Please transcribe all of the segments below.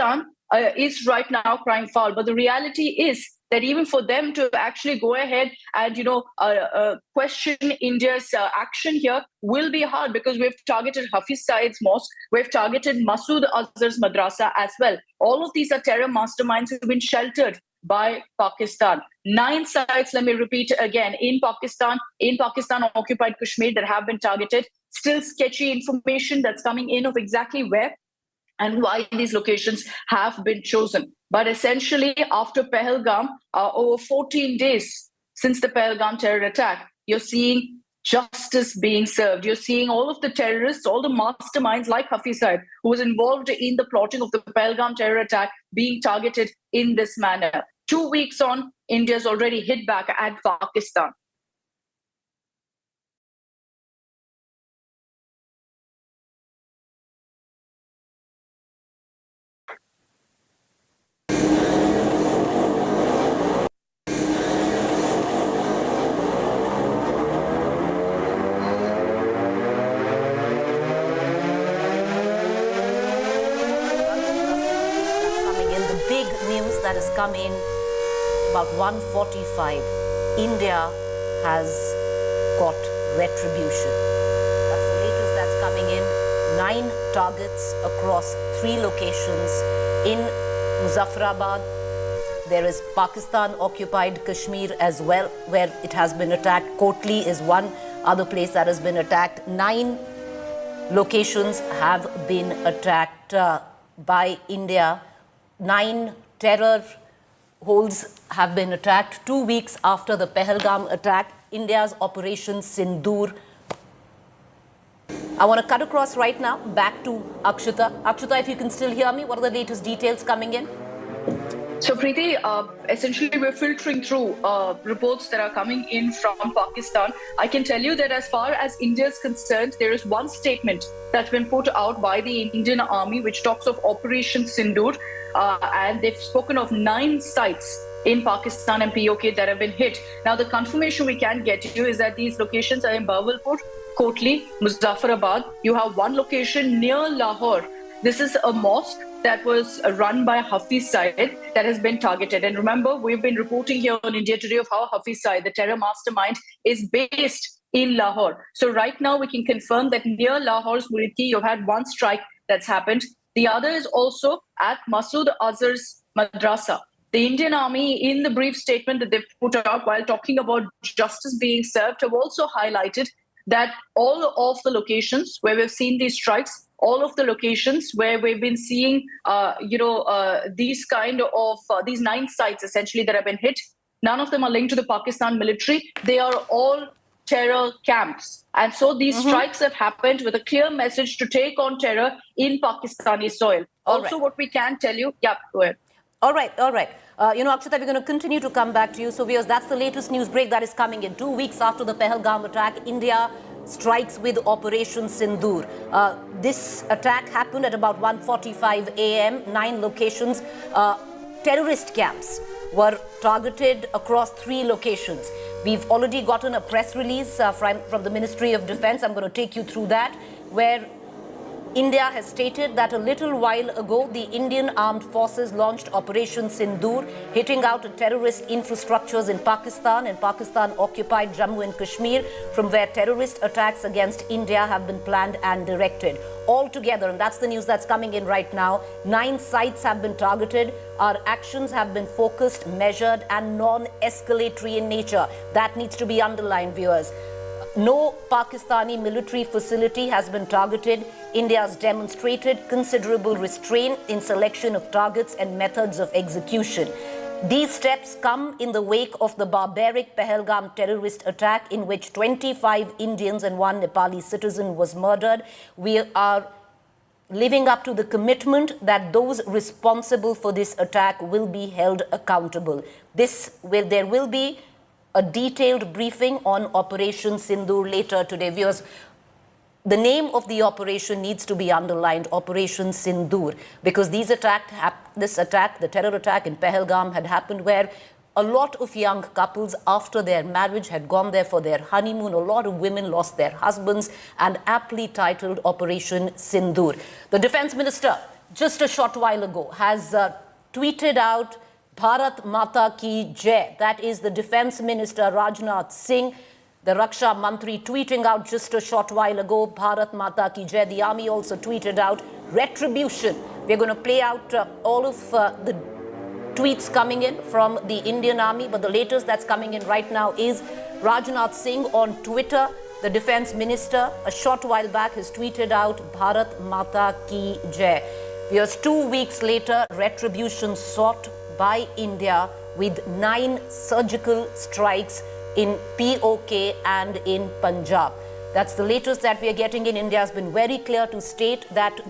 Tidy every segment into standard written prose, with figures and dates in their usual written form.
Pakistan is right now crying foul. But the reality is that even for them to actually go ahead and question India's action here will be hard, because we've targeted Hafiz Saeed's mosque, we've targeted Masood Azhar's madrasa as well. All of these are terror masterminds who've been sheltered by Pakistan. 9 sites, let me repeat again, in Pakistan-occupied Kashmir that have been targeted. Still sketchy information that's coming in of exactly where and why these locations have been chosen. But essentially, after Pahelgam, over 14 days since the Pahelgam terror attack, you're seeing justice being served. You're seeing all of the terrorists, all the masterminds like Hafiz Saeed, who was involved in the plotting of the Pahelgam terror attack, being targeted in this manner. 2 weeks on, India's already hit back at Pakistan. That has come in about 1:45. India has got retribution. That's the latest that's coming in. 9 targets across 3 locations in Muzaffarabad. There is Pakistan-occupied Kashmir as well, where it has been attacked. Kotli is one other place that has been attacked. 9 locations have been attacked by India. 9 terror holds have been attacked 2 weeks after the Pahelgam attack. India's Operation Sindoor. I want to cut across right now back to Akshita. Akshita, if you can still hear me, what are the latest details coming in? So, Preeti, essentially we're filtering through reports that are coming in from Pakistan. I can tell you that as far as India is concerned, there is one statement that's been put out by the Indian Army which talks of Operation Sindoor. And they've spoken of 9 sites in Pakistan and POK that have been hit. Now, the confirmation we can get you is that these locations are in Bahawalpur, Kotli, Muzaffarabad. You have one location near Lahore. This is a mosque that was run by Hafiz Saeed that has been targeted. And remember, we've been reporting here on India Today of how Hafiz Saeed, the terror mastermind, is based in Lahore. So right now we can confirm that near Lahore's Muridki, you've had one strike that's happened. The other is also at Masood Azhar's madrasa. The Indian Army, in the brief statement that they've put out while talking about justice being served, have also highlighted that all of the locations where we've seen these strikes, all of the locations where we've been seeing, these kind of these 9 sites essentially that have been hit, none of them are linked to the Pakistan military. They are all terror camps. And so these strikes have happened with a clear message to take on terror in Pakistani soil. What we can tell you, yeah, go ahead. All right. Akshita, we're going to continue to come back to you. So, viewers, that's the latest news break that is coming in. 2 weeks after the Pahelgam attack, India strikes with Operation Sindoor. This attack happened at about 1:45 a.m. 9 locations. Terrorist camps were targeted across 3 locations. We've already gotten a press release from the Ministry of Defense. I'm going to take you through that, where India has stated that a little while ago, the Indian armed forces launched Operation Sindoor, hitting out at terrorist infrastructures in Pakistan and Pakistan-occupied Jammu and Kashmir, from where terrorist attacks against India have been planned and directed. All together, and that's the news that's coming in right now, 9 sites have been targeted. Our actions have been focused, measured, and non-escalatory in nature. That needs to be underlined, viewers. No Pakistani military facility has been targeted. India has demonstrated considerable restraint in selection of targets and methods of execution. These steps come in the wake of the barbaric Pahelgam terrorist attack, in which 25 Indians and 1 Nepali citizen was murdered. We are living up to the commitment that those responsible for this attack will be held accountable. There will be a detailed briefing on Operation Sindoor later today. Viewers, the name of the operation needs to be underlined, Operation Sindoor, because this attack, the terror attack in Pahelgam, had happened where a lot of young couples after their marriage had gone there for their honeymoon. A lot of women lost their husbands, and aptly titled Operation Sindoor. The Defense Minister just a short while ago, has tweeted out Bharat Mata Ki Jai. That is the Defense Minister Rajnath Singh, the Raksha Mantri, tweeting out just a short while ago, Bharat Mata Ki Jai. The army also tweeted out Retribution. We're going to play out all of the tweets coming in from the Indian Army, but the latest that's coming in right now is Rajnath Singh on Twitter. The Defense Minister, a short while back, has tweeted out Bharat Mata Ki Jai. Just 2 weeks later, retribution sought by India with 9 surgical strikes in POK and in Punjab. That's the latest that we are getting in. India has been very clear to state that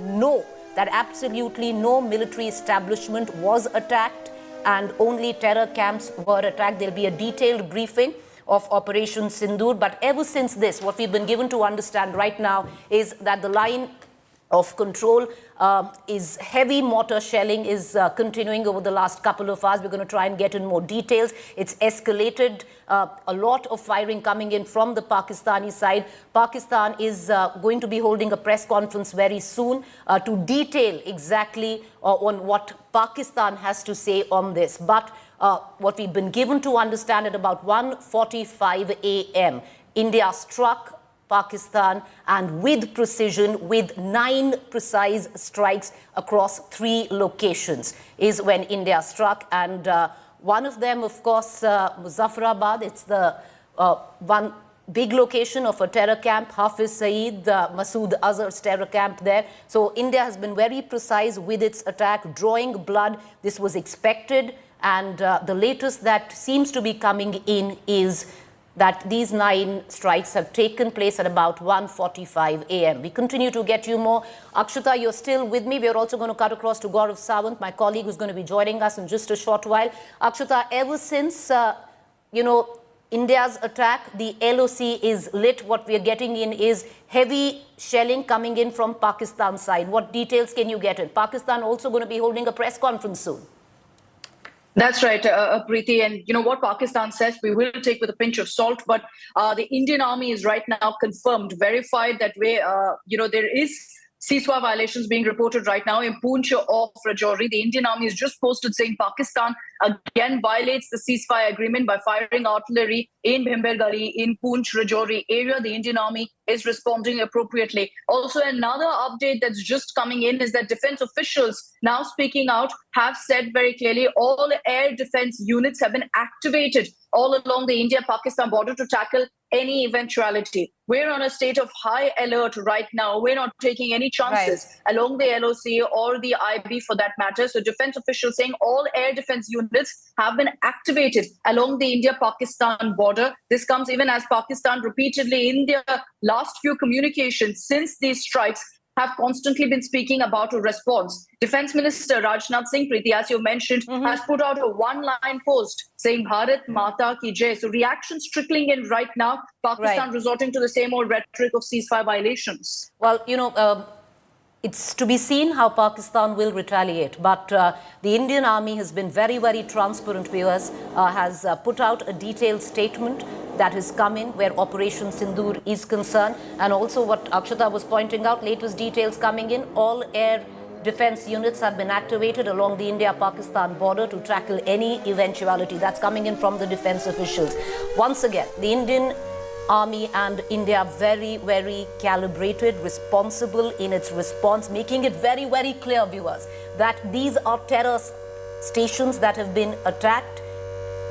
that absolutely no military establishment was attacked and only terror camps were attacked. There'll be a detailed briefing of Operation Sindoor. But ever since this, what we've been given to understand right now is that the line of control is heavy mortar shelling is continuing over the last couple of hours. We're going to try and get in more details. It's escalated, a lot of firing coming in from the Pakistani side. Pakistan is going to be holding a press conference very soon to detail exactly on what Pakistan has to say on this. But what we've been given to understand at about 1:45 a.m., India struck Pakistan, and with precision, with 9 precise strikes across 3 locations is when India struck. And one of them, of course, Muzaffarabad. It's the one big location of a terror camp, Hafiz Saeed, Masood Azhar's terror camp there. So India has been very precise with its attack, drawing blood. This was expected. And the latest that seems to be coming in is that these 9 strikes have taken place at about 1:45 a.m. We continue to get you more. Akshata, you're still with me. We're also going to cut across to Gaurav Sawant, my colleague, who's going to be joining us in just a short while. Akshata, ever since, India's attack, the LOC is lit. What we're getting in is heavy shelling coming in from Pakistan's side. What details can you get in? Pakistan also going to be holding a press conference soon. That's right, Preeti. And you know what Pakistan says, we will take with a pinch of salt. But the Indian Army is right now confirmed, verified that there is ceasefire violations being reported right now in Poonch of Rajouri. The Indian Army has just posted saying Pakistan again violates the ceasefire agreement by firing artillery in Bhimbergali, in Poonch, Rajouri area. The Indian Army is responding appropriately. Also, another update that's just coming in is that defense officials now speaking out have said very clearly all air defense units have been activated all along the India-Pakistan border to tackle any eventuality. We're on a state of high alert right now. We're not taking any chances along the LOC or the IB for that matter. So defense officials saying all air defense units have been activated along the India-Pakistan border. This comes even as Pakistan repeatedly in their last few communications since these strikes have constantly been speaking about a response. Defense Minister Rajnath Singh, Preeti, as you mentioned, has put out a one-line post saying Bharat Mata Ki Jai. So reactions trickling in right now, Pakistan resorting to the same old rhetoric of ceasefire violations. Well, it's to be seen how Pakistan will retaliate. But the Indian Army has been very, very transparent, viewers, has put out a detailed statement that has come in where Operation Sindoor is concerned. And also what Akshata was pointing out, latest details coming in, all air defense units have been activated along the India-Pakistan border to tackle any eventuality. That's coming in from the defense officials. Once again, the Indian Army and India very, very calibrated, responsible in its response, making it very, very clear, viewers, that these are terror stations that have been attacked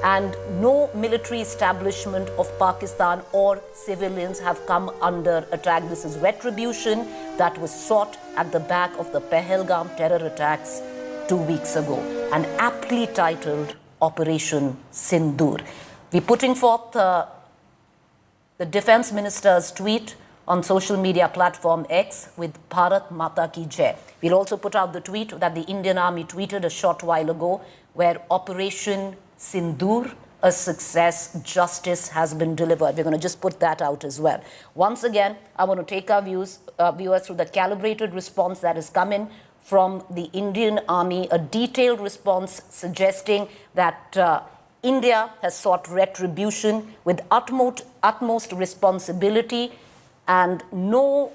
and no military establishment of Pakistan or civilians have come under attack. This is retribution that was sought at the back of the Pahelgam terror attacks 2 weeks ago, and aptly titled Operation Sindoor. We're putting forth the Defense Minister's tweet on social media platform X with Bharat Mata Ki Jai. We'll also put out the tweet that the Indian Army tweeted a short while ago where Operation Sindoor, a success, justice has been delivered. We're going to just put that out as well. Once again, I want to take our viewers through the calibrated response that has come in from the Indian Army, a detailed response suggesting that India has sought retribution with utmost responsibility, and no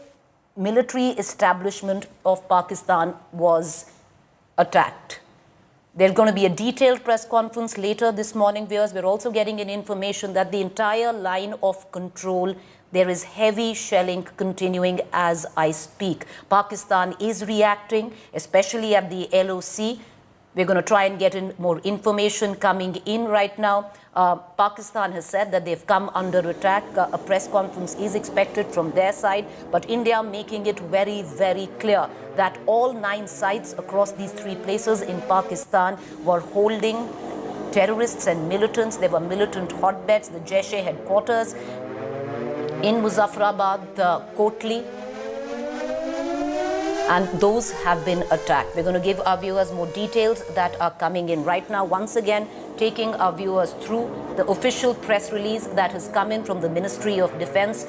military establishment of Pakistan was attacked. There's going to be a detailed press conference later this morning, viewers. We're also getting in information that the entire line of control, there is heavy shelling continuing as I speak. Pakistan is reacting, especially at the LOC. We're going to try and get in more information coming in right now. Pakistan has said that they've come under attack. A press conference is expected from their side, but India making it very, very clear that all 9 sites across these 3 places in Pakistan were holding terrorists and militants. They were militant hotbeds. The Jaish-e headquarters in Muzaffarabad, Kotli, and those have been attacked. We're going to give our viewers more details that are coming in right now. Once again, taking our viewers through the official press release that has come in from the Ministry of Defense,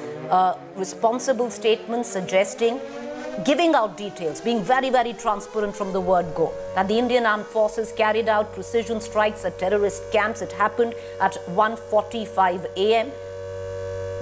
responsible statement suggesting, giving out details, being very, very transparent from the word go, that the Indian Armed Forces carried out precision strikes at terrorist camps. It happened at 1:45 a.m.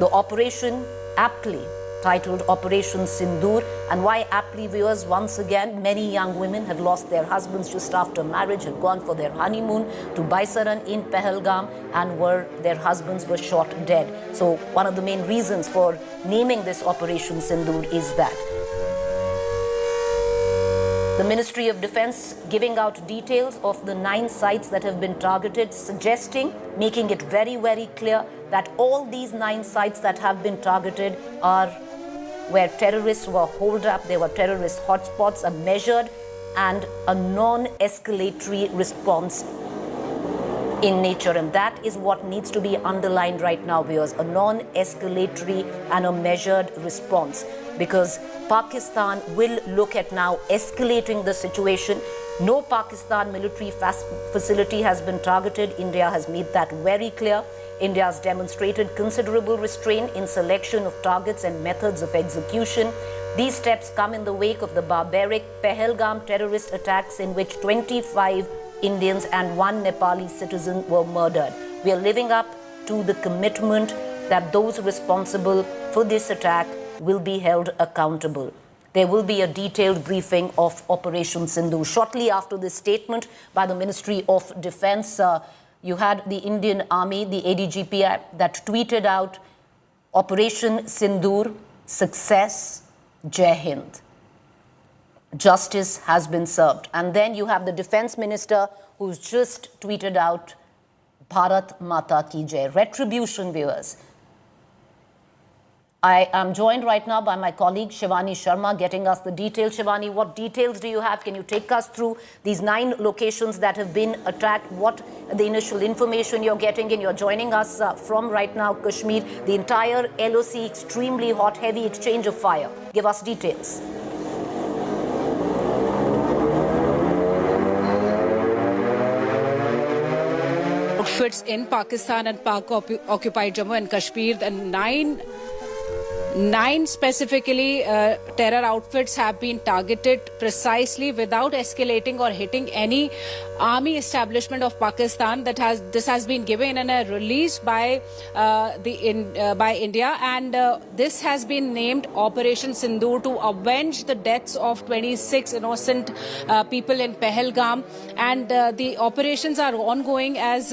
The operation, aptly titled Operation Sindoor. And why aptly, viewers? Once again, many young women had lost their husbands just after marriage, had gone for their honeymoon to Baisaran in Pahelgam, and their husbands were shot dead. So one of the main reasons for naming this Operation Sindoor is that. The Ministry of Defense giving out details of the 9 sites that have been targeted, suggesting, making it very, very clear that all these 9 sites that have been targeted are where terrorists were holed up. There were terrorist hotspots, a measured and a non-escalatory response in nature. And that is what needs to be underlined right now, viewers, a non-escalatory and a measured response. Because Pakistan will look at now escalating the situation. No Pakistan military facility has been targeted. India has made that very clear. India has demonstrated considerable restraint in selection of targets and methods of execution. These steps come in the wake of the barbaric Pahelgam terrorist attacks in which 25 Indians and 1 Nepali citizen were murdered. We are living up to the commitment that those responsible for this attack will be held accountable. There will be a detailed briefing of Operation Sindoor. Shortly after this statement by the Ministry of Defense, you had the Indian Army, the ADGPI, that tweeted out, Operation Sindoor, success, Jai Hind. Justice has been served. And then you have the Defense Minister who's just tweeted out, Bharat Mata Ki Jai. Retribution, viewers. I am joined right now by my colleague Shivani Sharma, getting us the details. Shivani, what details do you have? Can you take us through these 9 locations that have been attacked? What the initial information you're getting in? You're joining us from right now Kashmir. The entire LOC extremely hot, heavy exchange of fire. Give us details. Outfits in Pakistan and Pak-occupied Jammu and Kashmir, the 9 specifically terror outfits have been targeted precisely without escalating or hitting any army establishment of Pakistan. This has been given in a release by India, and this has been named Operation Sindoor to avenge the deaths of 26 innocent people in Pahelgam. And the operations are ongoing as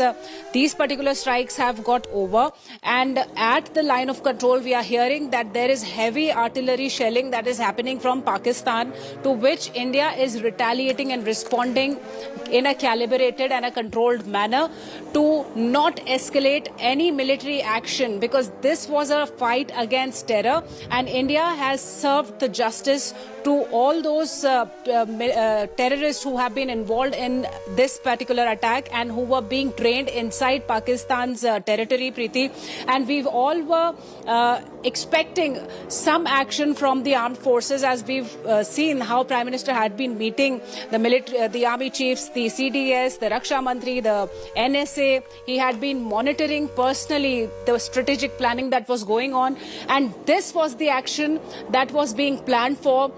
these particular strikes have got over. And at the line of control, we are hearing that there is heavy artillery shelling that is happening from Pakistan, to which India is retaliating and responding in a calibrated and a controlled manner to not escalate any military action, because this was a fight against terror, and India has served the justice to all those terrorists who have been involved in this particular attack and who were being trained inside Pakistan's territory, Preeti. And we all were expecting some action from the armed forces, as we've seen how Prime Minister had been meeting the army chiefs, the CDS, the Raksha Mantri, the NSA. He had been monitoring personally the strategic planning that was going on, and this was the action that was being planned for.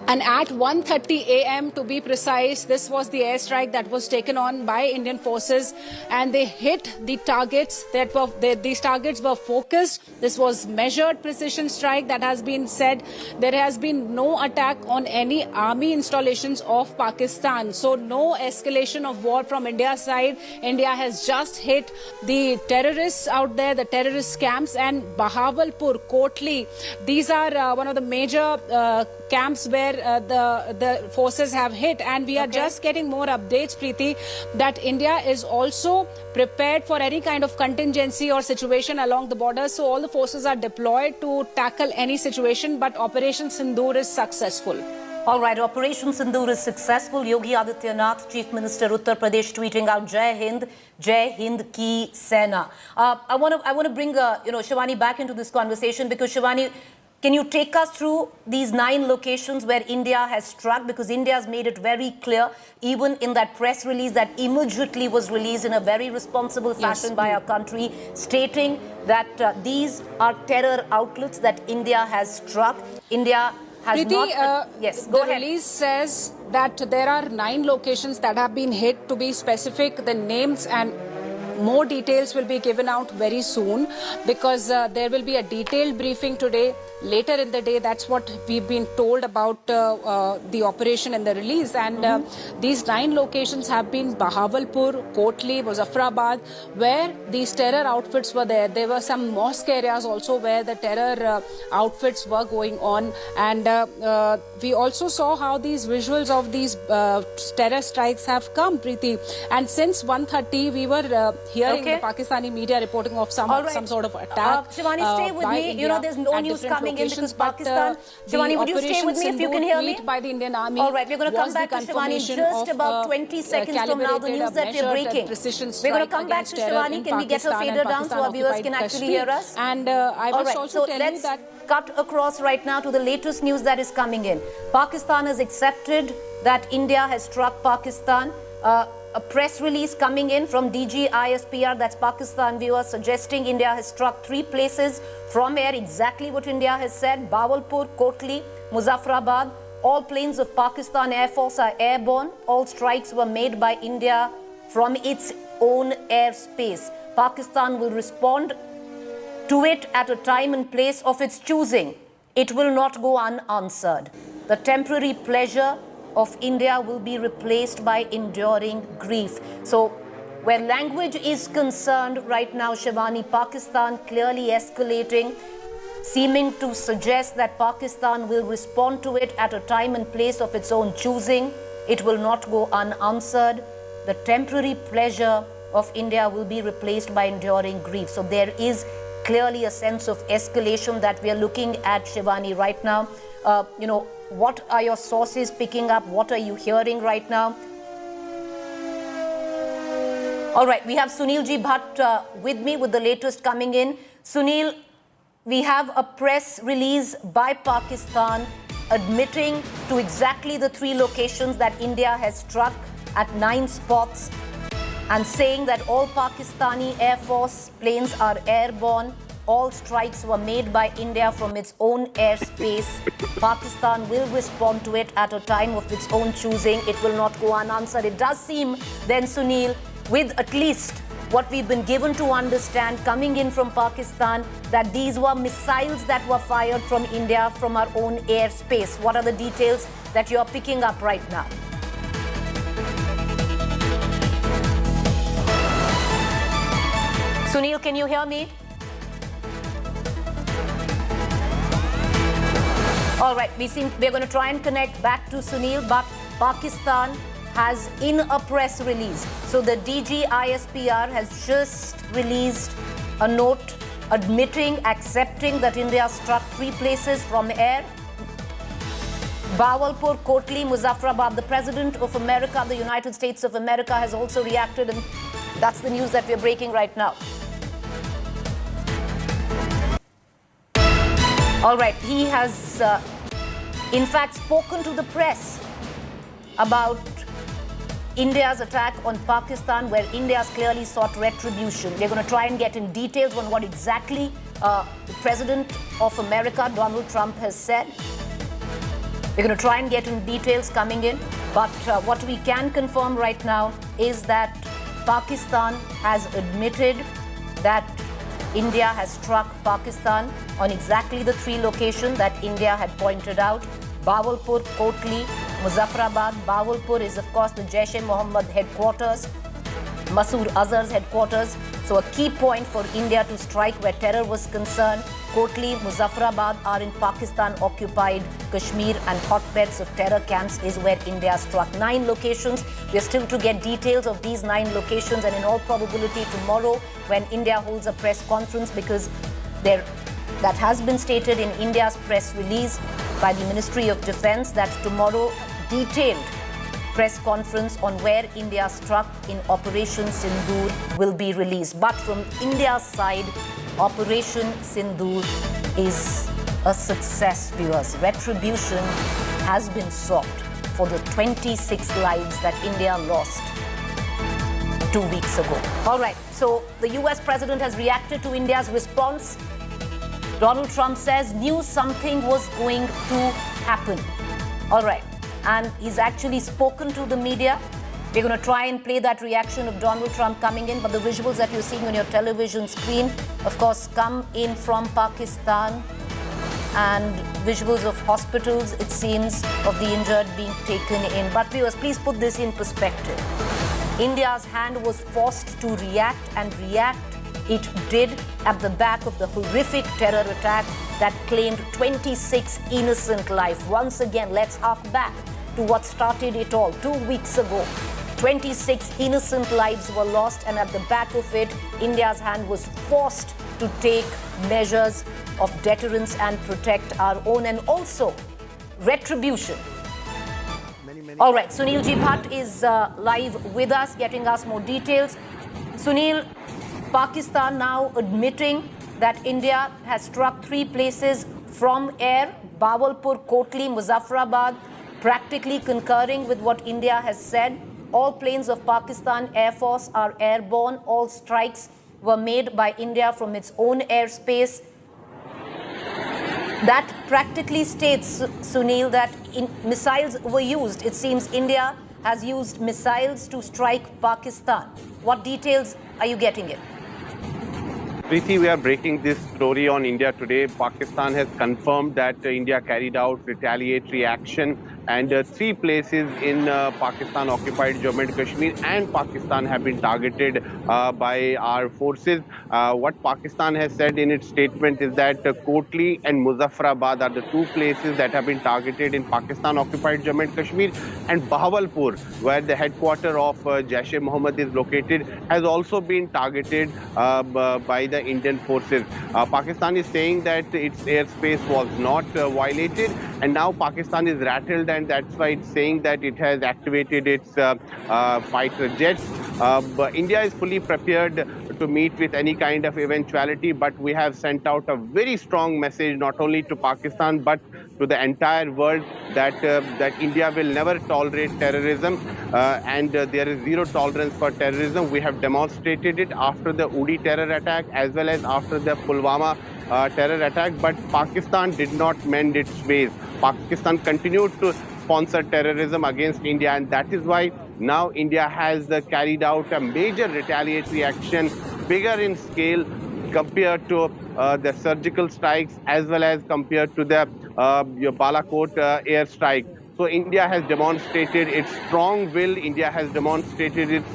And at 1:30 a.m. to be precise, this was the airstrike that was taken on by Indian forces, and they hit the targets that were these targets were focused. This was measured precision strike that has been said. There has been no attack on any army installations of Pakistan, so no escalation of war from India's side. India has just hit the terrorists out there, the terrorist camps, and Bahawalpur, Kotli. These are one of the major camps where the forces have hit, and we are just getting more updates, Preeti, that India is also prepared for any kind of contingency or situation along the border. So all the forces are deployed to tackle any situation, but Operation Sindoor is successful. All right, Operation Sindoor is successful. Yogi Adityanath, Chief Minister Uttar Pradesh, tweeting out Jai Hind Ki Sena. I want to bring Shivani back into this conversation, because Shivani, can you take us through these 9 locations where India has struck? Because India has made it very clear, even in that press release that immediately was released in a very responsible fashion by our country, stating that these are terror outlets that India has struck. India has Preeti, not... yes, go the ahead. release says that there are 9 locations that have been hit. To be specific, the names and more details will be given out very soon, because there will be a detailed briefing today, later in the day. That's what we've been told about the operation and the release. And these 9 locations have been Bahawalpur, Kotli, Muzaffarabad, where these terror outfits were there. There were some mosque areas also where the terror outfits were going on. And we also saw how these visuals of these terror strikes have come, Preeti. And since 1:30, we were hearing the Pakistani media reporting of some sort of attack. Shivani, stay with me. India, there's no news coming in because Pakistan... Shivani, would you stay with me if you can hear me? By the Indian Army. All right, we're going to come back to Shivani in just about 20 seconds from now, the news that we're breaking. We're going to come back to Shivani. Can we get her fader down so our viewers can actually hear us? And I was also telling you that... Cut across right now to the latest news that is coming in. Pakistan has accepted that India has struck Pakistan. A press release coming in from DG ISPR, that's Pakistan viewers, suggesting India has struck 3 places from air, exactly what India has said: Bahawalpur, Kotli, Muzaffarabad. All planes of Pakistan Air Force are airborne. All strikes were made by India from its own airspace. Pakistan will respond to it at a time and place of its choosing. It will not go unanswered. The temporary pleasure of India will be replaced by enduring grief. So, where language is concerned right now, Shivani, Pakistan clearly escalating, seeming to suggest that Pakistan will respond to it at a time and place of its own choosing. It will not go unanswered. The temporary pleasure of India will be replaced by enduring grief. So there is clearly a sense of escalation that we are looking at, Shivani, right now. What are your sources picking up? What are you hearing right now? All right, we have Sunil Ji Bhatt with me with the latest coming in. Sunil, we have a press release by Pakistan admitting to exactly the 3 locations that India has struck at 9 spots, and saying that all Pakistani Air Force planes are airborne. All strikes were made by India from its own airspace. Pakistan will respond to it at a time of its own choosing. It will not go unanswered. It does seem then, Sunil, with at least what we've been given to understand coming in from Pakistan, that these were missiles that were fired from India from our own airspace. What are the details that you're picking up right now? Sunil, can you hear me? All right, we're going to try and connect back to Sunil, but Pakistan has in a press release. So the DG ISPR has just released a note admitting, accepting that India struck 3 places from air: Bahawalpur, Kotli, Muzaffarabad. The President of America, the United States of America, has also reacted, and that's the news that we're breaking right now. All right, he has in fact spoken to the press about India's attack on Pakistan, where India has clearly sought retribution. We're going to try and get in details on what exactly the President of America, Donald Trump, has said. We're going to try and get in details coming in, but what we can confirm right now is that Pakistan has admitted that India has struck Pakistan on exactly the 3 locations that India had pointed out: Bahawalpur, Kotli, Muzaffarabad. Bahawalpur is, of course, the Jaish-e-Mohammed headquarters, Masood Azhar's headquarters. So a key point for India to strike where terror was concerned. Kotli, Muzaffarabad are in Pakistan-occupied Kashmir, and hotbeds of terror camps is where India struck 9 locations. We are still to get details of these 9 locations, and in all probability tomorrow when India holds a press conference, because that has been stated in India's press release by the Ministry of Defence that tomorrow detailed press conference on where India struck in Operation Sindoor will be released. But from India's side, Operation Sindoor is a success, viewers. Retribution has been sought for the 26 lives that India lost 2 weeks ago. All right, so the US president has reacted to India's response. Donald Trump says knew something was going to happen. All right, and he's actually spoken to the media. We're going to try and play that reaction of Donald Trump coming in, but the visuals that you're seeing on your television screen, of course, come in from Pakistan, and visuals of hospitals, it seems, of the injured being taken in. But viewers, please put this in perspective. India's hand was forced to react, and react it did at the back of the horrific terror attack that claimed 26 innocent lives. Once again, let's hark back to what started it all 2 weeks ago. 26 innocent lives were lost, and at the back of it, India's hand was forced to take measures of deterrence and protect our own, and also retribution. All right, Sunil G. Bhatt is live with us, getting us more details. Sunil, Pakistan now admitting that India has struck 3 places from air: Bahawalpur, Kotli, Muzaffarabad, practically concurring with what India has said. All planes of Pakistan Air Force are airborne. All strikes were made by India from its own airspace. That practically states, Sunil, that missiles were used. It seems India has used missiles to strike Pakistan. What details are you getting in? Preeti, we are breaking this story on India Today. Pakistan has confirmed that India carried out retaliatory action, and 3 places in Pakistan-occupied Jammu and Kashmir and Pakistan have been targeted by our forces. What Pakistan has said in its statement is that Kotli and Muzaffarabad are the 2 places that have been targeted in Pakistan-occupied Jammu and Kashmir, and Bahawalpur, where the headquarters of Jaish-e-Mohammed is located, has also been targeted by the Indian forces. Pakistan is saying that its airspace was not violated, and now Pakistan is rattled, and that's why it's saying that it has activated its fighter jets. But India is fully prepared to meet with any kind of eventuality, but we have sent out a very strong message not only to Pakistan but to the entire world that India will never tolerate terrorism, and there is zero tolerance for terrorism. We have demonstrated it after the Uri terror attack as well as after the Pulwama terror attack, but Pakistan did not mend its ways. Pakistan continued to sponsor terrorism against India, and that is why now India has carried out a major retaliatory action, bigger in scale compared to the surgical strikes as well as compared to the Balakot air strike. So India has demonstrated its strong will. India has demonstrated its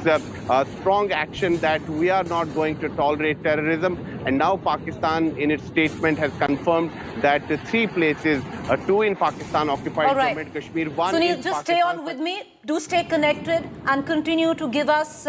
strong action that we are not going to tolerate terrorism. And now Pakistan, in its statement, has confirmed that 3 places, 2 in Pakistan-occupied Jammu and Kashmir, 1 Sunil, in just Pakistan. stay on with me. Do stay connected and continue to give us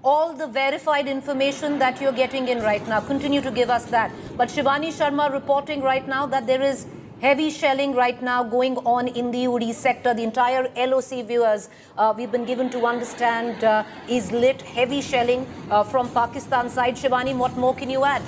all the verified information that you're getting in right now. Continue to give us that. But Shivani Sharma reporting right now that there is heavy shelling right now going on in the Uri sector. The entire LOC, viewers, we've been given to understand is lit. Heavy shelling from Pakistan side. Shivani, what more can you add?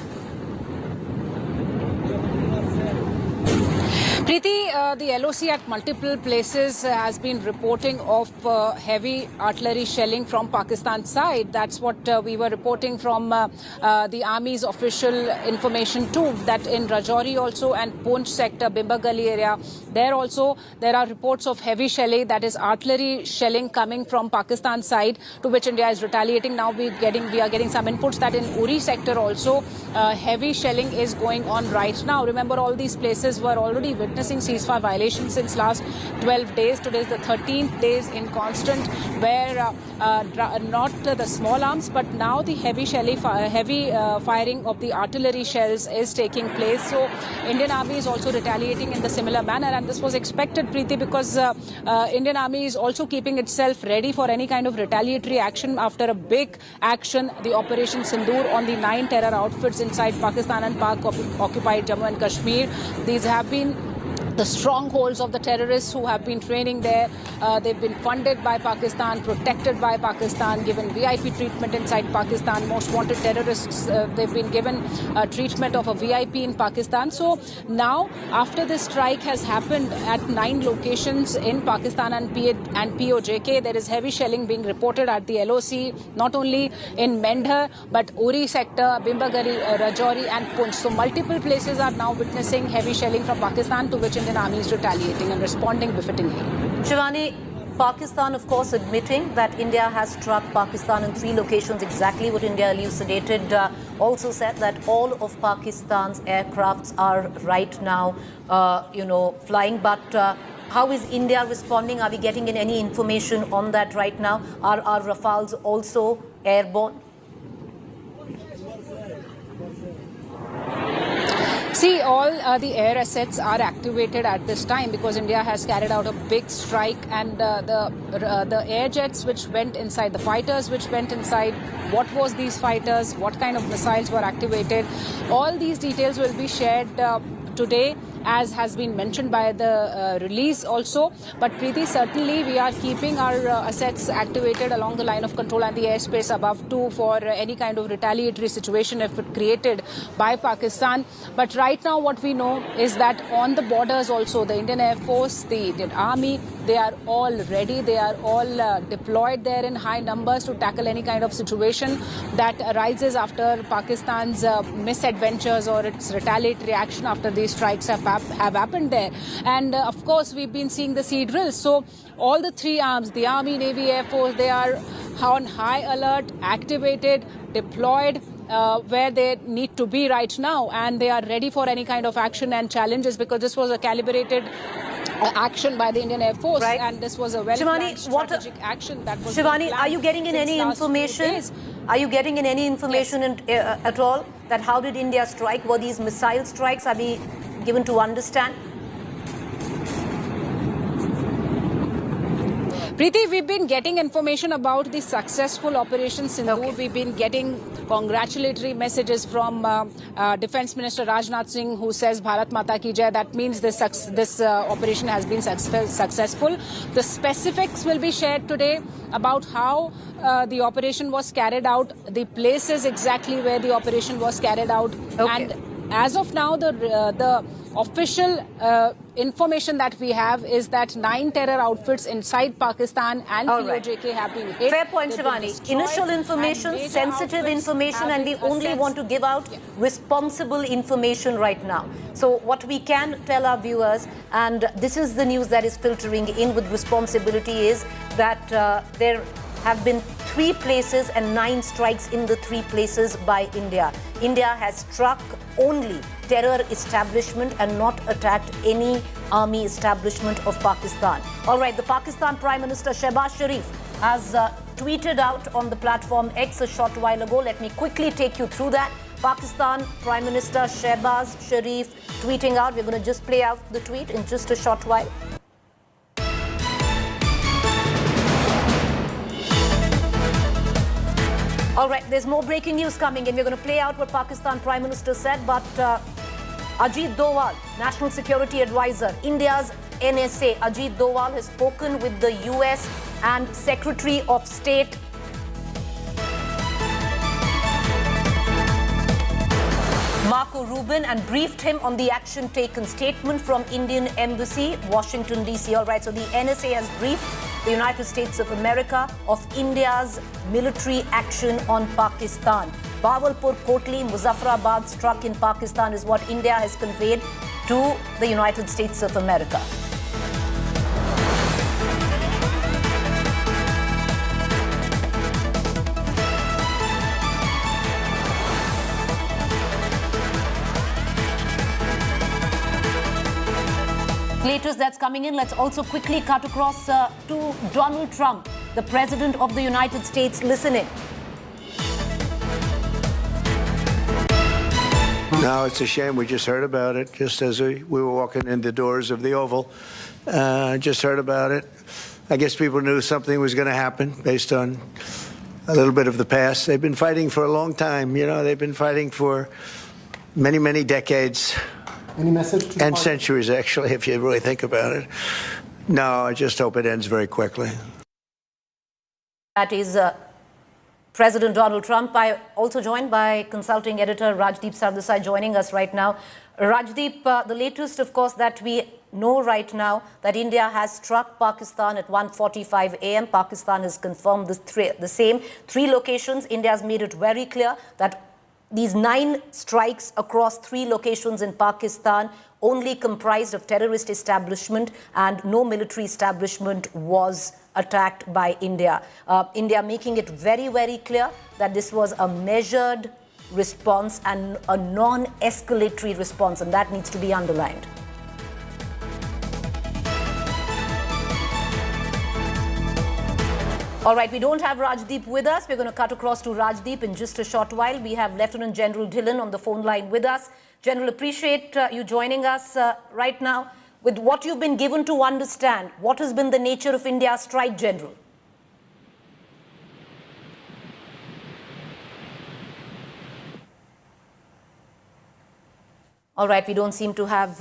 Preeti, the LOC at multiple places has been reporting of heavy artillery shelling from Pakistan's side. That's what we were reporting from the Army's official information too, that in Rajouri also and Poonch sector, Bimba Gali area, there are reports of heavy shelling, that is artillery shelling coming from Pakistan's side, to which India is retaliating. Now we are getting some inputs that in Uri sector also heavy shelling is going on right now. Remember, all these places were already witnessing ceasefire violations since last 12 days. Today is the 13th days in constant, where not the small arms, but now the heavy firing of the artillery shells is taking place. So Indian Army is also retaliating in the similar manner, and this was expected, Preeti, because Indian Army is also keeping itself ready for any kind of retaliatory action after a big action, the Operation Sindoor, on the 9 terror outfits inside Pakistan and Pak-occupied Jammu and Kashmir. These have been the strongholds of the terrorists who have been training there. They've been funded by Pakistan, protected by Pakistan, given VIP treatment inside Pakistan. Most wanted terrorists, they've been given treatment of a VIP in Pakistan. So now, after this strike has happened at 9 locations in Pakistan and POJK, there is heavy shelling being reported at the LOC, not only in Mendhar, but Uri sector, Bimbagari, Rajouri and Poonch. So multiple places are now witnessing heavy shelling from Pakistan, to which Indian Army is retaliating and responding befittingly. Shivani, Pakistan, of course, admitting that India has struck Pakistan in 3 locations, exactly what India elucidated, also said that all of Pakistan's aircrafts are right now, flying. But how is India responding? Are we getting in any information on that right now? Are our Rafales also airborne? See, all the air assets are activated at this time because India has carried out a big strike, and the air jets which went inside, the fighters which went inside, what was these fighters, what kind of missiles were activated, all these details will be shared today, as has been mentioned by the release also. But Preeti, certainly we are keeping our assets activated along the line of control and the airspace above too, for any kind of retaliatory situation if it created by Pakistan. But right now what we know is that on the borders also, the Indian Air Force, the Indian Army, they are all ready. They are all deployed there in high numbers to tackle any kind of situation that arises after Pakistan's misadventures or its retaliatory action after these strikes have happened there. And of course, we've been seeing the sea drills. So all the 3 arms, the Army, Navy, Air Force, they are on high alert, activated, deployed, where they need to be right now, and they are ready for any kind of action and challenges, because this was a calibrated action by the Indian Air Force, right? And this was a well-planned strategic action that was Shivani, are you getting in any information? Are you getting in any information at all that how did India strike? Were these missile strikes? Are we given to understand? Preeti, we've been getting information about the successful Operation Sindoor. Okay. We've been getting congratulatory messages from Defence Minister Rajnath Singh, who says Bharat Mata Ki Jai. That means this operation has been successful. The specifics will be shared today about how the operation was carried out, the places exactly where the operation was carried out. Okay. And as of now, the official information that we have is that 9 terror outfits inside Pakistan and POJK have been hit. Fair point, Shivani. Initial information, sensitive information, and we only want to give out responsible information right now. So what we can tell our viewers, and this is the news that is filtering in with responsibility, is that there have been 3 places and 9 strikes in the 3 places by India. India has struck only terror establishment and not attacked any army establishment of Pakistan. All right, the Pakistan Prime Minister Shehbaz Sharif has tweeted out on the platform X a short while ago. Let me quickly take you through that. Pakistan Prime Minister Shehbaz Sharif tweeting out. We're going to just play out the tweet in just a short while. All right, there's more breaking news coming in. We're going to play out what Pakistan Prime Minister said, but Ajit Doval, National Security Advisor, India's NSA, Ajit Doval has spoken with the US and Secretary of State Marco Rubin and briefed him on the action taken. Statement from Indian Embassy, Washington, D.C. All right, so the NSA has briefed the United States of America of India's military action on Pakistan. Bahawalpur, Kotli, Muzaffarabad struck in Pakistan is what India has conveyed to the United States of America. Latest that's coming in, let's also quickly cut across to Donald Trump, the President of the United States. Listen in. No, it's a shame. We just heard about it just as we were walking in the doors of the Oval. Just heard about it. I guess people knew something was going to happen based on a little bit of the past. They've been fighting for a long time. You know, they've been fighting for many, many decades. Any message to and centuries, actually, if you really think about it. No, I just hope it ends very quickly. That is President Donald Trump. I also joined by consulting editor Rajdeep Sardesai joining us right now. Rajdeep, the latest, of course, that we know right now that India has struck Pakistan at 1:45 a.m. Pakistan has confirmed the same. Three locations. India has made it very clear that these 9 strikes across 3 locations in Pakistan only comprised of terrorist establishment and no military establishment was attacked by India. India making it very, very clear that this was a measured response and a non-escalatory response, and that needs to be underlined. All right, we don't have Rajdeep with us. We're going to cut across to Rajdeep in just a short while. We have Lieutenant General Dhillon on the phone line with us. General, appreciate you joining us right now. With what you've been given to understand, what has been the nature of India's strike, General? All right, we don't seem to have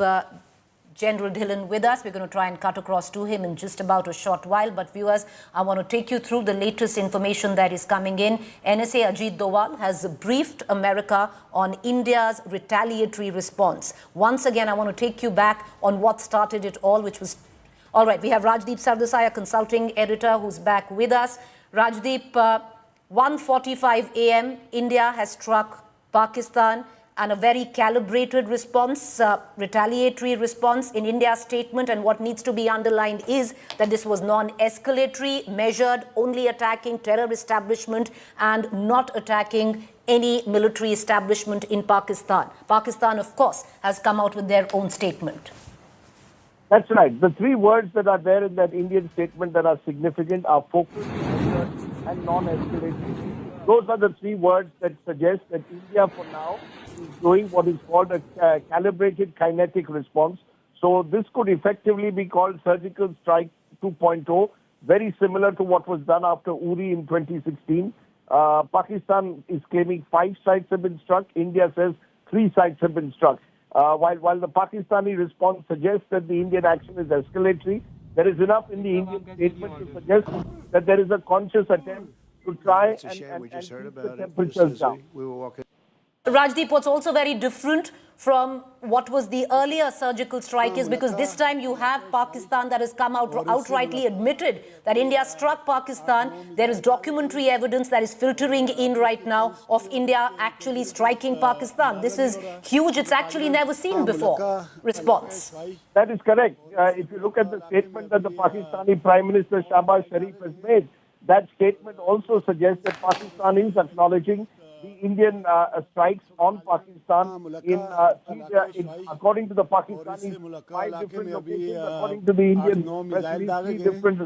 General Dhillon with us. We're going to try and cut across to him in just about a short while. But viewers, I want to take you through the latest information that is coming in. NSA Ajit Doval has briefed America on India's retaliatory response. Once again, I want to take you back on what started it all, which was... All right, we have Rajdeep Sardesai, a consulting editor, who's back with us. Rajdeep, 1:45 a.m., India has struck Pakistan, and a very calibrated response, retaliatory response in India's statement. And what needs to be underlined is that this was non-escalatory, measured, only attacking terror establishment and not attacking any military establishment in Pakistan. Pakistan, of course, has come out with their own statement. That's right. The 3 words that are there in that Indian statement that are significant are focus, measured, and non-escalatory. Those are the 3 words that suggest that India, for now, is doing what is called a calibrated kinetic response. So this could effectively be called surgical strike 2.0, very similar to what was done after Uri in 2016. Pakistan is claiming 5 sites have been struck. India says 3 sites have been struck. While the Pakistani response suggests that the Indian action is escalatory, there is enough in the Indian statement to suggest that there is a conscious attempt to try and keep the temperatures down. Rajdeep, what's also very different from what was the earlier surgical strike is because this time you have Pakistan that has come out outrightly admitted that India struck Pakistan. There is documentary evidence that is filtering in right now of India actually striking Pakistan. This is huge. It's actually never seen before. Response. That is correct. If you look at the statement that the Pakistani Prime Minister Shahbaz Sharif has made, that statement also suggests that Pakistan is acknowledging the Indian strikes on Pakistan according to the Pakistanis, 5 different locations, according to the Indian press release, 3 different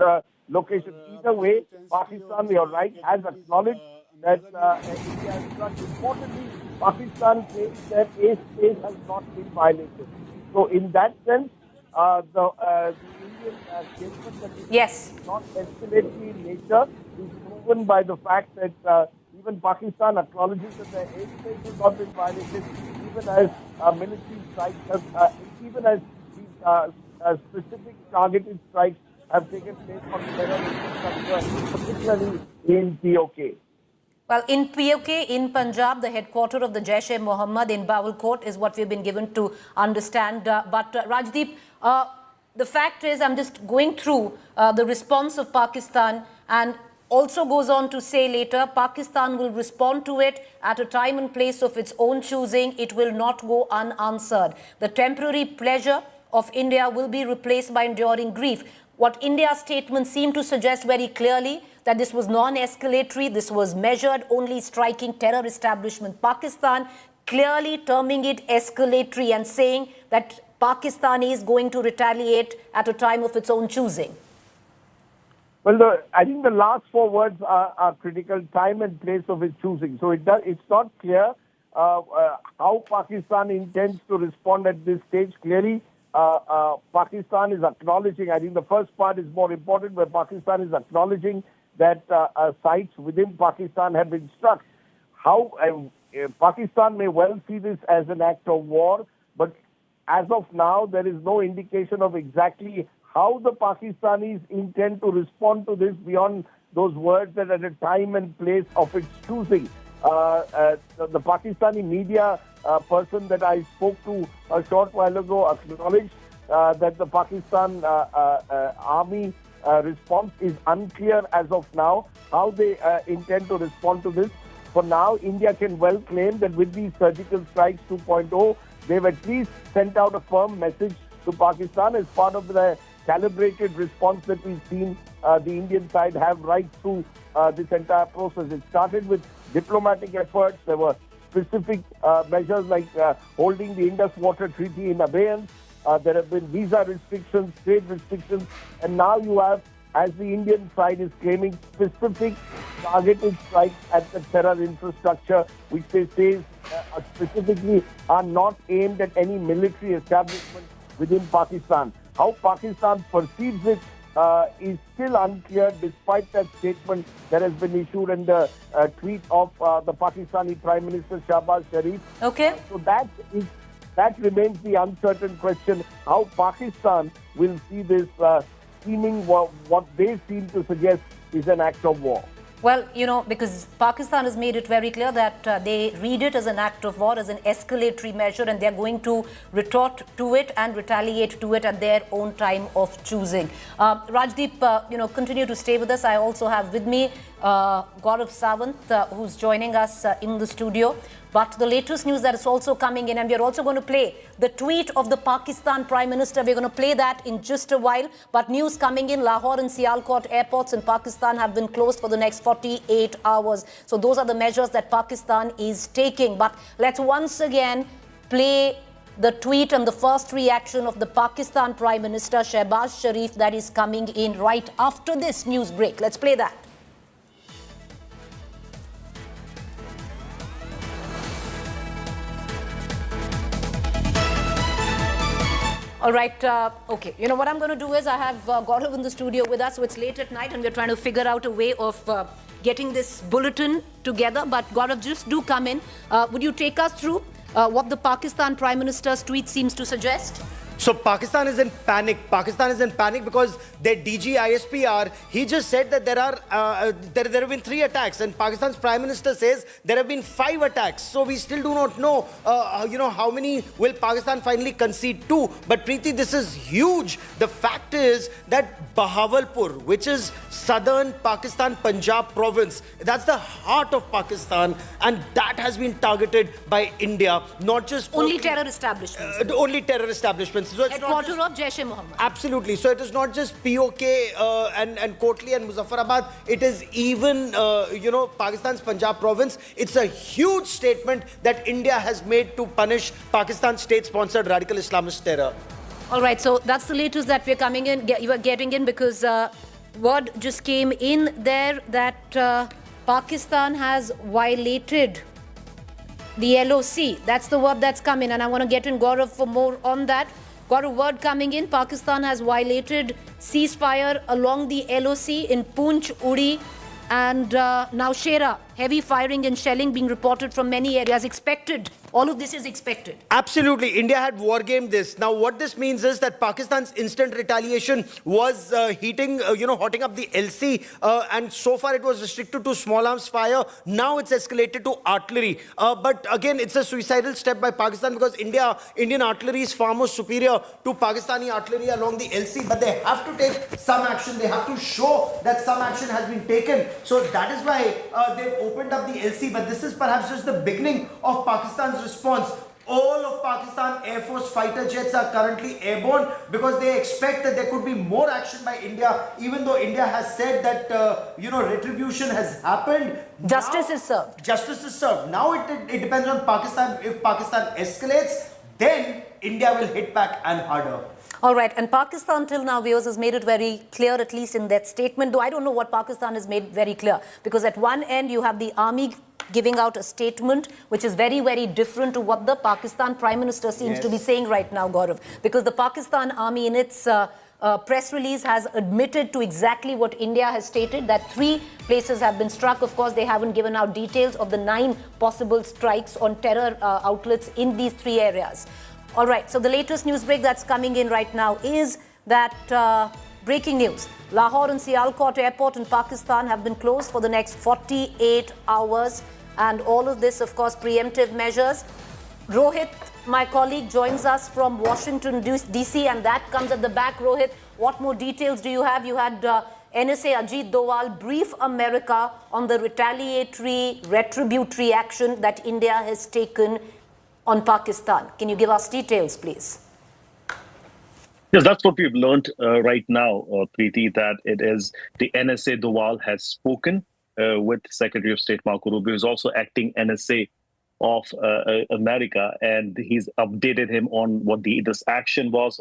locations. Either way, Pakistan, you're right, has acknowledged that India has struck. Importantly, Pakistan claims that airspace has not been violated. So in that sense, the Indian statement that is not escalatory in nature is proven by the fact that even Pakistan acknowledges that the airspace has not been violated, even as military strikes have, even as these specific targeted strikes have taken place on terror infrastructure, particularly in POK. Well, in POK, in Punjab, the headquarters of the Jaish-e-Mohammed in Bawalkot is what we've been given to understand. But Rajdeep, the fact is, I'm just going through the response of Pakistan, and also goes on to say later, Pakistan will respond to it at a time and place of its own choosing. It will not go unanswered. The temporary pleasure of India will be replaced by enduring grief. What India's statement seemed to suggest very clearly that this was non-escalatory, this was measured, only striking terror establishment. Pakistan clearly terming it escalatory and saying that Pakistan is going to retaliate at a time of its own choosing. Well, I think the last four words are critical: time and place of its choosing. So it's not clear how Pakistan intends to respond at this stage. Clearly, Pakistan is acknowledging, I think the first part is more important, where Pakistan is acknowledging that sites within Pakistan have been struck. How Pakistan may well see this as an act of war, but as of now, there is no indication of exactly how the Pakistanis intend to respond to this beyond those words that at a time and place of its choosing. The Pakistani media person that I spoke to a short while ago acknowledged that the Pakistan army response is unclear as of now, how they intend to respond to this. For now, India can well claim that with these surgical strikes 2.0, they've at least sent out a firm message to Pakistan as part of the calibrated response that we've seen the Indian side have right through this entire process. It started with diplomatic efforts. There were specific measures like holding the Indus Water Treaty in abeyance. There have been visa restrictions, trade restrictions, and now you have, as the Indian side is claiming, specific targeted strikes at the terror infrastructure, which they say specifically are not aimed at any military establishment within Pakistan. How Pakistan perceives it is still unclear, despite that statement that has been issued in the tweet of the Pakistani Prime Minister Shahbaz Sharif. Okay. So that remains the uncertain question, how Pakistan will see this seeming what they seem to suggest is an act of war. Well, you know, because Pakistan has made it very clear that they read it as an act of war, as an escalatory measure, and they're going to retort to it and retaliate to it at their own time of choosing. Rajdeep, continue to stay with us. I also have with me Gaurav Sawant, who's joining us in the studio. But the latest news that is also coming in, and we're also going to play the tweet of the Pakistan Prime Minister. We're going to play that in just a while. But news coming in, Lahore and Sialkot airports in Pakistan have been closed for the next 48 hours. So those are the measures that Pakistan is taking. But let's once again play the tweet and the first reaction of the Pakistan Prime Minister, Shehbaz Sharif, that is coming in right after this news break. Let's play that. All right, okay. You know what I'm going to do is I have Gaurav in the studio with us, so it's late at night and we're trying to figure out a way of getting this bulletin together. But Gaurav, just do come in. Would you take us through what the Pakistan Prime Minister's tweet seems to suggest? So Pakistan is in panic. Pakistan is in panic because their DG ISPR, he just said that there have been 3 attacks, and Pakistan's Prime Minister says there have been 5 attacks. So we still do not know, how many will Pakistan finally concede to. But Preeti, this is huge. The fact is that Bahawalpur, which is southern Pakistan, Punjab province, that's the heart of Pakistan, and that has been targeted by India. Not just only terror establishments. Only terror establishments. So headquarters of Jaish-e-Mohammed. Absolutely. So it is not just POK and Kotli and Muzaffarabad. It is even, Pakistan's Punjab province. It's a huge statement that India has made to punish Pakistan's state-sponsored radical Islamist terror. All right. So that's the latest that we're coming in. You are getting in because word just came in there that Pakistan has violated the LOC. That's the word that's come in, and I want to get in Gaurav for more on that. Got a word coming in. Pakistan has violated ceasefire along the LOC in Poonch, Uri and Nowshera heavy firing and shelling being reported from many areas. Expected. All of this is expected. Absolutely. India had wargamed this. Now, what this means is that Pakistan's instant retaliation was hotting up the LC. And so far, it was restricted to small arms fire. Now it's escalated to artillery. But again, it's a suicidal step by Pakistan because Indian artillery is far more superior to Pakistani artillery along the LC. But they have to take some action. They have to show that some action has been taken. So that is why they've opened up the LC. But this is perhaps just the beginning of Pakistan's response. All of Pakistan Air Force fighter jets are currently airborne because they expect that there could be more action by India, even though India has said that, retribution has happened. Justice is served. Justice is served. Now it depends on Pakistan. If Pakistan escalates, then India will hit back and harder. All right, and Pakistan till now, viewers, has made it very clear, at least in that statement, though I don't know what Pakistan has made very clear, because at one end you have the army giving out a statement which is very, very different to what the Pakistan Prime Minister seems to be saying right now, Gaurav, because the Pakistan army in its press release has admitted to exactly what India has stated, that 3 places have been struck. Of course, they haven't given out details of the 9 possible strikes on terror outlets in these 3 areas. All right, so the latest news break that's coming in right now is that breaking news. Lahore and Sialkot Airport in Pakistan have been closed for the next 48 hours. And all of this, of course, preemptive measures. Rohit, my colleague, joins us from Washington, D.C. and that comes at the back. Rohit, what more details do you have? You had NSA Ajit Doval brief America on the retaliatory, retributory action that India has taken on Pakistan. Can you give us details, please? Yes, that's what we've learned right now, Preeti, that it is the NSA Doval has spoken with Secretary of State Marco Rubio, who's also acting NSA of America, and he's updated him on what this action was,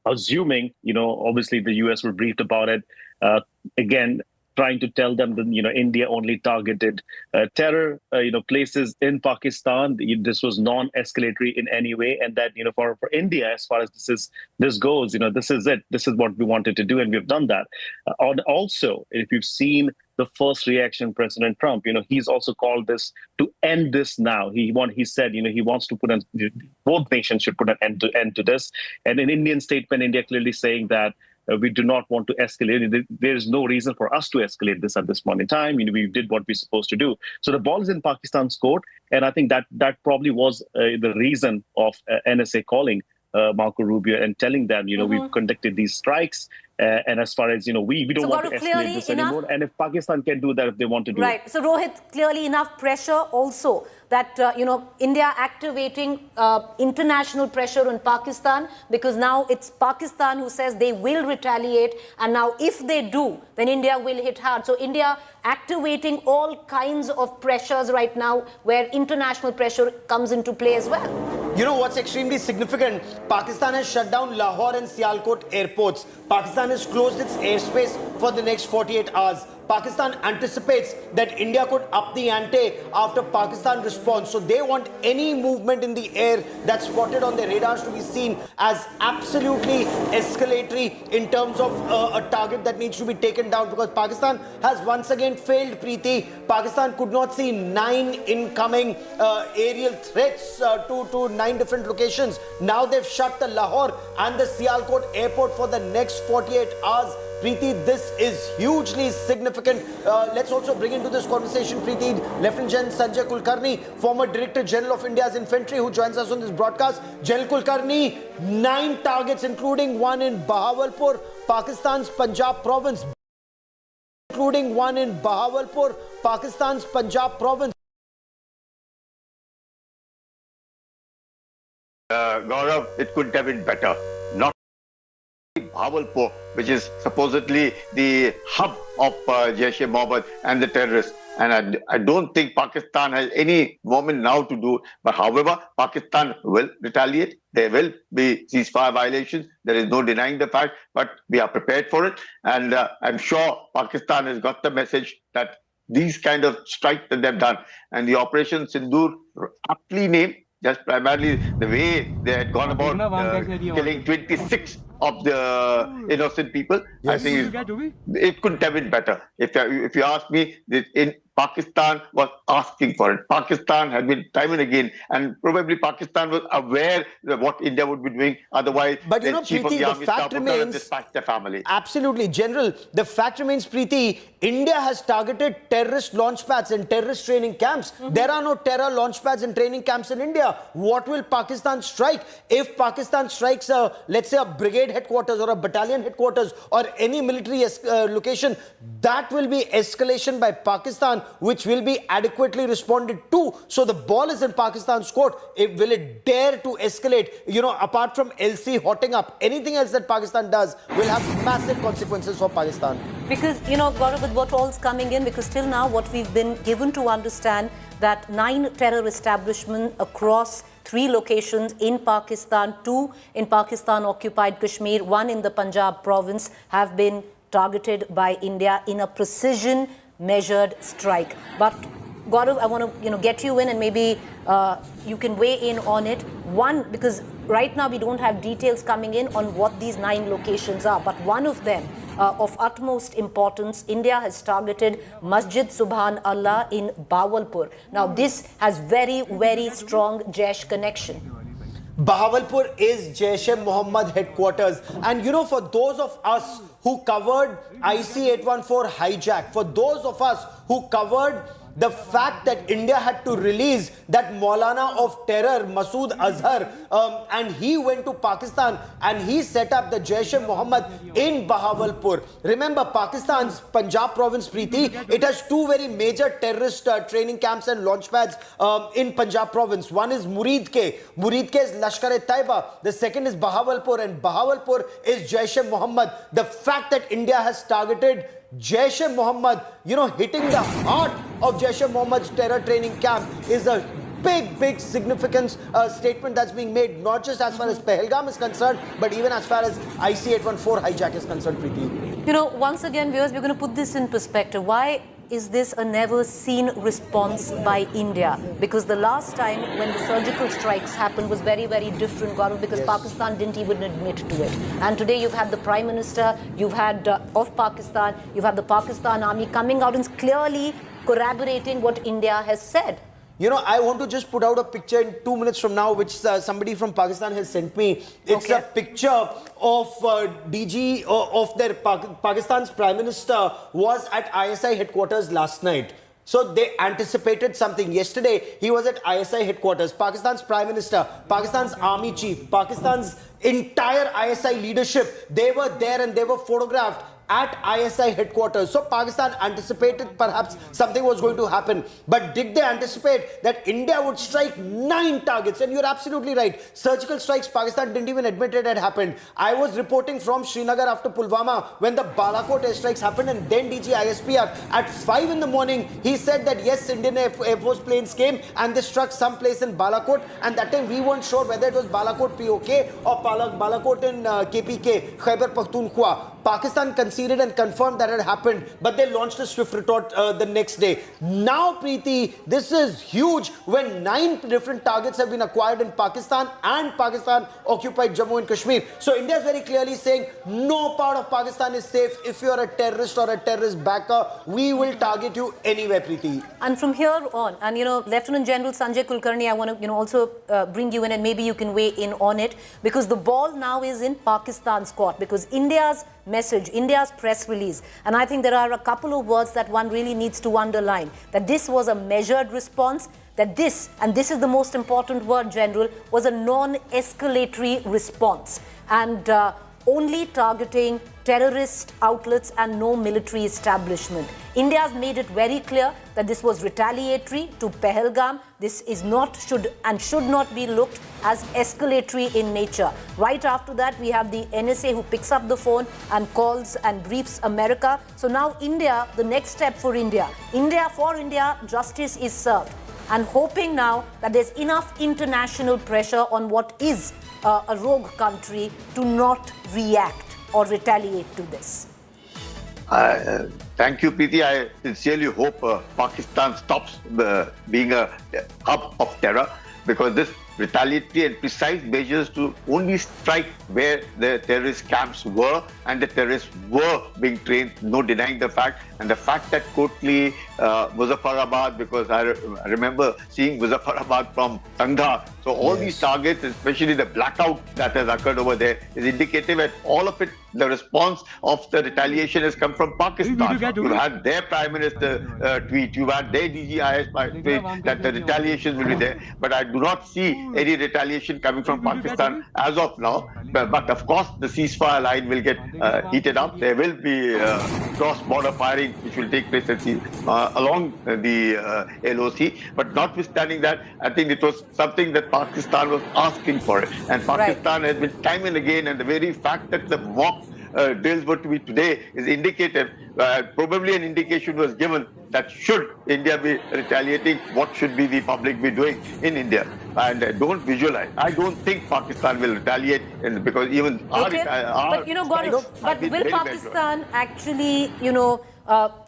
assuming, obviously the US were briefed about it. Again, trying to tell them that, India only targeted terror, places in Pakistan. This was non-escalatory in any way. And that, for India, as far as this goes, this is it. This is what we wanted to do. And we've done that. Also, if you've seen the first reaction, President Trump, he's also called this to end this now. He said, he wants to both nations should put an end to this. And in Indian statement, India clearly saying that we do not want to escalate. There is no reason for us to escalate this at this point in time. We did what we're supposed to do. So the ball is in Pakistan's court. And I think that probably was the reason of NSA calling Marco Rubio and telling them, we've conducted these strikes. And as far as, we don't want to escalate this anymore. And if Pakistan can do that if they want to do it. Right. So, Rohit, clearly enough pressure also that, India activating international pressure on Pakistan, because now it's Pakistan who says they will retaliate. And now if they do, then India will hit hard. So India activating all kinds of pressures right now where international pressure comes into play as well. You know what's extremely significant? Pakistan has shut down Lahore and Sialkot airports. Pakistan has closed its airspace for the next 48 hours. Pakistan anticipates that India could up the ante after Pakistan responds. So they want any movement in the air that's spotted on their radars to be seen as absolutely escalatory in terms of a target that needs to be taken down, because Pakistan has once again failed, Preeti. Pakistan could not see 9 incoming aerial threats to 9 different locations. Now they've shut the Lahore and the Sialkot airport for the next 48 hours. Preeti, this is hugely significant. Let's also bring into this conversation, Preeti, Lieutenant General Sanjay Kulkarni, former Director General of India's Infantry, who joins us on this broadcast. General Kulkarni, 9 targets, including one in Bahawalpur, Pakistan's Punjab province. Including one in Bahawalpur, Pakistan's Punjab province. Gaurav, it could have been better. Not Bahawalpur, which is supposedly the hub of Jaish-e-Mohammed and the terrorists. And I don't think Pakistan has any moment now to do it. But however, Pakistan will retaliate. There will be ceasefire violations. There is no denying the fact, but we are prepared for it. And I'm sure Pakistan has got the message that these kind of strikes that they've done, and the Operation Sindoor, aptly named, just primarily the way they had gone about killing 26 of the innocent people. I think it couldn't have been better. If you ask me, Pakistan was asking for it. Pakistan had been time and again, and probably Pakistan was aware of what India would be doing. Otherwise, but the chief Preeti, of the army staff would not have dispatched their family. Absolutely, General. The fact remains, Preeti, India has targeted terrorist launch pads and terrorist training camps. There are no terror launch pads and training camps in India. What will Pakistan strike? If Pakistan strikes, let's say, a brigade headquarters or a battalion headquarters or any military location, that will be escalation by Pakistan, which will be adequately responded to. So the ball is in Pakistan's court. Will it dare to escalate? Apart from LC hotting up, anything else that Pakistan does will have massive consequences for Pakistan. Because, Gaurav, with what all's coming in, because till now what we've been given to understand that 9 terror establishments across 3 locations in Pakistan, 2 in Pakistan-occupied Kashmir, 1 in the Punjab province, have been targeted by India in a precision measured strike. But Gaurav, I want to get you in, and maybe you can weigh in on it. One, because right now we don't have details coming in on what these 9 locations are, but one of them of utmost importance, India has targeted Masjid Subhan Allah in Bahawalpur. Now this has very, very strong Jaish connection. Bahawalpur is Jaish-e-Mohammed headquarters. And for those of us who covered IC-814 hijack, for those of us who covered the fact that India had to release that Maulana of terror, Masood Azhar, and he went to Pakistan and he set up the Jaish-e-Mohammed in Bahawalpur. Remember, Pakistan's Punjab province, Preeti, it has 2 very major terrorist training camps and launch pads in Punjab province. One is Murid Ke. Murid Ke is Lashkar-e-Taiba. The second is Bahawalpur, and Bahawalpur is Jaish-e-Mohammed. The fact that India has targeted Jaish-e-Mohammed, hitting the heart of Jaish-e-Mohammed's terror training camp is a big significance statement that's being made, not just as far as Pahelgam is concerned, but even as far as IC-814 hijack is concerned, Preeti. Once again, viewers, we're going to put this in perspective. Why is this a never-seen response by India? Because the last time when the surgical strikes happened was very, very different, Gaurav, because Pakistan didn't even admit to it. And today you've had the Prime Minister, you've had of Pakistan, you've had the Pakistan Army coming out and clearly corroborating what India has said. I want to just put out a picture in 2 minutes from now, which somebody from Pakistan has sent me. It's a picture of DG of their Pakistan's Prime Minister was at ISI headquarters last night. So they anticipated something. Yesterday, he was at ISI headquarters. Pakistan's Prime Minister, Pakistan's Army Chief, Pakistan's entire ISI leadership, they were there and they were photographed at ISI headquarters. So Pakistan anticipated perhaps something was going to happen. But did they anticipate that India would strike 9 targets? And you're absolutely right. Surgical strikes, Pakistan didn't even admit it had happened. I was reporting from Srinagar after Pulwama when the Balakot airstrikes happened, and then DG ISPR at 5 in the morning, he said that yes, Indian Air Force planes came and they struck some place in Balakot, and that time we weren't sure whether it was Balakot POK or Balakot in KPK, Khyber Pakhtunkhwa. Pakistan conceded and confirmed that had happened, but they launched a swift retort the next day. Now, Preeti, this is huge when 9 different targets have been acquired in Pakistan and Pakistan-occupied Jammu and Kashmir. So India is very clearly saying no part of Pakistan is safe. If you're a terrorist or a terrorist backer, we will target you anywhere, Preeti. And from here on, and Lieutenant General Sanjay Kulkarni, I want to also bring you in, and maybe you can weigh in on it, because the ball now is in Pakistan's court, because India's message, India's press release, and I think there are a couple of words that one really needs to underline, that this was a measured response, that this, and this is the most important word, General, was a non-escalatory response, and only targeting terrorist outlets and no military establishment. India has made it very clear that this was retaliatory to Pahelgam. This is not, should not be looked as escalatory in nature. Right after that, we have the NSA who picks up the phone and calls and briefs America. So now India, the next step for India, justice is served. And hoping now that there's enough international pressure on what is a rogue country to not react or retaliate to this. Thank you, Preeti. I sincerely hope Pakistan stops being a hub of terror, because this retaliatory and precise measures to only strike where the terrorist camps were and the terrorists were being trained, no denying the fact. And the fact that Kotli, Muzaffarabad, because I remember seeing Muzaffarabad from Tanga. So all these targets, especially the blackout that has occurred over there, is indicative, and all of it, the response of the retaliation has come from Pakistan. You've had their Prime Minister tweet, you've had their DGIS tweet that the retaliation will be there. But I do not see any retaliation coming from Pakistan as of now. But of course, the ceasefire line will get heated up. There will be cross-border firing which will take place along the LOC. But notwithstanding that, I think it was something that Pakistan was asking for it. And Pakistan has been time and again, and the very fact that the mock drills were to be today is indicative. Probably an indication was given that should India be retaliating, what should be the public be doing in India? And don't visualize. I don't think Pakistan will retaliate, because even our but Gaurav, but will Pakistan actually,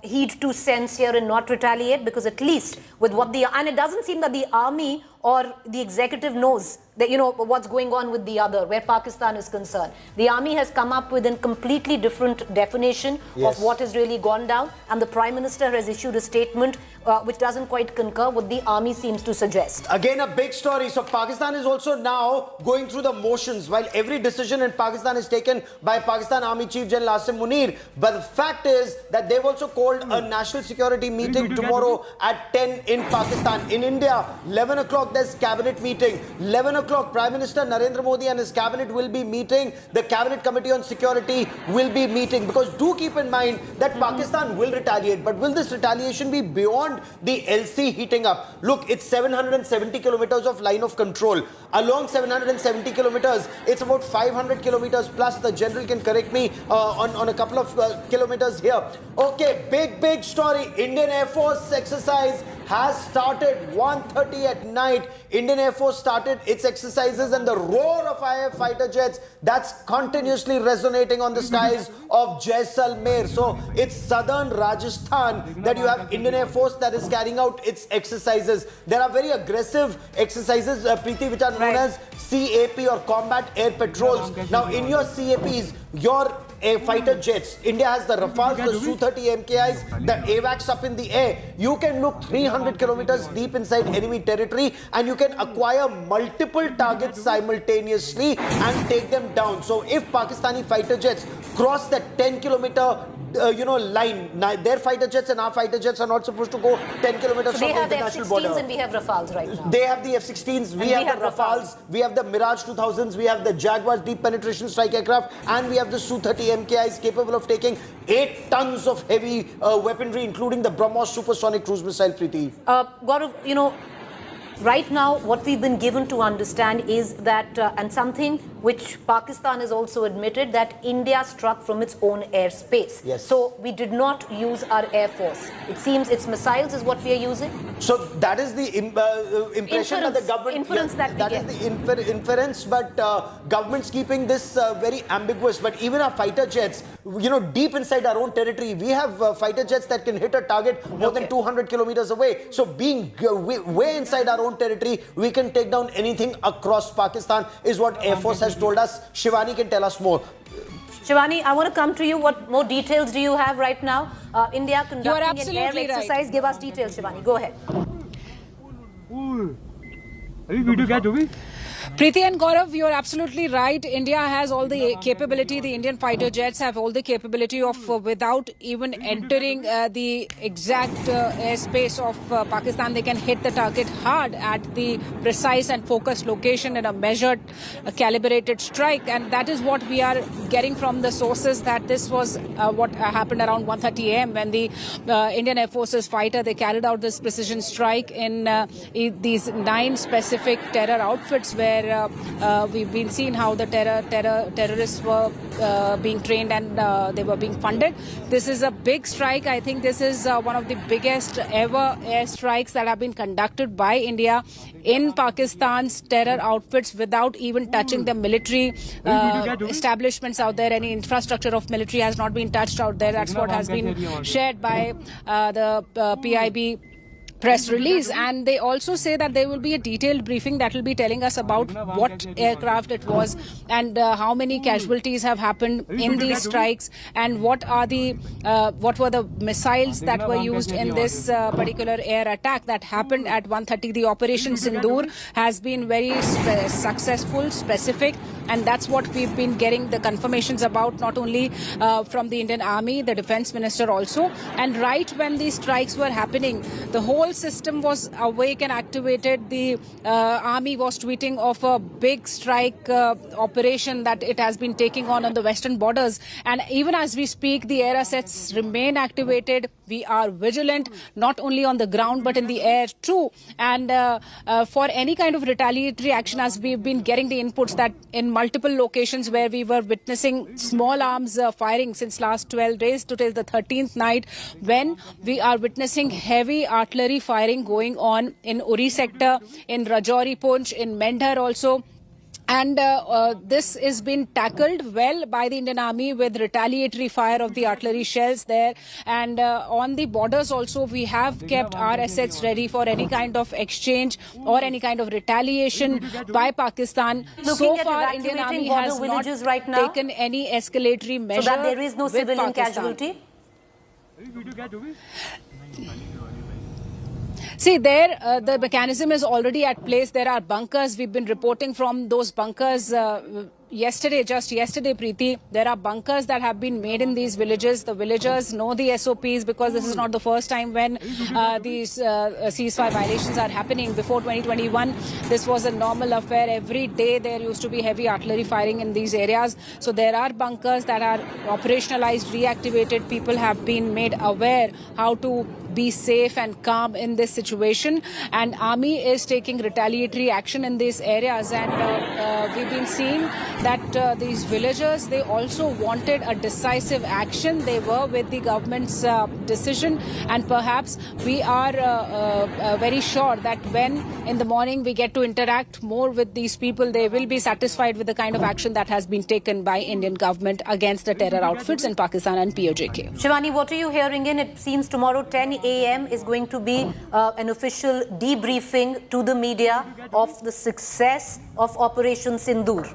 heed to sense here and not retaliate? Because at least with what and it doesn't seem that the army or the executive knows that, what's going on with the other, where Pakistan is concerned. The army has come up with a completely different definition of what has really gone down, and the Prime Minister has issued a statement which doesn't quite concur what the army seems to suggest. Again, a big story. So Pakistan is also now going through the motions, while every decision in Pakistan is taken by Pakistan Army Chief General Asim Munir. But the fact is that they've also called a national security meeting tomorrow at 10 in Pakistan. In India, 11 o'clock there's cabinet meeting. 11 o'clock, Prime Minister Narendra Modi and his cabinet will be meeting. The Cabinet Committee on Security will be meeting. Because do keep in mind that Pakistan will retaliate. But will this retaliation be beyond the LC heating up? Look, it's 770 kilometers of line of control. Along 770 kilometers, it's about 500 kilometers plus. The general can correct me on a couple of kilometers here. Okay, big story. Indian Air Force exercise has started 1:30 at night. Indian Air Force started its exercises, and the roar of IF fighter jets that's continuously resonating on the skies of Jaisalmer. So it's southern Rajasthan that you have Indian Air Force that is carrying out its exercises. There are very aggressive exercises, Preeti, which are known as CAP or Combat Air Patrols. Now in your CAPs, your fighter jets, India has the Rafales, the Su-30 MKIs, the AWACS up in the air. You can look 300 kilometers deep inside enemy territory, and you can acquire multiple targets simultaneously and take them down. So if Pakistani fighter jets cross that 10-kilometer line, their fighter jets and our fighter jets are not supposed to go 10 kilometers from the international border. They have the F-16s and we have Rafales right now. They have the F-16s, we have the Rafales, we have the Mirage 2000s, we have the Jaguars deep penetration strike aircraft, and we have the Su-30 MKIs capable of taking 8 tons of heavy weaponry, including the BrahMos supersonic cruise missile, Preeti. Gaurav, right now, what we've been given to understand is that, and something which Pakistan has also admitted, that India struck from its own airspace. Yes. So we did not use our air force. It seems its missiles is what we are using. So that is the impression that the government... Inference that we get. That is the inference, but government's keeping this very ambiguous. But even our fighter jets, deep inside our own territory, we have fighter jets that can hit a target more than 200 kilometers away. So being way inside our own territory, we can take down anything across Pakistan, is what Air Force has told us. Shivani can tell us more. Shivani, I want to come to you. What more details do you have right now? India conducting an air exercise. Right. Give us details, Shivani. Go ahead. Preeti and Gaurav, you're absolutely right. India has all the capability. The Indian fighter jets have all the capability of, without even entering the exact airspace of Pakistan, they can hit the target hard at the precise and focused location in a measured, calibrated strike. And that is what we are getting from the sources, that this was what happened around 1:30 a.m. when the Indian Air Force's fighter, they carried out this precision strike in these 9 specific terror outfits, where we've been seeing how the terrorists were being trained and they were being funded. This is a big strike. I think this is one of the biggest ever airstrikes that have been conducted by India in Pakistan's terror outfits without even touching the military establishments out there. Any infrastructure of military has not been touched out there. That's what has been shared by the PIB press release, and they also say that there will be a detailed briefing that will be telling us about what aircraft it was and how many casualties have happened in these strikes, and what were the missiles that were used in this particular air attack that happened at 1:30. The Operation Sindoor has been very successful, specific, and that's what we've been getting the confirmations about, not only from the Indian Army, the Defense Minister also. And right when these strikes were happening, the whole system was awake and activated. The Army was tweeting of a big strike operation that it has been taking on the western borders. And even as we speak, the air assets remain activated. We are vigilant, not only on the ground, but in the air too. And for any kind of retaliatory action, as we've been getting the inputs that in multiple locations where we were witnessing small arms firing since last 12 days, today is the 13th night, when we are witnessing heavy artillery firing going on in Uri sector, in Rajouri Poonch, in Mendhar also. And this has been tackled well by the Indian Army with retaliatory fire of the artillery shells there. And on the borders also, we have kept our assets ready for any kind of exchange or any kind of retaliation by Pakistan. So far, Indian Army has not taken any escalatory measure. So that there is no civilian casualty? See, there the mechanism is already at place. There are bunkers. We've been reporting from those bunkers just yesterday, Preeti. There are bunkers that have been made in these villages. The villagers know the SOPs because this is not the first time when these ceasefire violations are happening. Before 2021, this was a normal affair. Every day there used to be heavy artillery firing in these areas. So there are bunkers that are operationalized, reactivated. People have been made aware how to be safe and calm in this situation, and Army is taking retaliatory action in these areas. And we've been seeing that these villagers, they also wanted a decisive action. They were with the government's decision, and perhaps we are very sure that when in the morning we get to interact more with these people, they will be satisfied with the kind of action that has been taken by Indian government against the terror outfits in Pakistan and POJK. Shivani, what are you hearing in? It seems tomorrow 10 a.m. is going to be an official debriefing to the media of the success of Operation Sindoor.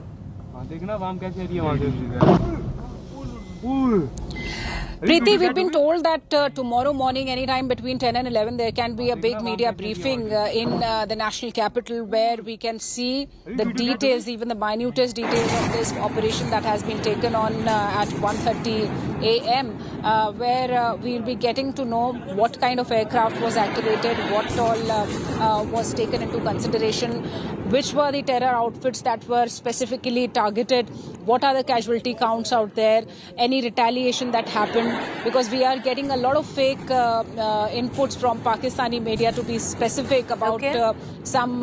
Preeti, we've been told that tomorrow morning, anytime between 10 and 11, there can be a big media briefing in the national capital where we can see the details, even the minutest details of this operation that has been taken on at 1:30 a.m., where we'll be getting to know what kind of aircraft was activated, what all was taken into consideration, which were the terror outfits that were specifically targeted, what are the casualty counts out there, any retaliation that happened, because we are getting a lot of fake inputs from Pakistani media, to be specific, about some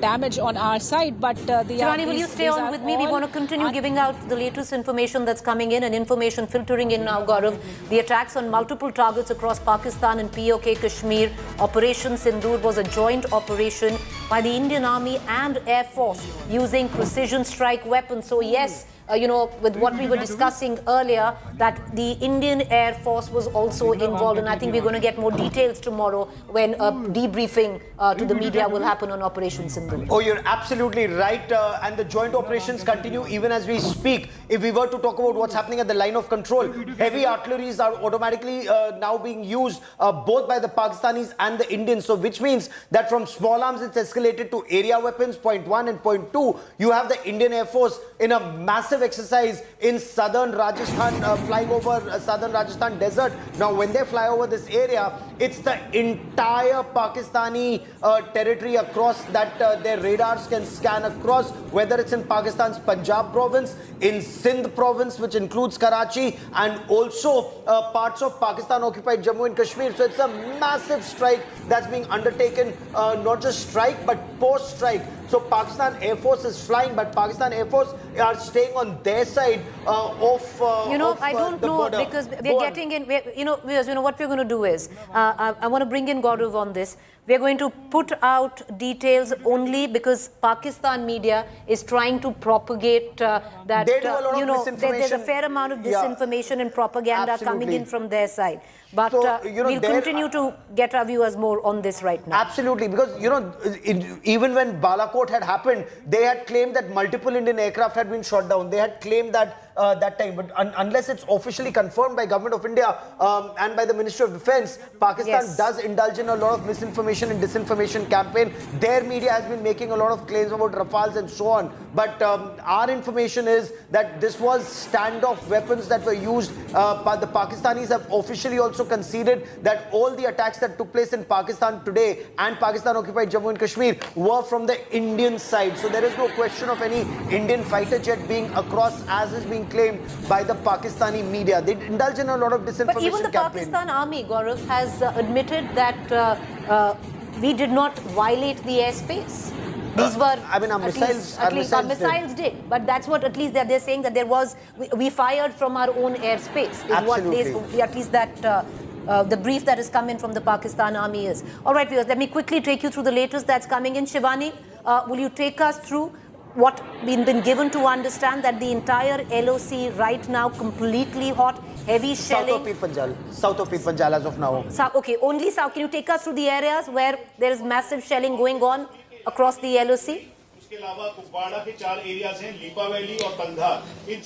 damage on our side. But Shivani, will you stay on with me? We want to continue giving out the latest information that's coming in, and information filtering in now, Gaurav. The attacks on multiple targets across Pakistan and POK Kashmir. Operation Sindoor was a joint operation by the Indian Army and Air Force using precision strike weapons. So yes, with what we were discussing earlier, that the Indian Air Force was also involved, and I think we're going to get more details tomorrow when a debriefing to the media will happen on Operation Sindoor. Oh, you're absolutely right, and the joint operations continue even as we speak. If we were to talk about what's happening at the line of control, heavy artilleries are automatically now being used both by the Pakistanis and the Indians, so which means that from small arms it's escalated to area weapons, point 1 and point 2. You have the Indian Air Force in a massive exercise in southern Rajasthan, flying over southern Rajasthan desert. Now, when they fly over this area, it's the entire Pakistani territory across that their radars can scan across, whether it's in Pakistan's Punjab province, in Sindh province, which includes Karachi, and also parts of Pakistan-occupied Jammu and Kashmir. So it's a massive strike that's being undertaken, not just strike, but post-strike. So Pakistan Air Force is flying, but Pakistan Air Force are staying on their side of I don't know, because we're getting in, viewers, what we're going to do is, I want to bring in Gaurav on this. We're going to put out details only because Pakistan media is trying to propagate that, They do a lot of there's a misinformation. fair amount of Yeah. disinformation and propaganda coming Absolutely. in from their side. But So, we'll continue to get our viewers more on this right now. Absolutely, because even when Balakot had happened, they had claimed that multiple Indian aircraft had been shot down. They had claimed that that time, but unless it's officially confirmed by Government of India and by the Ministry of Defence, Pakistan does indulge in a lot of misinformation and disinformation campaign. Their media has been making a lot of claims about Rafales and so on. But our information is that this was standoff weapons that were used. The Pakistanis have officially also conceded that all the attacks that took place in Pakistan today and Pakistan-occupied Jammu and Kashmir were from the Indian side. So there is no question of any Indian fighter jet being across, as is being claimed by the Pakistani media. They indulge in a lot of disinformation But even the campaign. Pakistan army, Gaurav, has admitted that we did not violate the airspace. These were, I mean, our missiles did. But that's what at least they're saying, that there was, we fired from our own airspace. Is Absolutely. what they, at least that the brief that is coming from the Pakistan army is. All right, viewers, let me quickly take you through the latest that's coming in. Shivani, will you take us through what we've been given to understand, that the entire LOC right now completely hot, heavy shelling? South of Panjal as of now. Okay, only south. Can you take us through the areas where there is massive shelling going on across the LOC?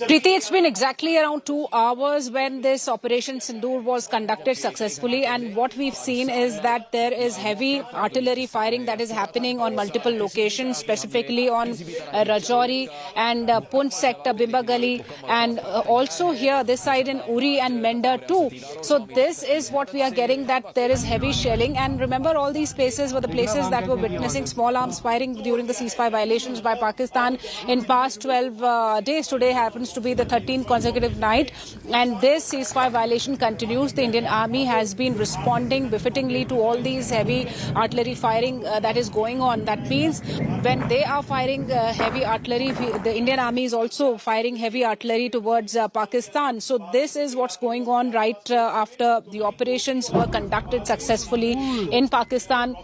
Preeti, it's been exactly around 2 hours when this Operation Sindoor was conducted successfully, and what we've seen is that there is heavy artillery firing that is happening on multiple locations, specifically on Rajouri and Poonch sector, Bimba Gali, and also here this side in Uri and Menda too. So this is what we are getting, that there is heavy shelling. And remember, all these places were the places that were witnessing small arms firing during the ceasefire violations by Pakistan in past 12 days. Today happens to be the 13th consecutive night, and this ceasefire violation continues. The Indian Army has been responding befittingly to all these heavy artillery firing that is going on. That means when they are firing heavy artillery, the Indian Army is also firing heavy artillery towards Pakistan. So this is what's going on right after the operations were conducted successfully in Pakistan.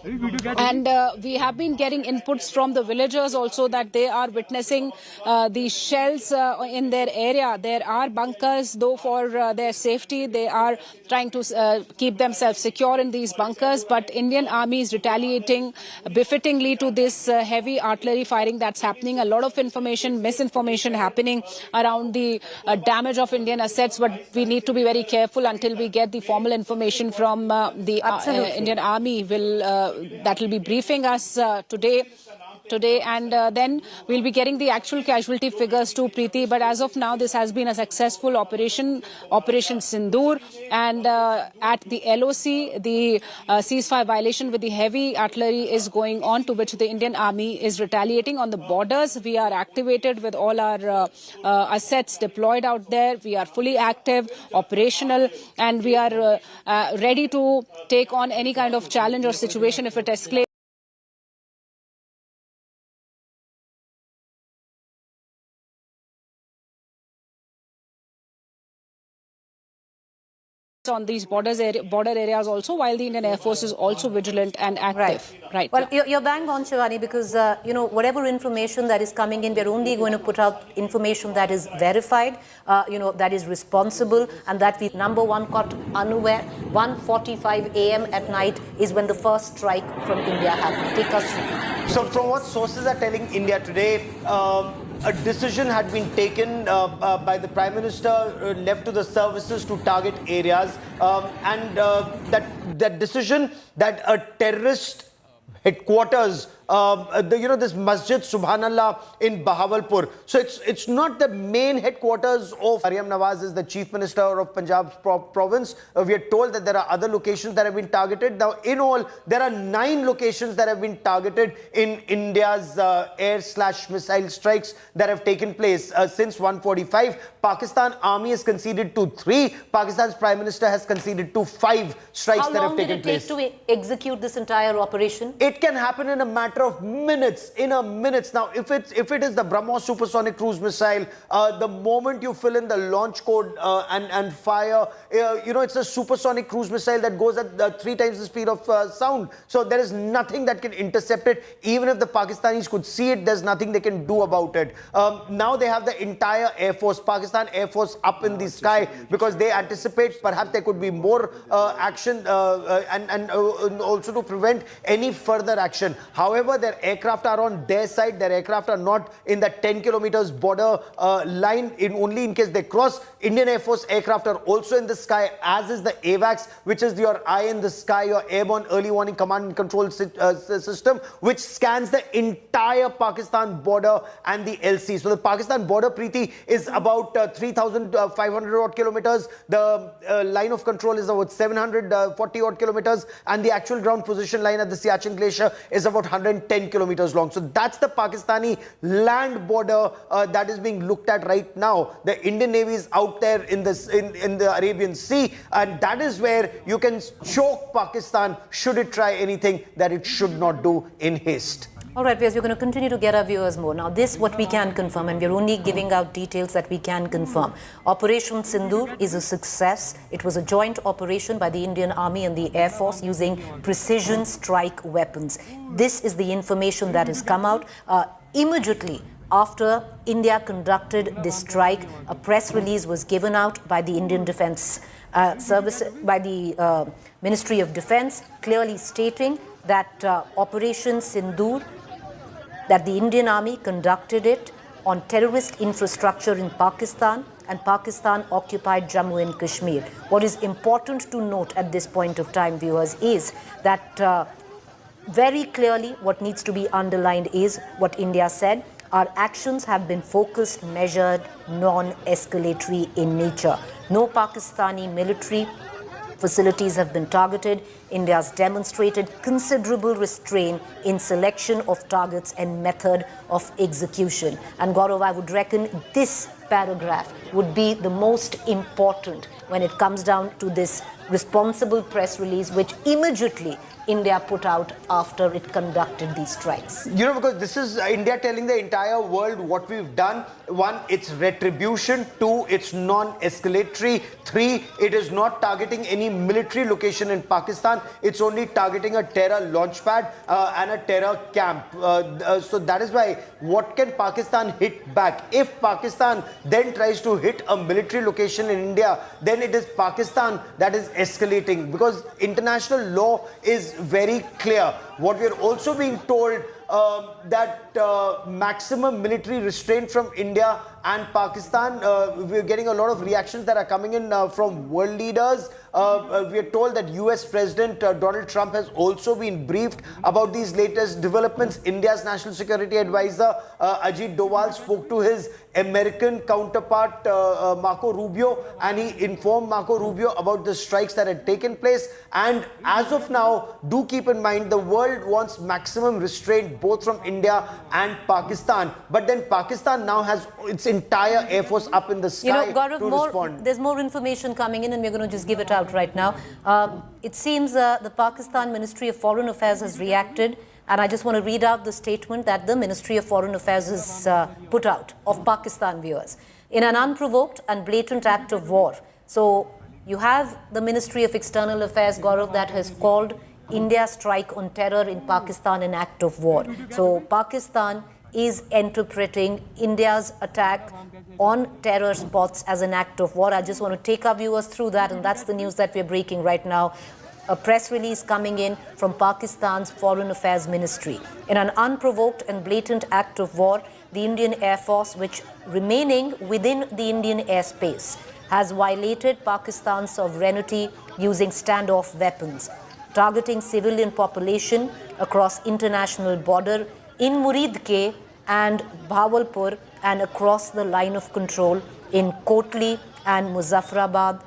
And we have been getting inputs from the villagers also that they are witnessing the shells in their area. There are bunkers, though for their safety they are trying to keep themselves secure in these bunkers, but Indian Army is retaliating befittingly to this heavy artillery firing that's happening. A lot of information, misinformation happening around the damage of Indian assets, but we need to be very careful until we get the formal information from the Indian Army that will be briefing us today, and then we'll be getting the actual casualty figures too, Preeti. But as of now, this has been a successful Operation Sindoor, and at the LOC, the ceasefire violation with the heavy artillery is going on, to which the Indian Army is retaliating. On the borders, we are activated with all our assets deployed out there. We are fully active, operational, and we are ready to take on any kind of challenge or situation if it escalates. On these border areas also, while the Indian Air Force is also vigilant and active. Right. Well, you're bang on, Shivani, because whatever information that is coming in, we're only going to put out information that is verified, that is responsible, and that we, number one, caught unaware. 1:45 a.m. at night is when the first strike from India happened. Take us through. So from what sources are telling India today, a decision had been taken by the Prime Minister, left to the services to target areas, and that decision that a terrorist headquarters, this Masjid Subhanallah in Bahawalpur. So it's not the main headquarters of Maryam Nawaz is the Chief Minister of Punjab's province. We are told that there are other locations that have been targeted. Now, in all, there are 9 locations that have been targeted in India's air/missile strikes that have taken place since 1:45. Pakistan Army has conceded to 3. Pakistan's Prime Minister has conceded to 5 strikes that have taken place. How long did it take to execute this entire operation? It can happen in a matter matter of minutes, in a minutes. Now, if it is the BrahMos supersonic cruise missile, the moment you fill in the launch code and fire, it's a supersonic cruise missile that goes at 3 times the speed of sound. So there is nothing that can intercept it. Even if the Pakistanis could see it, there's nothing they can do about it. Now they have the entire Air Force, Pakistan Air Force, up in the sky because they anticipate perhaps there could be more action and also to prevent any further action. However, their aircraft are on their side. Their aircraft are not in the 10 kilometers border line. Only in case they cross. Indian Air Force aircraft are also in the sky, as is the AWACS, which is your eye in the sky, your airborne early warning command and control system, which scans the entire Pakistan border and the LC. So the Pakistan border, Preeti, is about 3,500 odd kilometers. The line of control is about 740 odd kilometers, and the actual ground position line at the Siachen Glacier is about 110 kilometers long. So that's the Pakistani land border that is being looked at right now. The Indian Navy is out there in the Arabian Sea, and that is where you can choke Pakistan should it try anything that it should not do in haste. All right, viewers, we're going to continue to get our viewers more. Now, this what we can confirm, and we're only giving out details that we can confirm. Operation Sindoor is a success. It was a joint operation by the Indian Army and the Air Force using precision strike weapons. This is the information that has come out. Immediately after India conducted this strike, a press release was given out by the Indian Defence Service, by the Ministry of Defence, clearly stating that Operation Sindoor, that the Indian Army conducted it on terrorist infrastructure in Pakistan and Pakistan-occupied Jammu and Kashmir. What is important to note at this point of time, viewers, is that very clearly what needs to be underlined is what India said. Our actions have been focused, measured, non-escalatory in nature. No Pakistani military facilities have been targeted. India has demonstrated considerable restraint in selection of targets and method of execution. And Gaurav, I would reckon this paragraph would be the most important when it comes down to this responsible press release, which immediately India put out after it conducted these strikes. Because this is India telling the entire world what we've done. 1, it's retribution. 2, it's non-escalatory. 3, it is not targeting any military location in Pakistan. It's only targeting a terror launch pad and a terror camp. So that is why, what can Pakistan hit back? If Pakistan then tries to hit a military location in India, then it is Pakistan that is escalating, because international law is very clear. What we are also being told that maximum military restraint from India and Pakistan, we're getting a lot of reactions that are coming in from world leaders. We are told that US President Donald Trump has also been briefed about these latest developments. India's National Security Advisor Ajit Doval spoke to his American counterpart Marco Rubio, and he informed Marco Rubio about the strikes that had taken place. And as of now, do keep in mind, the world wants maximum restraint both from India and Pakistan. But then Pakistan now has its entire Air Force up in the sky Gaurav, to respond. There's more information coming in, and we're going to just give it out right now. It seems the Pakistan Ministry of Foreign Affairs has reacted, and I just want to read out the statement that the Ministry of Foreign Affairs has put out of Pakistan, viewers. In an unprovoked and blatant act of war. So you have the Ministry of External Affairs, Gaurav, that has called India's strike on terror in Pakistan an act of war. So Pakistan is interpreting India's attack on terror spots as an act of war. I just want to take our viewers through that, and that's the news that we're breaking right now. A press release coming in from Pakistan's Foreign Affairs Ministry. In an unprovoked and blatant act of war, the Indian Air Force, which remaining within the Indian airspace, has violated Pakistan's sovereignty using standoff weapons, targeting civilian population across international border in Muridke and Bawalpur and across the line of control in Kotli and Muzaffarabad,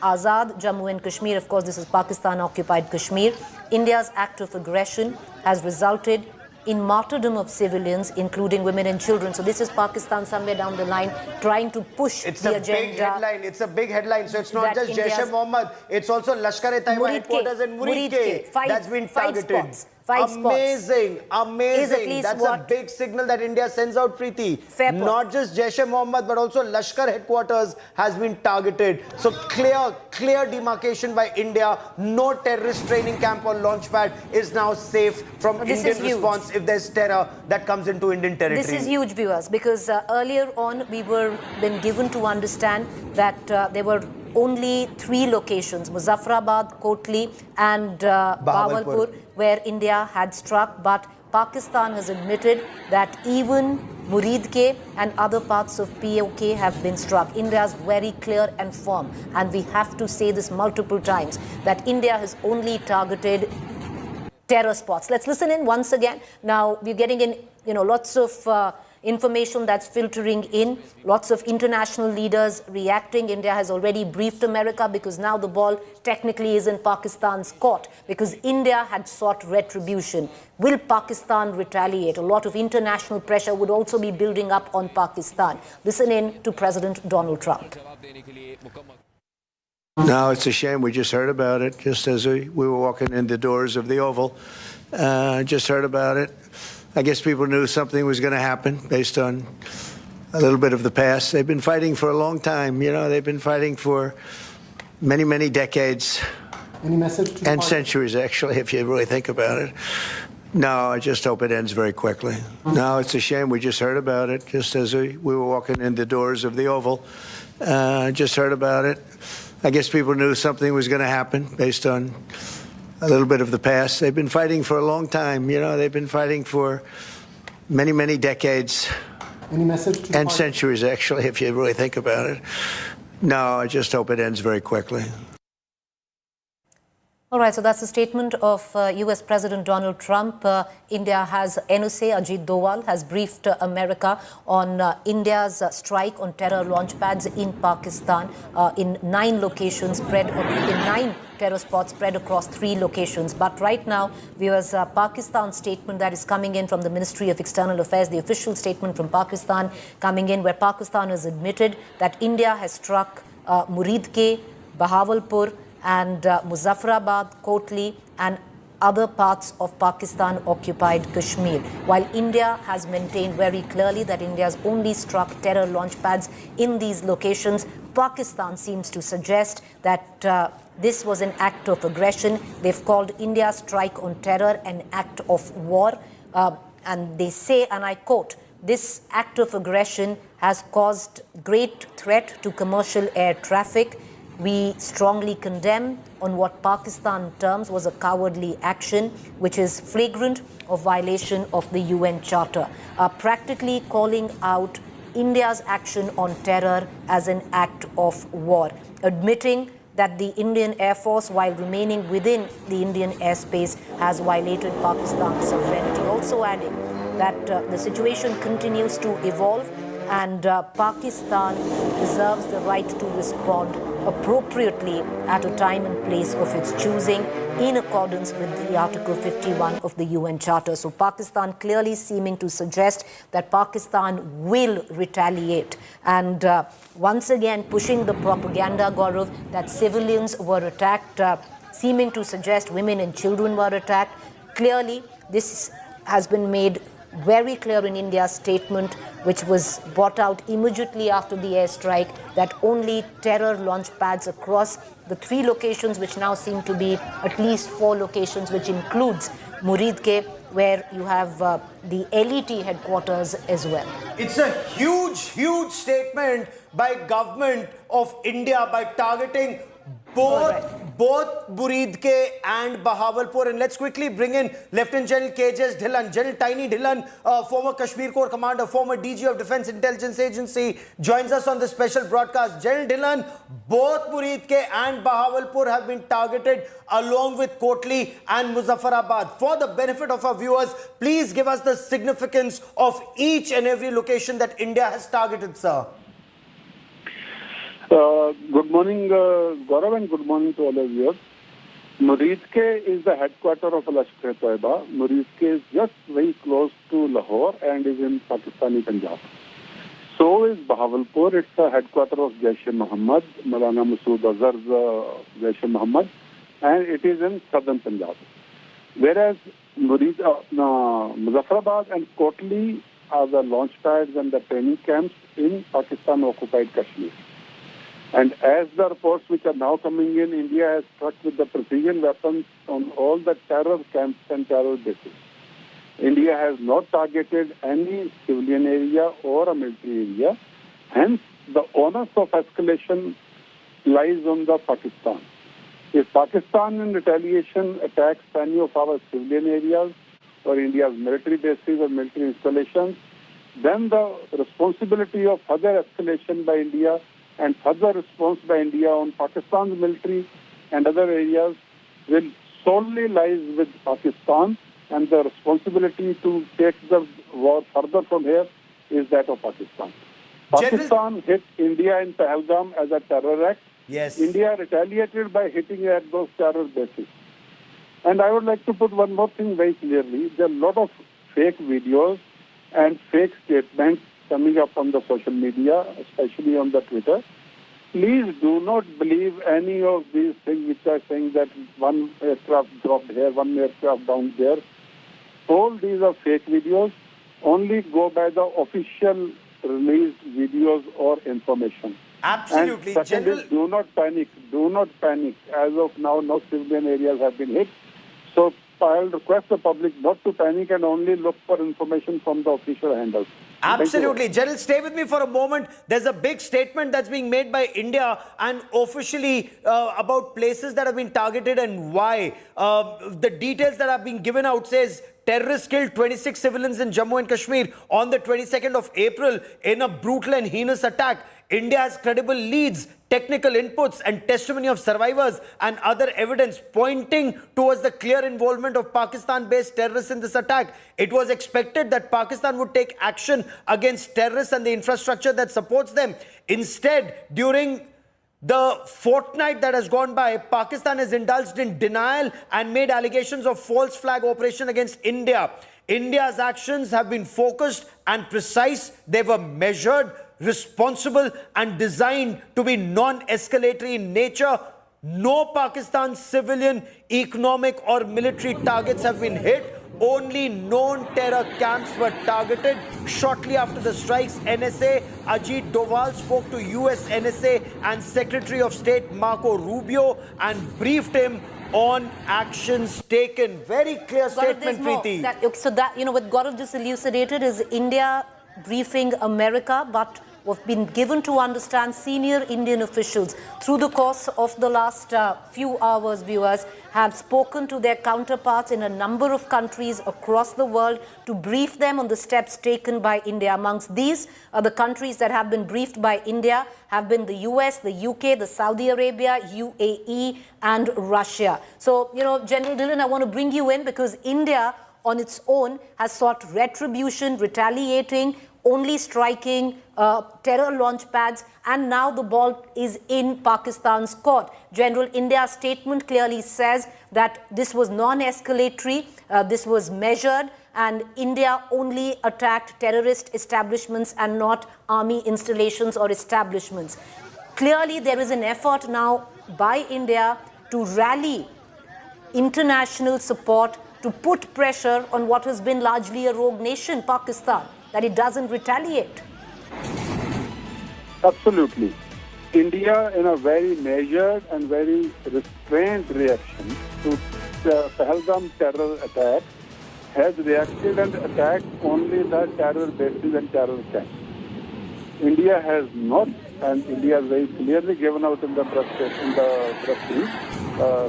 Azad, Jammu and Kashmir. Of course, this is Pakistan-occupied Kashmir. India's act of aggression has resulted in martyrdom of civilians, including women and children. So this is Pakistan somewhere down the line trying to push the agenda. It's a big headline. So it's not just Jaish-e-Mohammed. It's also Lashkar-e-Taiba headquarters in Muridke that's been targeted. 5 spots. Amazing, Is at amazing. least That's a big signal that India sends out, Preeti. Fair point. Not just Jaish-e-Mohammed, but also Lashkar headquarters has been targeted. So clear demarcation by India. No terrorist training camp or launchpad is now safe from Indian response if there's terror that comes into Indian territory. This is huge, viewers, because earlier on we were been given to understand that there were only 3 locations, Muzaffarabad, Kotli and Bahawalpur, where India had struck. But Pakistan has admitted that even Muridke and other parts of POK have been struck. India is very clear and firm, and we have to say this multiple times, that India has only targeted terror spots. Let's listen in once again. Now, we're getting in, lots of information that's filtering in, lots of international leaders reacting. India has already briefed America because now the ball technically is in Pakistan's court because India had sought retribution. Will Pakistan retaliate? A lot of international pressure would also be building up on Pakistan. Listen in to President Donald Trump. No, it's a shame. We just heard about it just as we were walking in the doors of the Oval. Just heard about it. I guess people knew something was going to happen based on a little bit of the past. They've been fighting for a long time. They've been fighting for many, many decades. Any message to and centuries, actually, if you really think about it. No, I just hope it ends very quickly. No, it's a shame. We just heard about it just as we were walking in the doors of the Oval. Just heard about it. I guess people knew something was going to happen based on a little bit of the past. They've been fighting for a long time. They've been fighting for many, many decades. Any message to and centuries, actually, if you really think about it. No, I just hope it ends very quickly. All right, so that's a statement of US President Donald Trump. India has, NSA Ajit Doval has briefed America on India's strike on terror launchpads in Pakistan in 9 locations spread in 9 terror spots spread across 3 locations. But right now, viewers, Pakistan's statement that is coming in from the Ministry of External Affairs, the official statement from Pakistan coming in, where Pakistan has admitted that India has struck Muridke, Bahawalpur, and Muzaffarabad, Kotli, and other parts of Pakistan-occupied Kashmir. While India has maintained very clearly that India has only struck terror launchpads in these locations, Pakistan seems to suggest that this was an act of aggression. They've called India's strike on terror an act of war. And they say, and I quote, "This act of aggression has caused great threat to commercial air traffic. We strongly condemn on what Pakistan terms was a cowardly action, which is flagrant of violation of the UN Charter," practically calling out India's action on terror as an act of war, admitting that the Indian Air Force, while remaining within the Indian airspace, has violated Pakistan's sovereignty. Also adding that the situation continues to evolve and Pakistan reserves the right to respond appropriately at a time and place of its choosing in accordance with the Article 51 of the UN Charter. So Pakistan clearly seeming to suggest that Pakistan will retaliate and once again pushing the propaganda, Gaurav, that civilians were attacked, seeming to suggest women and children were attacked. Clearly, this has been made very clear in India's statement, which was brought out immediately after the airstrike, that only terror launch pads across the 3 locations, which now seem to be at least 4 locations, which includes Muridke, where you have the LET headquarters as well. It's a huge statement by government of India by targeting both Muridke and Bahawalpur. And let's quickly bring in Lieutenant General KJS Dhillon, General Tiny Dhillon, former Kashmir Corps commander, former DG of Defense Intelligence Agency, joins us on this special broadcast. General Dhillon, both Muridke and Bahawalpur have been targeted along with Kotli and Muzaffarabad. For the benefit of our viewers, please give us the significance of each and every location that India has targeted, sir. Good morning, Gaurav, and good morning to all of you. Muridke is the headquarters of Lashkar-e-Toiba. Muridke is just very close to Lahore and is in Pakistani Punjab. So is Bahawalpur. It's the headquarters of Jaish-e-Mohammed, Maulana Masood Azhar's Jaish-e-Mohammed, and it is in southern Punjab. Whereas Muzaffarabad and Kotli are the launch pads and the training camps in Pakistan-occupied Kashmir. And as the reports which are now coming in, India has struck with the precision weapons on all the terror camps and terror bases. India has not targeted any civilian area or a military area. Hence, the onus of escalation lies on the Pakistan. If Pakistan in retaliation attacks any of our civilian areas or India's military bases or military installations, then the responsibility of further escalation by India and further response by India on Pakistan's military and other areas will solely lies with Pakistan, and the responsibility to take the war further from here is that of Pakistan. Pakistan hit India in Pahalgam as a terror act. Yes. India retaliated by hitting at those terror bases. And I would like to put one more thing very clearly. There are a lot of fake videos and fake statements coming up on the social media, especially on the Twitter. Please do not believe any of these things which are saying that one aircraft dropped here, one aircraft down there. All these are fake videos. Only go by the official released videos or information. Absolutely. And second is, do not panic. Do not panic. As of now, no civilian areas have been hit. So I'll request the public not to panic and only look for information from the official handles. Absolutely. General, stay with me for a moment. There's a big statement that's being made by India and officially about places that have been targeted and why. The details that are being given out says terrorists killed 26 civilians in Jammu and Kashmir on the 22nd of April in a brutal and heinous attack. India has credible leads, technical inputs and testimony of survivors and other evidence pointing towards the clear involvement of Pakistan-based terrorists in this attack. It was expected that Pakistan would take action against terrorists and the infrastructure that supports them. Instead, during the fortnight that has gone by, Pakistan has indulged in denial and made allegations of false flag operation against India. India's actions have been focused and precise. They were measured, responsible and designed to be non-escalatory in nature. No Pakistan civilian, economic or military targets have been hit. Only known terror camps were targeted. Shortly after the strikes, NSA Ajit Doval spoke to US NSA and Secretary of State Marco Rubio and briefed him on actions taken. Very clear statement, Preeti. So that, what Gaurav just elucidated is India briefing America, but we've been given to understand senior Indian officials through the course of the last few hours, viewers, have spoken to their counterparts in a number of countries across the world to brief them on the steps taken by India. Amongst these are the countries that have been briefed by India have been the US, the UK, the Saudi Arabia, UAE and Russia. So, General Dillon, I want to bring you in because India on its own has sought retribution, retaliating, only striking terror launch pads, and now the ball is in Pakistan's court. General, India's statement clearly says that this was non-escalatory, this was measured, and India only attacked terrorist establishments and not army installations or establishments. Clearly, there is an effort now by India to rally international support to put pressure on what has been largely a rogue nation, Pakistan, that it doesn't retaliate. Absolutely. India, in a very measured and very restrained reaction to the Pahalgam terror attack, has reacted and attacked only the terror bases and terror camps. India has not, and India has very clearly given out in the press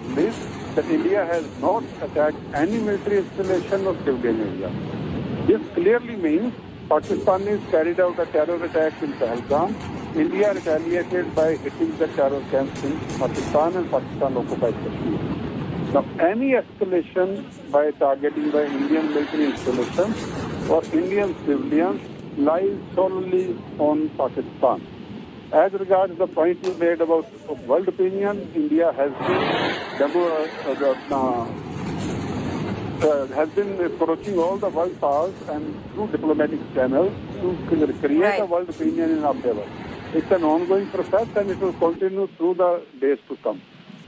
release that India has not attacked any military installation or civilian area. This clearly means Pakistanis carried out a terror attack in Pahelgam. India retaliated by hitting the terror camps in Pakistan and Pakistan-occupied Kashmir. Now, any escalation by targeting by Indian military installations or Indian civilians lies solely on Pakistan. As regards the point you made about world opinion, India has been approaching all the world powers and through diplomatic channels to create a world opinion in our favor. It's an ongoing process and it will continue through the days to come.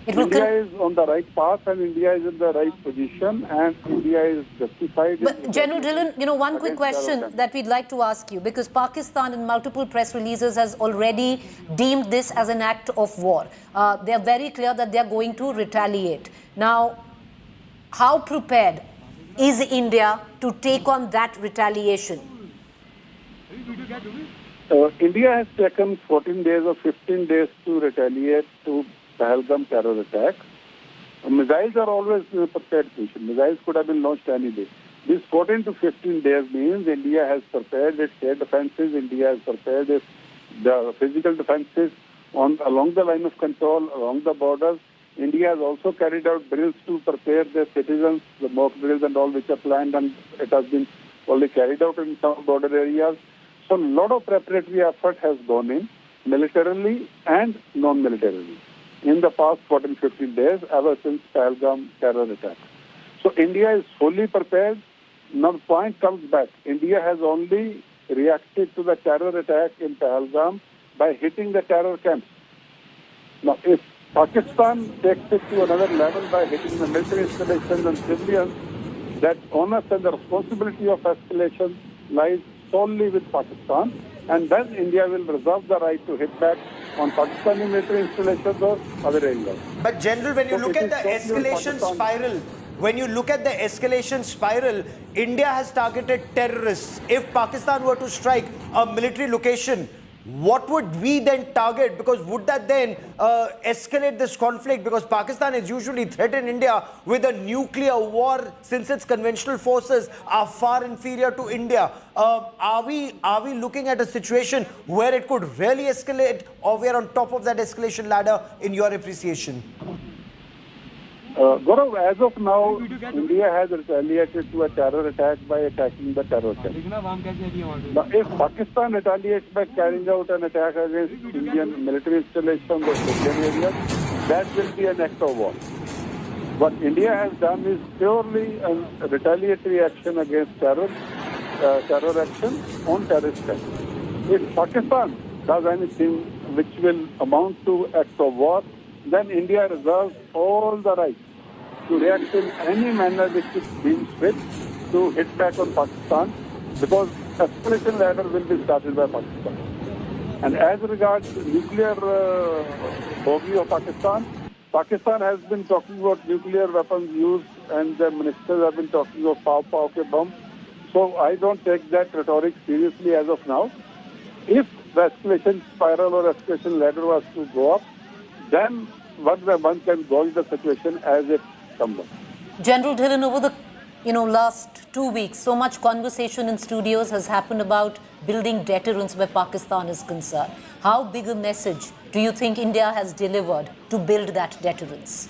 India is on the right path and India is in the right position and India is justified. But General Dhillon, one quick question that we'd like to ask you, because Pakistan in multiple press releases has already deemed this as an act of war. They are very clear that they are going to retaliate. Now, how prepared is India to take on that retaliation? India has taken 14 days or 15 days to retaliate to Pahalgam terror attack. Missiles are always in a prepared position. Missiles could have been launched any day. This 14 to 15 days means India has prepared its air defenses, India has prepared its the physical defenses along the line of control, along the borders. India has also carried out drills to prepare their citizens, the mock drills and all which are planned, and it has been only carried out in some border areas. So a lot of preparatory effort has gone in, militarily and non-militarily, in the past 14-15 days, ever since Pahalgam terror attack. So India is fully prepared. Now the point comes back. India has only reacted to the terror attack in Pahalgam by hitting the terror camps. Now if Pakistan takes it to another level by hitting the military installations and civilians, that onus and the responsibility of escalation lies solely with Pakistan, and then India will reserve the right to hit back on Pakistani military installations or other areas. But General, when you look at the escalation spiral, India has targeted terrorists. If Pakistan were to strike a military location, what would we then target? Because would that then escalate this conflict? Because Pakistan has usually threatened India with a nuclear war since its conventional forces are far inferior to India. Are we looking at a situation where it could really escalate, or we are on top of that escalation ladder in your appreciation? Gaurav, as of now, India has retaliated to a terror attack by attacking the terror camp. Now, if Pakistan retaliates by carrying out an attack against Indian military installations or civilian areas, that will be an act of war. What India has done is purely a retaliatory action against terror action on terrorist camps. If Pakistan does anything which will amount to act of war, then India reserves all the rights to react in any manner which it deems fit to hit back on Pakistan, because escalation ladder will be started by Pakistan. And as regards nuclear bogey of Pakistan, Pakistan has been talking about nuclear weapons use, and the ministers have been talking of pow ke bomb. So I don't take that rhetoric seriously as of now. If the escalation spiral or escalation ladder was to go up, then one can gauge the situation as it comes up. General Dhillon, over the last 2 weeks, so much conversation in studios has happened about building deterrence where Pakistan is concerned. How big a message do you think India has delivered to build that deterrence?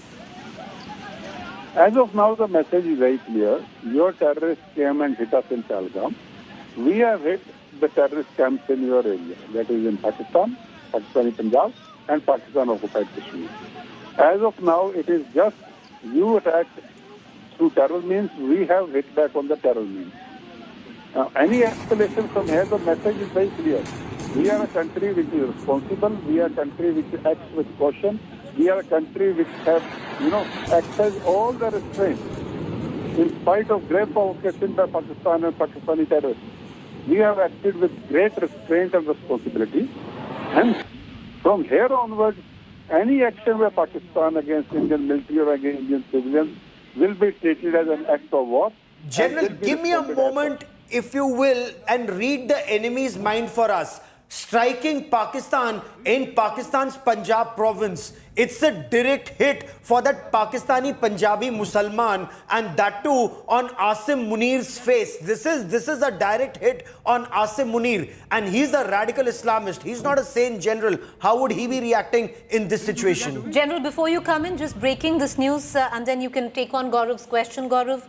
As of now, the message is very clear. Your terrorists came and hit us in Pahalgam. We have hit the terrorist camps in your area, that is in Pakistan, Pakistani Punjab, and Pakistan-occupied Kashmir. As of now, it is just you attacked through terror means, we have hit back on the terror means. Now, any escalation from here, the message is very clear. We are a country which is responsible. We are a country which acts with caution. We are a country which has, exercised all the restraints in spite of grave provocation by Pakistan and Pakistani terrorists. We have acted with great restraint and responsibility. And from here onwards, any action by Pakistan against Indian military or against Indian civilians will be treated as an act of war. General, give me a moment, if you will, and read the enemy's mind for us. Striking Pakistan in Pakistan's Punjab province. It's a direct hit for that Pakistani Punjabi Musalman, and that too on Asim Munir's face. This is a direct hit on Asim Munir, and he's a radical Islamist. He's not a sane general. How would he be reacting in this situation? General, before you come in, just breaking this news, and then you can take on Gaurav's question, Gaurav.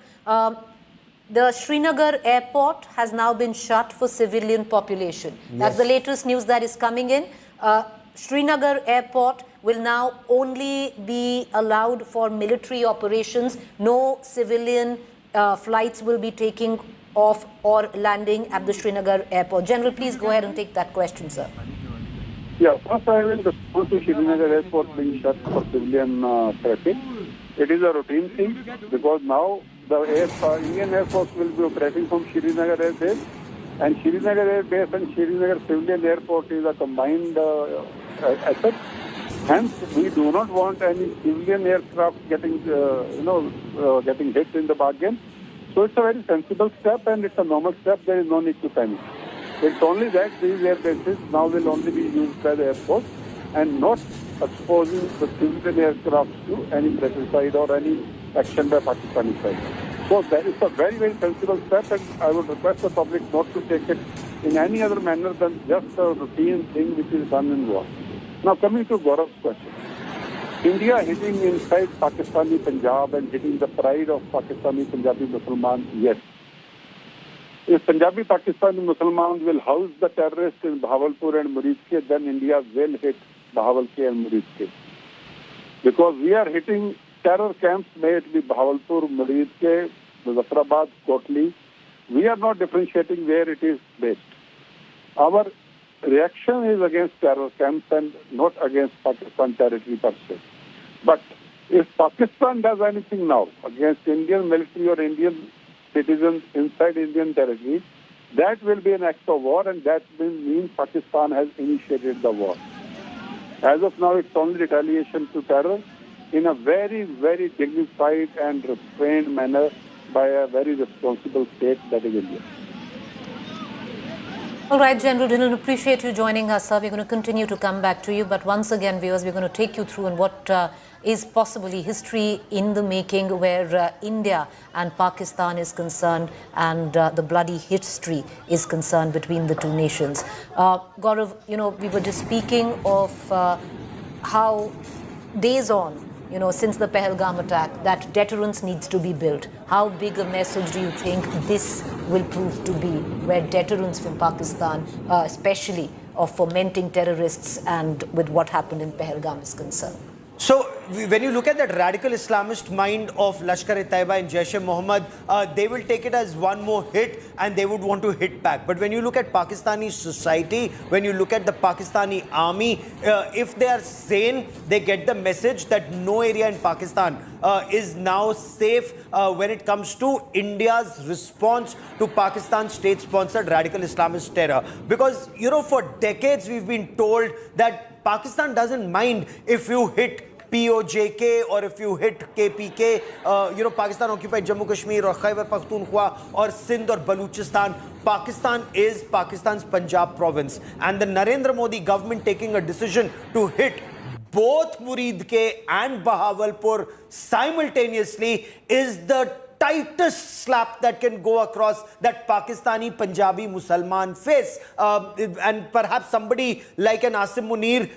The Srinagar airport has now been shut for civilian population. Yes. That's the latest news that is coming in. Srinagar airport will now only be allowed for military operations. No civilian flights will be taking off or landing at the Srinagar airport. General, please go ahead and take that question, sir. Yeah, first I will respond to Srinagar airport being shut for civilian traffic. It is a routine thing because now the Indian Air Force will be operating from Srinagar Air Base, and Srinagar Air Base and Srinagar Civilian Airport is a combined asset. Hence, we do not want any civilian aircraft getting, getting hit in the bargain. So it's a very sensible step and it's a normal step. There is no need to panic. It's only that these air bases now will only be used by the Air Force and not exposing the civilian aircraft to any fratricide or any action by Pakistani side. So that is a very, very sensible step, and I would request the public not to take it in any other manner than just a routine thing which is done in war. Now coming to Gaurav's question. India hitting inside Pakistani Punjab and hitting the pride of Pakistani Punjabi Musliman, yes. If Punjabi Pakistani Musliman will house the terrorists in Bahawalpur and Muridke, then India will hit Bahawalpur and Muridke. Because we are hitting terror camps, may it be Bahawalpur, Muridke, Muzaffarabad, Kotli. We are not differentiating where it is based. Our reaction is against terror camps and not against Pakistan territory per se. But if Pakistan does anything now against Indian military or Indian citizens inside Indian territory, that will be an act of war, and that will mean Pakistan has initiated the war. As of now, it's only retaliation to terror in a very, very dignified and restrained manner by a very responsible state, that is India. All right, General Dillon, appreciate you joining us, sir. We're going to continue to come back to you. But once again, viewers, we're going to take you through on what is possibly history in the making, where India and Pakistan is concerned and the bloody history is concerned between the two nations. Gaurav, we were just speaking of how days on, since the Pahelgam attack, that deterrence needs to be built. How big a message do you think this will prove to be, where deterrence from Pakistan, especially of fomenting terrorists and with what happened in Pahelgam, is concerned? So, when you look at that radical Islamist mind of Lashkar-e-Taiba and Jaish-e-Mohammed, they will take it as one more hit and they would want to hit back. But when you look at Pakistani society, when you look at the Pakistani army, if they are sane, they get the message that no area in Pakistan is now safe when it comes to India's response to Pakistan's state-sponsored radical Islamist terror. Because, for decades we've been told that Pakistan doesn't mind if you hit POJK or if you hit KPK, Pakistan-occupied Jammu Kashmir or Khyber Pakhtunkhwa or Sindh or Baluchistan. Pakistan is Pakistan's Punjab province. And the Narendra Modi government taking a decision to hit both Muridke and Bahawalpur simultaneously is the tightest slap that can go across that Pakistani Punjabi Musalman face. And perhaps somebody like an Asim Munir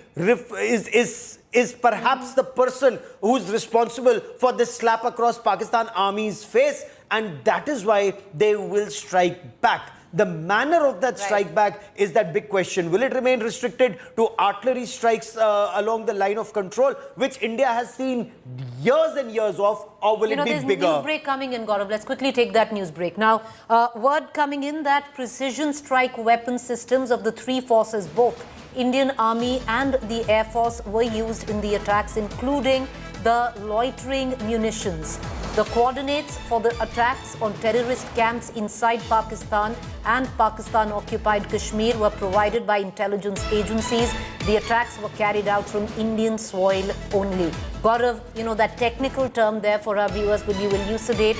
is perhaps the person who's responsible for this slap across Pakistan Army's face, and that is why they will strike back. The manner of that strike back is that big question. Will it remain restricted to artillery strikes along the line of control, which India has seen years and years of, or will it be bigger? There's a news break coming in, Gaurav. Let's quickly take that news break. Now, word coming in that precision strike weapon systems of the three forces, both Indian Army and the Air Force, were used in the attacks, including the loitering munitions. The coordinates for the attacks on terrorist camps inside Pakistan and Pakistan-occupied Kashmir were provided by intelligence agencies. The attacks were carried out from Indian soil only. Gaurav, that technical term there for our viewers, will you elucidate?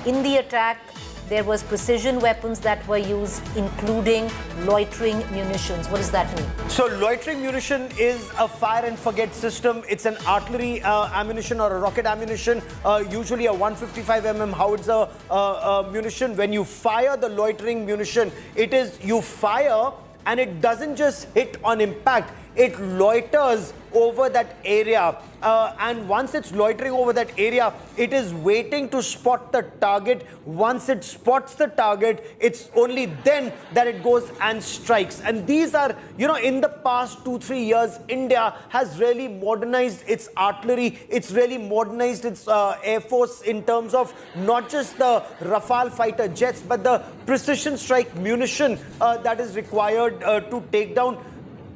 In the attack, there was precision weapons that were used, including loitering munitions. What does that mean? So loitering munition is a fire and forget system. It's an artillery ammunition or a rocket ammunition, usually a 155mm howitzer munition. When you fire the loitering munition, you fire and it doesn't just hit on impact. It loiters over that area. And once it's loitering over that area, it is waiting to spot the target. Once it spots the target, it's only then that it goes and strikes. And these are, in the past 2-3 years, India has really modernized its artillery. It's really modernized its air force in terms of not just the Rafale fighter jets, but the precision strike munition that is required to take down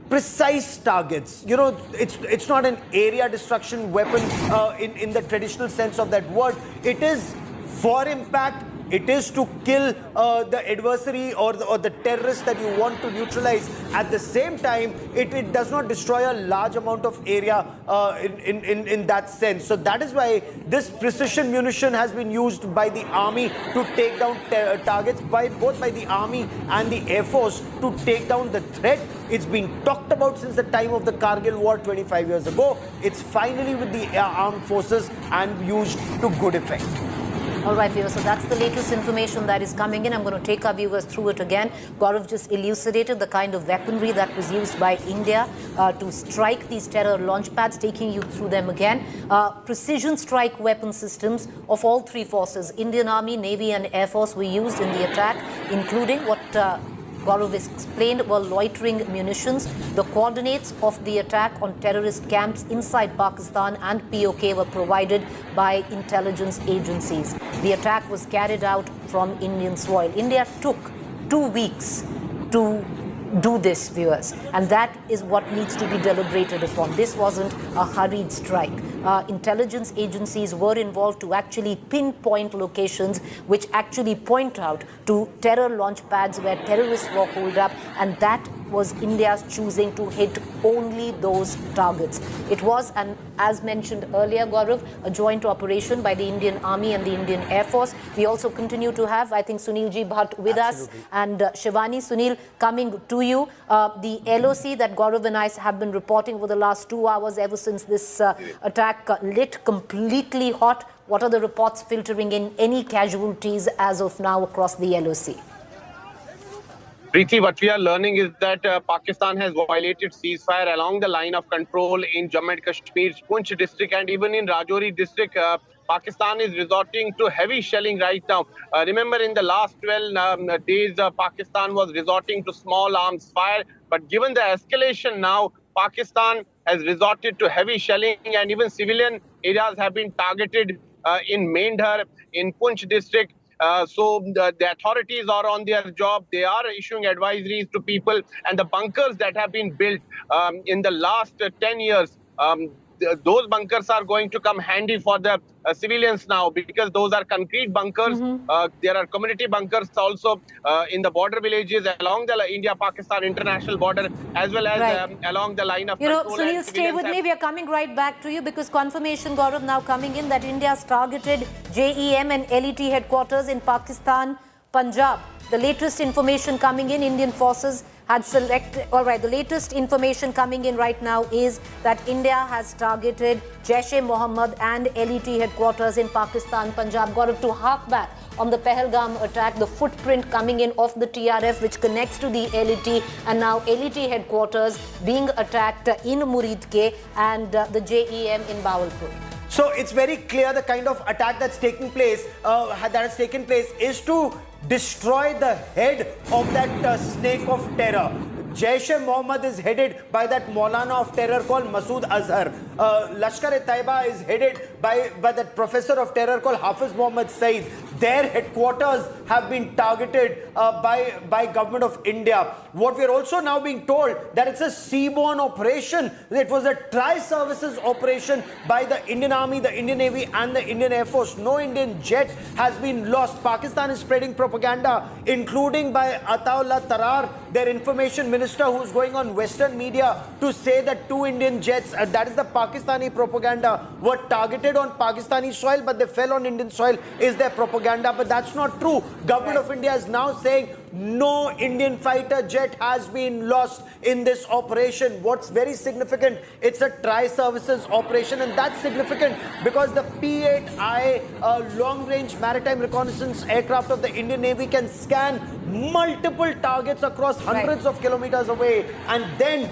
precise targets. You know, it's not an area destruction weapon in the traditional sense of that word. It is for impact. It is to kill the adversary or the terrorist that you want to neutralize. At the same time, it does not destroy a large amount of area in that sense. So that is why this precision munition has been used by the army to take down targets, both by the army and the Air Force, to take down the threat. It's been talked about since the time of the Kargil war 25 years ago. It's finally with the armed forces and used to good effect. All right, viewers, so that's the latest information that is coming in. I'm going to take our viewers through it again. Gaurav just elucidated the kind of weaponry that was used by India to strike these terror launch pads, taking you through them again. Precision strike weapon systems of all three forces, Indian Army, Navy and Air Force, were used in the attack, including what Gaurav explained were loitering munitions. The coordinates of the attack on terrorist camps inside Pakistan and POK were provided by intelligence agencies. The attack was carried out from Indian soil. India took 2 weeks to do this, viewers, and that is what needs to be deliberated upon. This wasn't a hurried strike. Intelligence agencies were involved to actually pinpoint locations which actually point out to terror launch pads where terrorists were holed up, and that was India's choosing to hit only those targets. It was, and as mentioned earlier, Gaurav, a joint operation by the Indian Army and the Indian Air Force. We also continue to have, I think, Sunil Ji Bhatt with us, and Shivani. Sunil, coming to you. The LOC that Gaurav and I have been reporting over the last 2 hours ever since this attack lit completely hot. What are the reports filtering in? Any casualties as of now across the LOC? Preeti, what we are learning is that Pakistan has violated ceasefire along the line of control in Jammu and Kashmir, Poonch district, and even in Rajouri district. Pakistan is resorting to heavy shelling right now. Remember, in the last 12 days, Pakistan was resorting to small arms fire. But given the escalation now, Pakistan has resorted to heavy shelling, and even civilian areas have been targeted in Mendhar, in Poonch district. So the authorities are on their job. They are issuing advisories to people, and the bunkers that have been built in the last 10 years, those bunkers are going to come handy for the civilians now, because those are concrete bunkers. There are community bunkers also in the border villages along the India-Pakistan international border, as well as along the line of control. Sunil, stay with me. We are coming right back to you, because confirmation, Gaurav, now coming in that India has targeted JEM and LET headquarters in Pakistan, Punjab. The latest information coming in, Indian forces had selected, all right, the latest information coming in right now is that India has targeted Jaish-e-Mohammed and LET headquarters in Pakistan, Punjab. Gaurav, to hark back on the Pahelgam attack, the footprint coming in of the TRF which connects to the LET, and now LET headquarters being attacked in Muridke and the JEM in Bahawalpur. So it's very clear the kind of attack that's taking place, is to destroy the head of that snake of terror. Jaish-e-Mohammed is headed by that Maulana of terror called Masood Azhar. Lashkar-e-Taiba is headed by that professor of terror called Hafiz Mohammed Saeed. Their headquarters have been targeted by government of India. What we are also now being told that it's a seaborne operation. It was a tri-services operation by the Indian Army, the Indian Navy and the Indian Air Force. No Indian jet has been lost. Pakistan is spreading propaganda, including by Ataullah Tarar, their information minister, who's going on Western media to say that 2 Indian jets, that is the Pakistani propaganda, were targeted on Pakistani soil, but they fell on Indian soil, is their propaganda. But that's not true. Government of India is now saying no Indian fighter jet has been lost in this operation. What's very significant, it's a tri-services operation, and that's significant because the P-8I long-range maritime reconnaissance aircraft of the Indian Navy can scan multiple targets across hundreds of kilometers away and then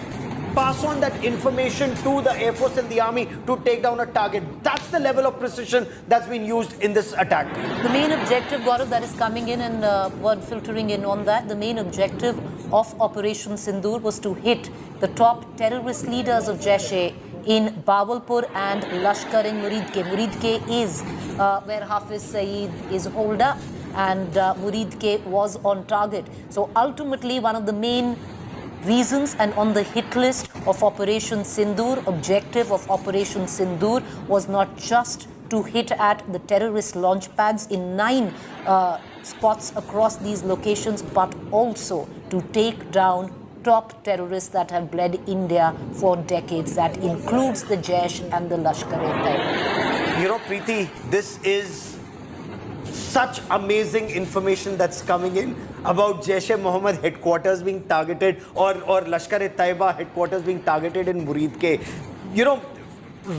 pass on that information to the Air Force and the Army to take down a target. That's the level of precision that's been used in this attack. The main objective, Gaurav, that is coming in and word filtering in on that, the main objective of Operation Sindoor was to hit the top terrorist leaders of Jaish-e in Bahawalpur and Lashkar in Muridke. Muridke is where Hafiz Saeed is holed up, and Muridke was on target. So ultimately, one of the main reasons and on the hit list of Operation Sindoor. Objective of Operation Sindoor was not just to hit at the terrorist launch pads in 9 spots across these locations, but also to take down top terrorists that have bled India for decades. That includes the Jaish and the Lashkar-e-Taiba. You know, Preeti, this is such amazing information that's coming in about Jaish-e-Mohammed headquarters being targeted or Lashkar-e-Taiba headquarters being targeted in Muridke. You know,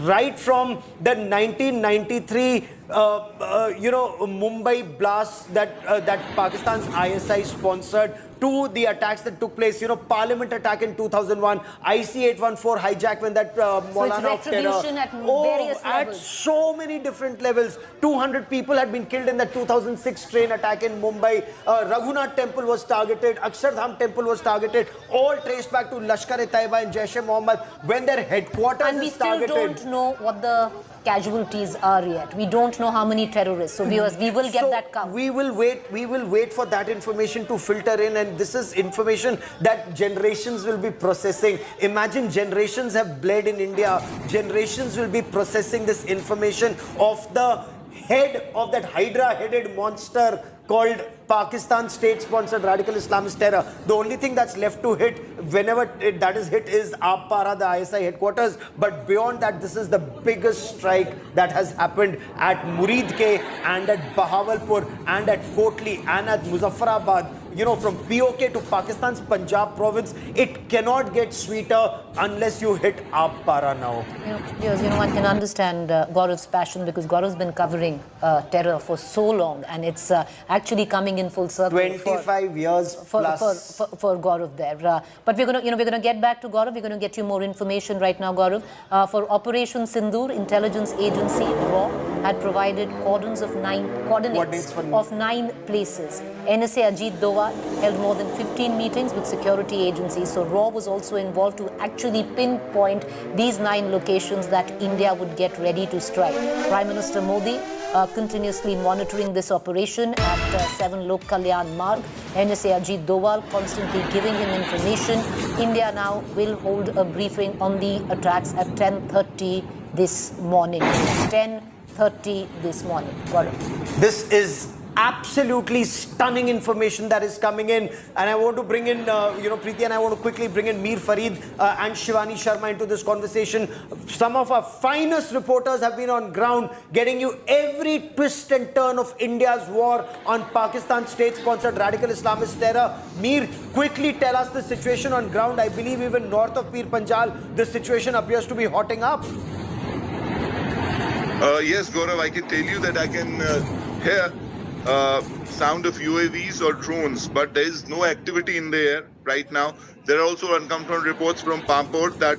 right from the 1993 Mumbai blast that Pakistan's ISI sponsored, to the attacks that took place, Parliament attack in 2001, IC-814 hijack when that Maulana of terror. Retribution at various levels. At so many different levels. 200 people had been killed in the 2006 train attack in Mumbai. Raghunath Temple was targeted. Akshardham Temple was targeted. All traced back to Lashkar-e-Taiba and Jaish-e-Mohammed when their headquarters is targeted. And we still don't know what the casualties are yet. We don't know how many terrorists. So viewers, we will get that count. We will wait for that information to filter in, and this is information that generations will be processing. Imagine generations have bled in India. Generations will be processing this information of the head of that Hydra-headed monster called Pakistan state-sponsored radical Islamist terror. The only thing that's left to hit, whenever that is hit, is Para, the ISI headquarters. But beyond that, this is the biggest strike that has happened at Muridke and at Bahawalpur and at Kotli and at Muzaffarabad. From POK to Pakistan's Punjab province, it cannot get sweeter unless you hit Para now. One can understand Gaurav's passion, because Gaurav's been covering terror for so long, and it's actually coming in full circle. 25 years plus for Gaurav there. But we're going to get back to Gaurav. We're going to get you more information right now, Gaurav. For Operation Sindoor, intelligence agency RAW had provided coordinates of 9 places. NSA Ajit Doval held more than 15 meetings with security agencies. So RAW was also involved to actually pinpoint these 9 locations that India would get ready to strike. Prime Minister Modi continuously monitoring this operation at 7 Lok Kalyan Marg. NSA Ajit Doval constantly giving him information. India now will hold a briefing on the attacks at 10:30 this morning. It's 10:30 this morning. Gaurav. This is absolutely stunning information that is coming in, and I want to bring in Preeti, and I want to quickly bring in Mir Farid and Shivani Sharma into this conversation. Some of our finest reporters have been on ground getting you every twist and turn of India's war on Pakistan's state-sponsored radical Islamist terror. Mir, quickly tell us the situation on ground. I believe even north of Pir Panjal, the situation appears to be hotting up. Yes, Gaurav, I can tell you that I can hear sound of UAVs or drones, but there is no activity in the air right now. There are also unconfirmed reports from Pampore that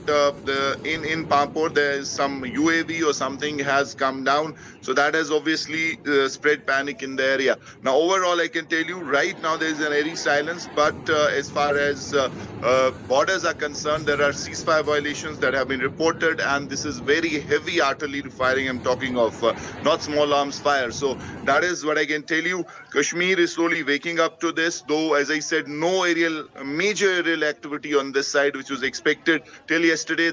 in Pampore there is some UAV or something has come down. So that has obviously spread panic in the area. Now, overall, I can tell you right now there is an airy silence. But as far as borders are concerned, there are ceasefire violations that have been reported, and this is very heavy artillery firing. I'm talking of not small arms fire. So that is what I can tell you. Kashmir is slowly waking up to this, though, as I said, no major aerial activity on this side, which was expected. Till yesterday,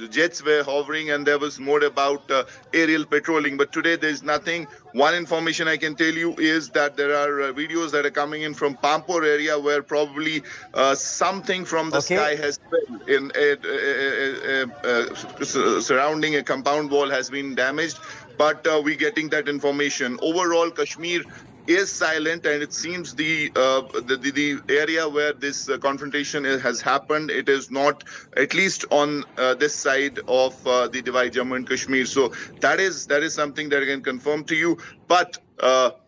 jets were hovering and there was more about aerial patrolling. But today, there is nothing. One information I can tell you is that there are videos that are coming in from Pampore area where probably something from the sky has been surrounding a compound wall has been damaged. But we're getting that information. Overall, Kashmir is silent, and it seems the area where this confrontation has happened, it is not, at least on this side of the divide, Jammu and Kashmir. So that is something that I can confirm to you. But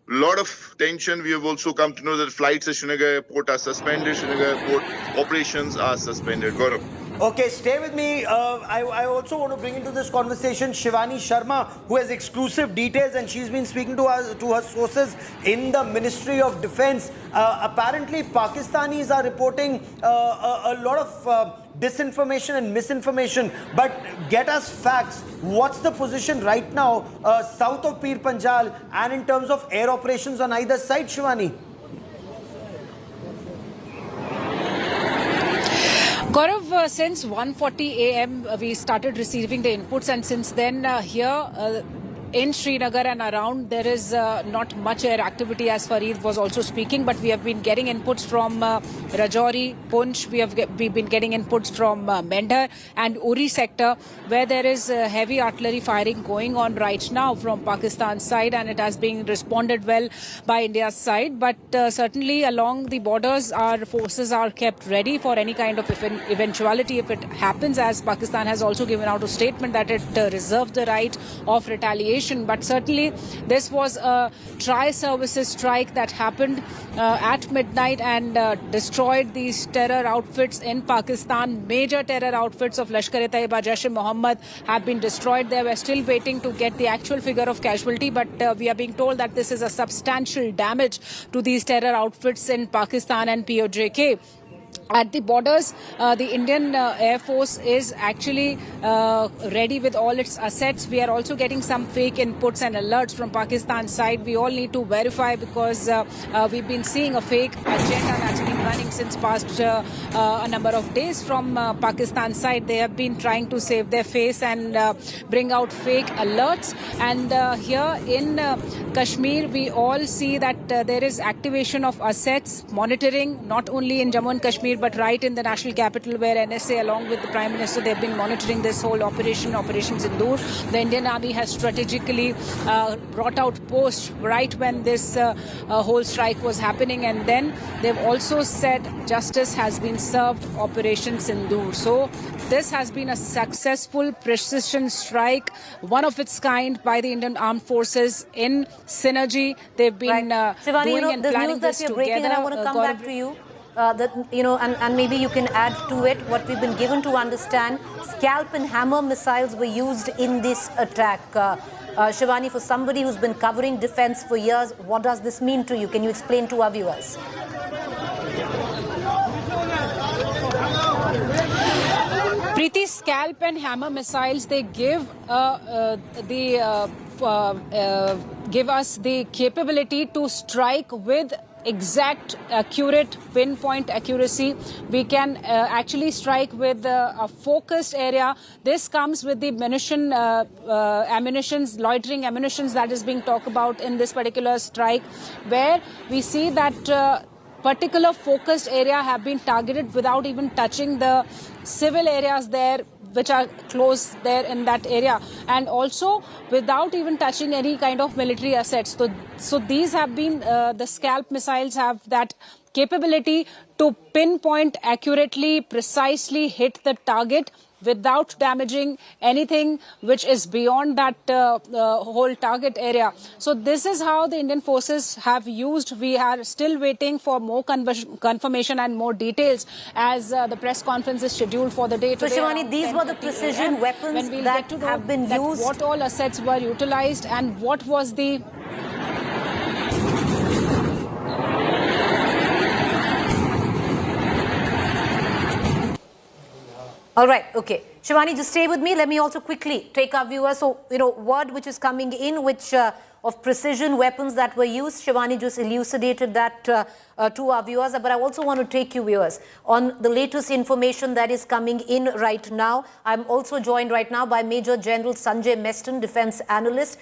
lot of tension. We have also come to know that flights at Srinagar Airport are suspended. Srinagar Airport operations are suspended. Gaurav. Okay, stay with me. I also want to bring into this conversation Shivani Sharma, who has exclusive details, and she's been speaking to her sources in the Ministry of Defense. Apparently, Pakistanis are reporting a lot of disinformation and misinformation. But get us facts. What's the position right now south of Pir Panjal and in terms of air operations on either side, Shivani? Gaurav, since 1:40 a.m. We started receiving the inputs, and since then here in Srinagar and around, there is not much air activity, as Fareed was also speaking, but we have been getting inputs from Rajouri, Punch, we've been getting inputs from Mendhar and Uri sector, where there is heavy artillery firing going on right now from Pakistan's side, and it has been responded well by India's side. But certainly along the borders, our forces are kept ready for any kind of eventuality if it happens, as Pakistan has also given out a statement that it reserved the right of retaliation. But certainly this was a tri-services strike that happened at midnight and destroyed these terror outfits in Pakistan. Major terror outfits of Lashkar-e-Taiba, Jaish-e-Mohammed have been destroyed. They were still waiting to get the actual figure of casualty, but we are being told that this is a substantial damage to these terror outfits in Pakistan and POJK. At the borders, the Indian Air Force is actually ready with all its assets. We are also getting some fake inputs and alerts from Pakistan's side. We all need to verify, because we've been seeing a fake agenda that's been running since past a number of days from Pakistan's side. They have been trying to save their face and bring out fake alerts. And here in Kashmir, we all see that there is activation of assets, monitoring, not only in Jammu and Kashmir, but right in the national capital, where NSA along with the Prime Minister, they've been monitoring this whole Operation Sindoor. The Indian Army has strategically brought out posts right when this whole strike was happening, and then they've also said justice has been served, Operation Sindoor. So this has been a successful precision strike, one of its kind, by the Indian Armed Forces in synergy. They've been Shivani, doing and planning this together. Breaking, and I want to come back to you. And maybe you can add to it what we've been given to understand. Scalp and hammer missiles were used in this attack. Shivani, for somebody who's been covering defense for years, what does this mean to you? Can you explain to our viewers? Preeti, scalp and hammer missiles, they give give us the capability to strike with exact, accurate, pinpoint accuracy. We can actually strike with a focused area. This comes with the ammunitions, loitering ammunitions that is being talked about in this particular strike, where we see that particular focused area have been targeted without even touching the civil areas there, which are close there in that area, and also without even touching any kind of military assets. So these have been, the scalp missiles have that capability to pinpoint accurately, precisely hit the target without damaging anything which is beyond that whole target area. So this is how the Indian forces have used. We are still waiting for more confirmation and more details, as the press conference is scheduled for the day today. So Shivani, these were the precision weapons that have been used. What all assets were utilized and what was the... All right, okay. Shivani, just stay with me. Let me also quickly take our viewers. So, word which is coming in, which of precision weapons that were used. Shivani just elucidated that to our viewers. But I also want to take you, viewers, on the latest information that is coming in right now. I'm also joined right now by Major General Sanjay Meston, defense analyst.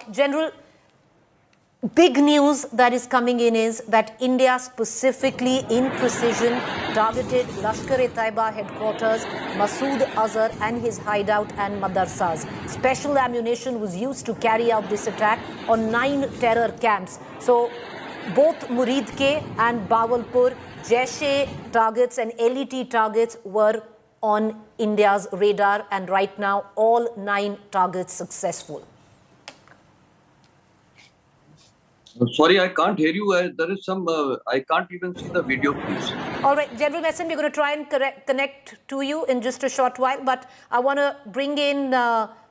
General, big news that is coming in is that India specifically in precision targeted Lashkar-e-Taiba headquarters, Masood Azhar and his hideout and madrasas. Special ammunition was used to carry out this attack on 9 terror camps. So both Muridke and Bawalpur, Jaish-e targets and LET targets were on India's radar, and right now all 9 targets successful. Sorry, I can't hear you. There is some, I can't even see the video, please. All right, General Messon, we're going to try and connect to you in just a short while, but I want to bring in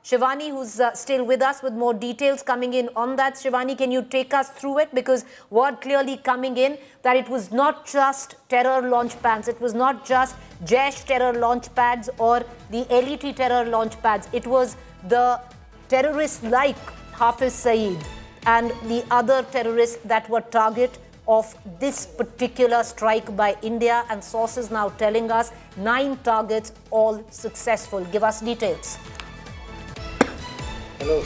Shivani, who's still with us with more details coming in on that. Shivani, can you take us through it? Because word clearly coming in that it was not just terror launch pads, it was not just Jaish terror launch pads or the LET terror launch pads. It was the terrorists like Hafiz Saeed and the other terrorists that were target of this particular strike by India, and sources now telling us 9 targets, all successful. Give us details. Hello.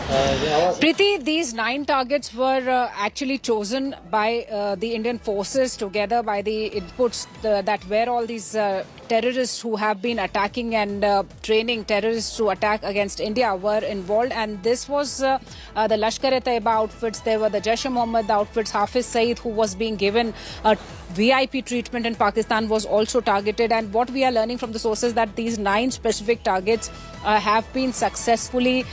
Preeti, these 9 targets were actually chosen by the Indian forces together by the inputs that where all these terrorists who have been attacking and training terrorists to attack against India were involved. And this was the Lashkar-e-Taiba outfits, there were the Jaish-e-Mohammed outfits, Hafiz Saeed, who was being given a VIP treatment in Pakistan, was also targeted. And what we are learning from the sources that these 9 specific targets have been successfully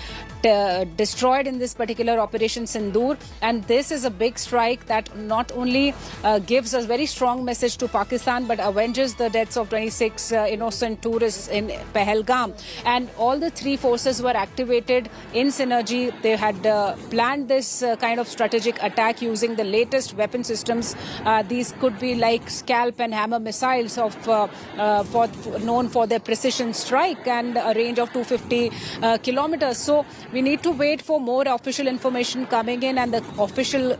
destroyed in this particular Operation Sindoor. And this is a big strike that not only gives a very strong message to Pakistan, but avenges the deaths of 26 innocent tourists in Pahelgam. And all the 3 forces were activated in synergy. They had planned this kind of strategic attack using the latest weapon systems. These could be like scalp and hammer missiles of known for their precision strike and a range of 250 kilometers. So we need to wait for more official information coming in and the official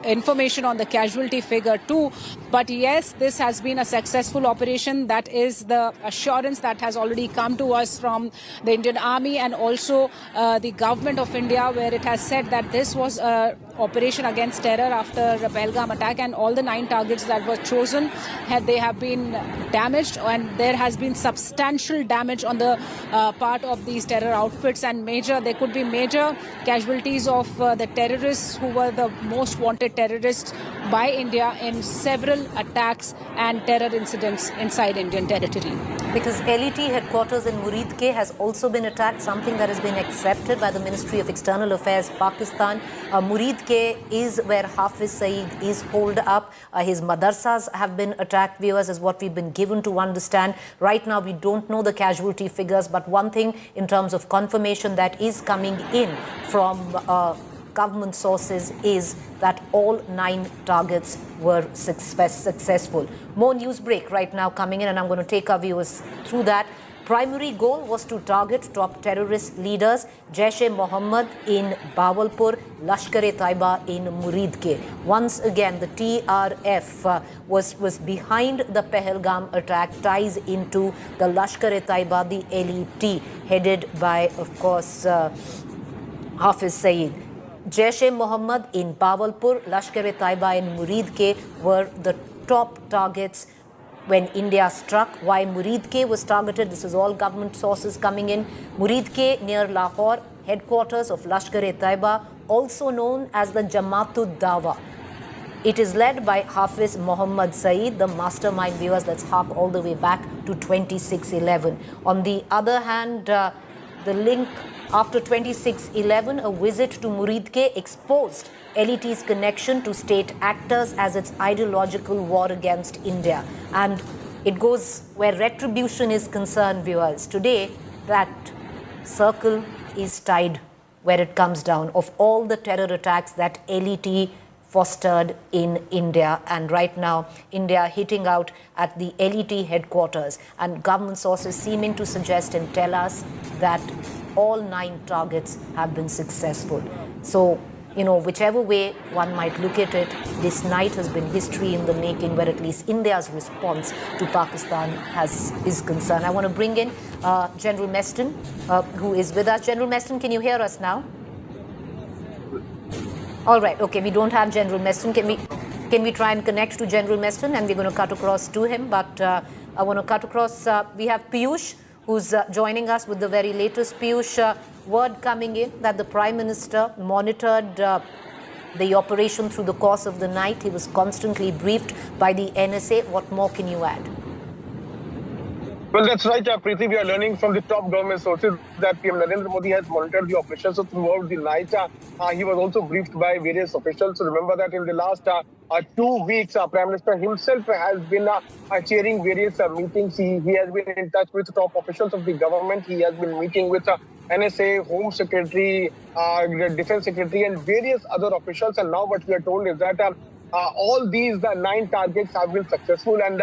information on the casualty figure too. But yes, this has been a successful operation. That is the assurance that has already come to us from the Indian Army and also the government of India, where it has said that this was a operation against terror after the Pahalgam attack, and all the 9 targets that were chosen they have been damaged, and there has been substantial damage on the part of these terror outfits, and there could be major casualties of the terrorists who were the most wanted terrorists by India in several attacks and terror incidents inside Indian territory. Because LET headquarters in Muridke has also been attacked, something that has been accepted by the Ministry of External Affairs, Pakistan. Muridke is where Hafiz Saeed is holed up. His madrasas have been attacked, viewers, is what we've been given to understand. Right now, we don't know the casualty figures, but one thing in terms of confirmation that is coming in from government sources is that all 9 targets were successful. More news break right now coming in, and I'm going to take our viewers through that. Primary goal was to target top terrorist leaders, Jaish-e-Mohammed in Bahawalpur, Lashkar-e-Taiba in Muridke. Once again, the TRF was behind the Pahelgam attack, ties into the Lashkar-e-Taiba, the LET, headed by, of course, Hafiz Saeed. Jaish-e-Mohammed in Bahawalpur, Lashkar-e-Taiba in Muridke were the top targets when India struck. Why Muridke was targeted, this is all government sources coming in. Muridke near Lahore, headquarters of Lashkar-e-Taiba, also known as the Jamaat-ud-Dawa. It is led by Hafiz Mohammed Saeed, the mastermind. Viewers, let's hark all the way back to 2611. On the other hand, the link after 2611, a visit to Muridke exposed LET's connection to state actors as its ideological war against India. And it goes where retribution is concerned, viewers. Today, that circle is tied where it comes down of all the terror attacks that LET fostered in India. And right now, India hitting out at the LET headquarters, and government sources seeming to suggest and tell us that all 9 targets have been successful. So, you know, whichever way one might look at it, this night has been history in the making, where at least India's response to Pakistan is concerned. I want to bring in General Meston, who is with us. General Meston, can you hear us now? All right, okay, we don't have General Meston. Can we try and connect to General Meston, and we're going to cut across to him. But I want to cut across. We have Piyush, who's joining us with the very latest. Piyush, word coming in that the Prime Minister monitored the operation through the course of the night. He was constantly briefed by the NSA. What more can you add? Well, that's right, Preeti. We are learning from the top government sources that PM Narendra Modi has monitored the operation. So throughout the night, he was also briefed by various officials. So remember that in the last 2 weeks, Prime Minister himself has been chairing various meetings. He has been in touch with top officials of the government. He has been meeting with NSA, Home Secretary, Defense Secretary, and various other officials. And now what we are told is that all these 9 targets have been successful, and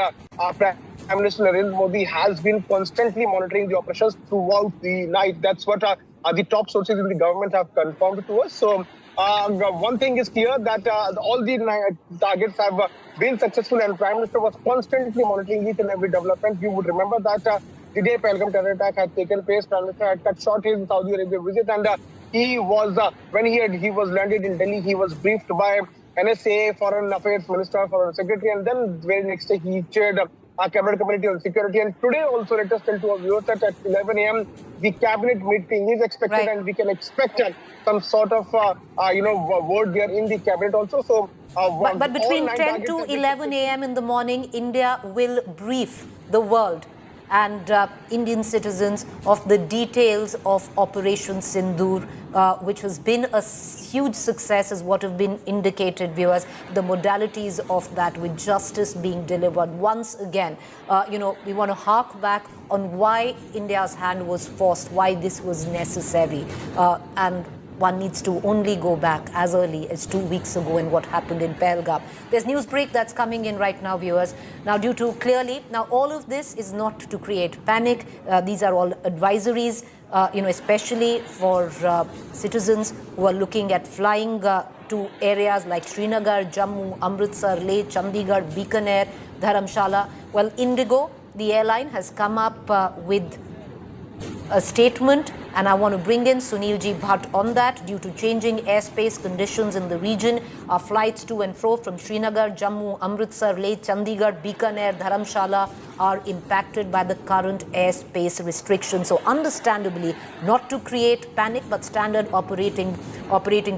Prime Minister Narendra Modi has been constantly monitoring the operations throughout the night. That's what the top sources in the government have confirmed to us. So one thing is clear that all the targets have been successful, and Prime Minister was constantly monitoring each and every development. You would remember that the day Pahalgam terror attack had taken place, Prime Minister had cut short his Saudi Arabia visit, and he was when he was landed in Delhi, he was briefed by NSA, Foreign Affairs Minister, Foreign Secretary, and then the very next day he chaired a cabinet committee on security. And today also, let us tell to our viewers that at 11 a.m. the cabinet meeting is expected, and we can expect some sort of word there in the cabinet also. So, but between 10 to 11 a.m. in the morning, India will brief the world and Indian citizens of the details of Operation Sindoor, which has been a huge success, is what have been indicated, viewers. The modalities of that, with justice being delivered once again. We want to hark back on why India's hand was forced, why this was necessary, and one needs to only go back as early as 2 weeks ago and what happened in Pahelgam. There's news break that's coming in right now, viewers. Now, all of this is not to create panic. These are all advisories, especially for citizens who are looking at flying to areas like Srinagar, Jammu, Amritsar, Leh, Chandigarh, Bikaner, Dharamshala. Well, Indigo, the airline, has come up with a statement, and I want to bring in Sunilji Bhatt on that. Due to changing airspace conditions in the region, our flights to and fro from Srinagar, Jammu, Amritsar, Leh, Chandigarh, Bikaner, Dharamshala are impacted by the current airspace restrictions. So understandably, not to create panic, but standard operating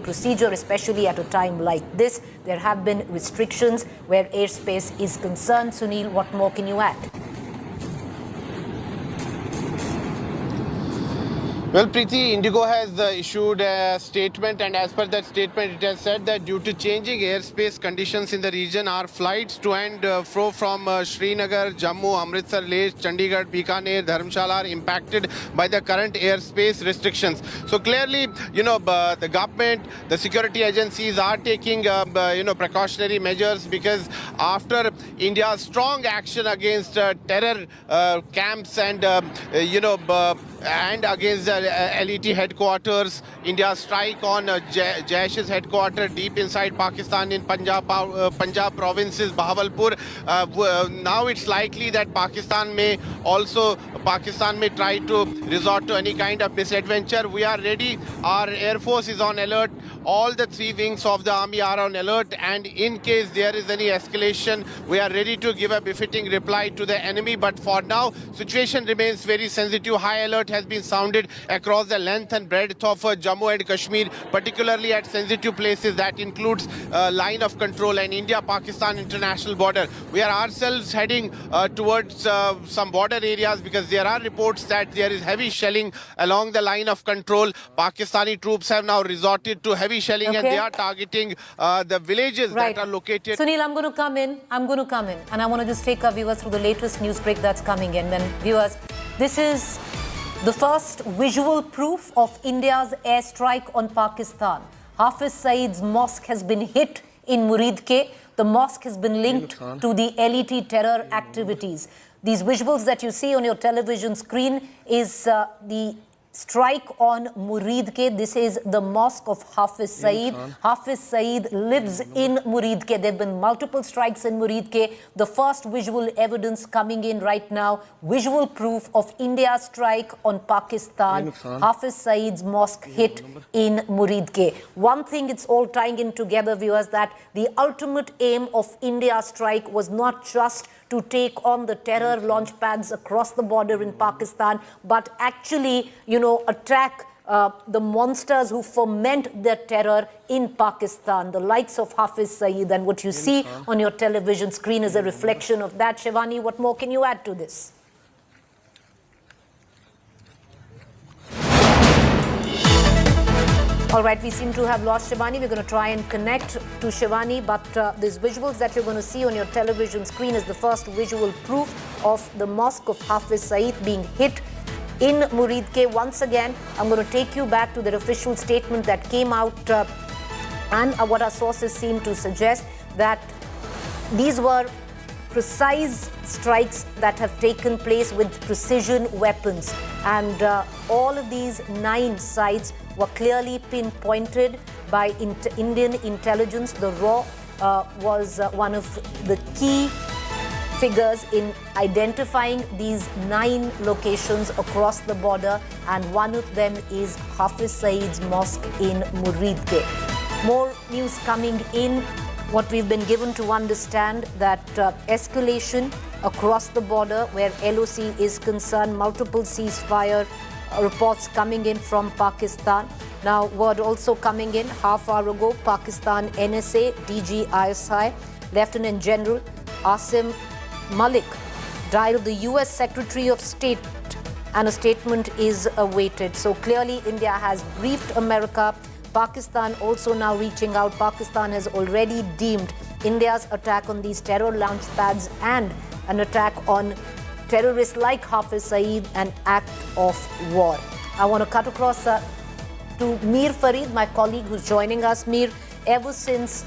procedure, especially at a time like this. There have been restrictions where airspace is concerned. Sunil, what more can you add? Well, Preeti, Indigo has issued a statement, and as per that statement, it has said that due to changing airspace conditions in the region, our flights to and fro from Srinagar, Jammu, Amritsar, Leh, Chandigarh, Bikaner, Dharamshala are impacted by the current airspace restrictions. So clearly, the government, the security agencies are taking, precautionary measures, because after India's strong action against terror camps and, and against the LET headquarters, India's strike on Jaish's headquarters deep inside Pakistan in Punjab provinces, Bahawalpur. Now it's likely that Pakistan may try to resort to any kind of misadventure. We are ready. Our Air Force is on alert. All the 3 wings of the army are on alert, and in case there is any escalation, we are ready to give a befitting reply to the enemy. But for now, situation remains very sensitive. High alert has been sounded across the length and breadth of Jammu and Kashmir, particularly at sensitive places. That includes line of control and India-Pakistan international border. We are ourselves heading towards some border areas, because there are reports that there is heavy shelling along the line of control. Pakistani troops have now resorted to heavy shelling, and they are targeting the villages that are located. Sunil, I'm going to come in, and I want to just take our viewers through the latest news break that's coming in. Then, viewers, this is the first visual proof of India's airstrike on Pakistan. Hafiz Saeed's mosque has been hit in Muridke. The mosque has been linked to the LET terror activities. These visuals that you see on your television screen is the strike on Muridke. This is the mosque of Hafiz Saeed. Hafiz Saeed lives in Muridke. There have been multiple strikes in Muridke. The first visual evidence coming in right now, visual proof of India's strike on Pakistan. Hafiz Saeed's mosque hit in Muridke. One thing it's all tying in together, viewers, that the ultimate aim of India's strike was not just to take on the terror launch pads across the border in Pakistan, but actually, attack the monsters who foment their terror in Pakistan, the likes of Hafiz Saeed. And what you see on your television screen is a reflection of that. Shivani, what more can you add to this? All right, we seem to have lost Shivani. We're going to try and connect to Shivani, but these visuals that you're going to see on your television screen is the first visual proof of the mosque of Hafiz Saeed being hit in Muridke. Once again, I'm going to take you back to the official statement that came out and what our sources seem to suggest, that these were precise strikes that have taken place with precision weapons, and all of these 9 sites were clearly pinpointed by Indian intelligence. The RAW was one of the key figures in identifying these 9 locations across the border, and one of them is Hafiz Saeed's mosque in Muridke. More news coming in. What we've been given to understand that escalation across the border where LOC is concerned, multiple ceasefire reports coming in from Pakistan. Now, word also coming in half hour ago, Pakistan NSA, DG ISI, Lieutenant General Asim Malik dialed the US Secretary of State and a statement is awaited. So clearly India has briefed America. Pakistan also now reaching out. Pakistan has already deemed India's attack on these terror launch pads and an attack on terrorists like Hafiz Saeed an act of war. I want to cut across to Mir Farid, my colleague who's joining us. Mir, ever since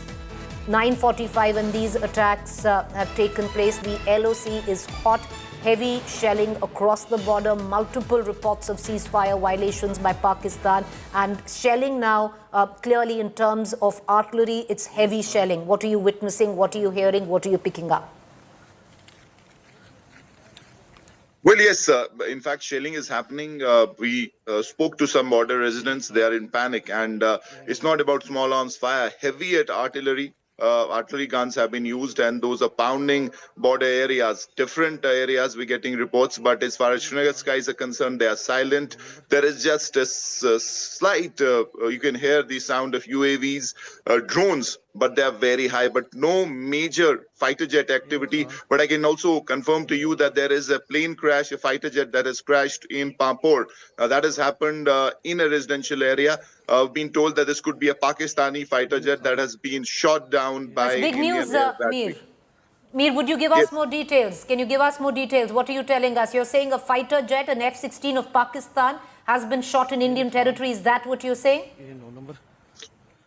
9:45 when these attacks have taken place, the LOC is hot. Heavy shelling across the border, multiple reports of ceasefire violations by Pakistan, and shelling now clearly in terms of artillery, it's heavy shelling. What are you witnessing? What are you hearing? What are you picking up? Well, yes, in fact, shelling is happening. We spoke to some border residents. They are in panic, and it's not about small arms fire. Heavy at artillery. Artillery guns have been used, and those are pounding border areas, different areas. We're getting reports, but as far as Srinagar skies are concerned, they are silent. There is just a slight, you can hear the sound of UAVs, drones, but they are very high, but no major fighter jet activity. But I can also confirm to you that there is a plane crash, a fighter jet that has crashed in Pampore. That has happened in a residential area. Been told that this could be a Pakistani fighter jet that has been shot down by That's big Indian news, air battery. Mir. Mir, would you give us more details? Can you give us more details? What are you telling us? You're saying a fighter jet, an F-16 of Pakistan, has been shot in Indian territory. Is that what you're saying?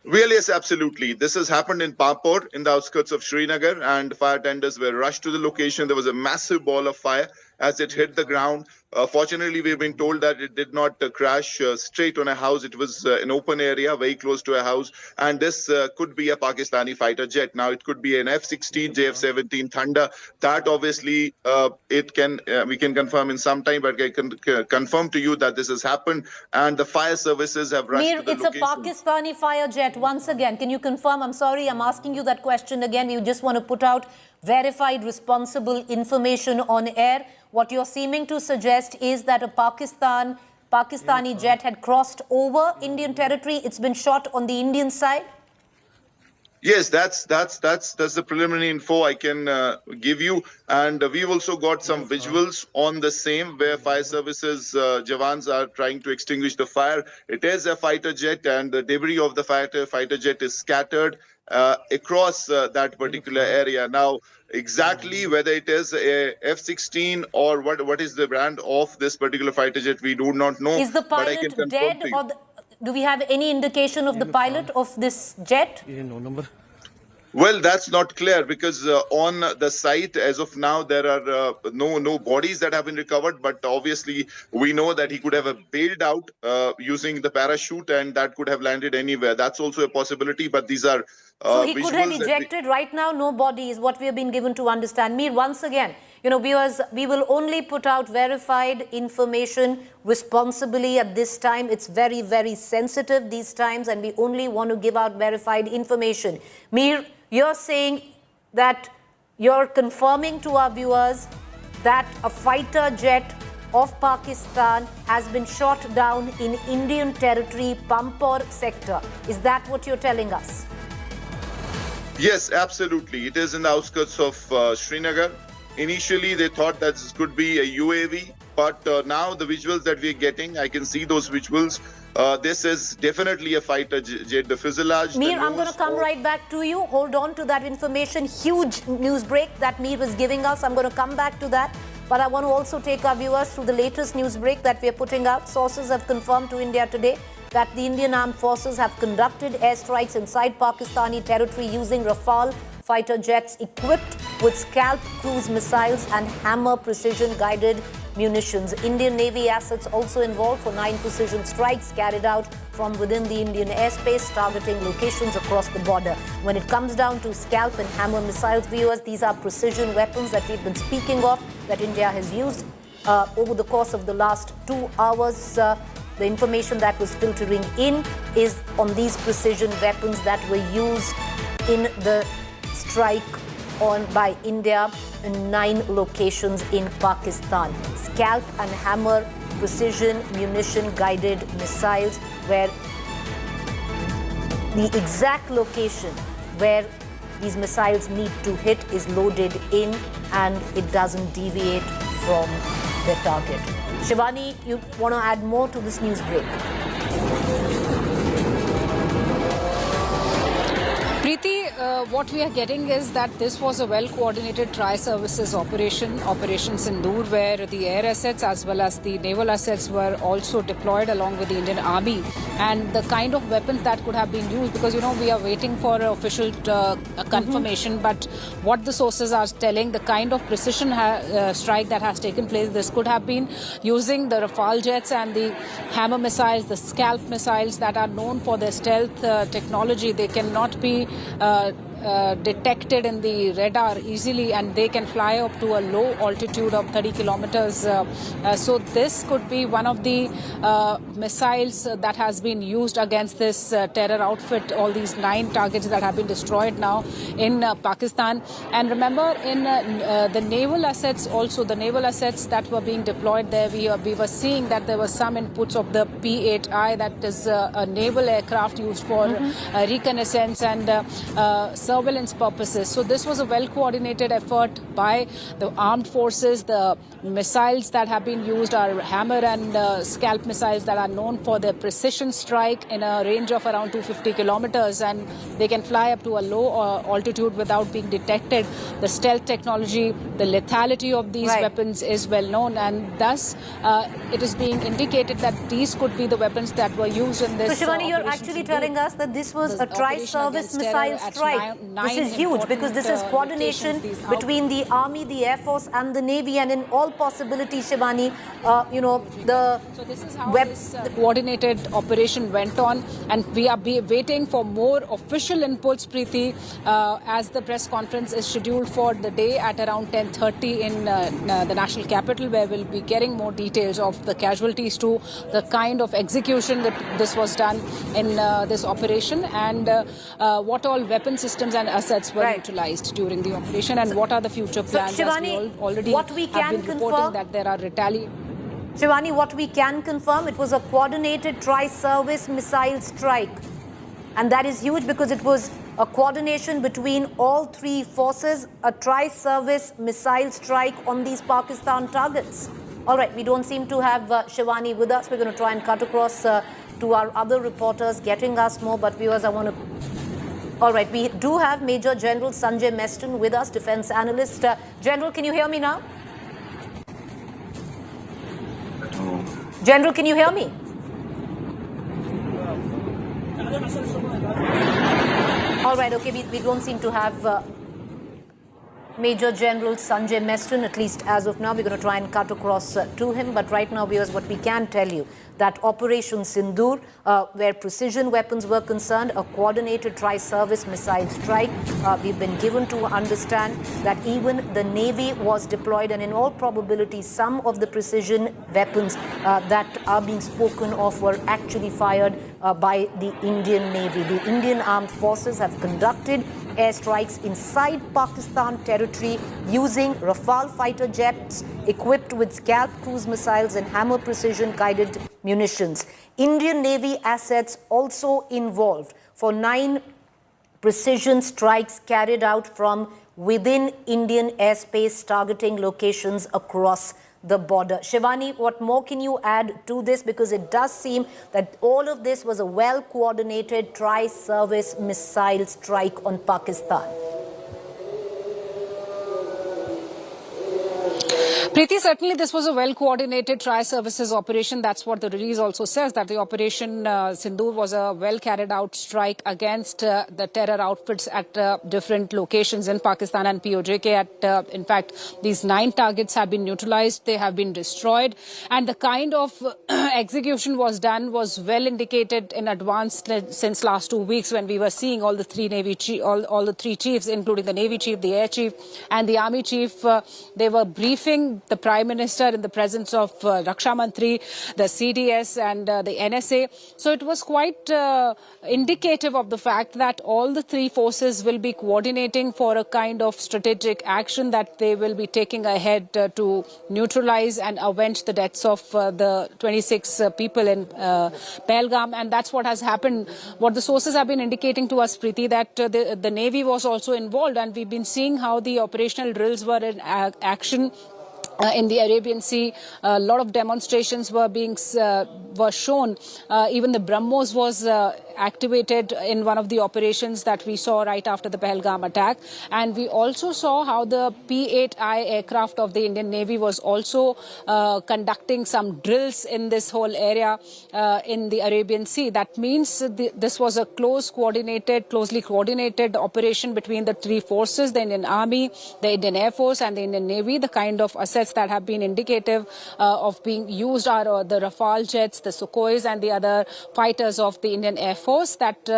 Well, yes, absolutely. This has happened in Pampore, in the outskirts of Srinagar, and fire tenders were rushed to the location. There was a massive ball of fire as it hit the ground. Fortunately, we've been told that it did not crash straight on a house. It was an open area, very close to a house. And this could be a Pakistani fighter jet. Now, it could be an F-16, JF-17 Thunder. That obviously we can confirm in some time, but I can confirm to you that this has happened. And the fire services have rushed Mir, to the it's location. a Pakistani fire jet. Once again, can you confirm? I'm sorry, I'm asking you that question again. You just want to put out verified, responsible information on air. What you're seeming to suggest is that a Pakistani jet had crossed over Indian territory. It's been shot on the Indian side. Yes, that's the preliminary info I can give you, and we've also got some visuals on the same where fire services Jawans are trying to extinguish the fire. It is a fighter jet, and the debris of the fighter jet is scattered across that particular area. Now, exactly whether it is a F-16 or what is the brand of this particular fighter jet, we do not know. Is the pilot dead, or do we have any indication of the pilot of this jet? Well, that's not clear because on the site, as of now, there are no bodies that have been recovered. But obviously, we know that he could have bailed out using the parachute, and that could have landed anywhere. That's also a possibility. But these are so he could have ejected. Right now, no body is what we have been given to understand. Mir, once again, viewers, we will only put out verified information responsibly at this time. It's very, very sensitive these times, and we only want to give out verified information. Mir, you're saying that you're confirming to our viewers that a fighter jet of Pakistan has been shot down in Indian territory, Pampore sector. Is that what you're telling us? Yes, absolutely. It is in the outskirts of Srinagar. Initially, they thought that this could be a UAV, but now the visuals that we're getting, I can see those visuals. This is definitely a fighter jet. The fuselage. Mir, I'm going to come right back to you. Hold on to that information. Huge news break that Mir was giving us. I'm going to come back to that. But I want to also take our viewers through the latest news break that we are putting out. Sources have confirmed to India Today that the Indian Armed Forces have conducted airstrikes inside Pakistani territory using Rafale fighter jets equipped with Scalp cruise missiles and Hammer precision-guided munitions. Indian Navy assets also involved for 9 precision strikes carried out from within the Indian airspace, targeting locations across the border. When it comes down to Scalp and Hammer missiles, viewers, these are precision weapons that we've been speaking of, that India has used over the course of the last 2 hours. The information that was filtering in is on these precision weapons that were used in the strike by India in 9 locations in Pakistan. Scalp and Hammer precision munition guided missiles, where the exact location where these missiles need to hit is loaded in and it doesn't deviate from the target. Shivani, you want to add more to this news break? Preeti, what we are getting is that this was a well-coordinated tri-services operation, Operation Sindoor, where the air assets as well as the naval assets were also deployed along with the Indian Army. And the kind of weapons that could have been used, because, you know, we are waiting for official confirmation, but what the sources are telling, the kind of precision strike that has taken place, this could have been using the Rafale jets and the Hammer missiles, the Scalp missiles that are known for their stealth technology. They cannot be detected in the radar easily, and they can fly up to a low altitude of 30 kilometers. So this could be one of the missiles that has been used against this terror outfit, all these 9 targets that have been destroyed now in Pakistan. And remember, in the naval assets also, the naval assets that were being deployed there, we were seeing that there were some inputs of the P-8I, that is a naval aircraft used for reconnaissance and surveillance purposes. So this was a well-coordinated effort by the armed forces. The missiles that have been used are Hammer and Scalp missiles that are known for their precision strike in a range of around 250 kilometers, and they can fly up to a low altitude without being detected. The stealth technology, the lethality of these weapons is well known, and thus it is being indicated that these could be the weapons that were used in this. So Shivani, you're actually telling us that this was a tri-service missile strike. This is huge because this is coordination between the Army, the Air Force and the Navy, and in all possibility, Shivani, So this is how this coordinated operation went on, and we are waiting for more official inputs, Preeti, as the press conference is scheduled for the day at around 10:30 in the national capital, where we'll be getting more details of the casualties to the kind of execution that this was done in this operation, and what all weapon systems and assets were utilized during the operation, and what are the future plans. Shivani, as we already what we can have been reporting confirm, that there are retaliations. Shivani, what we can confirm, it was a coordinated tri-service missile strike. And that is huge because it was a coordination between all 3 forces, a tri-service missile strike on these Pakistan targets. All right, we don't seem to have Shivani with us. We're going to try and cut across to our other reporters getting us more. But viewers, I want to... All right, we do have Major General Sanjay Meston with us, defense analyst. General, can you hear me now? General, can you hear me? All right, okay, we don't seem to have Major General Sanjay Meston, at least as of now. We're going to try and cut across to him. But right now, viewers, what we can tell you, that Operation Sindoor, where precision weapons were concerned, a coordinated tri-service missile strike, we've been given to understand that even the Navy was deployed, and in all probability, some of the precision weapons that are being spoken of were actually fired by the Indian Navy. The Indian Armed Forces have conducted airstrikes inside Pakistan territory using Rafale fighter jets equipped with Scalp cruise missiles and Hammer precision-guided munitions. Indian Navy assets also involved for 9 precision strikes carried out from within Indian airspace, targeting locations across the border. Shivani, what more can you add to this? Because it does seem that all of this was a well-coordinated tri-service missile strike on Pakistan. Preeti, certainly this was a well-coordinated tri-services operation. That's what the release also says, that the Operation Sindoor was a well-carried-out strike against the terror outfits at different locations in Pakistan and POJK. In fact, these 9 targets have been neutralized. They have been destroyed. And the kind of execution was done was well indicated in advance since last 2 weeks, when we were seeing all the 3 Navy all the 3 chiefs, including the Navy chief, the Air chief, and the Army chief. They were briefing the Prime Minister in the presence of Raksha Mantri, the CDS and the NSA. So it was quite indicative of the fact that all the 3 forces will be coordinating for a kind of strategic action that they will be taking ahead to neutralize and avenge the deaths of the 26 people in Pahelgam. And that's what has happened. What the sources have been indicating to us, Preeti, that the Navy was also involved, and we've been seeing how the operational drills were in action in the Arabian Sea. A lot of demonstrations were shown. Even the BrahMos was activated in one of the operations that we saw right after the Pahalgam attack. And we also saw how the P-8I aircraft of the Indian Navy was also conducting some drills in this whole area in the Arabian Sea. That means this was a closely coordinated operation between the 3 forces, the Indian Army, the Indian Air Force and the Indian Navy. The kind of assets that have been indicative of being used are the Rafale jets, the Sukhois and the other fighters of the Indian Air Force that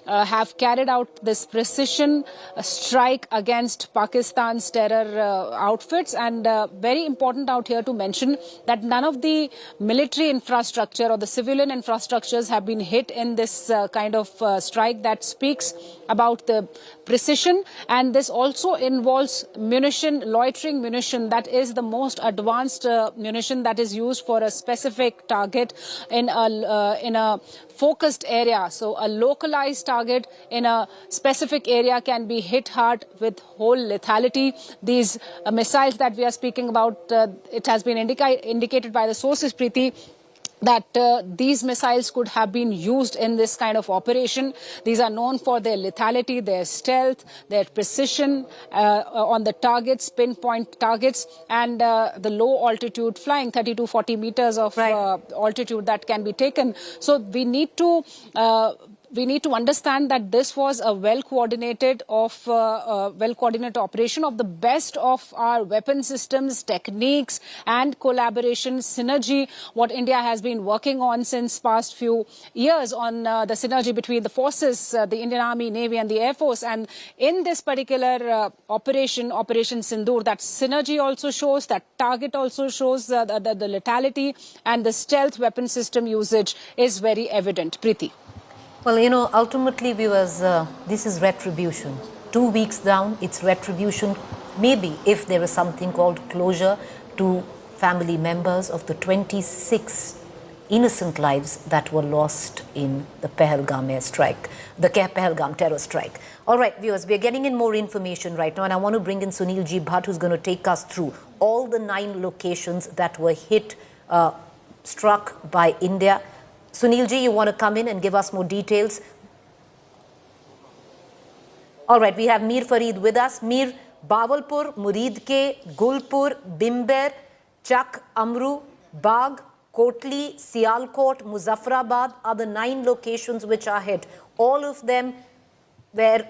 have carried out this precision strike against Pakistan's terror outfits. And very important out here to mention that none of the military infrastructure or the civilian infrastructures have been hit in this kind of strike. That speaks about the precision, and this also involves loitering munition, that is the most advanced munition that is used for a specific target in a focused area. So a localized target in a specific area can be hit hard with whole lethality. These missiles that we are speaking about, it has been indicated by the sources, Preeti, that these missiles could have been used in this kind of operation. These are known for their lethality, their stealth, their precision on the targets, pinpoint targets, and the low altitude flying, 30 to 40 meters of altitude that can be taken. So we need to understand that this was a well-coordinated operation of the best of our weapon systems, techniques, and collaboration synergy. What India has been working on since past few years on the synergy between the forces, the Indian Army, Navy, and the Air Force. And in this particular Operation Sindoor, that synergy also shows, that target also shows, the lethality and the stealth weapon system usage is very evident. Preeti. Well, you know, ultimately, viewers, this is retribution. 2 weeks down, it's retribution. Maybe if there is something called closure to family members of the 26 innocent lives that were lost in the Pahelgam airstrike, the Pahelgam terror strike. All right, viewers, we are getting in more information right now, and I want to bring in Sunil G. Bhatt, who's going to take us through all the 9 locations that were struck by India. Sunil ji, you want to come in and give us more details? All right, we have Mir Farid with us. Mir, Bawalpur, Muridke, Gulpur, Bimber, Chak, Amru, Bagh, Kotli, Sialkot, Muzaffarabad are the 9 locations which are hit. All of them where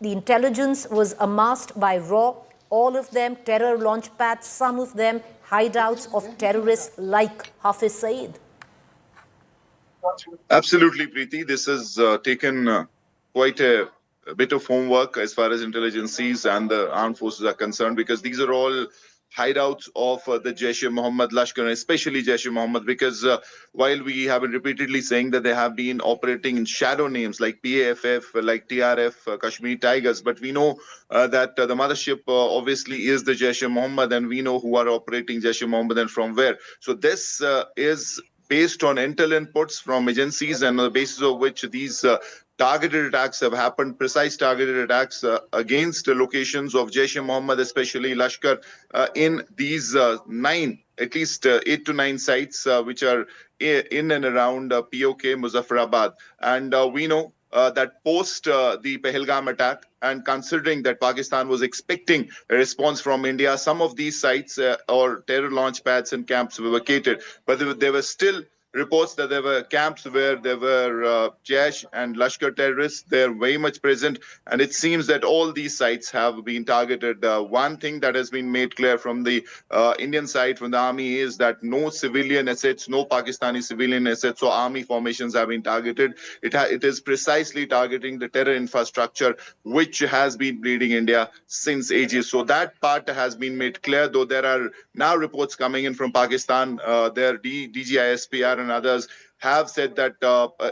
the intelligence was amassed by RAW, all of them terror launch pads, some of them hideouts of terrorists like Hafiz Saeed. Absolutely, Preeti. This has taken quite a bit of homework as far as intelligences and the armed forces are concerned, because these are all hideouts of the Jaish-e-Mohammed Lashkar, especially Jaish-e-Mohammed, because while we have been repeatedly saying that they have been operating in shadow names like PAFF, like TRF, Kashmir Tigers, but we know that the mothership obviously is the Jaish-e-Mohammed, and we know who are operating Jaish-e-Mohammed and from where. So this is based on intel inputs from agencies, and on the basis of which these targeted attacks have happened, precise targeted attacks against locations of Jaish-e-Mohammed, especially Lashkar, in these 9, at least 8 to 9 sites which are in and around POK, Muzaffarabad. And we know that post the Pahelgam attack, and considering that Pakistan was expecting a response from India, some of these sites or terror launch pads and camps were vacated, but there were still reports that there were camps where there were Jaish and Lashkar terrorists. They're very much present, and it seems that all these sites have been targeted. One thing that has been made clear from the Indian side, from the army, is that no civilian assets, no Pakistani civilian assets or army formations have been targeted. It is precisely targeting the terror infrastructure, which has been bleeding India since ages. So that part has been made clear, though there are now reports coming in from Pakistan. Their DGISPR and others have said that,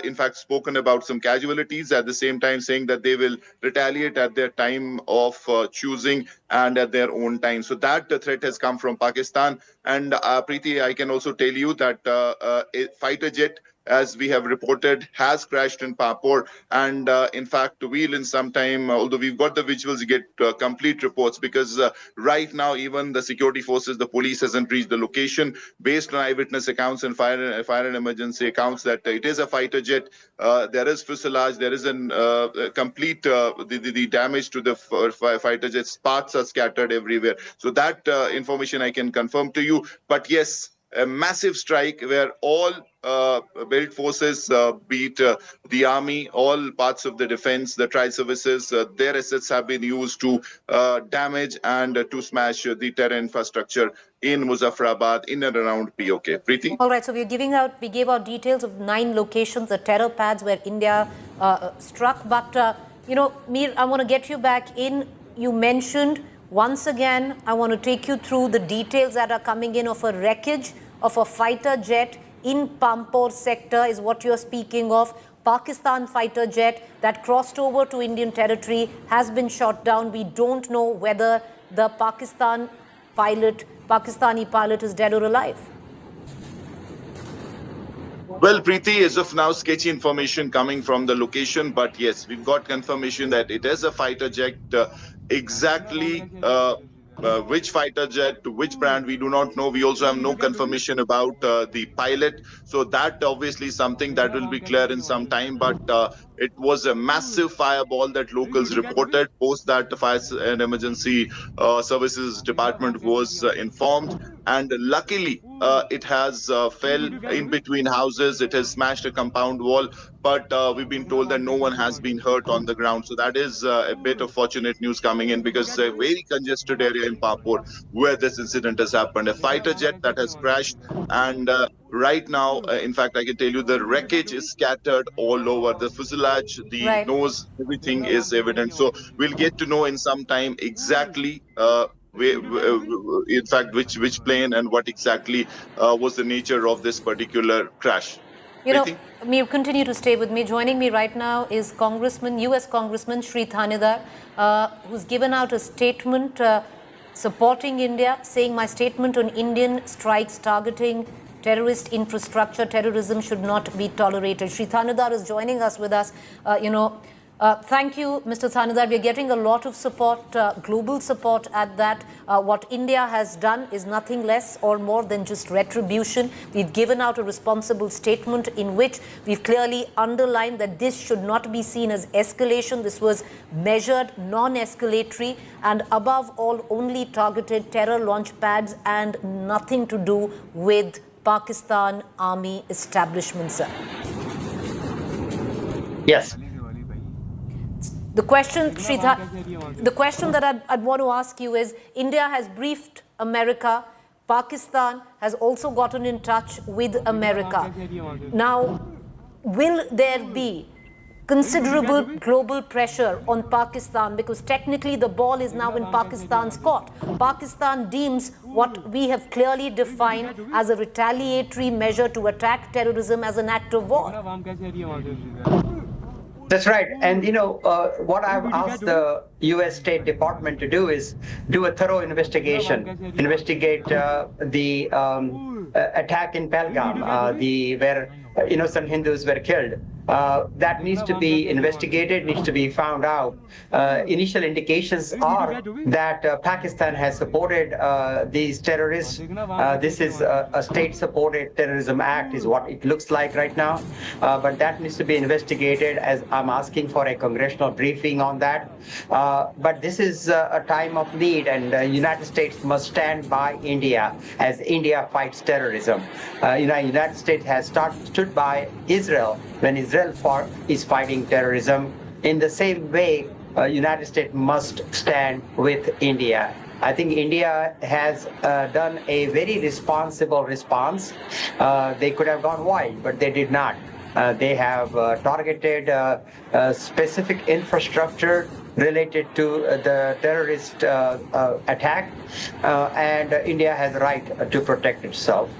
in fact, spoken about some casualties, at the same time saying that they will retaliate at their time of choosing and at their own time. So that threat has come from Pakistan. And Preeti, I can also tell you that a fighter jet, as we have reported, has crashed in Pampore. And in fact, we'll in some time, although we've got the visuals, get complete reports, because right now, even the security forces, the police hasn't reached the location. Based on eyewitness accounts and fire and emergency accounts, that it is a fighter jet. There is fuselage. There is a complete the damage to the fighter jet's parts are scattered everywhere. So that information I can confirm to you. But yes, a massive strike where all built forces, be it the army, all parts of the defense, the trial services, their assets have been used to damage and to smash the terror infrastructure in Muzaffarabad, in and around POK. Preeti? All right, so we gave out details of 9 locations, the terror pads where India struck. But, Mir, I want to get you back in. You mentioned, once again, I want to take you through the details that are coming in of a wreckage of a fighter jet in Pampore sector is what you're speaking of. Pakistan fighter jet that crossed over to Indian territory has been shot down. We don't know whether the Pakistani pilot is dead or alive. Well, Preeti, as of now, sketchy information coming from the location. But yes, we've got confirmation that it is a fighter jet. Exactly which fighter jet, which brand, we do not know. We also have no confirmation about the pilot. So that obviously is something that will be clear in some time. But it was a massive fireball that locals reported. Post that, the Fire and Emergency Services Department was informed. And luckily, it has fell in between houses. It has smashed a compound wall. But we've been told that no one has been hurt on the ground. So that is a bit of fortunate news coming in, because it's a very congested area in Pampore where this incident has happened. A fighter jet that has crashed. And right now, in fact, I can tell you the wreckage is scattered all over. The fuselage, the nose, everything is evident. So we'll get to know in some time exactly in fact, which plane and what exactly was the nature of this particular crash. You continue to stay with me. Joining me right now is U.S. Congressman Shri Thanedar, who's given out a statement supporting India, saying my statement on Indian strikes targeting terrorist infrastructure, terrorism should not be tolerated. Shri Thanedar is joining us with us. Thank you, Mr. Thanedar. We are getting a lot of support, global support at that. What India has done is nothing less or more than just retribution. We've given out a responsible statement in which we've clearly underlined that this should not be seen as escalation. This was measured, non-escalatory, and above all, only targeted terror launch pads and nothing to do with Pakistan army establishment, sir. Yes. The question, the question that I'd want to ask you is, India has briefed America. Pakistan has also gotten in touch with America. Now, will there be considerable global pressure on Pakistan? Because technically the ball is now in Pakistan's court. Pakistan deems what we have clearly defined as a retaliatory measure to attack terrorism as an act of war. That's right. And, what I've asked the U.S. State Department to do is do a thorough investigation, investigate the attack in Pahalgam, where innocent Hindus were killed. That needs to be investigated, needs to be found out. Initial indications are that Pakistan has supported these terrorists. This is a state-supported terrorism act is what it looks like right now. But that needs to be investigated, as I'm asking for a congressional briefing on that. But this is a time of need, and the United States must stand by India as India fights terrorism. United States has stood by Israel when Israel is fighting terrorism. In the same way, United States must stand with India. I think India has done a very responsible response. They could have gone wild, but they did not. They have targeted specific infrastructure related to the terrorist attack, and India has the right to protect itself.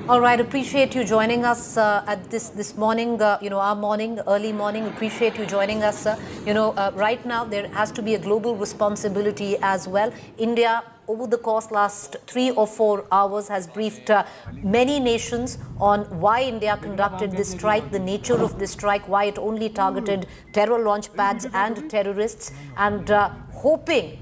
All right, appreciate you joining us at this morning, our early morning. Appreciate you joining us. Right now there has to be a global responsibility as well. India, over the course last 3 or 4 hours, has briefed many nations on why India conducted this strike, the nature of this strike, why it only targeted terror launch pads and terrorists, and hoping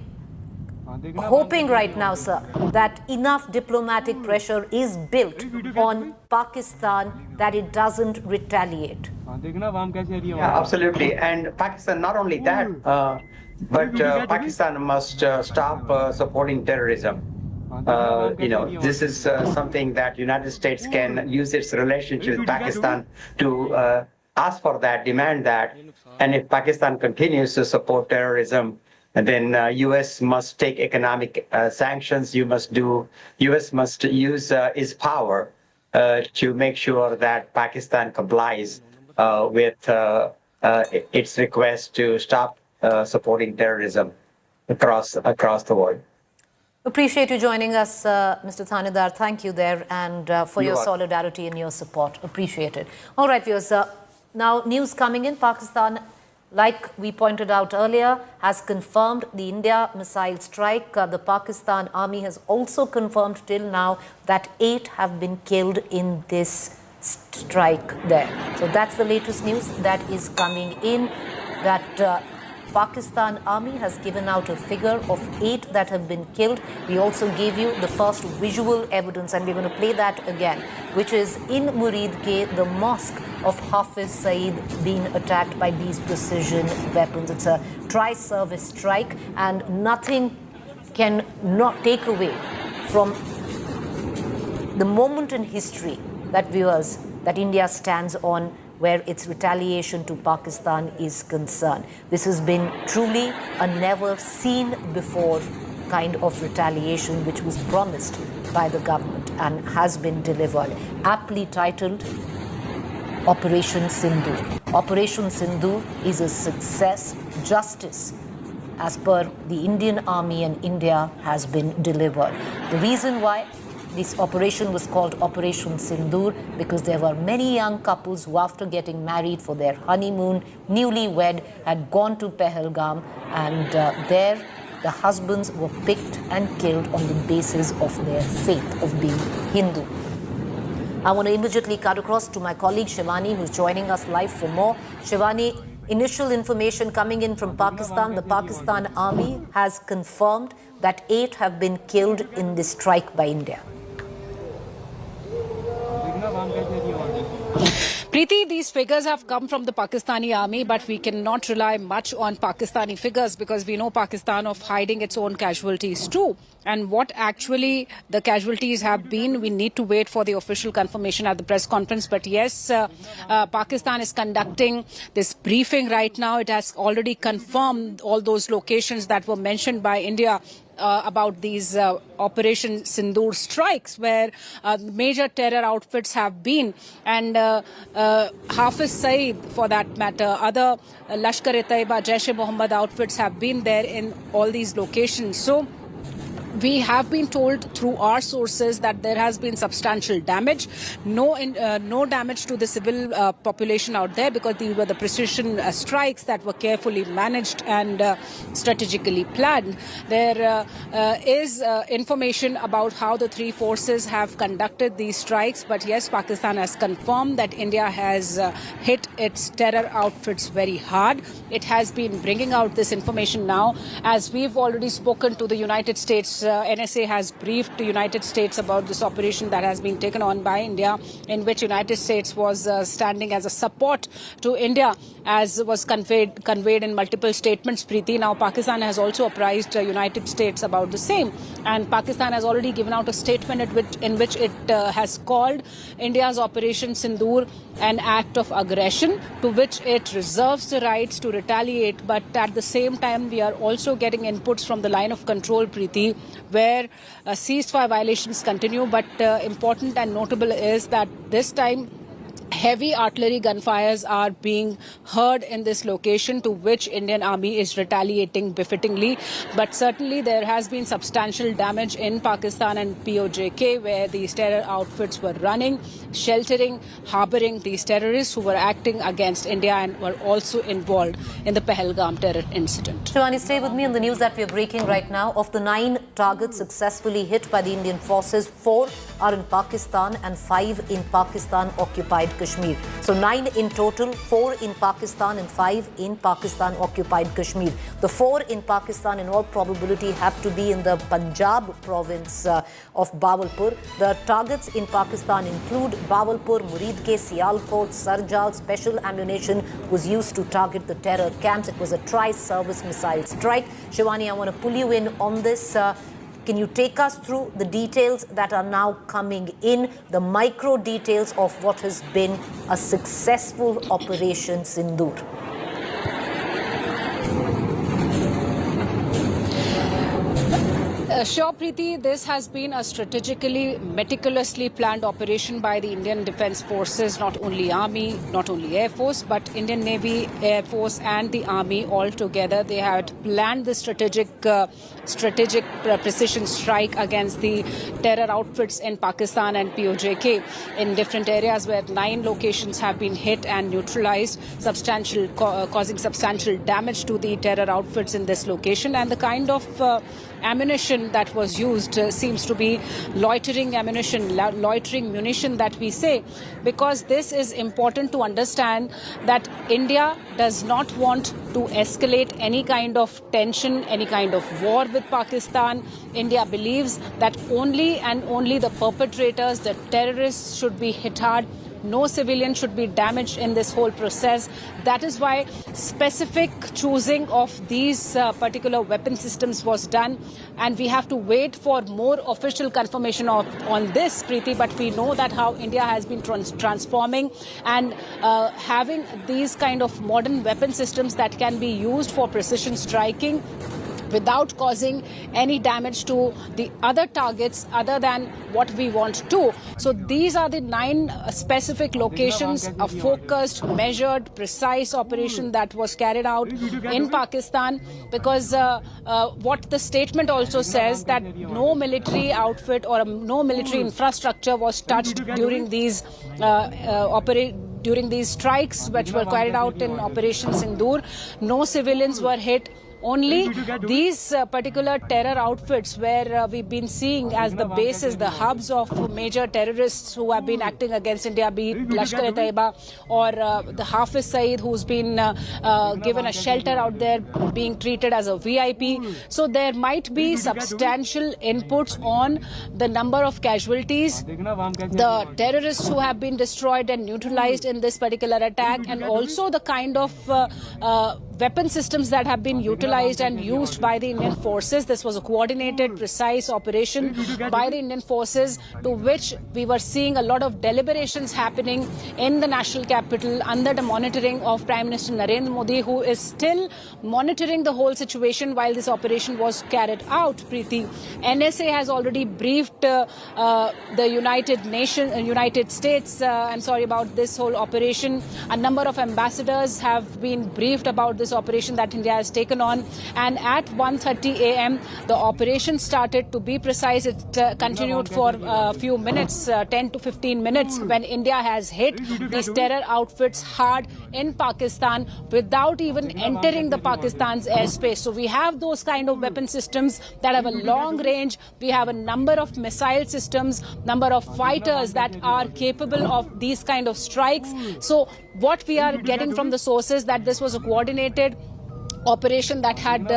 right now, sir, that enough diplomatic pressure is built on Pakistan that it doesn't retaliate. Yeah, absolutely. And Pakistan, not only that, but Pakistan must stop supporting terrorism. This is something that United States can use its relationship with Pakistan to ask for that, demand that. And if Pakistan continues to support terrorism, then U.S. must take economic sanctions. U.S. must use its power to make sure that Pakistan complies with its request to stop supporting terrorism across the world. Appreciate you joining us, Mr. Thanedar. Thank you there, and for your solidarity and your support. Appreciate it. All right, viewers. Now, news coming in. Pakistan, like we pointed out earlier, has confirmed the India missile strike. The Pakistan Army has also confirmed till now that 8 have been killed in this strike there. So that's the latest news that is coming in, that Pakistan Army has given out a figure of 8 that have been killed. We also gave you the first visual evidence, and we're going to play that again, which is in Muridke, the mosque of Hafiz Saeed being attacked by these precision weapons. It's a tri-service strike, and nothing can not take away from the moment in history that viewers, that India stands on, where its retaliation to Pakistan is concerned. This has been truly a never-seen-before kind of retaliation which was promised by the government and has been delivered. Aptly titled Operation Sindoor. Operation Sindoor is a success. Justice, as per the Indian Army and India, has been delivered. The reason why this operation was called Operation Sindoor, because there were many young couples who, after getting married for their honeymoon, newlywed, had gone to Pahelgam, and there the husbands were picked and killed on the basis of their faith of being Hindu. I want to immediately cut across to my colleague Shivani, who's joining us live for more. Shivani, initial information coming in from Pakistan. The Pakistan Army has confirmed that 8 have been killed in this strike by India. Preeti, these figures have come from the Pakistani army, but we cannot rely much on Pakistani figures because we know Pakistan of hiding its own casualties too. And what actually the casualties have been, we need to wait for the official confirmation at the press conference. But yes, Pakistan is conducting this briefing right now. It has already confirmed all those locations that were mentioned by India about these Operation Sindoor strikes, where major terror outfits have been, and Hafiz Saeed, for that matter, other Lashkar-e-Taiba, Jaish-e-Mohammed outfits have been there in all these locations. So We have been told through our sources that there has been substantial damage, no damage to the civil population out there, because these were the precision strikes that were carefully managed and strategically planned. There is information about how the three forces have conducted these strikes, but yes, Pakistan has confirmed that India has hit its terror outfits very hard. It has been bringing out this information now, as we've already spoken to the United States. NSA has briefed the United States about this operation that has been taken on by India, in which United States was standing as a support to India, as was conveyed in multiple statements, Preeti. Now, Pakistan has also apprised United States about the same, and Pakistan has already given out a statement in which it has called India's Operation Sindoor an act of aggression, to which it reserves the rights to retaliate. But at the same time, we are also getting inputs from the line of control, Preeti, where ceasefire violations continue. But important and notable is that this time heavy artillery gunfires are being heard in this location, to which Indian Army is retaliating befittingly. But certainly there has been substantial damage in Pakistan and POJK, where these terror outfits were running, sheltering, harboring these terrorists who were acting against India and were also involved in the Pahelgam terror incident. Shivani, stay with me on the news that we are breaking right now. Of the 9 targets successfully hit by the Indian forces, 4 are in Pakistan and 5 in Pakistan-occupied Kashmir. So 9 in total, 4 in Pakistan and 5 in Pakistan-occupied Kashmir. The 4 in Pakistan in all probability have to be in the Punjab province of Bahawalpur. The targets in Pakistan include Bahawalpur, Muridke, Sialkot, Sarjal. Special ammunition was used to target the terror camps. It was a tri-service missile strike. Shivani, I want to pull you in on this. Can you take us through the details that are now coming in, the micro details of what has been a successful Operation Sindoor? Sure, Preeti, this has been a strategically, meticulously planned operation by the Indian Defence Forces, not only Army, not only Air Force, but Indian Navy, Air Force and the Army all together. They had planned the strategic precision strike against the terror outfits in Pakistan and POJK in different areas, where 9 locations have been hit and neutralized, causing substantial damage to the terror outfits in this location. And the kind of ammunition that was used seems to be loitering munition that we say, because this is important to understand that India does not want to escalate any kind of tension, any kind of war with Pakistan. India believes that only and only the perpetrators, the terrorists, should be hit hard. No civilian should be damaged in this whole process. That is why specific choosing of these particular weapon systems was done. And we have to wait for more official confirmation on this, Preeti. But we know that how India has been transforming and having these kind of modern weapon systems that can be used for precision striking without causing any damage to the other targets other than what we want to. So these are the 9 specific locations, a focused, measured, precise operation that was carried out in Pakistan, because what the statement also says, that no military outfit or no military infrastructure was touched during these strikes which were carried out in Operation Sindoor. No civilians were hit. Only these particular terror outfits, where we've been seeing as the bases, the hubs of major terrorists who have been acting against India, be it Lashkar-e-Taiba or the Hafiz Saeed, who's been given a shelter out there, being treated as a VIP. So there might be substantial inputs on the number of casualties, the terrorists who have been destroyed and neutralized in this particular attack, and also the kind of weapon systems that have been utilized and used by the Indian forces. This was a coordinated, precise operation by the Indian forces, to which we were seeing a lot of deliberations happening in the national capital under the monitoring of Prime Minister Narendra Modi, who is still monitoring the whole situation while this operation was carried out, Preeti. NSA has already briefed the United States, I'm sorry, about this whole operation. A number of ambassadors have been briefed about this this operation that India has taken on. And at 1:30 a.m., the operation started. To be precise, it continued for a few minutes, 10 to 15 minutes, when India has hit these terror outfits hard in Pakistan without even entering the Pakistan's airspace. So we have those kind of weapon systems that have a long range. We have a number of missile systems, number of fighters that are capable of these kind of strikes. So what we are getting from the sources that this was a coordinated operation that had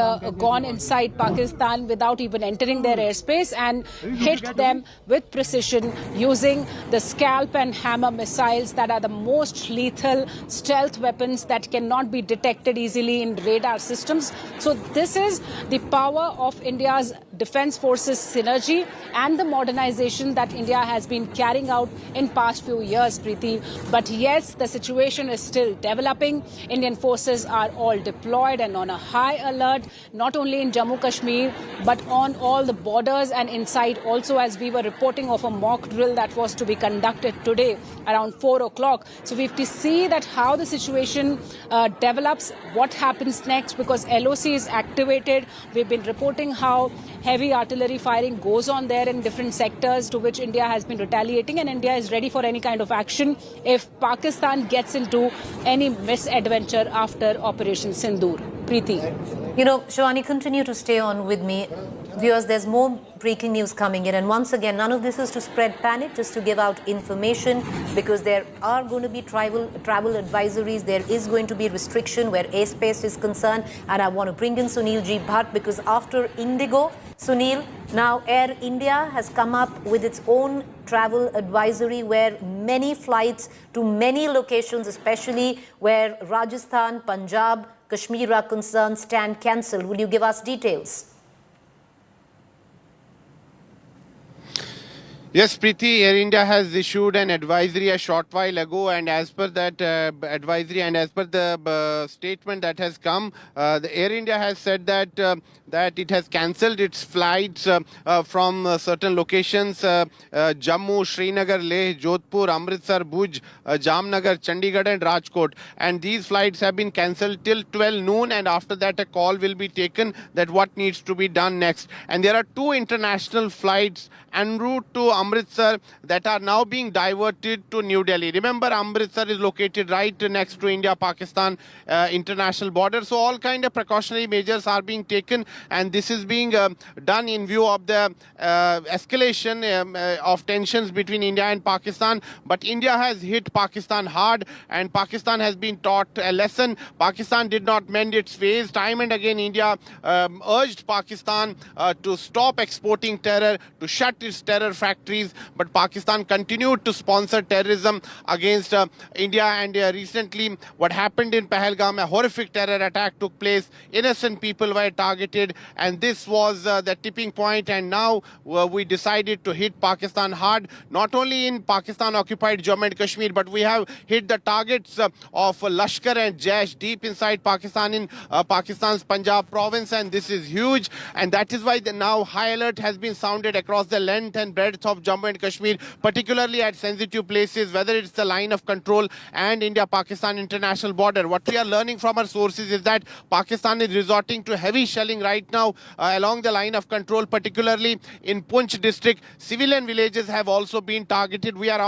gone inside Pakistan without even entering their airspace and hit them with precision using the scalp and hammer missiles that are the most lethal stealth weapons that cannot be detected easily in radar systems. So this is the power of India's defense forces synergy and the modernization that India has been carrying out in past few years, Preeti. But yes, the situation is still developing. Indian forces are all deployed and on a high alert, not only in Jammu Kashmir, but on all the borders and inside also, as we were reporting of a mock drill that was to be conducted today around 4 o'clock. So we have to see that how the situation develops, what happens next, because LOC is activated. We've been reporting how heavy artillery firing goes on there in different sectors, to which India has been retaliating, and India is ready for any kind of action if Pakistan gets into any misadventure after Operation Sindoor. Preeti. You know, Shivani, continue to stay on with me. Viewers, there's more breaking news coming in. And once again, none of this is to spread panic, just to give out information, because there are going to be travel advisories. There is going to be restriction where airspace is concerned. And I want to bring in Sunil G. Bhatt, because after Indigo, Sunil, now Air India has come up with its own travel advisory where many flights to many locations, especially where Rajasthan, Punjab, Kashmir are concerned, stand cancelled. Will you give us details? Yes, Preeti, Air India has issued an advisory a short while ago, and as per that advisory and as per the statement that has come, the Air India has said that that it has cancelled its flights from certain locations, Jammu, Srinagar, Leh, Jodhpur, Amritsar, Bhuj, Jamnagar, Chandigarh and Rajkot. And these flights have been cancelled till 12 noon, and after that a call will be taken that what needs to be done next. And there are two international flights en route to Amritsar that are now being diverted to New Delhi. Remember, Amritsar is located right next to India-Pakistan international border. So all kind of precautionary measures are being taken, and this is being done in view of the escalation of tensions between India and Pakistan. But India has hit Pakistan hard, and Pakistan has been taught a lesson. Pakistan did not mend its ways. Time and again, India urged Pakistan to stop exporting terror, to shut its terror factories, but Pakistan continued to sponsor terrorism against India. And recently, what happened in Pahelgam, a horrific terror attack took place. Innocent people were targeted, and this was the tipping point. And now we decided to hit Pakistan hard, not only in Pakistan-occupied Jammu and Kashmir, but we have hit the targets of Lashkar and Jaish deep inside Pakistan, in Pakistan's Punjab province, and this is huge. And that is why the now high alert has been sounded across the length and breadth of Jammu and Kashmir, particularly at sensitive places, whether it's the line of control and India-Pakistan international border. What we are learning from our sources is that Pakistan is resorting to heavy shelling right now along the line of control, particularly in Poonch district. Civilian villages have also been targeted. We are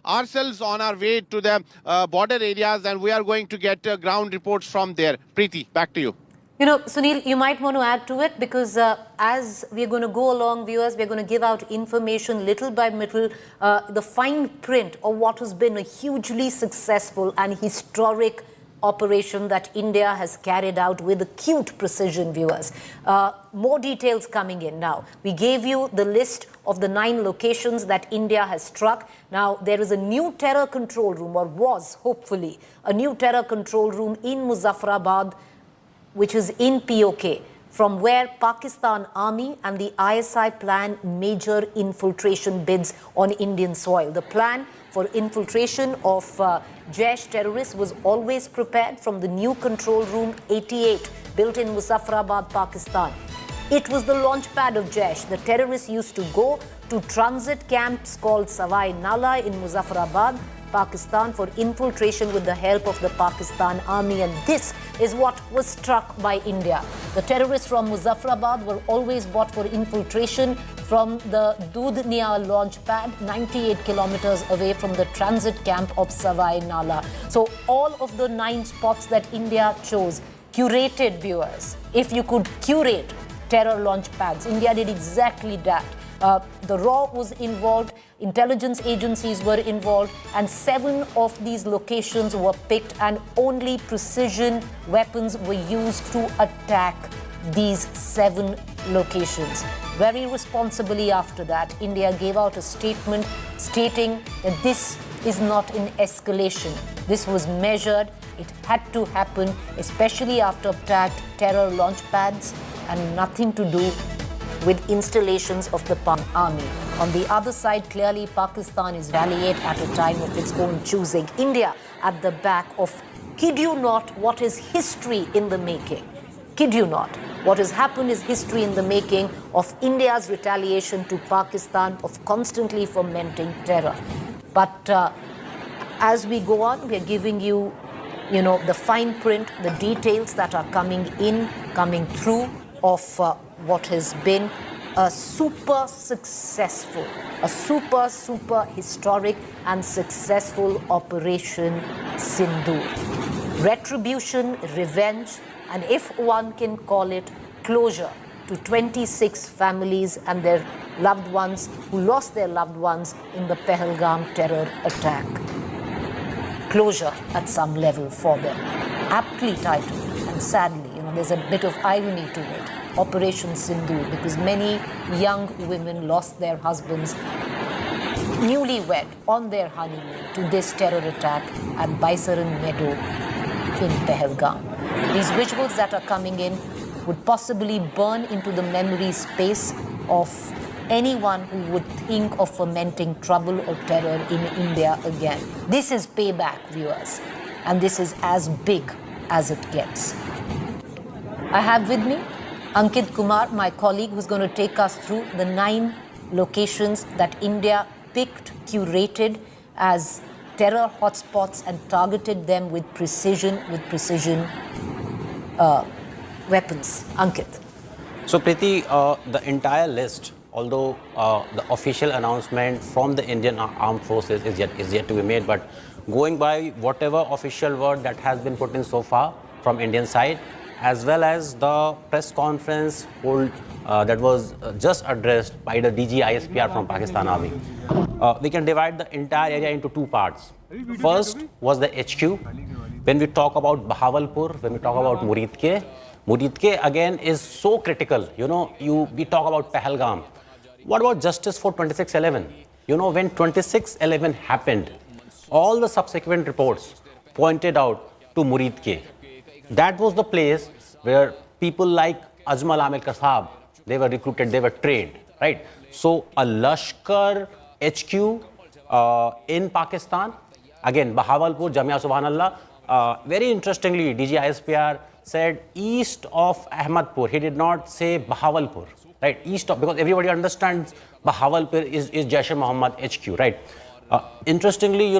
ourselves on our way to the border areas, and we are going to get ground reports from there. Preeti, back to you. You know, Sunil, you might want to add to it, because as we're going to go along, viewers, we're going to give out information little by little, the fine print of what has been a hugely successful and historic operation that India has carried out with acute precision, viewers. More details coming in now. We gave you the list of the 9 locations that India has struck. Now, there is a new terror control room, or was, hopefully, a new terror control room in Muzaffarabad, which is in POK, from where Pakistan Army and the ISI plan major infiltration bids on Indian soil. The plan for infiltration of Jaish terrorists was always prepared from the new control room 88, built in Muzaffarabad, Pakistan. It was the launch pad of Jaish. The terrorists used to go to transit camps called Savai Nala in Muzaffarabad, Pakistan, for infiltration with the help of the Pakistan Army. And this is what was struck by India. The terrorists from Muzaffarabad were always bought for infiltration from the Dudhnia launch pad, 98 kilometers away from the transit camp of Savai Nala. So all of the 9 spots that India chose, curated, viewers. If you could curate terror launch pads, India did exactly that. The RAW was involved, intelligence agencies were involved, and 7 of these locations were picked, and only precision weapons were used to attack these 7 locations. Very responsibly after that, India gave out a statement stating that this is not an escalation. This was measured. It had to happen, especially after attacked terror launch pads, and nothing to do with installations of the army. On the other side, clearly Pakistan is retaliate at a time of its own choosing. India at the back of, kid you not, what is history in the making. Kid you not. What has happened is history in the making of India's retaliation to Pakistan, of constantly fomenting terror. But as we go on, we are giving you, the fine print, the details that are coming through of what has been a super historic and successful Operation Sindoor. Retribution, revenge, and if one can call it, closure to 26 families and their loved ones who lost their loved ones in the Pahalgam terror attack. Closure at some level for them. Aptly titled, and sadly, there's a bit of irony to it. Operation Sindoor, because many young women lost their husbands newlywed on their honeymoon to this terror attack at Baisaran Meadow in Pahelgam. These visuals that are coming in would possibly burn into the memory space of anyone who would think of fomenting trouble or terror in India again. This is payback, viewers, and this is as big as it gets. I have with me Ankit Kumar, my colleague, who's going to take us through the 9 locations that India picked, curated as terror hotspots and targeted them with precision weapons. Ankit. So Preeti, the entire list, although the official announcement from the Indian Armed Forces is yet to be made, but going by whatever official word that has been put in so far from Indian side, as well as the press conference that was just addressed by the DG ISPR from Pakistan Army. We can divide the entire area into 2 parts. First was the HQ. When we talk about Bahawalpur, when we talk about Muridke again is so critical. We talk about Pahalgam. What about justice for 26/11? When 26/11 happened, all the subsequent reports pointed out to Muridke. That was the place where people like Ajmal Amil Kasab, they were recruited, they were trained, right? So a Lashkar HQ in Pakistan, again, Bahawalpur, Jamia Subhanallah. Very interestingly, DG ISPR said east of Ahmadpur. He did not say Bahawalpur, right? East of, because everybody understands Bahawalpur is Jaish-e-Mohammed HQ, right? Interestingly,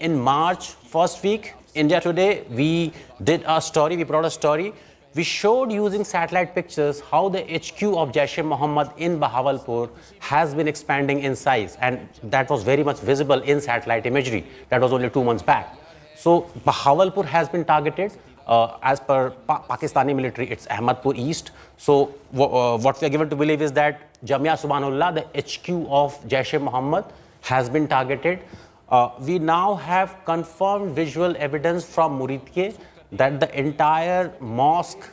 in March, first week, India Today, we did a story, we brought a story. We showed using satellite pictures how the HQ of Jaish-e-Mohammed in Bahawalpur has been expanding in size. And that was very much visible in satellite imagery. That was only 2 months back. So Bahawalpur has been targeted. As per Pakistani military, it's Ahmadpur East. So what we are given to believe is that Jamia Subhanallah, the HQ of Jaish-e-Mohammed, has been targeted. We now have confirmed visual evidence from Muridke that the entire mosque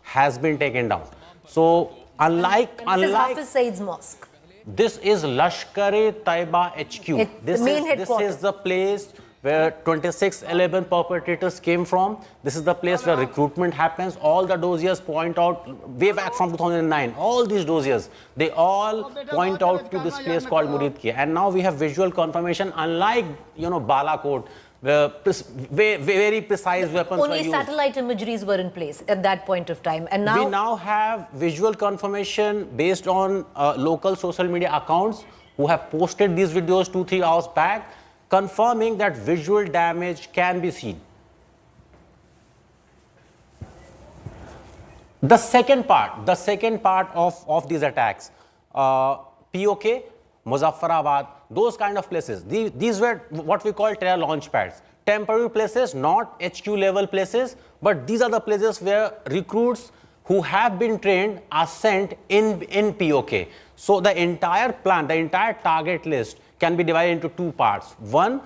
has been taken down. So unlike This is Hafiz Saeed's mosque. This is Lashkar-e-Taiba HQ. This is the place where 26/11 perpetrators came from. This is the place where recruitment happens. All the dossiers point out way back from 2009. All these dossiers, they all point out to this place called Muridke. And now we have visual confirmation, unlike Balakot, where very precise weapons were used. Only satellite imageries were in place at that point of time. And now we now have visual confirmation based on local social media accounts who have posted these videos 2-3 hours back, confirming that visual damage can be seen. The second part of these attacks, POK, Muzaffarabad, those kind of places, these were what we call terror launch pads. Temporary places, not HQ level places, but these are the places where recruits who have been trained are sent in POK. So the entire plan, the entire target list can be divided into two parts. One,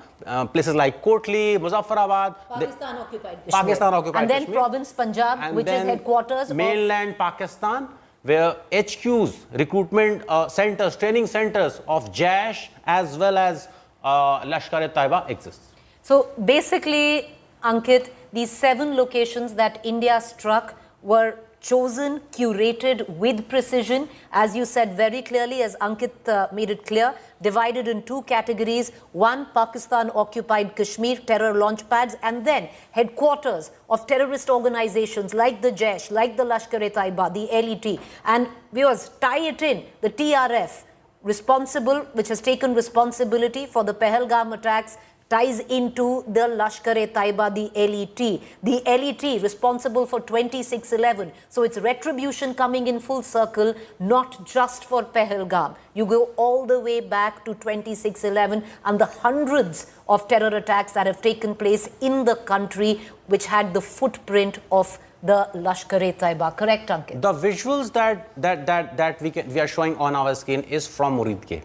places like Kotli, Muzaffarabad, Pakistan-occupied Kashmir. Pakistan-occupied and then Kashmir. province Punjab, And which is then headquarters mainland Pakistan, where HQs, recruitment centers, training centers of Jaish as well as Lashkar-e-Taiba exists. So basically, Ankit, these 7 locations that India struck were chosen, curated with precision, as you said very clearly, as Ankit made it clear, divided in 2 categories. One, Pakistan-occupied Kashmir, terror launch pads, and then headquarters of terrorist organizations like the Jaish, like the Lashkar-e-Taiba, the LET. And viewers, tie it in, the TRF, responsible, which has taken responsibility for the Pahelgam attacks, ties into the Lashkar-e-Taiba, the LET. The LET responsible for 26/11. So it's retribution coming in full circle, not just for Pahelgam. You go all the way back to 26/11 and the hundreds of terror attacks that have taken place in the country, which had the footprint of the Lashkar-e-Taiba. Correct, Ankit? The visuals that we are showing on our screen is from Muridke.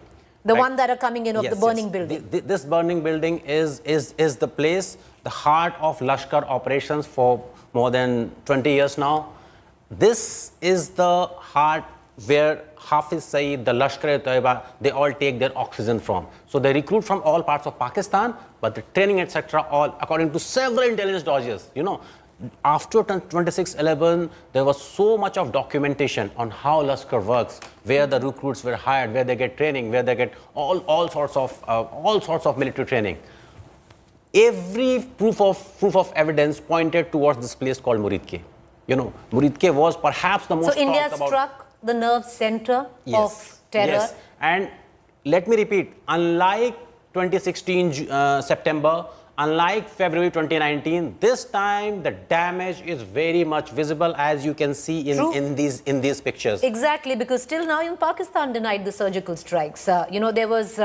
The one that are coming in of the burning building. This burning building is the place, the heart of Lashkar operations for more than 20 years now. This is the heart where Hafiz Saeed, the Lashkar-e-Taiba, they all take their oxygen from. So they recruit from all parts of Pakistan, but the training, etc., all according to several intelligence dodges. You know, after 26/11, there was so much of documentation on how Lashkar works, where the recruits were hired, where they get training, where they get all sorts of military training. Every proof of evidence pointed towards this place called Muridke. You know, Muridke was perhaps the most. So India struck the nerve center of terror. Yes, and let me repeat: unlike 2016 September. Unlike February 2019, this time the damage is very much visible, as you can see in these pictures. Exactly, because till now even Pakistan denied the surgical strikes. You know, there was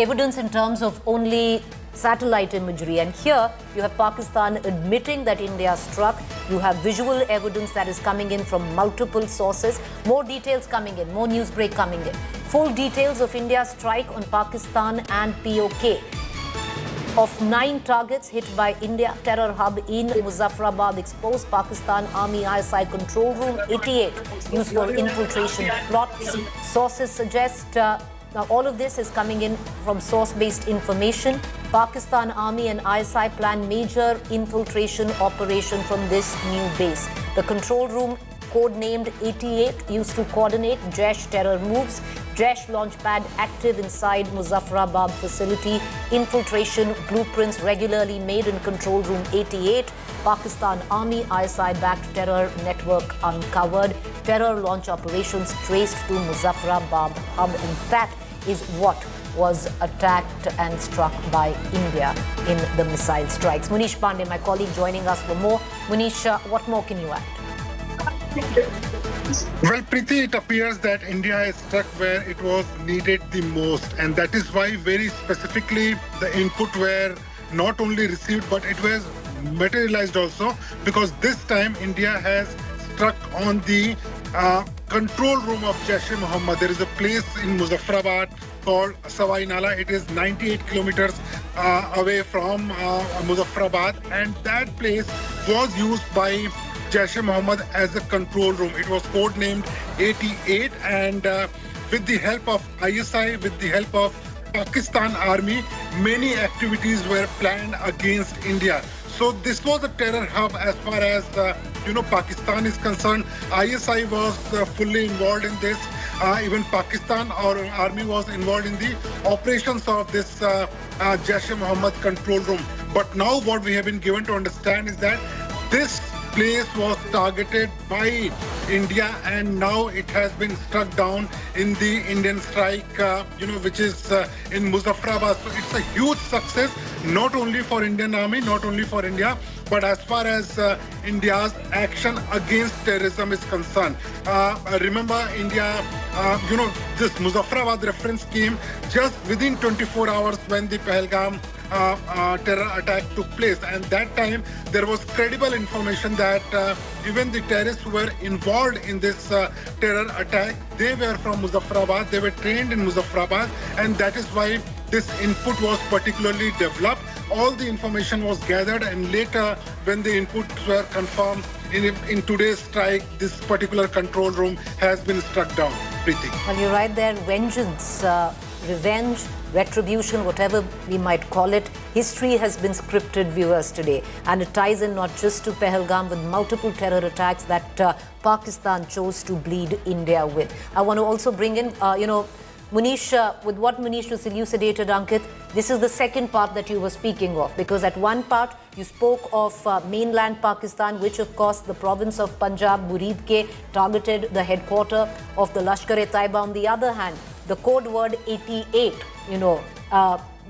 evidence in terms of only satellite imagery, and here you have Pakistan admitting that India struck. You have visual evidence that is coming in from multiple sources. More details coming in, more news break coming in. Full details of India's strike on Pakistan and POK. Of 9 targets hit by India, terror hub in Muzaffarabad exposed, Pakistan Army ISI control room, 88 used for infiltration plots. Sources suggest, now all of this is coming in from source-based information. Pakistan Army and ISI plan major infiltration operation from this new base. The control room, codenamed 88, used to coordinate Jaish terror moves. Jaish launch pad active inside Muzaffarabad facility. Infiltration blueprints regularly made in control room 88. Pakistan Army ISI-backed terror network uncovered. Terror launch operations traced to Muzaffarabad hub. And that is what was attacked and struck by India in the missile strikes. Munish Pandey, my colleague, joining us for more. Munish, what more can you add? Well, Preeti, it appears that India is struck where it was needed the most, and that is why very specifically the input were not only received but it was materialized also, because this time India has struck on the control room of Jaish-e-Mohammed. There is a place in Muzaffarabad called Sawai Nala. It is 98 kilometers away from Muzaffarabad, and that place was used by Jaish-e-Mohammed as a control room. It was codenamed 88, and with the help of ISI, with the help of Pakistan Army, many activities were planned against India. So this was a terror hub as far as Pakistan is concerned. ISI was fully involved in this. Even Pakistan or Army was involved in the operations of this Jaish-e-Mohammed control room. But now what we have been given to understand is that this place was targeted by India, and now it has been struck down in the Indian strike, which is in Muzaffarabad. So it's a huge success, not only for Indian Army, not only for India, But as far as India's action against terrorism is concerned, remember India, this Muzaffarabad reference came just within 24 hours when the Pahelgam terror attack took place, and that time there was credible information that even the terrorists who were involved in this terror attack, they were from Muzaffarabad, they were trained in Muzaffarabad, and that is why this input was particularly developed. All the information was gathered, and later when the inputs were confirmed in today's strike, this particular control room has been struck down. Preeti. Well, you're right there. Vengeance, revenge, retribution, whatever we might call it, history has been scripted, viewers, today. And it ties in not just to Pahelgam, with multiple terror attacks that Pakistan chose to bleed India with. I want to also bring in, Munish, with what Munish was elucidated, Ankit, this is the second part that you were speaking of, because at one part you spoke of mainland Pakistan, which of course the province of Punjab, Muridke, targeted the headquarters of the Lashkar-e-Taiba. On the other hand, the code word 88,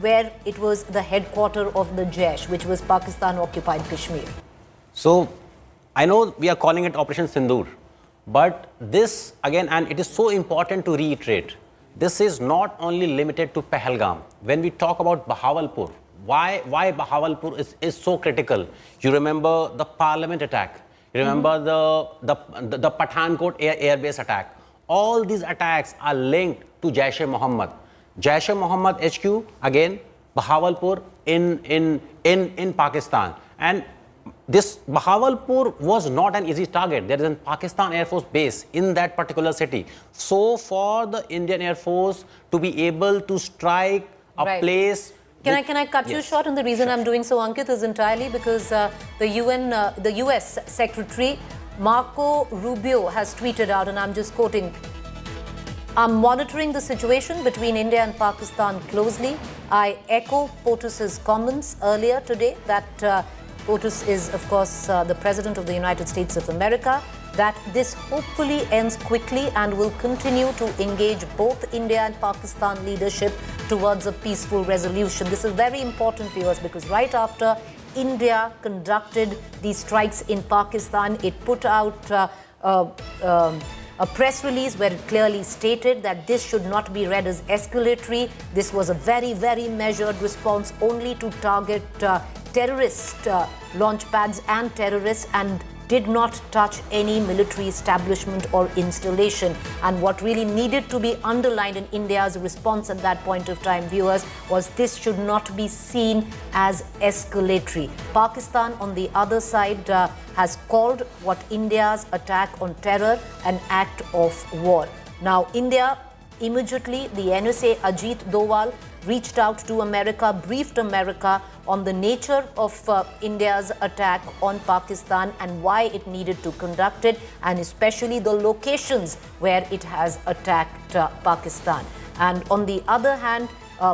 where it was the headquarters of the Jaish, which was Pakistan-occupied Kashmir. So, I know we are calling it Operation Sindoor, but this again, and it is so important to reiterate, this is not only limited to Pahelgam. When we talk about Bahawalpur, why Bahawalpur is so critical? You remember the Parliament attack. You remember the Pathankot airbase attack. All these attacks are linked to Jaish-e-Mohammed. Jaish-e-Mohammed HQ, again, Bahawalpur in Pakistan. And this Bahawalpur was not an easy target. There is a Pakistan Air Force base in that particular city. So for the Indian Air Force to be able to strike a place... Can I cut you short? And the reason I'm doing so, Ankit, is entirely because the US Secretary Marco Rubio has tweeted out, and I'm just quoting, "I'm monitoring the situation between India and Pakistan closely. I echo POTUS's comments earlier today," that POTUS is, of course, the President of the United States of America, "that this hopefully ends quickly and will continue to engage both India and Pakistan leadership towards a peaceful resolution." This is very important, viewers, because right after India conducted these strikes in Pakistan, it put out a press release where it clearly stated that this should not be read as escalatory. This was a very, very measured response only to target terrorist launch pads and terrorists, and did not touch any military establishment or installation. And what really needed to be underlined in India's response at that point of time, viewers, was this should not be seen as escalatory. Pakistan, on the other side, has called what India's attack on terror an act of war. Now, India, immediately, the NSA Ajit Doval reached out to America, briefed America on the nature of India's attack on Pakistan and why it needed to conduct it, and especially the locations where it has attacked Pakistan. And on the other hand,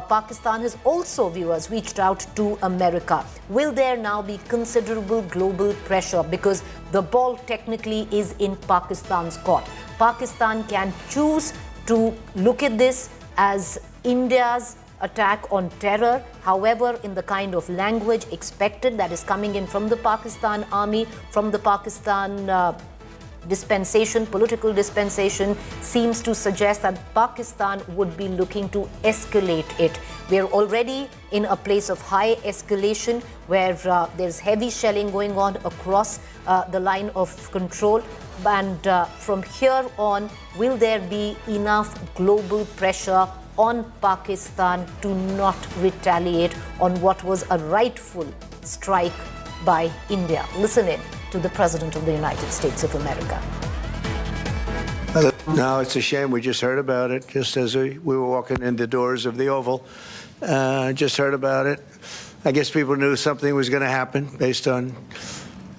Pakistan has also, viewers, reached out to America. Will there now be considerable global pressure? Because the ball technically is in Pakistan's court. Pakistan can choose to look at this as India's attack on terror, however, in the kind of language expected that is coming in from the Pakistan army, from the Pakistan dispensation, political dispensation, seems to suggest that Pakistan would be looking to escalate it. We are already in a place of high escalation where there's heavy shelling going on across the line of control. And from here on, will there be enough global pressure on Pakistan to not retaliate on what was a rightful strike by India? Listen in to the President of the United States of America. No, it's a shame. We just heard about it just as we were walking in the doors of the Oval. Just heard about it. I guess people knew something was going to happen based on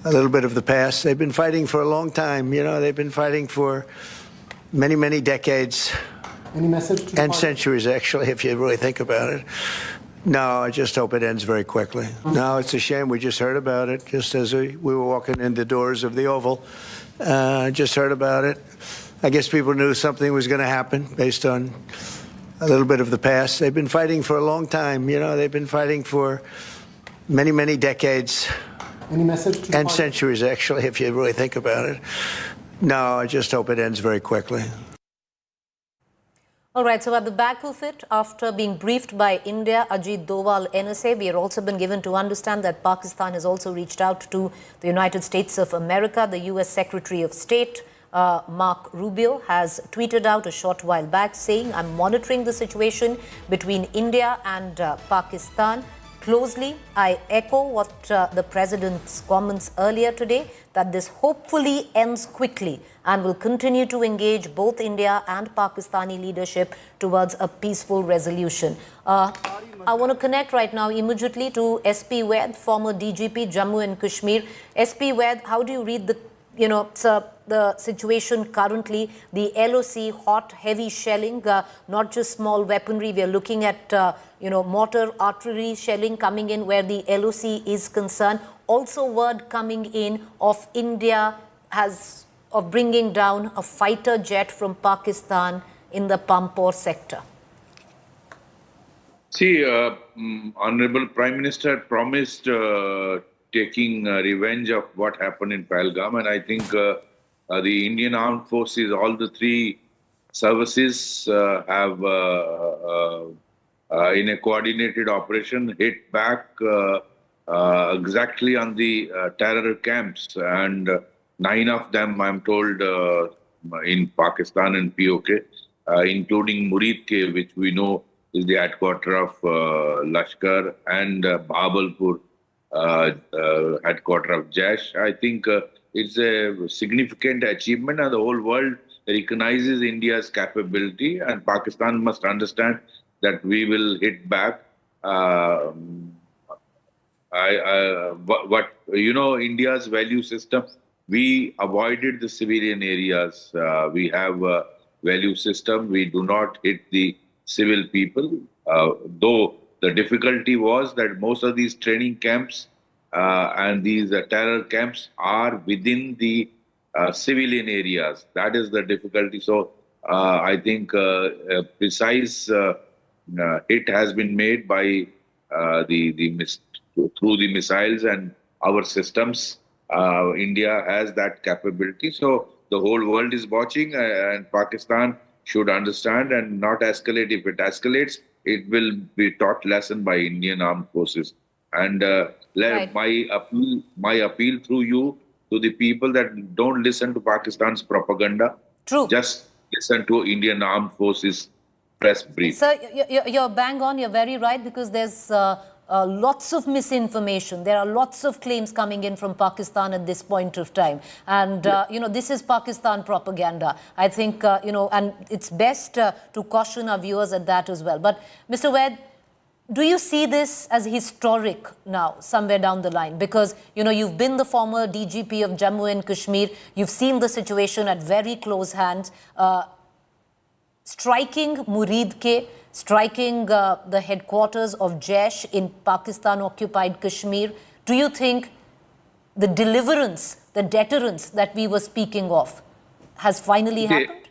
a little bit of the past. They've been fighting for a long time. You know, they've been fighting for many, many decades. Any message? And centuries, actually, if you really think about it. No, I just hope it ends very quickly. No, it's a shame. We just heard about it just as we were walking in the doors of the Oval. Just heard about it. I guess people knew something was going to happen based on a little bit of the past. They've been fighting for a long time. You know, they've been fighting for many, many decades. Any message to and centuries, actually, if you really think about it. No, I just hope it ends very quickly. All right, so at the back of it, after being briefed by India, Ajit Doval, NSA, we have also been given to understand that Pakistan has also reached out to the United States of America. The U.S. Secretary of State, Mark Rubio, has tweeted out a short while back saying, I'm monitoring the situation between India and Pakistan closely. I echo what the President's comments earlier today, that this hopefully ends quickly and will continue to engage both India and Pakistani leadership towards a peaceful resolution. I want to connect right now immediately to SP Waid, former DGP, Jammu and Kashmir. SP Waid, how do you read the situation currently? The LOC, hot, heavy shelling, not just small weaponry. We are looking at, mortar, artillery shelling coming in where the LOC is concerned. Also word coming in of India of bringing down a fighter jet from Pakistan in the Pampore sector. See, Honorable Prime Minister promised taking revenge of what happened in Pahalgam, and I think the Indian Armed Forces, all the three services have, in a coordinated operation, hit back exactly on the terror camps, and 9 of them, I'm told, in Pakistan and POK, including Muridke, which we know is the headquarters of Lashkar, and Bahawalpur, headquarters of Jaish. I think it's a significant achievement, and the whole world recognizes India's capability, and Pakistan must understand that we will hit back. India's value system, we avoided the civilian areas. We have a value system. We do not hit the civil people, though the difficulty was that most of these training camps and these terror camps are within the civilian areas. That is the difficulty. So I think a precise hit has been made by through the missiles and our systems. India has that capability. So the whole world is watching, and Pakistan should understand and not escalate. If it escalates, it will be taught lesson by Indian Armed Forces. And my appeal through you to the people that don't listen to Pakistan's propaganda. True. Just listen to Indian Armed Forces press brief. Sir, you're bang on. You're very right, because there's lots of misinformation. There are lots of claims coming in from Pakistan at this point of time. And, this is Pakistan propaganda. I think, and it's best to caution our viewers at that as well. But, Mr. Waid, do you see this as historic now, somewhere down the line? Because, you've been the former DGP of Jammu and Kashmir. You've seen the situation at very close hands. Striking Muridke, striking the headquarters of Jaish in Pakistan-occupied Kashmir. Do you think the deliverance, the deterrence that we were speaking of has finally happened?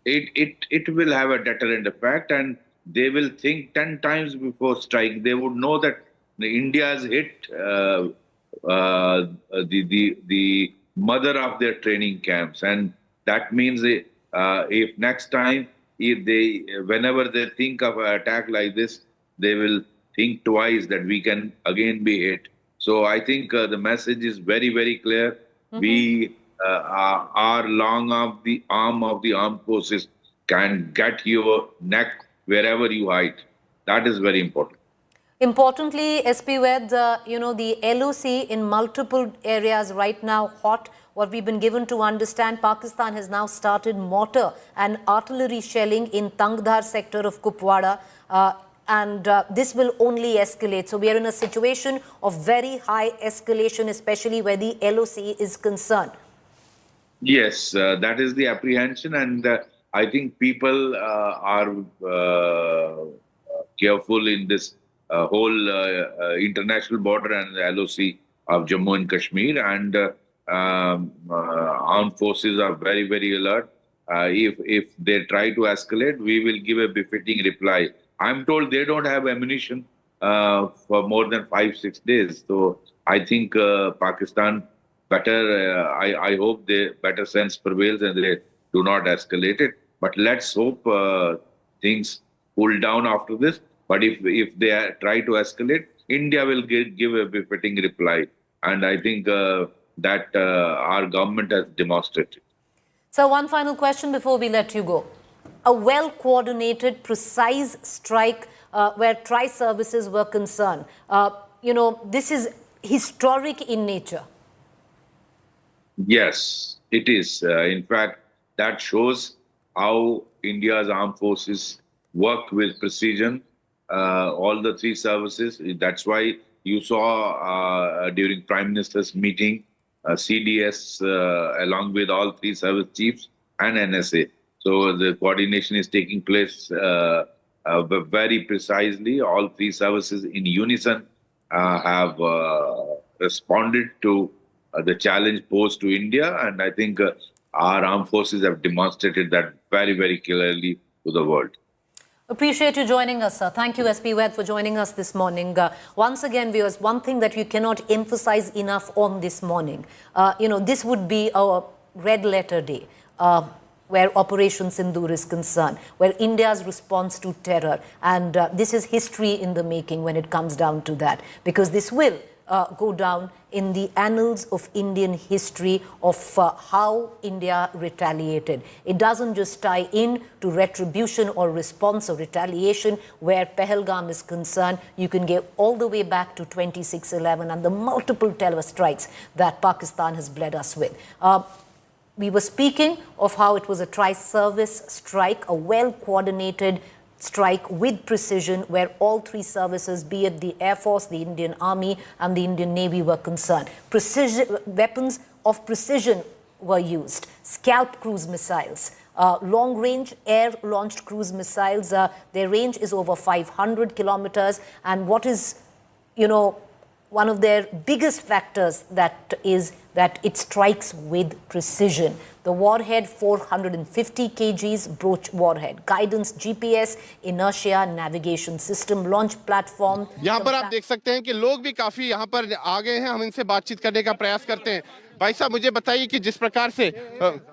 It will have a deterrent effect, and they will think 10 times before strike. They would know that India has hit the mother of their training camps, and that means if next time, whenever they think of an attack like this, they will think twice that we can again be hit. So I think the message is very, very clear. Mm-hmm. We are long of the arm of the armed forces can get your neck wherever you hide. That is very important. Importantly, SP Waid, the LOC in multiple areas right now hot. What we've been given to understand, Pakistan has now started mortar and artillery shelling in Tangdhar sector of Kupwara, and this will only escalate. So we are in a situation of very high escalation, especially where the LOC is concerned. Yes, that is the apprehension, and I think people are careful in this whole international border and the LOC of Jammu and Kashmir, and armed forces are very, very alert. If they try to escalate, we will give a befitting reply. I'm told they don't have ammunition for more than 5-6 days. So I think Pakistan I hope the better sense prevails and they do not escalate it. But let's hope things cool down after this. But if they try to escalate, India will give a befitting reply. And I think that our government has demonstrated. So one final question before we let you go. A well-coordinated, precise strike where tri-services were concerned. This is historic in nature. Yes, it is. In fact, that shows how India's armed forces work with precision, all the three services. That's why you saw during Prime Minister's meeting, CDS along with all three service chiefs and NSA. So the coordination is taking place very precisely. All three services in unison have responded to the challenge posed to India. And I think our armed forces have demonstrated that very, very clearly to the world. Appreciate you joining us, sir. Thank you, SP Ved, for joining us this morning. Once again, viewers, one thing that we cannot emphasize enough on this morning, this would be our red letter day, where Operation Sindoor is concerned, where India's response to terror, and this is history in the making when it comes down to that, because this will go down in the annals of Indian history of how India retaliated. It doesn't just tie in to retribution or response or retaliation where Pahelgam is concerned. You can get all the way back to 26/11 and the multiple terror strikes that Pakistan has bled us with. We were speaking of how it was a tri-service strike, a well-coordinated strike with precision where all three services, be it the Air Force, the Indian Army and the Indian Navy, were concerned. Weapons of precision were used. Scalp cruise missiles, long-range air-launched cruise missiles. Their range is over 500 kilometers. And what is, one of their biggest factors that is that it strikes with precision. The warhead, 450 kgs broach warhead. Guidance, GPS, inertia, navigation system, launch platform. यहाँ पर आप देख सकते हैं कि लोग भी काफी यहाँ पर आ गए हैं. हम इनसे बातचीत करने का प्रयास करते हैं. भाई साहब, मुझे बताइए कि जिस प्रकार से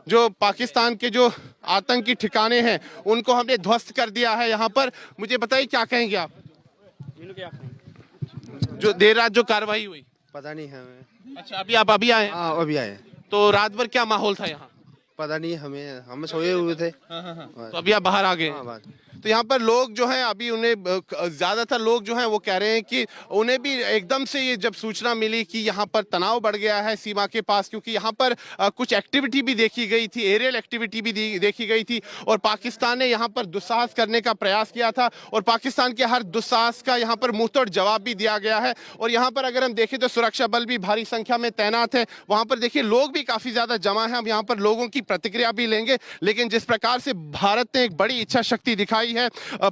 जो पाकिस्तान के जो आतंकी ठिकाने हैं उनको हमने ध्वस्त कर दिया है यहाँ पर, मुझे बताइए क्या कहेंगे आप? जो देर रात जो कार्रवाई हुई, पता नहीं है हमें. अच्छा, अभी आए? हाँ, अभी आए. तो रात भर क्या माहौल था यहाँ? पता नहीं, हम सोए हुए थे. तो अभी आप बाहर आ गए. तो यहाँ पर लोग जो हैं अभी उन्हें ज्यादातर लोग जो हैं वो कह रहे हैं कि उन्हें भी एकदम से ये जब सूचना मिली कि यहाँ पर तनाव बढ़ गया है सीमा के पास, क्योंकि यहाँ पर कुछ एक्टिविटी भी देखी गई थी, एरियल एक्टिविटी भी देखी गई थी और पाकिस्तान ने यहाँ पर दुस्साहस करने का प्रयास किया था और पाकिस्तान के हर दुस्साहस का यहाँ पर मुंहतोड़ जवाब भी दिया गया है. और यहाँ पर अगर हम देखें तो सुरक्षा बल भी भारी संख्या में तैनात है. वहाँ पर देखिए लोग भी काफी ज्यादा जमा है. हम यहाँ पर लोगों की प्रतिक्रिया भी लेंगे. लेकिन जिस प्रकार से भारत ने एक बड़ी इच्छा शक्ति दिखाई है,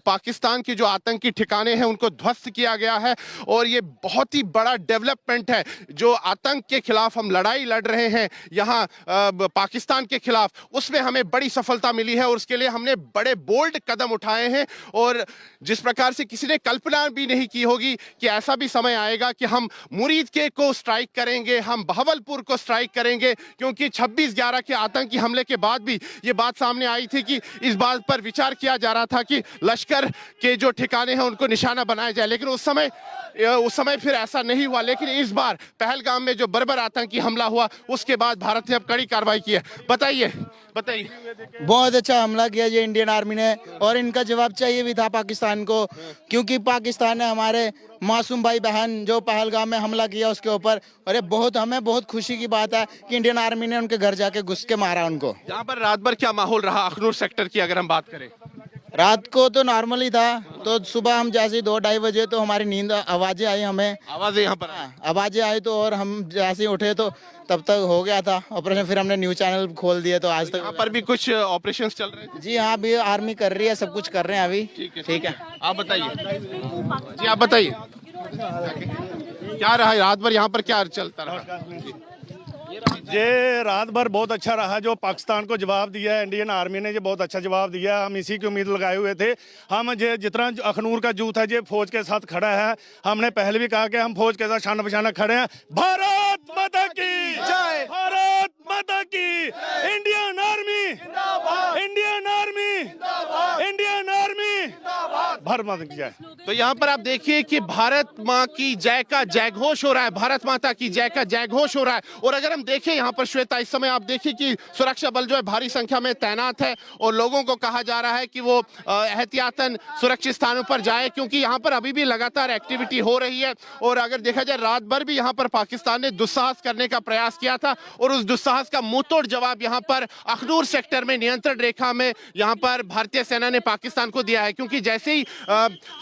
पाकिस्तान के जो आतंकी ठिकाने हैं उनको ध्वस्त किया गया है और ये बहुत ही बड़ा डेवलपमेंट है. जो आतंक के खिलाफ हम लड़ाई लड़ रहे हैं यहाँ पाकिस्तान के खिलाफ, उसमें हमें बड़ी सफलता मिली है और उसके लिए हमने बड़े बोल्ड कदम उठाए हैं. और जिस प्रकार से किसी ने कल्पना भी नहीं की होगी कि ऐसा भी समय आएगा कि हम मुरीद के को स्ट्राइक करेंगे, हम बहावलपुर को स्ट्राइक करेंगे, क्योंकि 26/11 के आतंकी हमले के बाद भी ये बात सामने आई थी कि इस बात पर विचार किया जा रहा था कि लश्कर के जो ठिकाने हैं उनको निशाना बनाया जाए. लेकिन उस समय फिर ऐसा नहीं हुआ. लेकिन इस बार पहलगाम में जो बर्बर आतंकी हमला हुआ उसके बाद भारत ने अब कड़ी कार्रवाई की है. बताइए. बहुत अच्छा हमला किया जी इंडियन आर्मी ने और इनका जवाब चाहिए भी था पाकिस्तान को, क्योंकि पाकिस्तान ने हमारे मासूम भाई बहन जो पहलगाम में हमला किया उसके ऊपर, और ये हमें बहुत खुशी की बात है कि इंडियन आर्मी ने उनके घर जाके घुस के मारा उनको. यहाँ पर रात भर क्या माहौल रहा अखनूर सेक्टर की अगर हम बात करें? रात को तो नॉर्मल ही था. तो सुबह हम जैसे 2-2:30 बजे तो हमारी नींद आवाजें आई, हमें आवाजें यहाँ पर आवाजें आई तो और हम जैसे उठे तो तब तक हो गया था ऑपरेशन. फिर हमने न्यूज चैनल खोल दिए तो आज तक यहाँ पर भी कुछ ऑपरेशन चल रहे हैं. जी हाँ, अभी आर्मी कर रही है, सब कुछ कर रहे हैं अभी. ठीक है. आप बताइए जी, आप बताइए क्या रहा रात भर यहाँ पर, क्या चलता रहा? ये रात भर बहुत अच्छा रहा जो पाकिस्तान को जवाब दिया है इंडियन आर्मी ने, ये बहुत अच्छा जवाब दिया। हम इसी की उम्मीद लगाए हुए थे। हम ये जितना अखनूर का जूथ है ये फौज के साथ खड़ा है। हमने पहले भी कहा कि हम फौज के साथ शान बशाना खड़े हैं। भारत माता की जय, भारत माता की, Indian army, Indian army, Indian army, Bharat माता की जय। तो यहाँ पर आप देखिए कि भारत माँ की जय का जयघोष हो रहा है, भारत माता की जय का जयघोष हो रहा है। और अगर हम देखें यहाँ पर श्वेता, इस समय आप देखिए कि सुरक्षा बल जो है भारी संख्या में तैनात है और लोगों को कहा जा रहा है कि वो एहतियातन सुरक्षित स्थानों पर जाए, क्योंकि यहाँ पर अभी भी लगातार एक्टिविटी हो रही है। और अगर देखा जाए रात भर भी यहाँ पर पाकिस्तान ने दुस्साहस करने का प्रयास किया था और उस दुस्साहस का मुंहतोड़ जवाब यहाँ पर अखनूर सेक्टर में नियंत्रण रेखा में यहाँ पर भारतीय सेना ने पाकिस्तान को दिया है। क्योंकि जैसे ही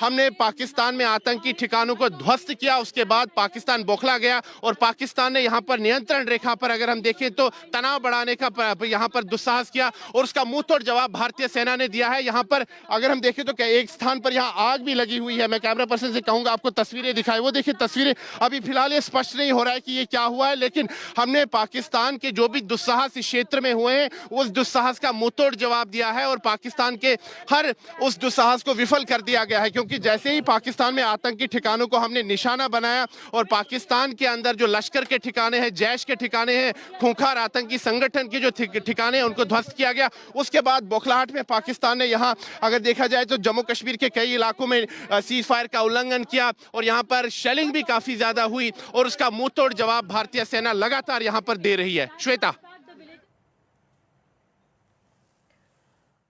हमने पाकिस्तान में आतंकी ठिकानों को ध्वस्त किया, उसके बाद पाकिस्तान बौखला गया और पाकिस्तान ने यहाँ पर नियंत्रण रेखा पर अगर हम देखें तो तनाव बढ़ाने का यहाँ पर दुस्साहस किया और उसका मुंहतोड़ जवाब भारतीय सेना ने दिया है। यहाँ पर अगर हम देखें तो एक स्थान पर यहाँ आग भी लगी हुई है। मैं कैमरा पर्सन से कहूंगा आपको तस्वीरें दिखाएं। वो देखिए तस्वीरें, अभी फिलहाल ये स्पष्ट नहीं हो रहा है कि ये क्या हुआ है, लेकिन हमने पाकिस्तान के जो भी दुस्साहस इस क्षेत्र में हुए हैं उस दुस्साहस का मुंहतोड़ जवाब दिया है और पाकिस्तान के हर उस दुस्साहस को विफल कर दिया गया है। क्योंकि जैसे ही पाकिस्तान में आतंकी ठिकानों को हमने निशाना बनाया और पाकिस्तान के अंदर जो लश्कर के ठिकाने हैं, जैश के ठिकाने हैं, खूंखार आतंकी संगठन के जो ठिकाने हैं उनको ध्वस्त किया गया। उसके बाद बौखलाहट में पाकिस्तान ने यहाँ अगर देखा जाए तो जम्मू कश्मीर के कई इलाकों में सीज फायर का उल्लंघन किया और यहाँ पर शेलिंग भी काफी ज्यादा हुई और उसका मुंहतोड़ जवाब भारतीय सेना लगातार यहाँ पर दे रही है। Shweta.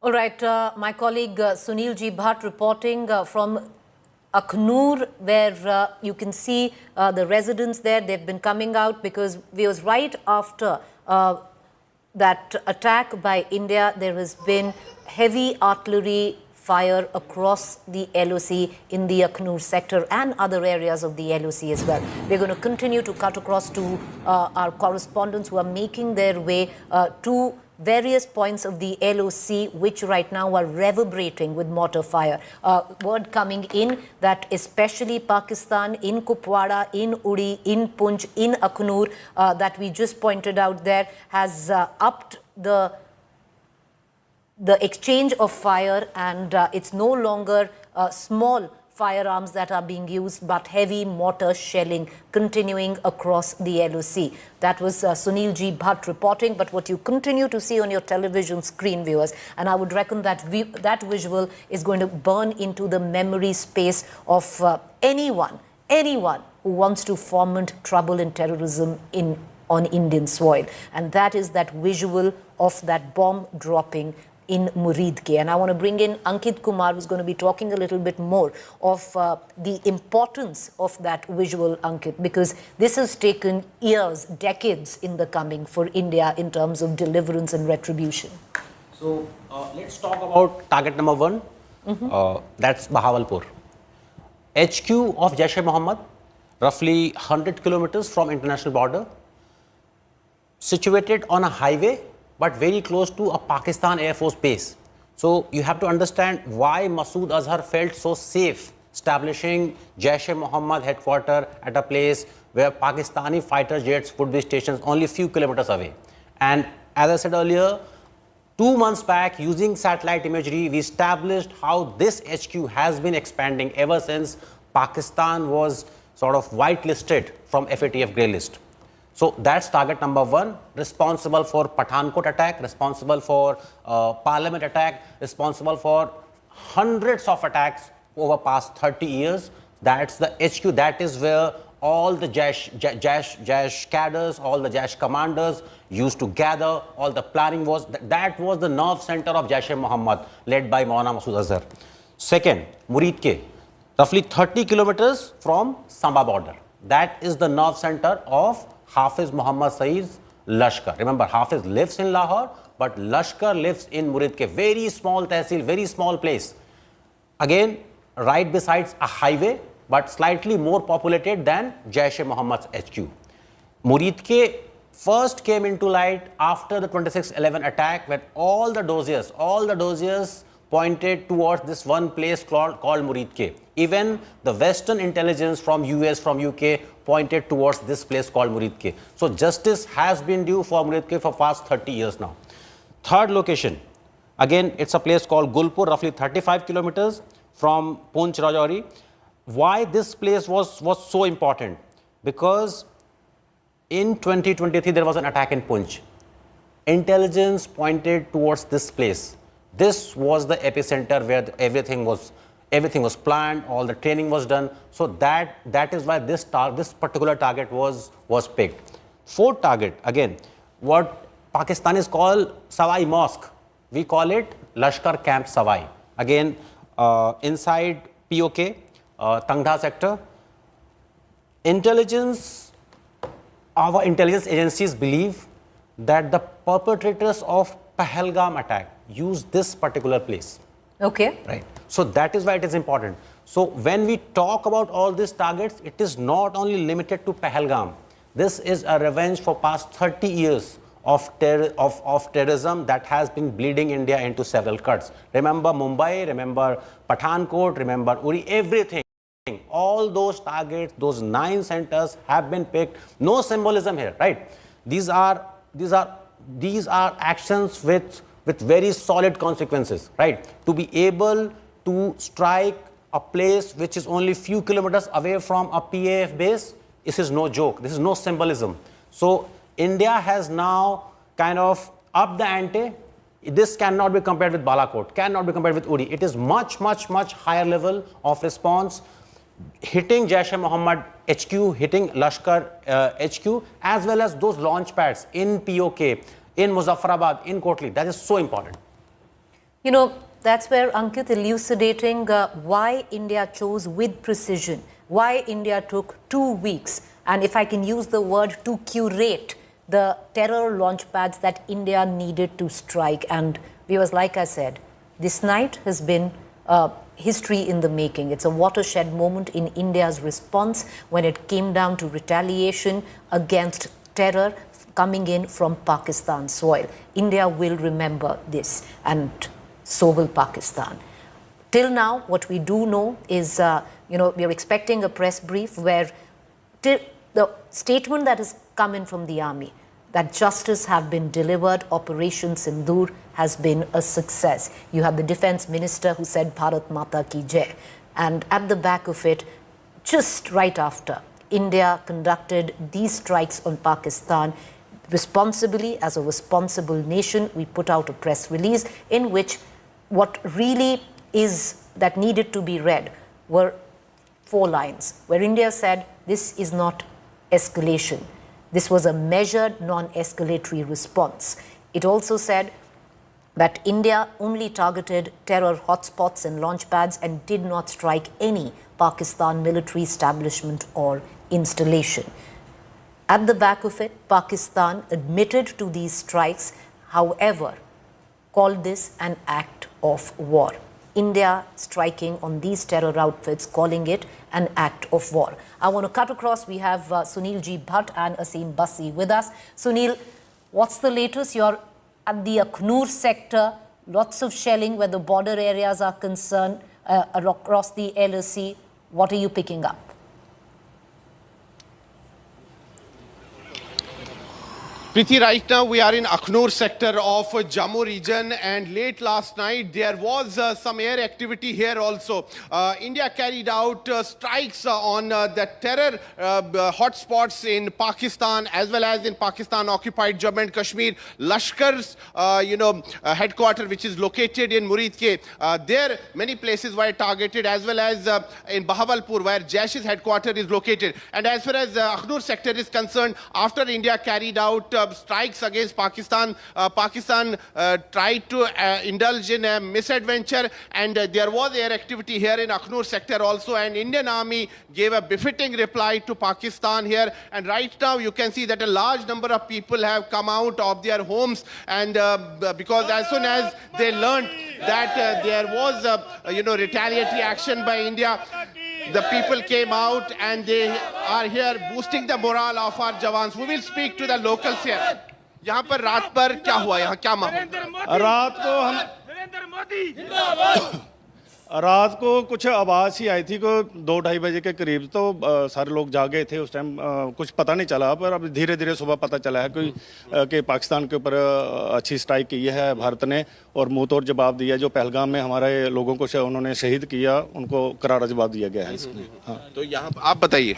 All right, my colleague Sunil G. Bhatt reporting from Aknoor, where you can see the residents there. They've been coming out because it was right after that attack by India. There has been heavy artillery fire across the LOC in the Aknoor sector and other areas of the LOC as well. We're going to continue to cut across to our correspondents who are making their way to various points of the LOC, which right now are reverberating with mortar fire. Word coming in that especially Pakistan, in Kupwara, in Uri, in Poonch, in Aknoor, that we just pointed out there, has upped the exchange of fire, and it's no longer small firearms that are being used, but heavy mortar shelling continuing across the LOC. That was Sunil G. Bhatt reporting, but what you continue to see on your television screen, viewers, and I would reckon that that visual is going to burn into the memory space of anyone who wants to foment trouble and terrorism on Indian soil, and that is that visual of that bomb dropping in Muridke. And I want to bring in Ankit Kumar, who's going to be talking a little bit more of the importance of that visual, Ankit, because this has taken years, decades in the coming for India in terms of deliverance and retribution. So let's talk about target number one. That's Bahawalpur. HQ of Jaish-e-Mohammed, roughly 100 kilometers from international border, situated on a highway but very close to a Pakistan Air Force base. So you have to understand why Masood Azhar felt so safe establishing Jaish-e-Mohammed headquarters at a place where Pakistani fighter jets would be stationed only a few kilometers away. And as I said earlier, 2 months back, using satellite imagery, we established how this HQ has been expanding ever since Pakistan was sort of whitelisted from FATF grey list. So that's target number one, responsible for Pathankot attack, responsible for Parliament attack, responsible for hundreds of attacks over past 30 years. That's the HQ. That is where all the Jaish cadres, all the Jaish commanders used to gather. All the planning was, that was the nerve center of Jaish-e-Mohammed, led by Maulana Masood Azhar. Second, Muridke, roughly 30 kilometers from Samba border. That is the nerve center of Hafiz Muhammad Saeed's Lashkar. Remember, Hafiz lives in Lahore, but Lashkar lives in Muridke, very small tehsil, very small place. Again, right besides a highway, but slightly more populated than Jaish-e-Mohammed's HQ. Muridke first came into light after the 26/11 attack, when all the doziers pointed towards this one place called Muridke. Even the Western intelligence from US, from UK pointed towards this place called Muridke. So justice has been due for Muridke for past 30 years now. Third location, again, it's a place called Gulpur, roughly 35 kilometers from Poonch Rajouri. Why this place was so important? Because in 2023, there was an attack in Poonch. Intelligence pointed towards this place. This was the epicenter where everything was planned, all the training was done. So that is why this particular target was picked. Fourth target, again, what Pakistanis call Sawai Mosque. We call it Lashkar Camp Sawai. Again, inside POK, Tangda sector. Our intelligence agencies believe that the perpetrators of Pahelgam attack used this particular place. Okay. Right. So that is why it is important. So when we talk about all these targets, it is not only limited to Pahelgam. This is a revenge for past 30 years of terrorism that has been bleeding India into several cuts. Remember Mumbai, remember Pathankot, remember Uri, everything. All those targets, those 9 centers have been picked. No symbolism here, right? These are actions with very solid consequences, right? To be able to strike a place which is only few kilometers away from a PAF base, this is no joke. This is no symbolism. So India has now kind of upped the ante. This cannot be compared with Balakot, cannot be compared with Uri. It is much higher level of response, hitting Jaish-e-Mohammed HQ, hitting Lashkar HQ, as well as those launch pads in POK, in Muzaffarabad, in Kotli. That is so important. You know, that's where Ankit elucidating why India chose with precision, why India took 2 weeks, and if I can use the word, to curate the terror launch pads that India needed to strike. And viewers, like I said, this night has been history in the making. It's a watershed moment in India's response when it came down to retaliation against terror coming in from Pakistan soil. India will remember this, and so will Pakistan. Till now, what we do know is, we're expecting a press brief where the statement that has come in from the army, that justice have been delivered, Operation Sindoor has been a success. You have the defense minister who said Bharat Mata Ki Jai. And at the back of it, just right after, India conducted these strikes on Pakistan responsibly. As a responsible nation, we put out a press release in which what really is that needed to be read were 4 lines, where India said, this is not escalation. This was a measured, non-escalatory response. It also said that India only targeted terror hotspots and launch pads and did not strike any Pakistan military establishment or installation. At the back of it, Pakistan admitted to these strikes, however, called this an act of war. India striking on these terror outfits, calling it an act of war. I want to cut across. We have Sunil G. Bhatt and Asim Basi with us. Sunil, what's the latest? You're at the Akhnur sector, lots of shelling where the border areas are concerned across the LSC. What are you picking up? Preeti, right now we are in Akhnur sector of Jammu region, and late last night there was some air activity here also. India carried out strikes on the terror hotspots in Pakistan as well as in Pakistan-occupied Jammu and Kashmir. Lashkar's headquarters, which is located in Muridke, there many places were targeted, as well as in Bahawalpur, where Jaish's headquarters is located. And as far as Akhnur sector is concerned, after India carried out strikes against Pakistan, Pakistan tried to indulge in a misadventure, and there was air activity here in Akhnur sector also, and Indian army gave a befitting reply to Pakistan here. And right now you can see that a large number of people have come out of their homes, and because as soon as they learned that there was retaliatory action by India, the people came out and they are here boosting the morale of our jawans. We will speak to the locals here. यहाँ पर रात पर क्या हुआ, यहाँ क्या माहौल? रात को हम रात को कुछ आवाज़ ही आई थी को 2-2:30 बजे के करीब, तो सारे लोग जागे थे उस टाइम। कुछ पता नहीं चला, पर अब धीरे धीरे सुबह पता चला है कि पाकिस्तान के ऊपर अच्छी स्ट्राइक की है भारत ने, और मुंह तोड़ जवाब दिया। जो पहलगाम में हमारे लोगों को उन्होंने शहीद किया, उनको करारा जवाब दिया गया है इसमें। हाँ, तो यहाँ आप बताइए,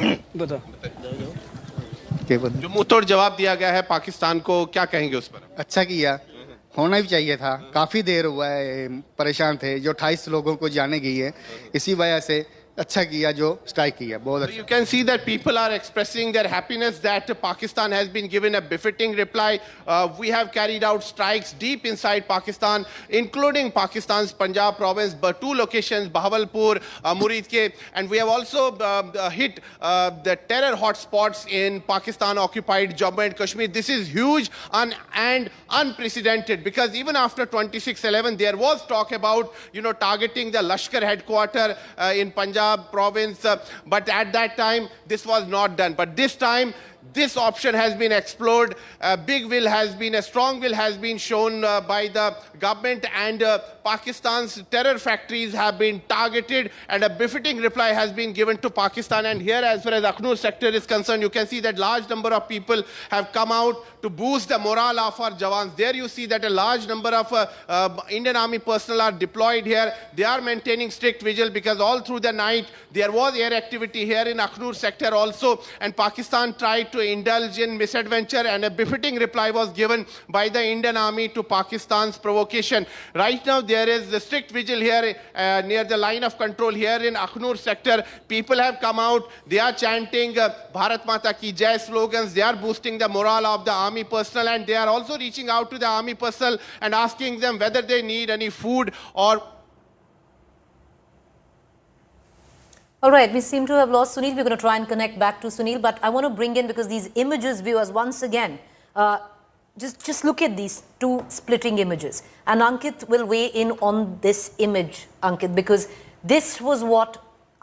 जो मुंह तोड़ जवाब दिया गया है पाकिस्तान को, क्या कहेंगे उस पर? अच्छा किया, होना भी चाहिए था। काफ़ी देर हुआ है परेशान थे, जो 28 लोगों को जाने गई है, इसी वजह से अच्छा किया जो स्ट्राइक किया, बहुत अच्छा। You can see that people are expressing their happiness that Pakistan has been given a befitting reply. We have carried out strikes deep inside Pakistan, including Pakistan's Punjab province, but 2 locations, Bahawalpur, Muridke, and we have also hit the terror hotspots in Pakistan-occupied Jammu and Kashmir. This is huge and unprecedented, because even after 26/11, there was talk about, targeting the Lashkar headquarters in Punjab province, but at that time this was not done. But this time this option has been explored. A strong will has been shown by the government, and Pakistan's terror factories have been targeted, and a befitting reply has been given to Pakistan. And here, as far as Akhnur sector is concerned, you can see that large number of people have come out to boost the morale of our jawans. There you see that a large number of Indian Army personnel are deployed here. They are maintaining strict vigil, because all through the night there was air activity here in Akhnur sector also, and Pakistan tried to indulge in misadventure, and a befitting reply was given by the Indian Army to Pakistan's provocation. Right now there is the strict vigil here near the line of control here in Akhnur sector. People have come out, they are chanting Bharat Mata Ki Jai slogans, they are boosting the morale of the army personnel, and they are also reaching out to the army personnel and asking them whether they need any food or... All right, we seem to have lost Sunil. We're going to try and connect back to Sunil, but I want to bring in, because these images, viewers, once again, just look at these 2 splitting images. And Ankit will weigh in on this image, Ankit, because this was what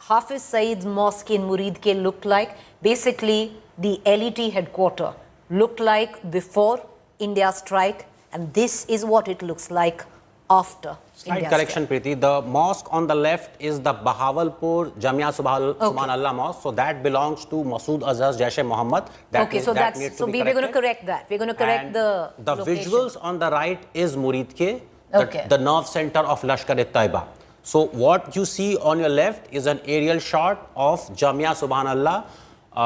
Hafiz Saeed's mosque in Muridke looked like. Basically, the LET headquarters looked like before India's strike, and this is what it looks like after. Slight correction, Preeti. The mosque on the left is the Bahawalpur Jamia Subhanallah Mosque. So that belongs to Masood Azhar's Jaish-e-Mohammed. We're going to correct that. We're going to correct the location. Visuals on the right is Muridke, the nerve center of Lashkar-e-Taiba. So what you see on your left is an aerial shot of Jamia Subhanallah,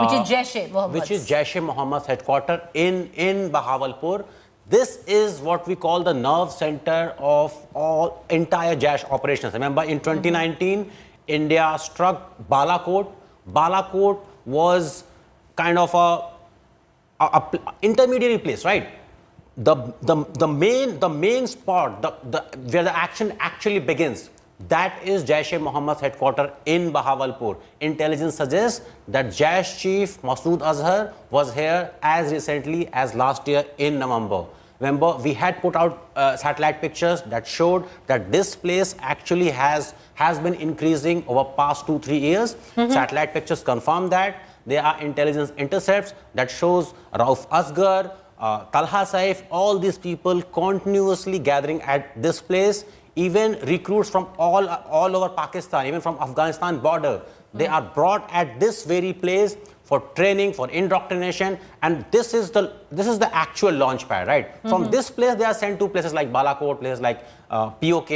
which is Jaish-e-Mohammed. Which is Jaish-e-Mohammed's headquarters in Bahawalpur. This is what we call the nerve center of all entire Jaish operations. Remember, in 2019, India struck Balakot. Balakot was kind of a intermediary place, right? The main spot, where the action actually begins, that is Jaish-e-Mohammed's headquarters in Bahawalpur. Intelligence suggests that Jaish chief Masood Azhar was here as recently as last year in November. Remember, we had put out satellite pictures that showed that this place actually has been increasing over past 2-3 years. Satellite pictures confirm that. There are intelligence intercepts that shows Rauf Asghar, Talha Saif, all these people continuously gathering at this place. Even recruits from all over Pakistan, even from Afghanistan border, they are brought at this very place for training, for indoctrination, and this is the actual launch pad, right? From this place, they are sent to places like Balakot, places like POK,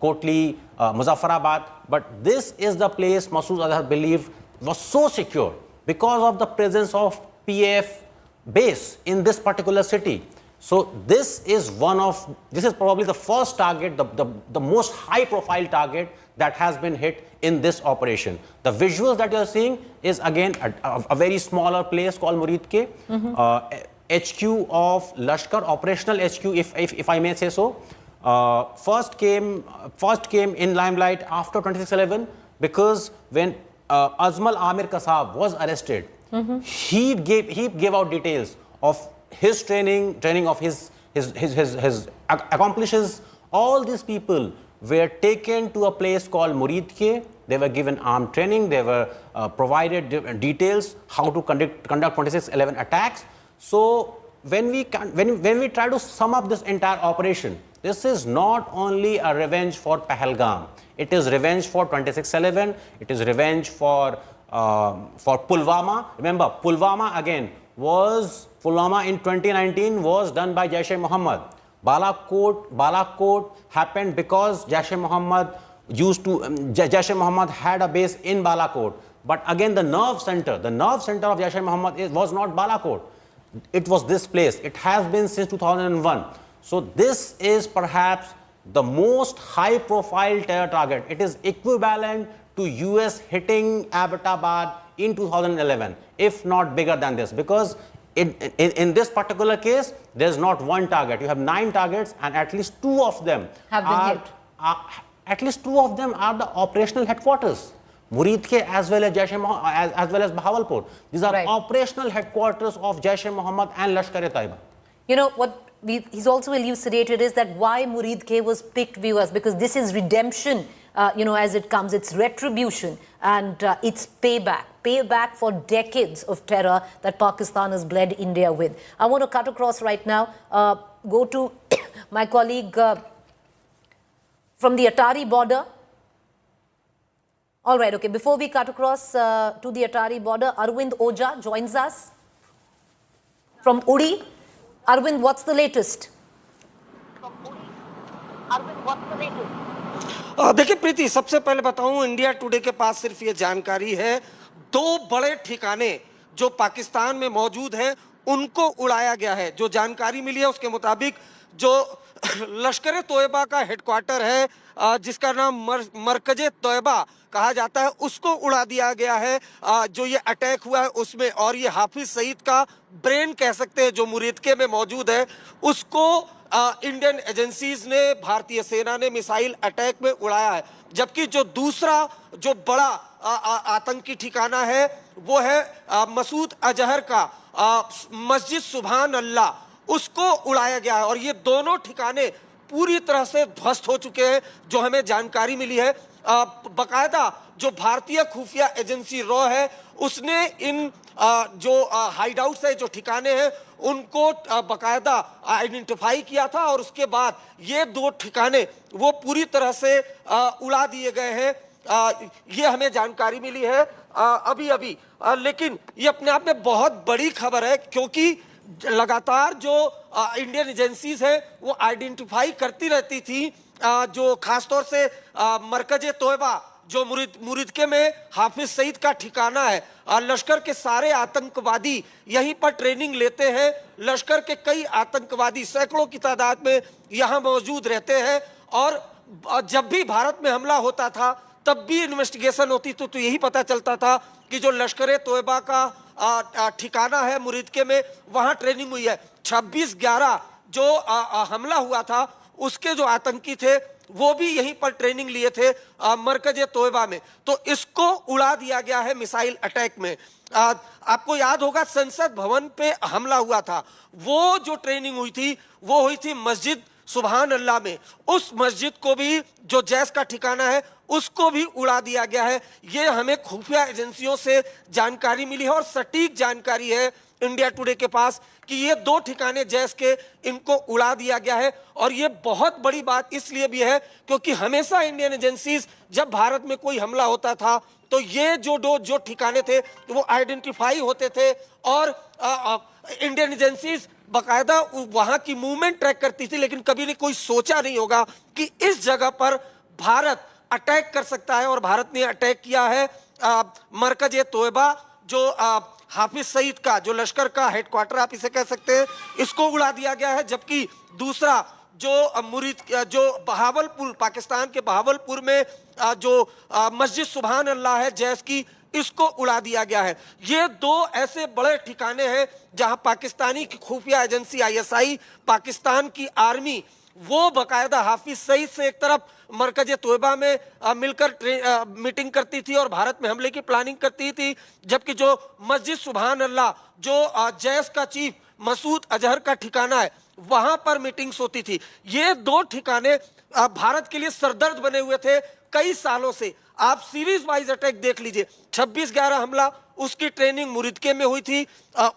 Kotli, Muzaffarabad. But this is the place Masood Azhar believed was so secure because of the presence of PAF base in this particular city. So this is probably the first target, the most high profile target that has been hit in this operation. The visuals that you are seeing is again a very smaller place called Muridke, HQ of Lashkar, operational HQ, if I may say so. First came in limelight after 26/11, because when Azmal Amir Kasab was arrested, he gave out details of his training of his accomplices. All these people were taken to a place called Muridke. They were given armed training. They were provided details how to conduct 26/11 attacks. So when we try to sum up this entire operation, This is not only a revenge for Pahelgam. It is revenge for 26/11. It is revenge for Pulwama. Remember, Pulwama in 2019 was done by Jaish-e-Mohammed. Balakot happened because Jaish-e-Mohammed Jaish-e-Mohammed had a base in Balakot. But again, the nerve center of Jaish-e-Mohammed was not Balakot. It was this place. It has been since 2001. So this is perhaps the most high-profile terror target. It is equivalent to US hitting Abbottabad in 2011, if not bigger than this, because in this particular case, there is not one target. You have 9 targets, and at least 2 of them have been hit. At least 2 of them are the operational headquarters. Murid-ke as well as Bahawalpur. These are operational headquarters of Jaish-e-Mohammed and Lashkar-e-Taiba. You know, what he's also elucidated is that why Murid-ke was picked, viewers, because this is redemption, as it comes. It's retribution and it's payback for decades of terror that Pakistan has bled India with. I want to cut across right now, go to my colleague from the Atari border. All right, okay. Before we cut across to the Atari border, Arvind Oja joins us from Uri. Arvind, what's the latest? देखिए प्रीति, सबसे पहले बताऊं, India today के पास सिर्फ ये जानकारी है 2 बड़े ठिकाने जो पाकिस्तान में मौजूद हैं उनको उड़ाया गया है। जो जानकारी मिली है उसके मुताबिक जो लश्कर तोयबा का हेडक्वार्टर है, जिसका नाम मरकजे तोयबा कहा जाता है, उसको उड़ा दिया गया है जो ये अटैक हुआ है उसमें। और ये हाफिज सईद का ब्रेन कह सकते हैं जो मुरीदके में मौजूद है, उसको इंडियन एजेंसीज ने, भारतीय सेना ने मिसाइल अटैक में उड़ाया है। जबकि जो दूसरा जो बड़ा आतंकी ठिकाना है वो है मसूद अजहर का मस्जिद सुभान अल्लाह, उसको उड़ाया गया है। और ये दोनों ठिकाने पूरी तरह से ध्वस्त हो चुके हैं जो हमें जानकारी मिली है। बकायदा जो भारतीय खुफिया एजेंसी रॉ है उसने इन जो हाइडआउट्स है, जो ठिकाने हैं, उनको बकायदा आइडेंटिफाई किया था और उसके बाद ये 2 ठिकाने वो पूरी तरह से उड़ा दिए गए हैं। ये हमें जानकारी मिली है अभी। लेकिन ये अपने आप में बहुत बड़ी खबर है क्योंकि लगातार जो इंडियन एजेंसीज है वो आइडेंटिफाई करती रहती थी जो खासतौर से मरकजे तोयबा जो मुरीदके में हाफिज सईद का ठिकाना है। लश्कर के सारे आतंकवादी यहीं पर ट्रेनिंग लेते हैं। लश्कर के कई आतंकवादी सैकड़ों की तादाद में यहाँ मौजूद रहते हैं और जब भी भारत में हमला होता था तब भी इन्वेस्टिगेशन होती तो यही पता चलता था कि जो लश्कर तोयबा का ठिकाना है मुरीदके में, वहाँ ट्रेनिंग हुई है। 26/11 जो हमला हुआ था उसके जो आतंकी थे वो भी यहीं पर ट्रेनिंग लिए थे मरकजे तोयबा में। तो इसको उड़ा दिया गया है मिसाइल अटैक में। आपको याद होगा संसद भवन पे हमला हुआ था, वो जो ट्रेनिंग हुई थी वो हुई थी मस्जिद सुभान अल्लाह में। उस मस्जिद को भी जो जैश का ठिकाना है उसको भी उड़ा दिया गया है। ये हमें खुफिया एजेंसियों से जानकारी मिली है और सटीक जानकारी है इंडिया टुडे के पास कि ये 2 ठिकाने जैश के इनको उड़ा दिया गया है। और ये बहुत बड़ी बात इसलिए भी है क्योंकि हमेशा इंडियन एजेंसीज जब भारत में कोई हमला होता था तो ये जो ठिकाने थे वो आइडेंटिफाई होते थे और इंडियन एजेंसीज बकायदा वहां की मूवमेंट ट्रैक करती थी। लेकिन कभी ने कोई सोचा नहीं होगा कि इस जगह पर भारत अटैक कर सकता है और भारत ने अटैक किया है। मरकजे तोयबा जो हाफिज सईद का जो लश्कर का हेडक्वार्टर आप इसे कह सकते हैं, इसको उड़ा दिया गया है। जबकि दूसरा जो बहावलपुर, पाकिस्तान के बहावलपुर में जो मस्जिद सुभान अल्लाह है जैश की, इसको उड़ा दिया गया है। ये 2 ऐसे बड़े ठिकाने हैं जहां पाकिस्तानी की खुफिया एजेंसी ISI, पाकिस्तान की आर्मी, वो बकायदा हाफिज सईद से एक तरफ मरकजे तोयबा में मिलकर मीटिंग करती थी और भारत में हमले की प्लानिंग करती थी। जबकि जो मस्जिद सुभान अल्लाह जो जैश का चीफ मसूद अजहर का ठिकाना है वहां पर मीटिंग्स होती थी। ये 2 ठिकाने भारत के लिए सरदर्द बने हुए थे कई सालों से। आप सीरीज वाइज अटैक देख लीजिए। 26/11 हमला, उसकी ट्रेनिंग मुरीदके में हुई थी,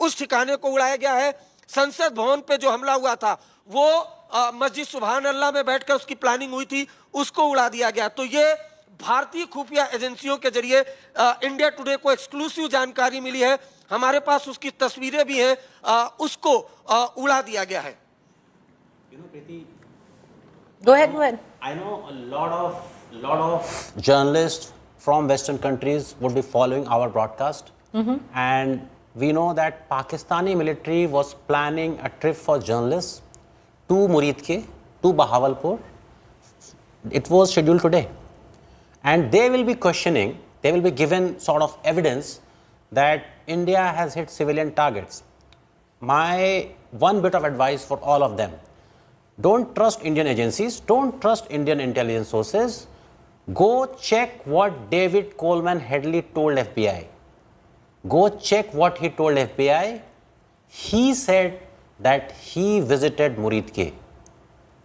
उस ठिकाने को उड़ाया गया है। संसद भवन पे जो हमला हुआ था वो मस्जिद सुभान अल्लाह में बैठकर उसकी प्लानिंग हुई थी, उसको उड़ा दिया गया। तो ये भारतीय खुफिया एजेंसियों के जरिए इंडिया टुडे को एक्सक्लूसिव जानकारी मिली है, हमारे पास उसकी तस्वीरें भी हैं, उसको उड़ा दिया गया है। Go ahead. I know a lot of journalists from Western countries would be following our broadcast, and we know that Pakistani military was planning a trip for journalists to Muridke, to Bahawalpur. It was scheduled today, and they will be questioning. They will be given sort of evidence that India has hit civilian targets. My one bit of advice for all of them: don't trust Indian agencies, don't trust Indian intelligence sources. Go check what David Coleman Headley told FBI. Go check what he told FBI. He said that he visited Muridke.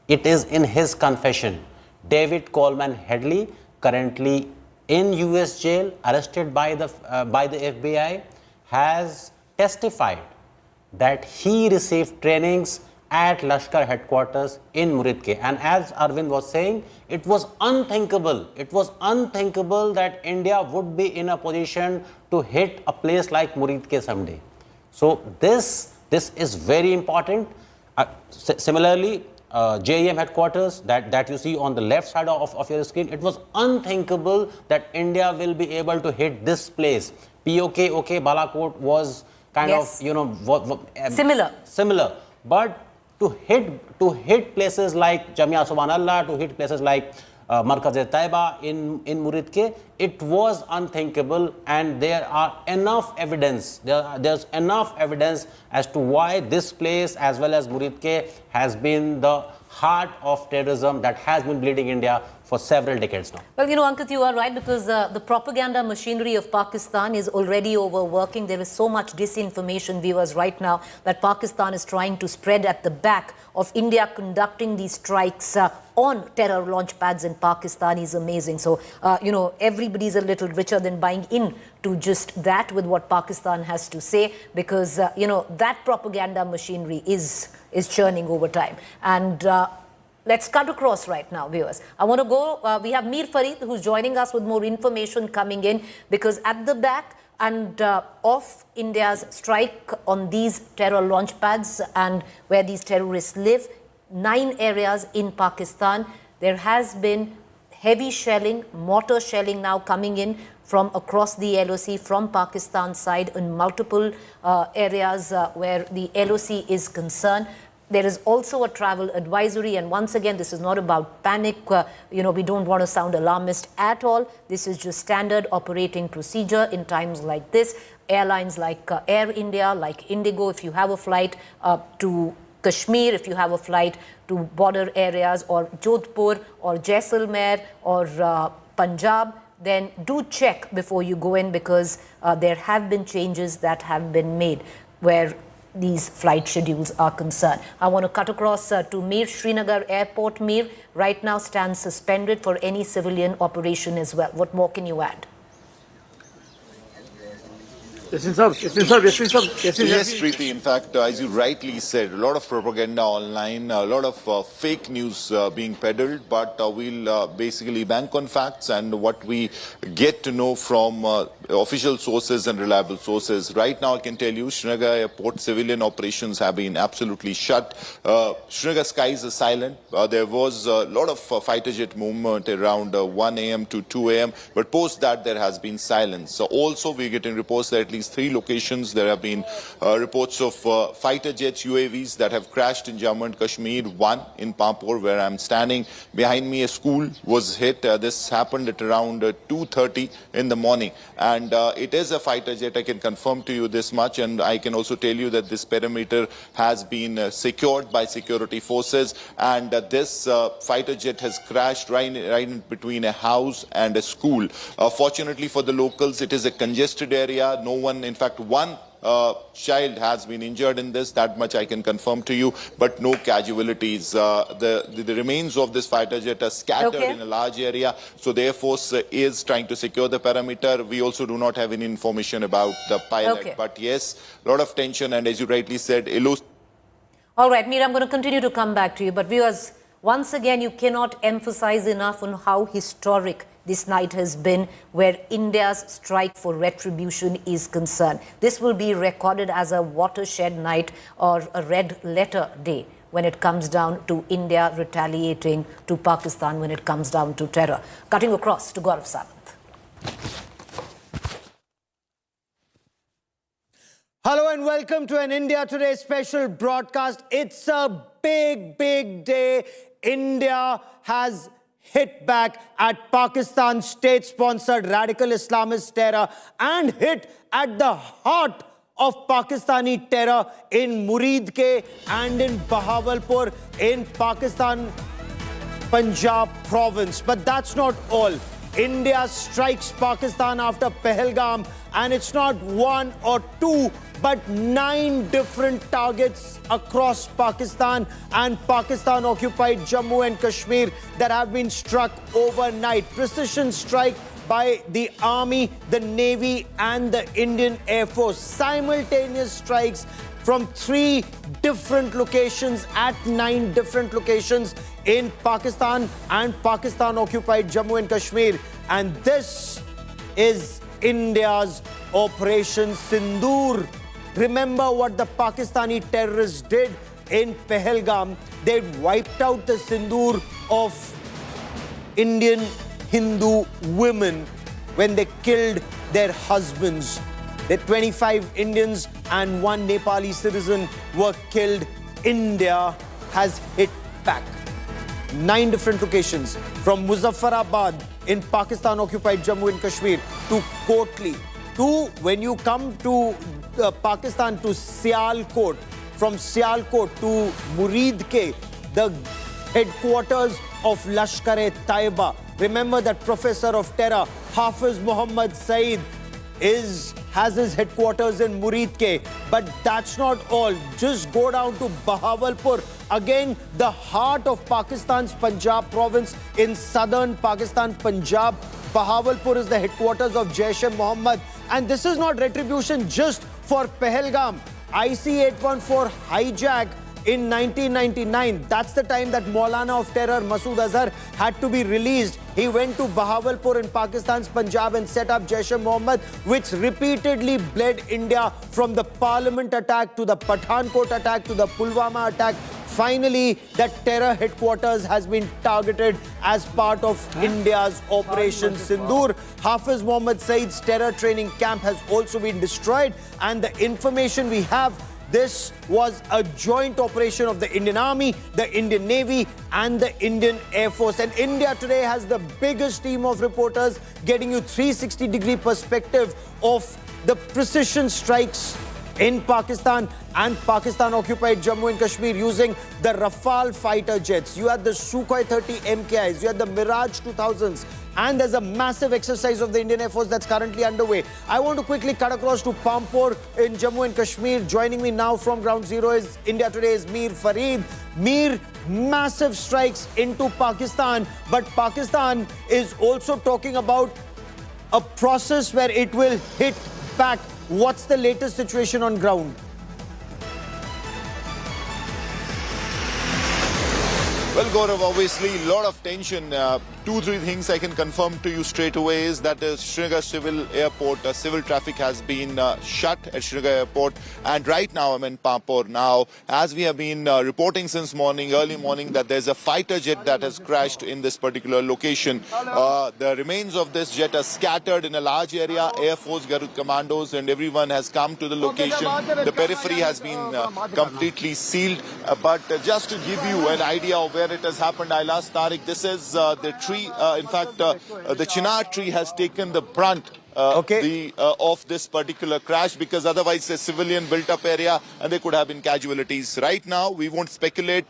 It is in his confession. David Coleman Headley, currently in US jail, arrested by the FBI, has testified that he received trainings at Lashkar headquarters in Muridke. And as Arvind was saying, it was unthinkable. It was unthinkable that India would be in a position to hit a place like Muridke someday. So this is very important. Similarly, JEM headquarters that you see on the left side of your screen, it was unthinkable that India will be able to hit this place. POK, Balakot was kind of, similar. But to hit places like Jamia Subhanallah, to hit places like Markaz-e-Taiba in Muridke, it was unthinkable, and there are enough evidence. There's enough evidence as to why this place as well as Muridke has been the heart of terrorism that has been bleeding India for several decades now. Well, Ankit, you are right, because the propaganda machinery of Pakistan is already overworking. There is so much disinformation, viewers, right now that Pakistan is trying to spread at the back of India conducting these strikes on terror launch pads in Pakistan is amazing. So, everybody's a little richer than buying in to just that with what Pakistan has to say, because, that propaganda machinery is churning over time. And let's cut across right now, viewers. I want to go, we have Mir Farid who's joining us with more information coming in, because at the back and of India's strike on these terror launch pads and where these terrorists live, 9 areas in Pakistan, there has been heavy shelling, mortar shelling now coming in from across the LOC, from Pakistan side in multiple areas where the LOC is concerned. There is also a travel advisory, and once again, this is not about panic. We don't want to sound alarmist at all. This is just standard operating procedure in times like this. Airlines like Air India, like Indigo, if you have a flight to Kashmir, if you have a flight to border areas, or Jodhpur, or Jaisalmer, or Punjab, then do check before you go in, because there have been changes that have been made where these flight schedules are concerned. I want to cut across to Mir. Srinagar Airport, Mir, right now stands suspended for any civilian operation as well. What more can you add? Yes, Preeti. In fact, as you rightly said, a lot of propaganda online, a lot of fake news being peddled, but we'll basically bank on facts and what we get to know from official sources and reliable sources. Right now, I can tell you, Srinagar Airport civilian operations have been absolutely shut. Srinagar skies are silent. There was a lot of fighter jet movement around 1 a.m. to 2 a.m., but post that there has been silence. So also, we're getting reports that at least 3 locations there have been reports of fighter jets, UAVs that have crashed in Jammu and Kashmir. One in Pampore, where I'm standing. Behind me, a school was hit. This happened at around 2:30 in the morning. And it is a fighter jet. I can confirm to you this much. And I can also tell you that this perimeter has been secured by security forces. And this fighter jet has crashed right in between a house and a school. Fortunately for the locals, it is a congested area. No one, in fact, one child has been injured in this, that much I can confirm to you, but no casualties. The remains of this fighter jet are scattered in a large area, so the Air Force is trying to secure the perimeter. We also do not have any information about the pilot, but yes, a lot of tension, and as you rightly said, All right, Meera, I'm going to continue to come back to you. But viewers, once again, you cannot emphasize enough on how historic this night has been where India's strike for retribution is concerned. This will be recorded as a watershed night or a red letter day when it comes down to India retaliating to Pakistan when it comes down to terror. Cutting across to Gaurav Sawant. Hello and welcome to an India Today special broadcast. It's a big, big day. India has hit back at Pakistan's state-sponsored radical Islamist terror and hit at the heart of Pakistani terror in Muridke and in Bahawalpur in Pakistan, Punjab province. But that's not all. India strikes Pakistan after Pahelgam, and it's not one or two, but 9 different targets across Pakistan and Pakistan-occupied Jammu and Kashmir that have been struck overnight. Precision strike by the Army, the Navy and the Indian Air Force. Simultaneous strikes from 3 different locations at 9 different locations in Pakistan and Pakistan-occupied Jammu and Kashmir. And this is India's Operation Sindoor. Remember what the Pakistani terrorists did in Pahelgam. They wiped out the Sindur of Indian Hindu women when they killed their husbands. The 25 Indians and 1 Nepali citizen were killed. India has hit back. 9 different locations, from Muzaffarabad in Pakistan-occupied Jammu and Kashmir to Kotli, to when you come to Pakistan to Sialkot, from Sialkot to Muridke, the headquarters of Lashkar-e-Taiba. Remember that professor of terror, Hafiz Muhammad Saeed, has his headquarters in Muridke. But that's not all. Just go down to Bahawalpur, again the heart of Pakistan's Punjab province in southern Pakistan, Punjab. Bahawalpur is the headquarters of Jaish-e-Mohammed. And this is not retribution just for Pahelgam. IC-814 hijack in 1999. That's the time that Maulana of terror Masood Azhar had to be released. He went to Bahawalpur in Pakistan's Punjab and set up Jaish-e-Mohammed, which repeatedly bled India from the Parliament attack to the Pathankot attack to the Pulwama attack. Finally, that terror headquarters has been targeted as part of India's Operation Sindoor. Hafiz Muhammad Saeed's terror training camp has also been destroyed. And the information we have, this was a joint operation of the Indian Army, the Indian Navy and the Indian Air Force. And India Today has the biggest team of reporters getting you 360-degree perspective of the precision strikes in Pakistan and Pakistan-occupied Jammu and Kashmir using the Rafale fighter jets. You had the Sukhoi 30 MKIs, you had the Mirage 2000s, and there's a massive exercise of the Indian Air Force that's currently underway. I want to quickly cut across to Pampore in Jammu and Kashmir. Joining me now from Ground Zero is India Today's Mir Fareed. Mir, massive strikes into Pakistan, but Pakistan is also talking about a process where it will hit back. What's the latest situation on ground? Well, Gaurav, obviously, a lot of tension. 2-3 things I can confirm to you straight away is that the Srinagar Civil Airport, civil traffic has been shut at Srinagar Airport. And right now, I'm in Pampore. Now, as we have been reporting since morning, early morning, that there's a fighter jet that has crashed in this particular location. The remains of this jet are scattered in a large area. Air Force, Garud commandos and everyone has come to the location. The periphery has been completely sealed. But just to give you an idea of where it has happened, I'll ask Tariq. This is the tree. In fact, the chinar tree has taken the brunt of this particular crash, because otherwise a civilian built-up area and there could have been casualties. Right now, we won't speculate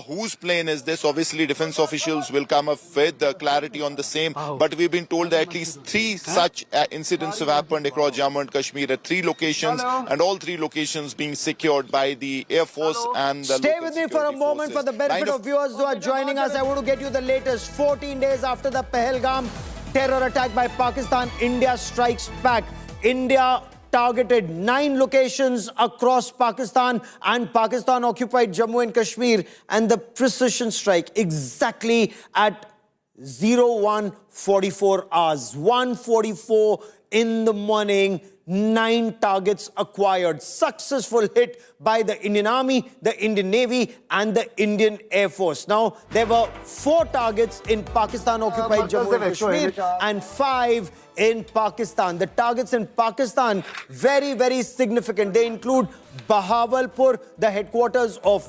whose plane is this. Obviously, defense officials will come up with clarity on the same. But we've been told that at least 3 such incidents have happened across Jammu and Kashmir at 3 locations, and all 3 locations being secured by the Air Force and the Stay with me for a moment for the benefit of viewers who are joining us. I want to get you the latest. 14 days after the Pahelgam terror attack by Pakistan, India strikes back. India targeted 9 locations across Pakistan and Pakistan-occupied Jammu and Kashmir, and the precision strike exactly at 01:44 hours, 1:44 in the morning, 9 targets acquired. Successful hit by the Indian Army, the Indian Navy and the Indian Air Force. Now, there were 4 targets in Pakistan-occupied Jammu and Kashmir and 5 in Pakistan. The targets in Pakistan, very, very significant. They include Bahawalpur, the headquarters of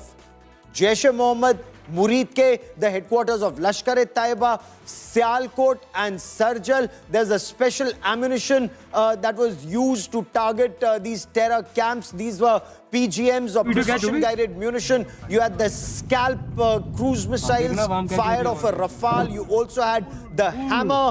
Jaish-e-Mohammed, Muridke, the headquarters of Lashkar-e-Taiba, Sialkot and Sarjal. There's a special ammunition that was used to target these terror camps. These were PGMs or precision-guided munition. You had the Scalp cruise missiles fired off a Rafale. You also had the Hammer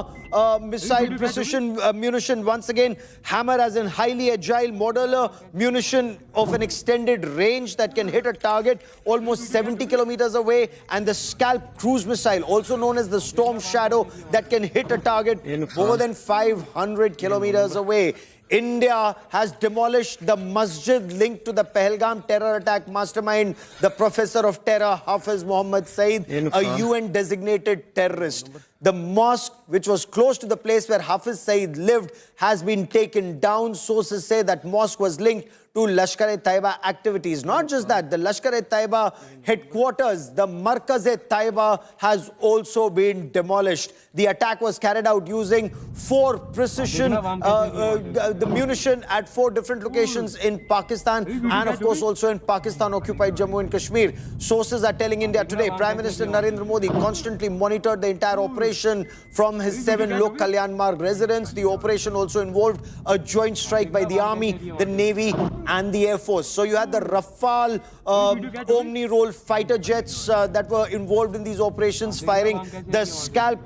missile precision munition. Once again, Hammer as in highly agile modular munition of an extended range that can hit a target almost 70 kilometers away. And the Scalp cruise missile, also known as the Storm Shadow, that can hit a target more than 500 kilometers away. India has demolished the masjid linked to the Pahelgam terror attack mastermind, the professor of terror, Hafiz Muhammad Saeed, a UN-designated terrorist. The mosque, which was close to the place where Hafiz Saeed lived, has been taken down. Sources say that mosque was linked to Lashkar-e-Taiba activities. Not just that, the Lashkar-e-Taiba headquarters, the Markaz-e-Taiba, has also been demolished. The attack was carried out using 4 precision the munition at 4 different locations in Pakistan and of course also in Pakistan-occupied Jammu and Kashmir. Sources are telling India Today, Prime Minister Narendra Modi constantly monitored the entire operation from his 7 Lok Kalyan Marg residence. The operation also involved a joint strike by the Army, the Navy and the Air Force. So you had the Rafale Omni-Role fighter jets that were involved in these operations, firing the Scalp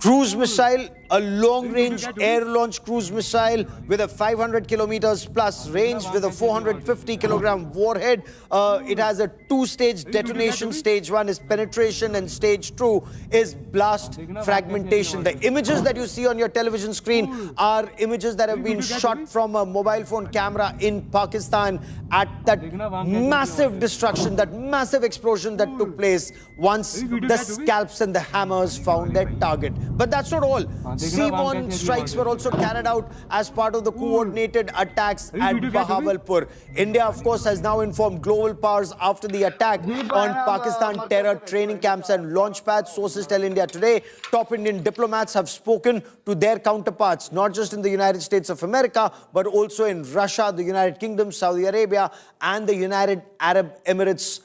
cruise missile, a long-range air-launched cruise missile with a 500 kilometers plus range with a 450-kilogram warhead. It has a 2-stage detonation. Stage 1 is penetration and stage 2 is blast fragmentation. The images that you see on your television screen are images that have been shot from a mobile phone camera in Pakistan at that massive destruction, that massive explosion that took place once the Scalps and the Hammers found their target. But that's not all. Seaborne strikes were also carried out as part of the coordinated attacks at Bahawalpur. India, of course, has now informed global powers after the attack on Pakistan terror training camps and launch pads. Sources tell India Today top Indian diplomats have spoken to their counterparts, not just in the United States of America, but also in Russia, the United Kingdom, Saudi Arabia, and the United Arab Emirates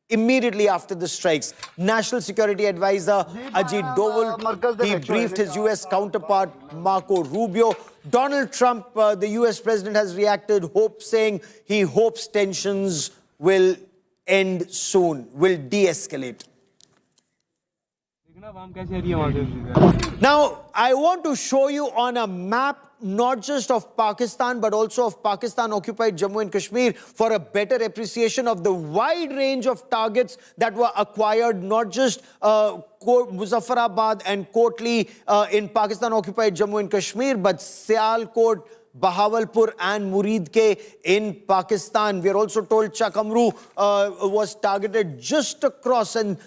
immediately after the strikes. National Security Advisor Ajit Doval, he briefed his US counterpart Marco Rubio. Donald Trump, the US president, has reacted, saying he hopes tensions will end soon, will de-escalate. Now, I want to show you on a map not just of Pakistan, but also of Pakistan-occupied Jammu and Kashmir for a better appreciation of the wide range of targets that were acquired, not just Muzaffarabad and Kotli in Pakistan-occupied Jammu and Kashmir, but Sialkot, Bahawalpur and Muridke in Pakistan. We are also told Chakamru was targeted just across, and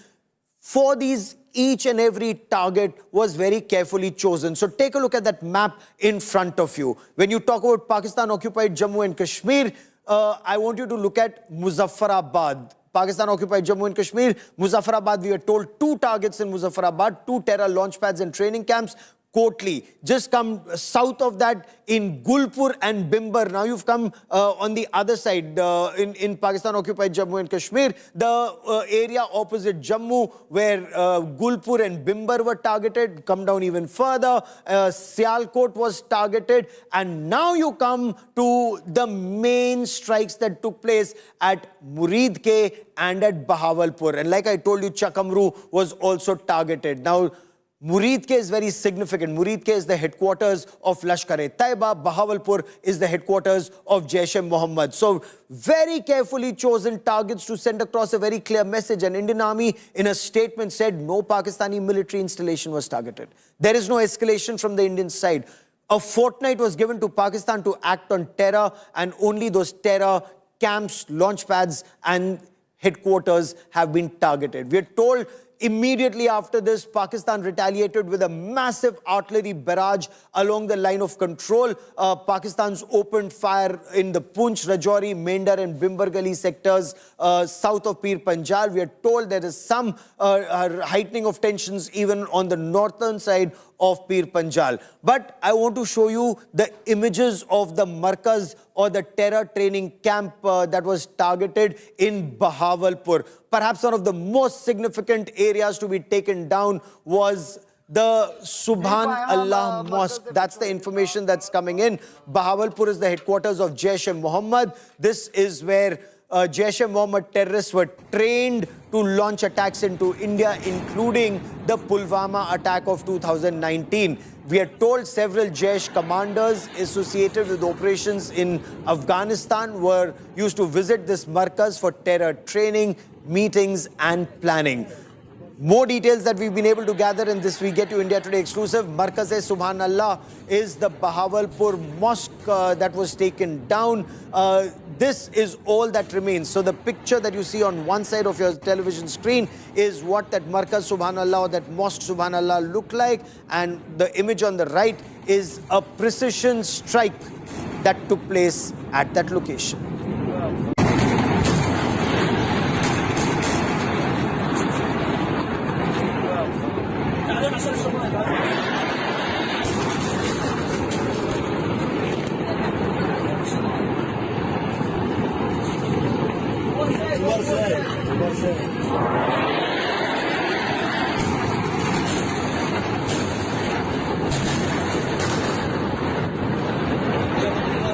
for these, each and every target was very carefully chosen. So take a look at that map in front of you. When you talk about Pakistan-occupied Jammu and Kashmir, I want you to look at Muzaffarabad. Pakistan-occupied Jammu and Kashmir, Muzaffarabad, we were told 2 targets in Muzaffarabad, 2 terror launch pads and training camps. Kotli, just come south of that in Gulpur and Bimbar. Now you've come on the other side in Pakistan-occupied Jammu and Kashmir, the area opposite Jammu where Gulpur and Bimbar were targeted. Come down even further, Sialkot was targeted, and now you come to the main strikes that took place at Muridke and at Bahawalpur. And like I told you, Chakamru was also targeted. Now, Muridke is very significant. Muridke is the headquarters of Lashkar-e-Taiba. Bahawalpur is the headquarters of Jaish-e-Mohammed. So very carefully chosen targets to send across a very clear message. And Indian Army in a statement said no Pakistani military installation was targeted. There is no escalation from the Indian side. A fortnight was given to Pakistan to act on terror, and only those terror camps, launch pads and headquarters have been targeted. We are told immediately after this, Pakistan retaliated with a massive artillery barrage along the line of control. Pakistan's opened fire in the Poonch, Rajouri, Mendar and Bimbargali sectors south of Pir Panjal. We are told there is some heightening of tensions even on the northern side of Pir Panjal. But I want to show you the images of the Markaz or the terror training camp that was targeted in Bahawalpur. Perhaps one of the most significant areas to be taken down was the Subhan Allah Mosque. That's the information that's coming in. Bahawalpur is the headquarters of Jaish-e-Mohammed. This is where Jaish-e-Mohammed terrorists were trained to launch attacks into India, including the Pulwama attack of 2019. We are told several Jaish commanders associated with operations in Afghanistan were used to visit this Markaz for terror training, meetings and planning. More details that we've been able to gather in this We Get You India Today exclusive. Markaz-e-Subhanallah is the Bahawalpur mosque that was taken down. This is all that remains. So the picture that you see on one side of your television screen is what that Markaz Subhanallah or that mosque Subhanallah looked like. And the image on the right is a precision strike that took place at that location.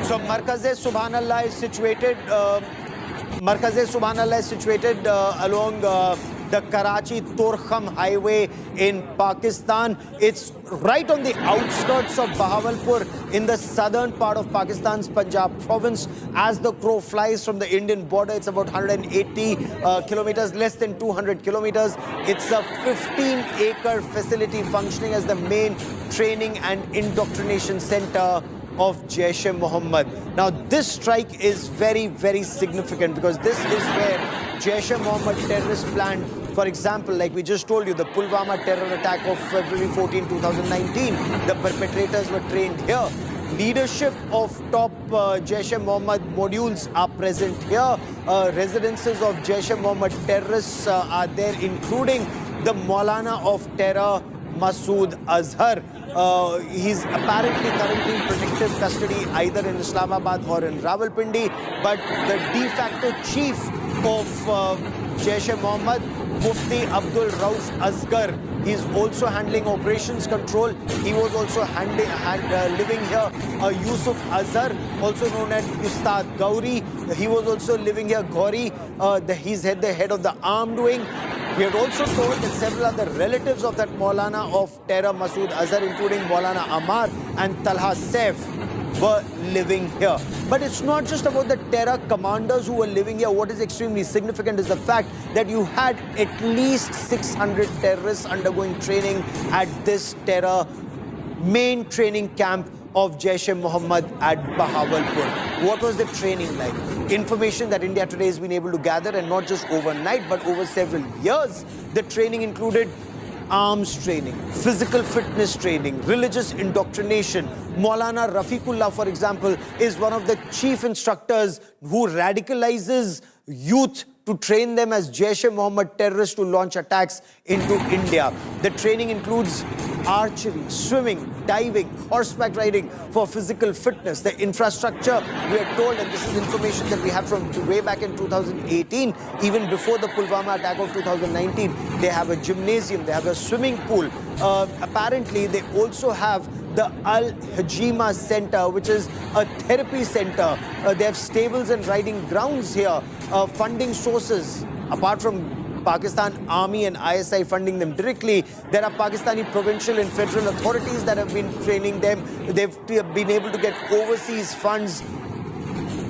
So Markaz-e-Subhanallah is situated. Markaz-e-Subhanallah is situated along the Karachi-Torkham highway in Pakistan. It's right on the outskirts of Bahawalpur in the southern part of Pakistan's Punjab province. As the crow flies from the Indian border, it's about 180 kilometers, less than 200 kilometers. It's a 15-acre facility functioning as the main training and indoctrination center of Jaish-e-Mohammed. Now, this strike is very, very significant because this is where Jaish-e-Mohammed terrorists planned. For example, like we just told you, the Pulwama terror attack of February 14, 2019, the perpetrators were trained here. Leadership of top Jaish-e-Mohammed modules are present here. Residences of Jaish-e-Mohammed terrorists are there, including the Maulana of terror, Masood Azhar. He's apparently currently in protective custody either in Islamabad or in Rawalpindi, but the de facto chief of Jaish-e-Mohammed, Mufti Abdul Rauf Asgar, he's also handling operations control. He was also living here. Yusuf Azhar, also known as Ustad Gauri, he was also living here. Gauri, he's the head of the armed wing. We are also told that several other relatives of that Maulana of terror, Masood Azhar, including Maulana Ammar and Talha Saif, were living here. But it's not just about the terror commanders who were living here. What is extremely significant is the fact that you had at least 600 terrorists undergoing training at this terror main training camp of Jaish-e-Mohammed at Bahawalpur. What was the training like? Information that India Today has been able to gather, and not just overnight, but over several years. The training included arms training, physical fitness training, religious indoctrination. Maulana Rafiqullah, for example, is one of the chief instructors who radicalizes youth to train them as Jaish-e-Mohammed terrorists to launch attacks into India. The training includes archery, swimming, diving, horseback riding for physical fitness. The infrastructure, we are told, and this is information that we have from way back in 2018, even before the Pulwama attack of 2019, they have a gymnasium, they have a swimming pool. Apparently, they also have the Al-Hajima Center, which is a therapy center. They have stables and riding grounds here. Funding sources, apart from Pakistan Army and ISI funding them directly, there are Pakistani provincial and federal authorities that have been training them. They've been able to get overseas funds.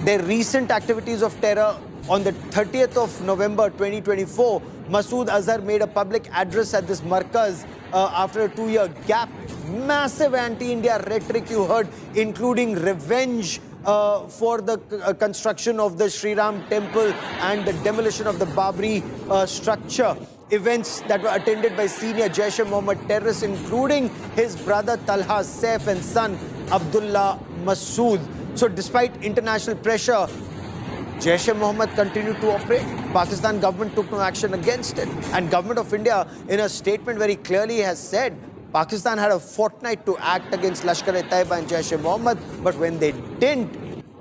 Their recent activities of terror on the 30th of November 2024, Masood Azhar made a public address at this markaz after a 2-year gap. Massive anti-India rhetoric you heard, including revenge for the construction of the Sri Ram temple and the demolition of the Babri structure. Events that were attended by senior Jaish-e-Mohammed terrorists, including his brother Talha Saif and son Abdullah Masood. So despite international pressure, Jaish-e-Mohammed continued to operate. Pakistan government took no action against it. And Government of India, in a statement very clearly has said, Pakistan had a fortnight to act against Lashkar-e-Taiba and Jaish-e-Mohammed, but when they didn't,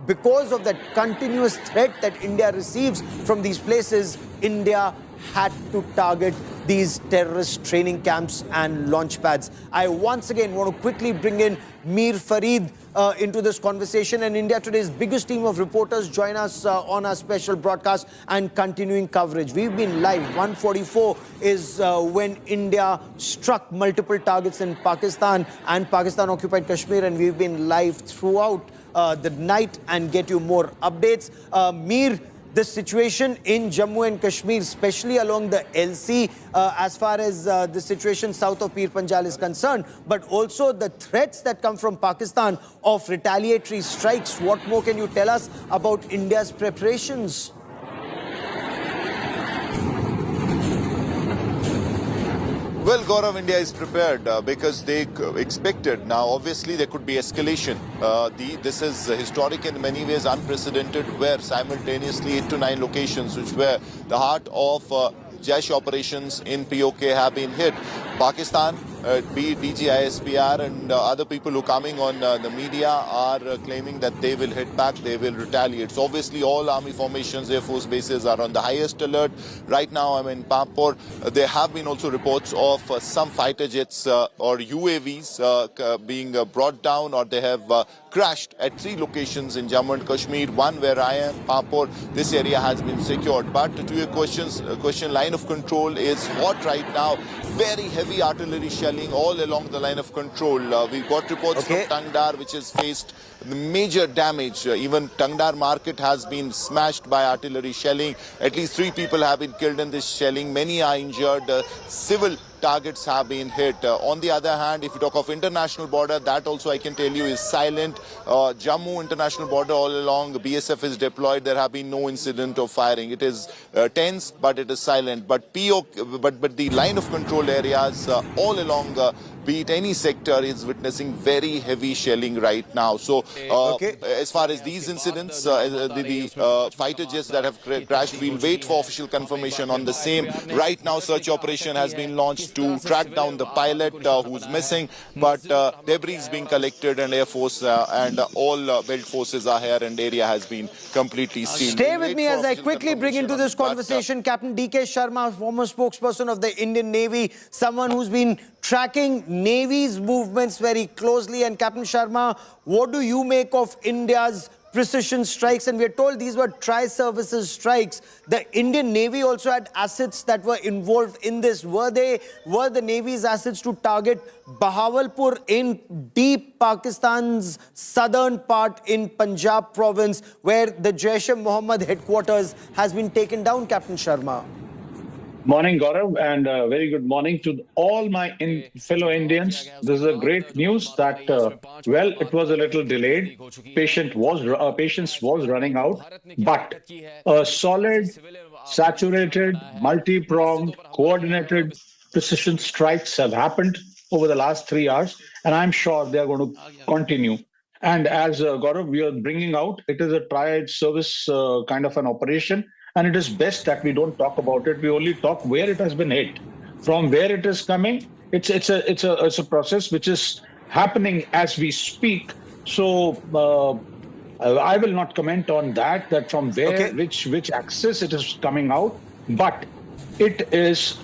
because of that continuous threat that India receives from these places, India had to target these terrorist training camps and launch pads. I once again want to quickly bring in Mir Farid into this conversation, and India Today's biggest team of reporters join us on our special broadcast and continuing coverage. We've been live. 1:44 is when India struck multiple targets in Pakistan and Pakistan-occupied Kashmir, and we've been live throughout the night and get you more updates. Mir, the situation in Jammu and Kashmir, especially along the LC, as far as the situation south of Pir Panjal is concerned, but also the threats that come from Pakistan of retaliatory strikes. What more can you tell us about India's preparations? Well, Gaurav, India is prepared because they expected. Now, obviously, there could be escalation. This is historic in many ways, unprecedented, where simultaneously 8 to 9 locations, which were the heart of Jaish operations in POK, have been hit. Pakistan, be it DG, ISPR and other people who are coming on the media are claiming that they will hit back, they will retaliate. So obviously all army formations, Air Force bases are on the highest alert. Right now I'm in Pampore. There have been also reports of some fighter jets or UAVs being brought down, or they have crashed at 3 locations in Jammu and Kashmir. One where I am, Pampore, this area has been secured. But to your question, line of control is hot right now. Very heavy artillery shelling all along the line of control. We've got reports from Tangdar, which has faced major damage. Even Tangdar market has been smashed by artillery shelling. At least 3 people have been killed in this shelling. Many are injured. Civil targets have been hit. On the other hand, if you talk of international border, that also I can tell you is silent. Jammu international border all along, BSF is deployed. There have been no incident of firing. It is tense, but it is silent. But the line of control areas all along, be it any sector, is witnessing very heavy shelling right now. So as far as these incidents, the fighter jets that have crashed, we'll wait for official confirmation on the same. Right now, search operation has been launched to track down the pilot who's missing, but debris is being collected, and Air Force and all belt forces are here, and area has been completely sealed. Stay with me as I quickly bring into this conversation Captain D.K. Sharma, former spokesperson of the Indian Navy, someone who's been tracking Navy's movements very closely. And Captain Sharma, what do you make of India's precision strikes? And we are told these were tri-services strikes. The Indian Navy also had assets that were involved in this. Were the Navy's assets to target Bahawalpur in deep Pakistan's southern part in Punjab province, where the Jaish-e-Mohammed headquarters has been taken down, Captain Sharma? Morning, Gaurav, and very good morning to all my fellow Indians. This is a great news that, well, it was a little delayed. Patience was running out, but a solid, saturated, multi-pronged, coordinated precision strikes have happened over the last 3 hours, and I'm sure they are going to continue. And as Gaurav, we are bringing out, it is a tri-service kind of an operation. And it is best that we don't talk about it. We only talk where it has been hit. From where it is coming, it's a process which is happening as we speak. So I will not comment on that from where, which axis it is coming out. But it is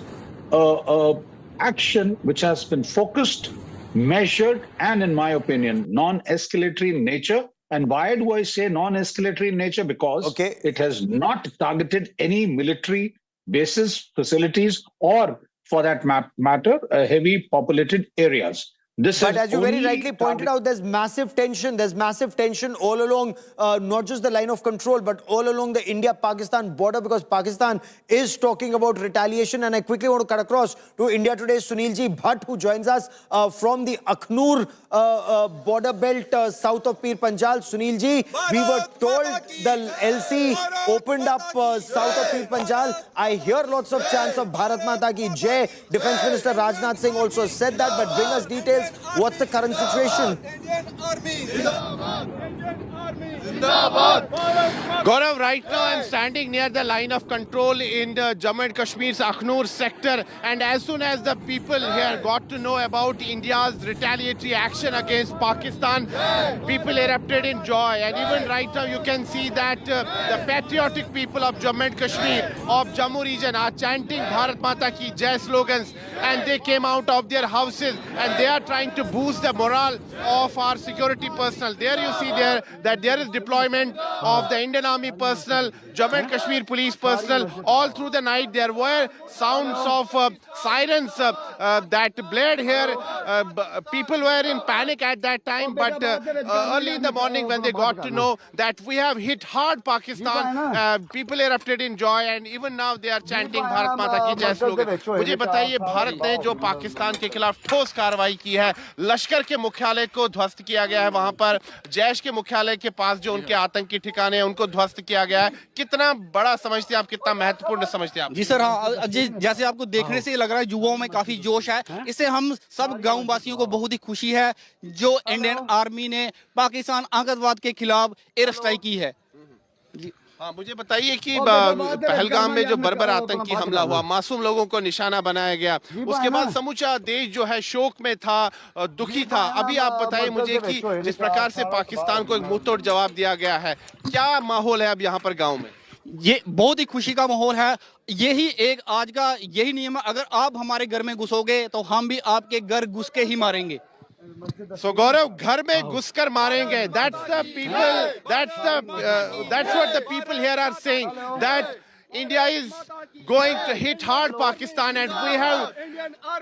action which has been focused, measured, and in my opinion, non-escalatory in nature. And why do I say non-escalatory in nature? Because it has not targeted any military bases, facilities, or for that matter, heavy populated areas. But as you very rightly pointed out, there's massive tension. There's massive tension all along, not just the line of control, but all along the India-Pakistan border, because Pakistan is talking about retaliation. And I quickly want to cut across to India Today's Sunilji Bhatt, who joins us from the Akhnur border belt south of Pir Panjal. Sunilji, we were told the LC opened up south of Pir Panjal. I hear lots of chants of Bharat Mata Ki Jai. Defense Minister Rajnath Singh also said that, but bring us details. What's the current situation? Gaurav, right now I'm standing near the line of control in the Jammu and Kashmir's Akhnur sector, and as soon as the people here got to know about India's retaliatory action against Pakistan, people erupted in joy. And even right now you can see that the patriotic people of Jammu and Kashmir, of Jammu region, are chanting Bharat Mata Ki Jai slogans, and they came out of their houses and they are trying to boost the morale of our security personnel. There you see that there is deployment of the Indian Army personnel, Jammu and Kashmir police personnel. All through the night there were sounds of sirens that blared here. People were in panic at that time, but early in the morning when they got to know that we have hit hard Pakistan, people erupted in joy, and even now they are chanting Bharat Mata Ki Jai slogan. मुझे बताइए, भारत ने जो पाकिस्तान के खिलाफ ठोस कार्रवाई की है, लश्कर के मुख्यालय को ध्वस्त किया गया है, वहां पर जैश के मुख्यालय के पास जो उनके आतंकी ठिकाने हैं उनको ध्वस्त किया गया है, कितना बड़ा समझते हैं आप, कितना महत्वपूर्ण समझते हैं आप? जी सर, हाँ, जैसे आपको देखने से लग रहा है युवाओं में काफी जोश है। इससे हम सब गांव वासियों को बहुत ही खुशी है जो इंडियन आर्मी ने पाकिस्तान आतंकवाद के खिलाफ एयर स्ट्राइक की है। हाँ, मुझे बताइए कि पहलगाम में जो बर्बर आतंकी हमला हुआ, मासूम लोगों को निशाना बनाया गया, उसके बाद समूचा देश जो है शोक में था, दुखी था। अभी आप बताइए मुझे कि जिस प्रकार से पाकिस्तान को एक मुंहतोड़ जवाब दिया गया है, क्या माहौल है अब यहाँ पर गांव में? ये बहुत ही खुशी का माहौल है। यही एक आज का यही नियम है, अगर आप हमारे घर में घुसोगे तो हम भी आपके घर घुस के ही मारेंगे। So Gaurav, घर में घुसकर मारेंगे. That's the people. That's what the people here are saying. That India is going to hit hard Pakistan, and we have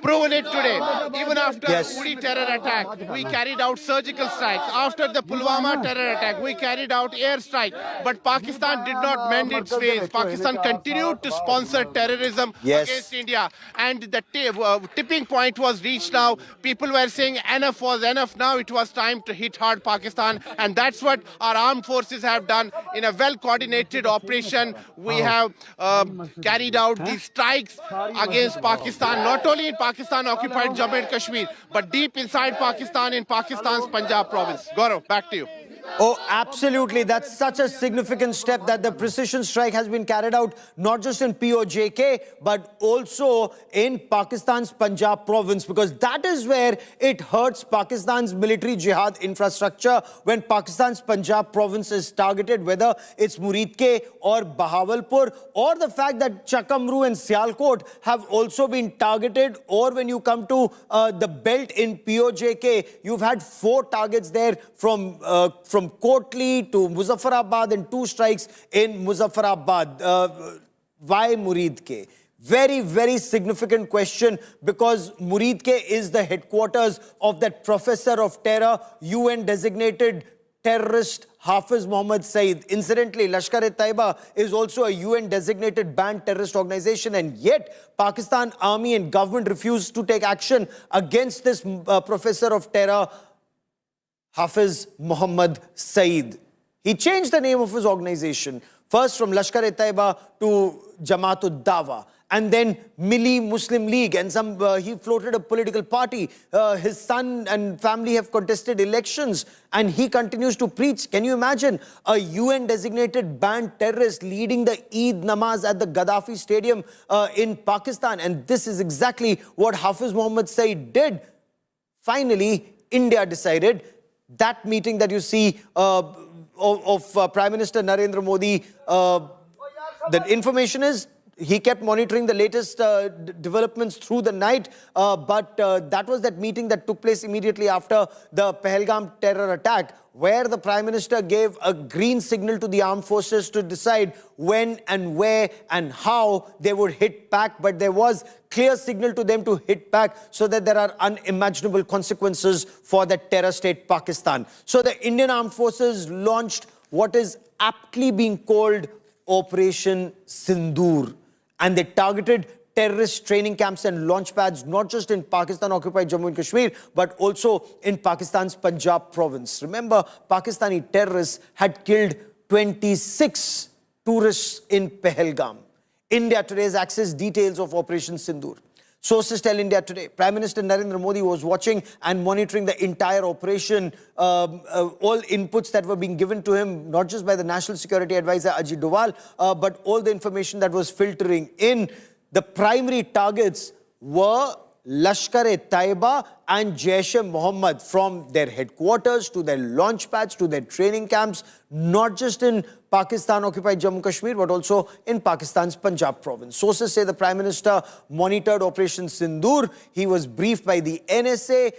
proven it today. Even after the Uri terror attack, we carried out surgical strikes. After the Pulwama terror attack, we carried out air strike. But Pakistan did not mend its ways. Pakistan continued to sponsor terrorism against India. And the tipping point was reached now. People were saying enough was enough. Now it was time to hit hard Pakistan. And that's what our armed forces have done in a well-coordinated operation. We have carried out these strikes against Pakistan, not only in Pakistan-occupied Jammu and Kashmir, but deep inside Pakistan, in Pakistan's Punjab province. Gaurav, back to you. Oh, absolutely. That's such a significant step that the precision strike has been carried out not just in POJK, but also in Pakistan's Punjab province, because that is where it hurts Pakistan's military jihad infrastructure when Pakistan's Punjab province is targeted, whether it's Muridke or Bahawalpur, or the fact that Chakamru and Sialkot have also been targeted, or when you come to the belt in POJK, you've had 4 targets there from Kotli to Muzaffarabad and 2 strikes in Muzaffarabad. Why Muridke? Very, very significant question, because Muridke is the headquarters of that professor of terror, UN-designated terrorist Hafiz Mohammed Saeed. Incidentally, Lashkar-e-Taiba is also a UN-designated banned terrorist organization, and yet Pakistan Army and government refused to take action against this professor of terror, Hafiz Mohammed Saeed. He changed the name of his organization, first from Lashkar-e-Taiba to Jamaat-ud-Dawa, and then Milli Muslim League, and he floated a political party. His son and family have contested elections, and he continues to preach. Can you imagine a UN-designated banned terrorist leading the Eid namaz at the Gaddafi Stadium in Pakistan? And this is exactly what Hafiz Mohammed Saeed did. Finally, India decided. That meeting that you see of Prime Minister Narendra Modi, the information is he kept monitoring the latest developments through the night, but that was that meeting that took place immediately after the Pahelgam terror attack, where the Prime Minister gave a green signal to the armed forces to decide when and where and how they would hit back. But there was clear signal to them to hit back so that there are unimaginable consequences for the terror state Pakistan. So the Indian armed forces launched what is aptly being called Operation Sindoor. And they targeted terrorist training camps and launch pads, not just in Pakistan-occupied Jammu and Kashmir, but also in Pakistan's Punjab province. Remember, Pakistani terrorists had killed 26 tourists in Pahelgam. India Today has accessed details of Operation Sindoor. Sources tell India Today, Prime Minister Narendra Modi was watching and monitoring the entire operation, all inputs that were being given to him, not just by the National Security Advisor Ajit Doval, but all the information that was filtering in. The primary targets were Lashkar-e-Taiba and Jaish-e-Mohammed, from their headquarters to their launch pads to their training camps, not just in Pakistan-occupied Jammu and Kashmir, but also in Pakistan's Punjab province. Sources say the Prime Minister monitored Operation Sindoor. He was briefed by the NSA.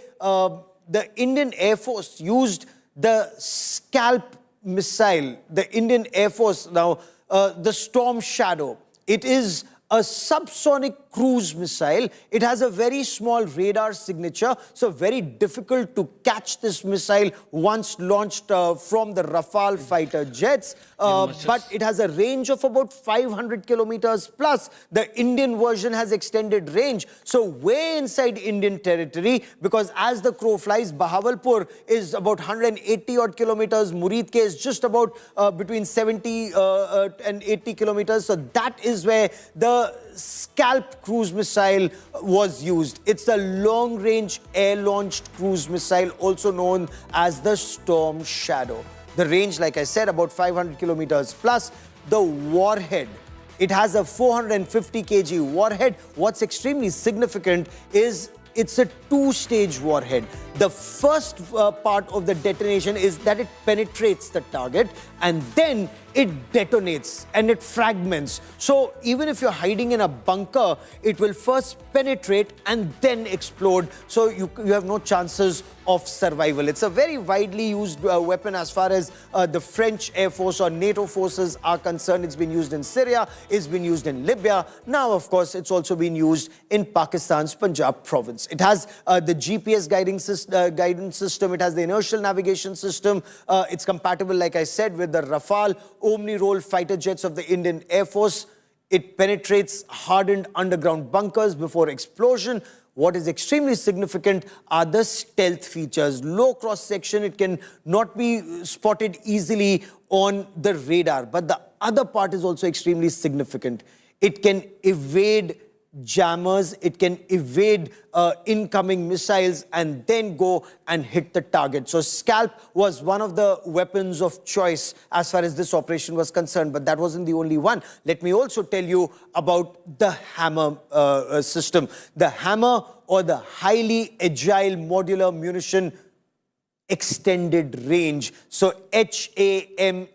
The Indian Air Force used the Scalp missile. The Indian Air Force, now, the Storm Shadow. It is a subsonic cruise missile. It has a very small radar signature, so very difficult to catch this missile once launched from the Rafale fighter jets. But it has a range of about 500 kilometers plus. The Indian version has extended range, so way inside Indian territory, because as the crow flies, Bahawalpur is about 180 odd kilometers, Muridke is just about between 70 and 80 kilometers. So that is where the Scalp cruise missile was used. It's a long-range air-launched cruise missile, also known as the Storm Shadow. The range, like I said, about 500 kilometers plus. The warhead, it has a 450 kg warhead. What's extremely significant is it's a two-stage warhead. The first part of the detonation is that it penetrates the target, and then it detonates and it fragments. So even if you're hiding in a bunker, it will first penetrate and then explode. So you have no chances of survival. It's a very widely used weapon as far as the French Air Force or NATO forces are concerned. It's been used in Syria, it's been used in Libya. Now, of course, it's also been used in Pakistan's Punjab province. It has the GPS guidance system. It has the inertial navigation system. It's compatible, like I said, with the Rafale Omni-Role fighter jets of the Indian Air Force. It penetrates hardened underground bunkers before explosion. What is extremely significant are the stealth features. Low cross-section, it can not be spotted easily on the radar. But the other part is also extremely significant. It can evade jammers, it can evade incoming missiles and then go and hit the target. So Scalp was one of the weapons of choice as far as this operation was concerned, but that wasn't the only one. Let me also tell you about the Hammer system. The Hammer, or the highly agile modular munition extended range. So HAMMER,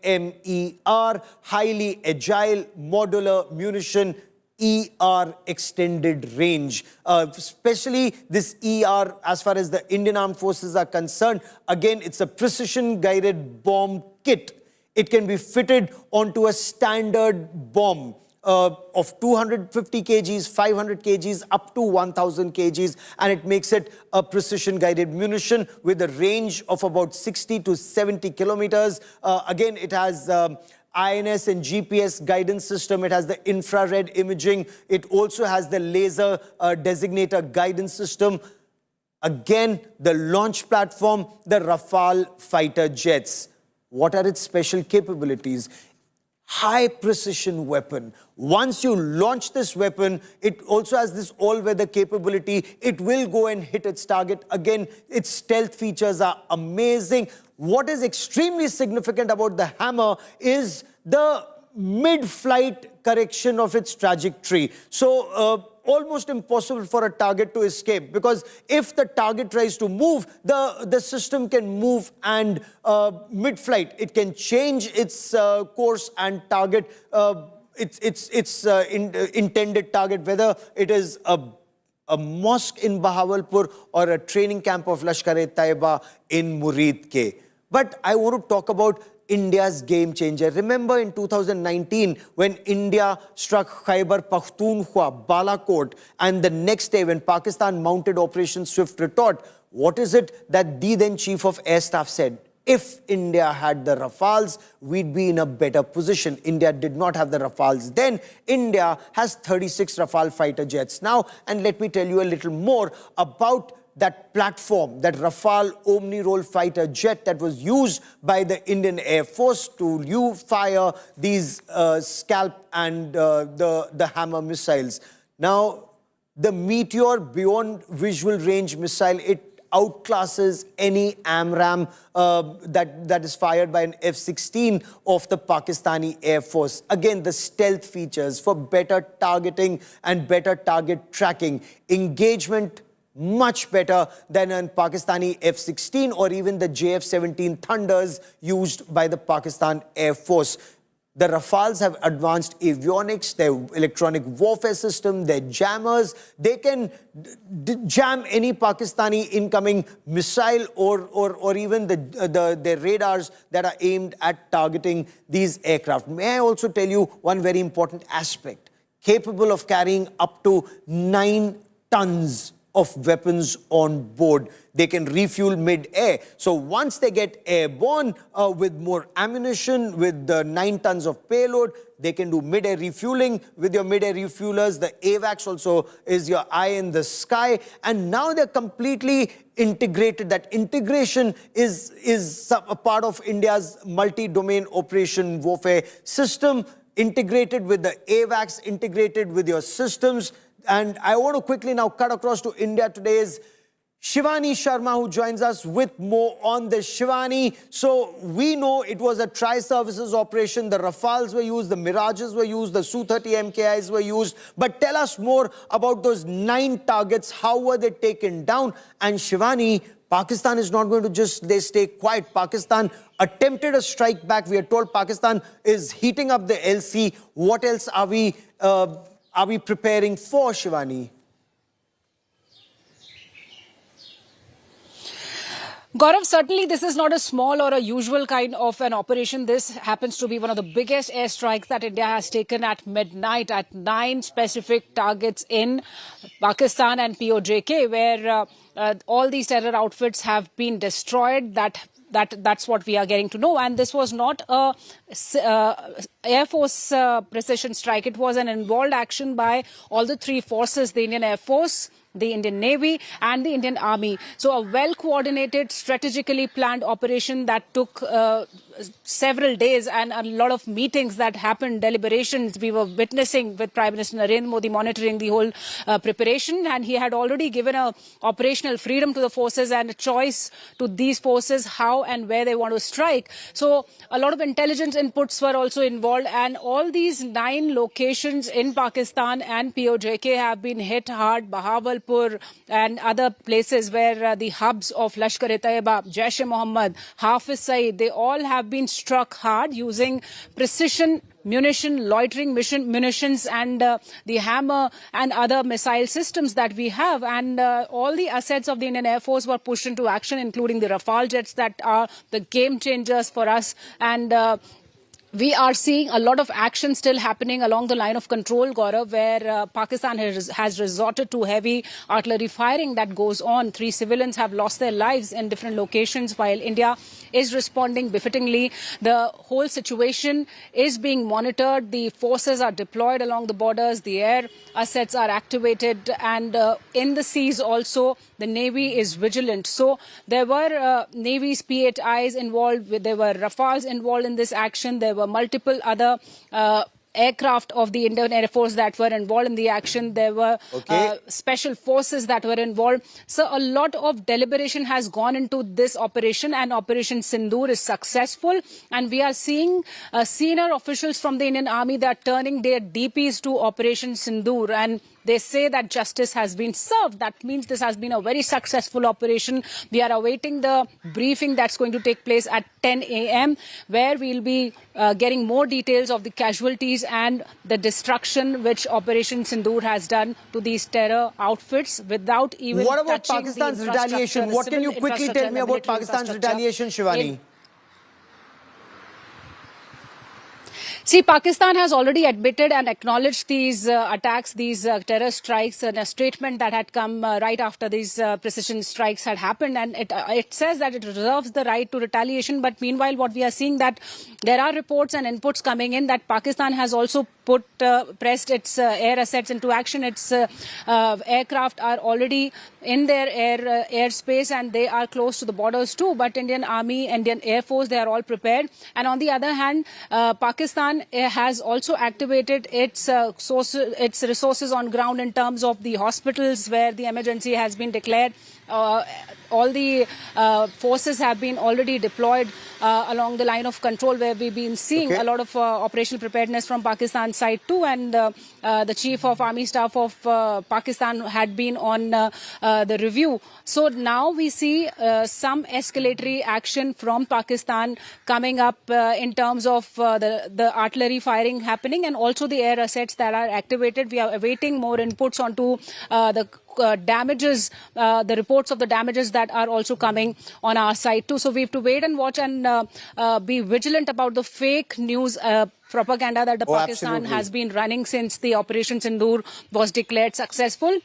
highly agile modular munition, ER, extended range. Especially this ER, as far as the Indian Armed Forces are concerned, again, it's a precision-guided bomb kit. It can be fitted onto a standard bomb of 250 kgs, 500 kgs, up to 1000 kgs, and it makes it a precision-guided munition with a range of about 60 to 70 kilometers. Again, it has INS and GPS guidance system. It has the infrared imaging. It also has the laser designator guidance system. Again, the launch platform, the Rafale fighter jets. What are its special capabilities? High precision weapon. Once you launch this weapon, it also has this all-weather capability. It will go and hit its target. Again, its stealth features are amazing. What is extremely significant about the Hammer is the mid-flight correction of its trajectory. So almost impossible for a target to escape, because if the target tries to move, the system can move, and mid-flight it can change its course and target intended target, whether it is a mosque in Bahawalpur or a training camp of Lashkar-e-Taiba in Murid-ke. But I want to talk about India's game changer. Remember in 2019 when India struck Khyber Pakhtunkhwa, Balakot, and the next day when Pakistan mounted Operation Swift Retort, what is it that the then Chief of Air Staff said? If India had the Rafales, we'd be in a better position. India did not have the Rafales then. India has 36 Rafale fighter jets now. And let me tell you a little more about that platform, that Rafale Omni-Role fighter jet that was used by the Indian Air Force to fire these Scalp and the Hammer missiles. Now, the Meteor beyond visual range missile, it outclasses any AMRAAM that is fired by an F-16 of the Pakistani Air Force. Again, the stealth features for better targeting and better target tracking. Engagement much better than a Pakistani F-16 or even the JF-17 Thunders used by the Pakistan Air Force. The Rafales have advanced avionics, their electronic warfare system, their jammers. They can jam any Pakistani incoming missile or even the radars that are aimed at targeting these aircraft. May I also tell you one very important aspect? Capable of carrying up to 9 tons of weapons on board. They can refuel mid-air. So once they get airborne with more ammunition, with 9 tons of payload, they can do mid-air refueling. With your mid-air refuelers, the AVAX also is your eye in the sky. And now they're completely integrated. That integration is a part of India's multi-domain operation warfare system, integrated with the AVAX, integrated with your systems. And I want to quickly now cut across to India Today's Shivani Sharma, who joins us with more on this. Shivani, so we know it was a tri-services operation. The Rafales were used, the Mirages were used, the Su-30 MKIs were used. But tell us more about those 9 targets. How were they taken down? And Shivani, Pakistan is not going to just stay quiet. Pakistan attempted a strike back. We are told Pakistan is heating up the LC. What else are we preparing for, Shivani? Gaurav, certainly this is not a small or a usual kind of an operation. This happens to be one of the biggest airstrikes that India has taken at midnight at 9 specific targets in Pakistan and POJK, where all these terror outfits have been destroyed. That's what we are getting to know. And this was not a Air Force precision strike. It was an involved action by all the 3 forces, the Indian Air Force, the Indian Navy and the Indian Army. So a well-coordinated, strategically planned operation that took several days and a lot of meetings that happened, deliberations we were witnessing with Prime Minister Narendra Modi monitoring the whole preparation, and he had already given a operational freedom to the forces and a choice to these forces how and where they want to strike. So a lot of intelligence inputs were also involved, and all these 9 locations in Pakistan and POJK have been hit hard. Bahawalpur and other places where the hubs of Lashkar-e-Taiba, Jaish-e-Mohammed, Hafiz Saeed, they all have been struck hard using precision munition, loitering munitions and the Hammer and other missile systems that we have. And all the assets of the Indian Air Force were pushed into action, including the Rafale jets that are the game changers for us. And we are seeing a lot of action still happening along the line of control, Gaurav, where Pakistan has resorted to heavy artillery firing that goes on. 3 civilians have lost their lives in different locations, while India is responding befittingly. The whole situation is being monitored. The forces are deployed along the borders. The air assets are activated. And in the seas also, the Navy is vigilant. So there were Navy's P-8Is involved. There were Rafales involved in this action. There were multiple other aircraft of the Indian Air Force that were involved in the action. There were special forces that were involved. So a lot of deliberation has gone into this operation, and Operation Sindoor is successful. And we are seeing senior officials from the Indian Army that are turning their DPs to Operation Sindoor, and they say that justice has been served. That means this has been a very successful operation. We are awaiting the briefing that's going to take place at 10 a.m., where we'll be getting more details of the casualties casualties and the destruction which Operation Sindoor has done to these terror outfits without even What about touching Pakistan's the infrastructure, retaliation? the What can civil you quickly infrastructure tell me and the about military Pakistan's infrastructure retaliation, Shivani? in See, Pakistan has already admitted and acknowledged these attacks, these terror strikes, in a statement that had come right after these precision strikes had happened. And it says that it reserves the right to retaliation. But meanwhile, what we are seeing that there are reports and inputs coming in that Pakistan has also pressed its air assets into action. Its aircraft are already in their airspace and they are close to the borders too. But Indian Army, Indian Air Force, they are all prepared. And on the other hand, Pakistan has also activated its resources on ground in terms of the hospitals where the emergency has been declared. All the forces have been already deployed along the line of control where we've been seeing a lot of operational preparedness from Pakistan's side too. And the Chief of Army Staff of Pakistan had been on the review. So now we see some escalatory action from Pakistan coming up in terms of the artillery firing happening and also the air assets that are activated. We are awaiting more inputs onto the damages, the reports of the damages that are also coming on our side too. So we have to wait and watch and be vigilant about the fake news propaganda that the Pakistan has been running since the Operation Sindoor was declared successful.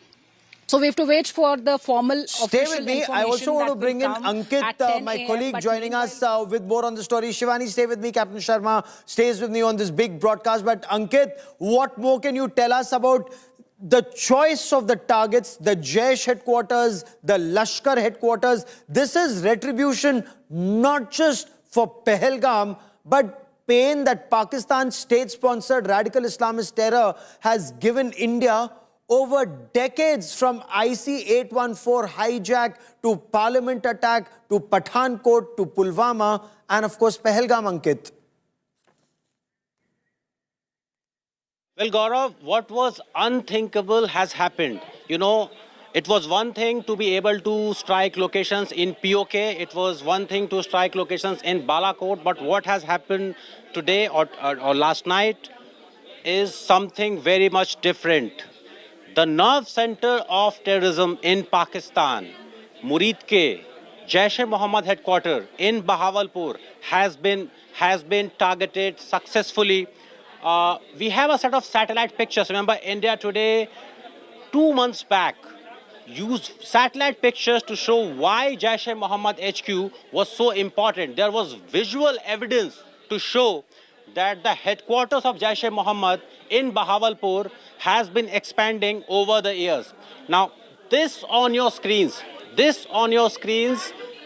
So we have to wait for the formal Stay official with me. I also want to bring in Ankit, my colleague, joining us with more on the story. Shivani, stay with me. Captain Sharma stays with me on this big broadcast. But Ankit, what more can you tell us about the choice of the targets, the Jaish headquarters, the Lashkar headquarters? This is retribution not just for Pahelgam, but pain that Pakistan's state-sponsored radical Islamist terror has given India over decades, from IC-814 hijack to Parliament attack to Pathankot to Pulwama and of course Pahelgam, Ankit. Well, Gaurav, what was unthinkable has happened. You know, it was one thing to be able to strike locations in POK. It was one thing to strike locations in Balakot. But what has happened today or last night is something very much different. The nerve center of terrorism in Pakistan, Murid ke Jaish-e-Mohammed headquarters in Bahawalpur has been targeted successfully. We have a set of satellite pictures. Remember, India Today, 2 months back, used satellite pictures to show why Jaish-e-Mohammed HQ was so important. There was visual evidence to show that the headquarters of Jaish-e-Mohammed in Bahawalpur has been expanding over the years. Now, this on your screens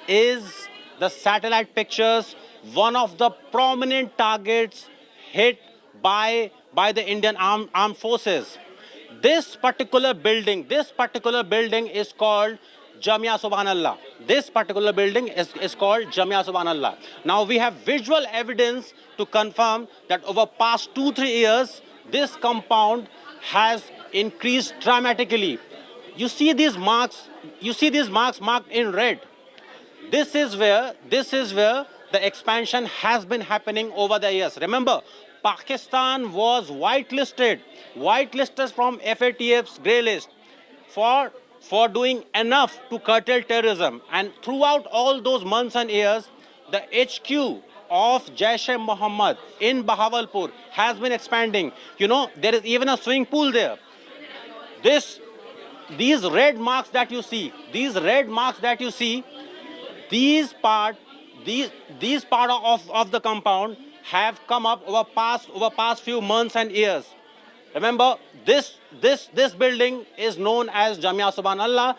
is the satellite pictures, one of the prominent targets hit by the Indian armed forces. This particular building is called Jamia Subhanallah. This particular building is called Jamia Subhanallah. Now we have visual evidence to confirm that over past 2-3 years, this compound has increased dramatically. You see these marks marked in red. This is where the expansion has been happening over the years. Remember, Pakistan was whitelisted from FATF's grey list for doing enough to curtail terrorism. And throughout all those months and years, the HQ of Jaish-e-Mohammed in Bahawalpur has been expanding. You know, there is even a swimming pool there. These red marks that you see, these part of the compound have come up over past few months and years. Remember, this building is known as Jamia Subhanallah.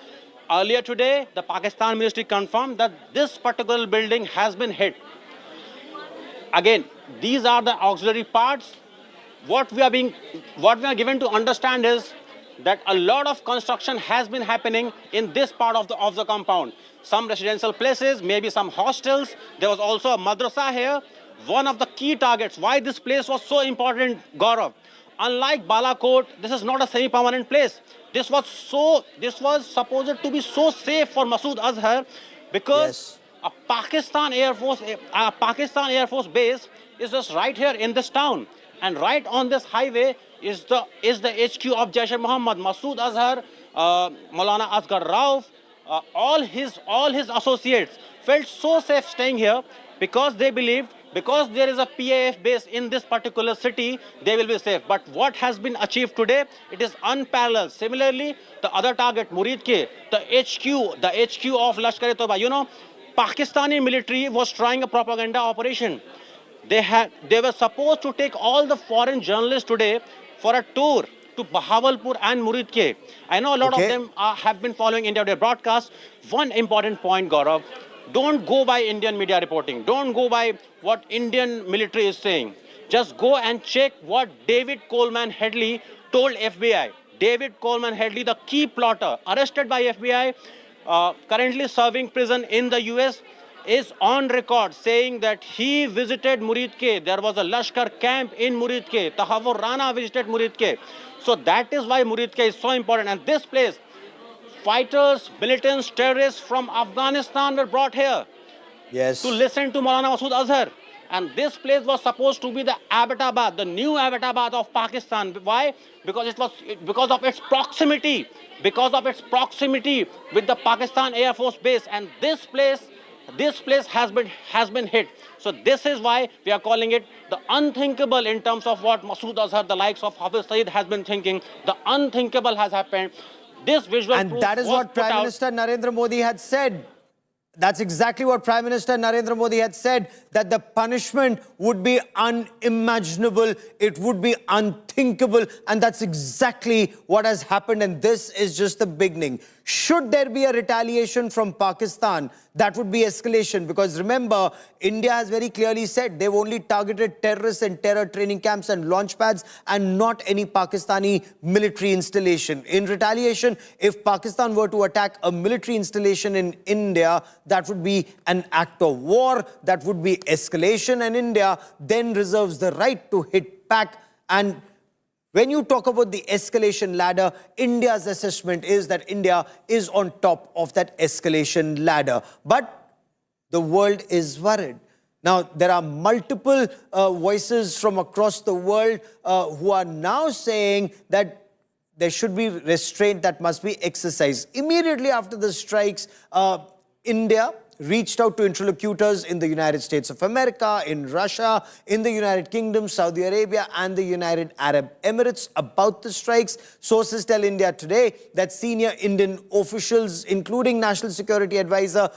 Earlier today, the Pakistan ministry confirmed that this particular building has been hit. Again, these are the auxiliary parts. What we are given to understand is that a lot of construction has been happening in this part of the compound. Some residential places, maybe some hostels. There was also a madrasa here. One of the key targets, why this place was so important, Gaurav. Unlike Balakot, this is not a semi-permanent place. This was supposed to be so safe for Masood Azhar because a Pakistan Air Force base is just right here in this town. And right on this highway is the HQ of Jaish-e-Mohammed. Masood Azhar, Maulana Asghar Rauf, all his associates felt so safe staying here because they believed because there is a PAF base in this particular city, they will be safe. But what has been achieved today, it is unparalleled. Similarly, the other target, Muridke, the HQ of Lashkar-e-Toba. You know, Pakistani military was trying a propaganda operation. They were supposed to take all the foreign journalists today for a tour to Bahawalpur and Muridke. I know a lot of them have been following India Today broadcast. One important point, Gaurav, don't go by Indian media reporting. Don't go by what Indian military is saying. Just go and check what David Coleman Headley told FBI. David Coleman Headley, the key plotter, arrested by FBI, currently serving prison in the US, is on record saying that he visited Muridke. There was a Lashkar camp in Muridke. Tahawur Rana visited Muridke. So that is why Muridke is so important. And this place, fighters, militants, terrorists from Afghanistan were brought here to listen to Maulana Masood Azhar. And this place was supposed to be the Abbottabad, the new Abbottabad of Pakistan. Why? Because of its proximity. Because of its proximity with the Pakistan Air Force Base. And this place has been hit. So this is why we are calling it the unthinkable in terms of what Masood Azhar, the likes of Hafiz Saeed, has been thinking. The unthinkable has happened. This visual and proof that is what Prime Minister Narendra Modi had said. That's exactly what Prime Minister Narendra Modi had said, that the punishment would be unimaginable, it would be unthinkable, and that's exactly what has happened, and this is just the beginning. Should there be a retaliation from Pakistan, that would be escalation, because remember, India has very clearly said they've only targeted terrorists and terror training camps and launch pads and not any Pakistani military installation. In retaliation, if Pakistan were to attack a military installation in India, that would be an act of war, that would be escalation, and India then reserves the right to hit back. And when you talk about the escalation ladder, India's assessment is that India is on top of that escalation ladder. But the world is worried. Now, there are multiple voices from across the world who are now saying that there should be restraint that must be exercised. Immediately after the strikes, India reached out to interlocutors in the United States of America, in Russia, in the United Kingdom, Saudi Arabia, and the United Arab Emirates about the strikes. Sources tell India Today that senior Indian officials, including National Security Advisor,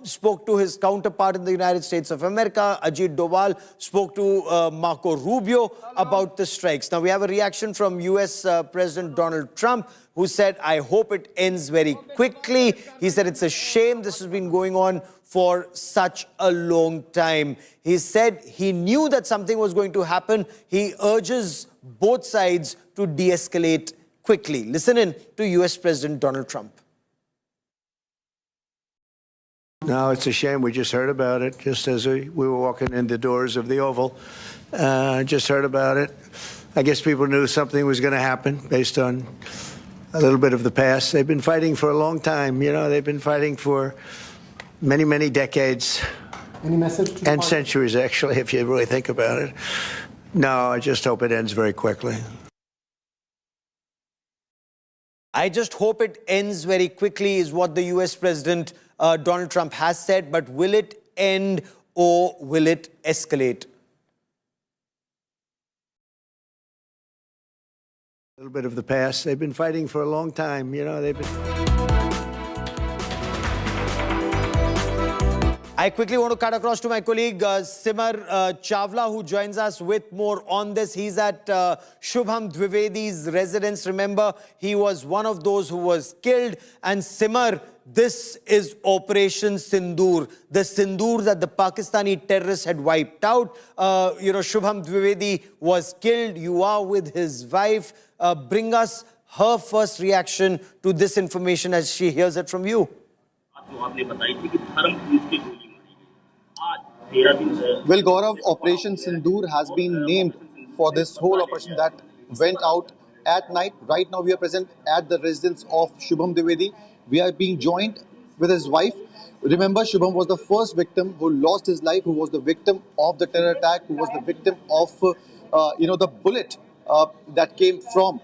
spoke to his counterpart in the United States of America. Ajit Doval spoke to Marco Rubio about the strikes. Now, we have a reaction from US President Donald Trump, who said, I hope it ends very quickly. He said, it's a shame this has been going on for such a long time. He said he knew that something was going to happen. He urges both sides to de-escalate quickly. Listen in to US President Donald Trump. No, it's a shame. We just heard about it just as we were walking in the doors of the Oval. Just heard about it. I guess people knew something was going to happen based on a little bit of the past. They've been fighting for a long time. You know, they've been fighting for many, many decades. Any message to and centuries, actually, if you really think about it. No, I just hope it ends very quickly. I just hope it ends very quickly is what the US President Donald Trump has said. But will it end or will it escalate? A little bit of the past. They've been fighting for a long time. You know, they've been... I quickly want to cut across to my colleague Simar Chawla, who joins us with more on this. He's at Shubham Dwivedi's residence. Remember, he was one of those who was killed. And Simar, this is Operation Sindoor, the Sindur that the Pakistani terrorists had wiped out. Shubham Dwivedi was killed. You are with his wife. Bring us her first reaction to this information as she hears it from you. Well, Gaurav, Operation Sindoor has been named for this whole operation that went out at night. Right now, we are present at the residence of Shubham Dwivedi. We are being joined with his wife. Remember, Shubham was the first victim who lost his life, who was the victim of the terror attack, who was the victim of the bullet that came from,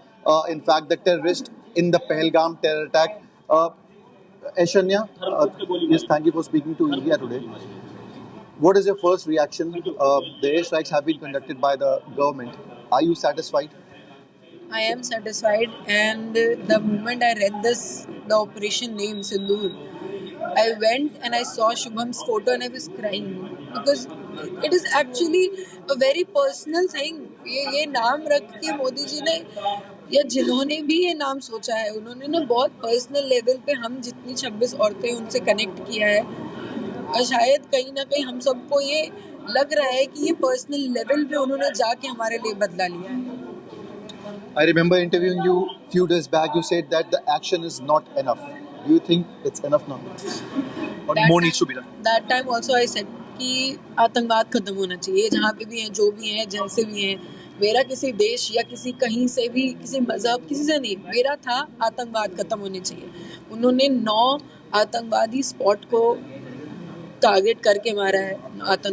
in fact, the terrorist in the Pahelgam terror attack. Aishanya, yes, thank you for speaking to India today. What is your first reaction? The airstrikes have been conducted by the government. Are you satisfied? I am satisfied, and the moment I read this, the operation name Sindur, I went and I saw Shubham's photo and I was crying because it is actually a very personal thing. ये नाम रख के मोदी जी ने या जिन्होंने भी ये नाम सोचा है उन्होंने ना बहुत पर्सनल लेवल पे हम जितनी 26 औरतें उनसे कनेक्ट किया है और शायद कहीं ना कहीं हम सबको ये लग रहा है कि ये पर्सनल लेवल पे उन्होंने जाके हमारे लिए बदला लिया है. I remember interviewing you a few days back. You said that the action is not enough. Do you think it's enough now? Or more needs to be done? That time also I said कि आतंकवाद खत्म होना चाहिए जहाँ पे भी हैं जो भी हैं जैसे भी हैं. मेरा किसी देश या किसी कहीं से भी किसी मजहब किसी से नहीं, मेरा था आतंकवाद खत्म होने चाहिए. उन्होंने 9 आतंकवादी स्पॉट को टारगेट करके मारा है.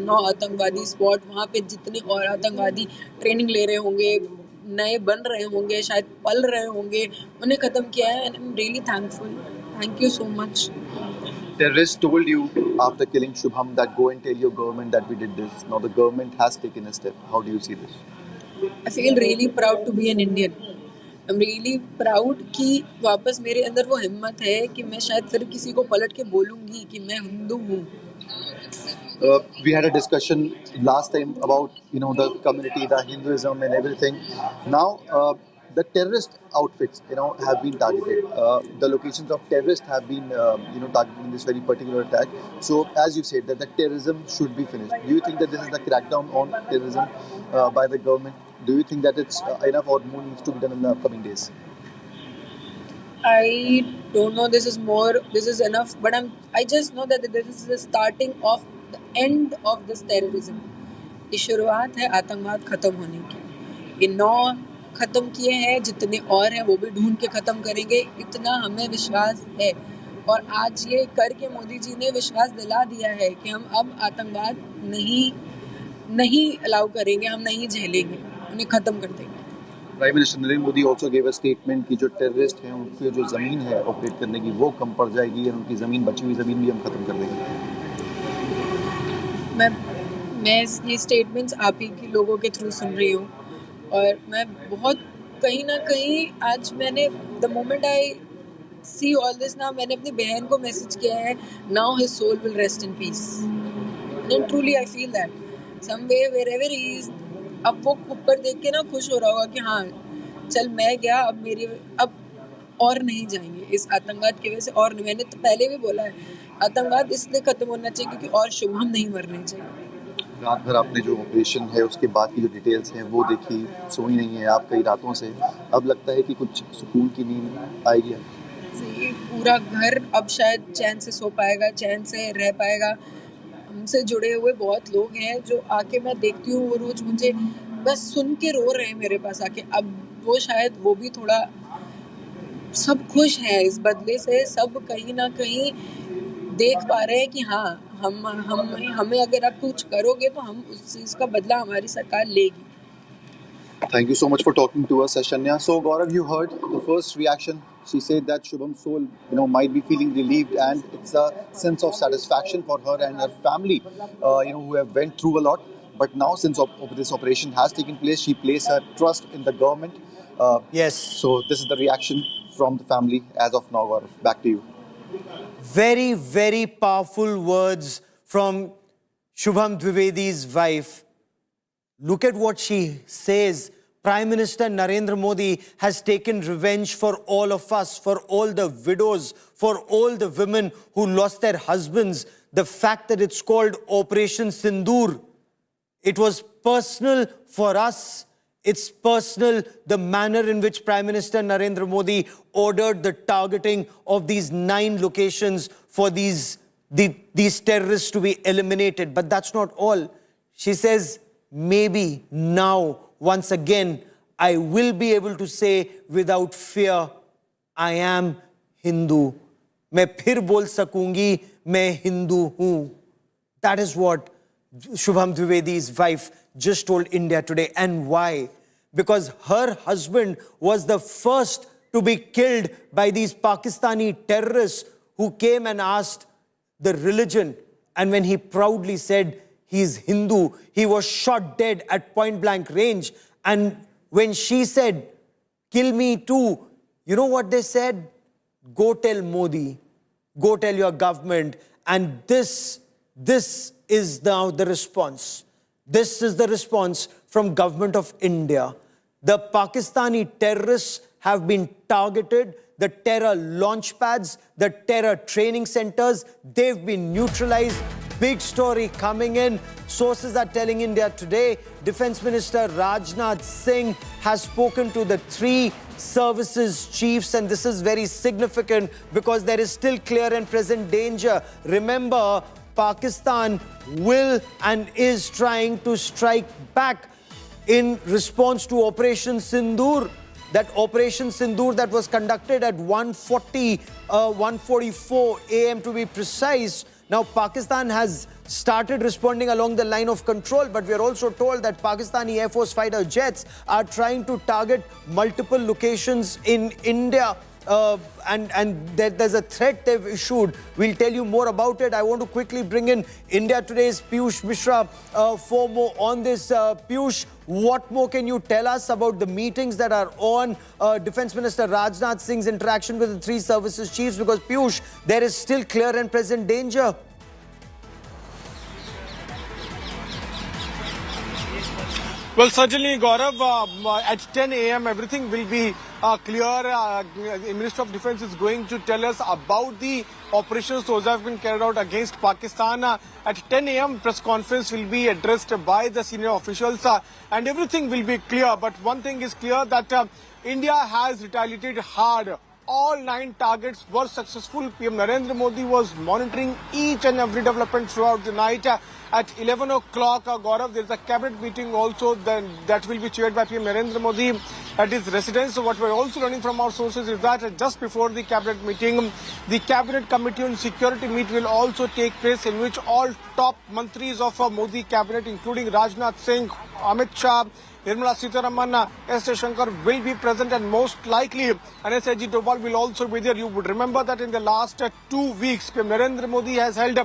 9 आतंकवादी स्पॉट, वहाँ पे जितने और आतंकवादी ट्रेनिंग ले रहे होंगे, नए बन रहे होंगे, शायद पल रहे होंगे, उन्हें खत्म किया है. And I am really thankful. Thank you so much. Terrorists told you after killing Shubham that go and tell your government that we did this. Now the government has taken a step. How do you see this? I feel really proud to be an Indian. I'm really proud कि वापस मेरे अंदर वो हिम्मत है कि मैं शायद फिर किसी को पलट के बोलूँगी कि मैं हिंदू हूँ. We had a discussion last time about the community, the Hinduism and everything. Now the terrorist outfits have been targeted. The locations of terrorists have been targeted in this very particular attack. So as you said that the terrorism should be finished. Do you think that this is the crackdown on terrorism by the government? Do you think that it's enough or more needs to be done in the upcoming days? I don't know this is enough, but I just know that this is the starting of the end of this terrorism. ये शुरुआत है आतंकवाद खत्म होने की. ये 9 खत्म किए हैं, जितने और हैं वो भी ढूंढ के खत्म करेंगे, इतना हमें विश्वास है. और आज ये करके मोदी जी ने विश्वास दिला दिया है कि हम अब आतंकवाद नहीं अलाउ करेंगे, हम नहीं झेलेंगे, उन्हें खत्म कर देंगे. Prime Minister Narendra Modi also gave a statement कि जो टेररिस्ट हैं उनकी जो ज़मीन है ऑपरेट करने की वो कम पड़ जाएगी और उनकी ज़मीन बची हुई ज़मीन भी हम खत्म कर देंगे. मैं ये स्टेटमेंट्स आप ही के लोगों के थ्रू सुन रही हूँ और मैं बहुत कहीं ना कहीं आज मैंने the moment I see all this now मैंने अपनी बहन को मैसेज किया है now his soul will rest in peace. And truly I feel that somewhere wherever he is. अब वो ऊपर देख के ना खुश हो रहा होगा कि हाँ चल मैं गया, अब और नहीं जाएंगे इस आतंकवाद की वजह से. और मैंने तो पहले भी बोला है आतंकवाद इसलिए खत्म होना चाहिए क्योंकि और शुभम नहीं मरने चाहिए. रात भर आपने जो ऑपरेशन है उसके बाद की जो डिटेल्स हैं वो देखी, सोई नहीं है आप कई रातों से. अब लगता है कि कुछ सुकून की नींद आएगी. पूरा घर अब शायद चैन से सो पाएगा, चैन से रह पाएगा. हमसे जुड़े हुए बहुत लोग हैं जो आके मैं देखती हूँ वो रोज मुझे बस सुन के रो रहे हैं मेरे पास आके. अब वो शायद वो भी थोड़ा सब खुश हैं इस बदले से. सब कहीं ना कहीं देख पा रहे हैं कि हाँ हमें अगर आप कुछ करोगे तो हम उस चीज़ का बदला हमारी सरकार लेगी. Thank you so much for talking to us, Ashanya. So, Gaurav, you heard the first reaction. She said that Shubham's soul, might be feeling relieved, and it's a sense of satisfaction for her and her family, who have went through a lot. But now, since this operation has taken place, she placed her trust in the government. Yes. So, this is the reaction from the family as of now, Gaurav. Back to you. Very, very powerful words from Shubham Dwivedi's wife. Look at what she says. Prime Minister Narendra Modi has taken revenge for all of us, for all the widows, for all the women who lost their husbands. The fact that it's called Operation Sindoor, it was personal for us. It's personal, the manner in which Prime Minister Narendra Modi ordered the targeting of these 9 locations for these terrorists to be eliminated. But that's not all. She says, maybe now, once again, I will be able to say without fear, I am Hindu. मैं फिर बोल सकूंगी, मैं हिंदू हूं. That is what Shubham Dwivedi's wife just told India Today. And why? Because her husband was the first to be killed by these Pakistani terrorists who came and asked the religion. And when he proudly said he's Hindu, he was shot dead at point blank range. And when she said, kill me too, you know what they said? Go tell Modi, go tell your government. And this is now the response. This is the response from government of India. The Pakistani terrorists have been targeted, the terror launch pads, the terror training centers, they've been neutralized. Big story coming in. Sources are telling India Today, Defense Minister Rajnath Singh has spoken to the 3 services chiefs, and this is very significant because there is still clear and present danger. Remember, Pakistan will and is trying to strike back in response to Operation Sindoor. That Operation Sindoor that was conducted at 1:44 a.m. to be precise. Now, Pakistan has started responding along the line of control, but we are also told that Pakistani Air Force fighter jets are trying to target multiple locations in India. And there's a threat they've issued. We'll tell you more about it. I want to quickly bring in India Today's Piyush Mishra for more on this. Piyush, what more can you tell us about the meetings that are on Defense Minister Rajnath Singh's interaction with the 3 services chiefs? Because Piyush, there is still clear and present danger. Well, certainly, Gaurav, at 10 a.m. everything will be clear. The Minister of Defense is going to tell us about the operations those have been carried out against Pakistan. At 10 a.m. press conference will be addressed by the senior officials and everything will be clear. But one thing is clear that India has retaliated hard. All 9 targets were successful. PM Narendra Modi was monitoring each and every development throughout the night. At 11 o'clock, Gaurav, there is a cabinet meeting also that will be chaired by PM Narendra Modi at his residence. So what we're also learning from our sources is that just before the cabinet meeting, the cabinet committee on security meet will also take place, in which all top mantris of Modi cabinet, including Rajnath Singh, Amit Shah, Nirmala Sitharaman, S. Shankar will be present, and most likely NSIG Doval will also be there. You would remember that in the last 2 weeks, PM Narendra Modi has held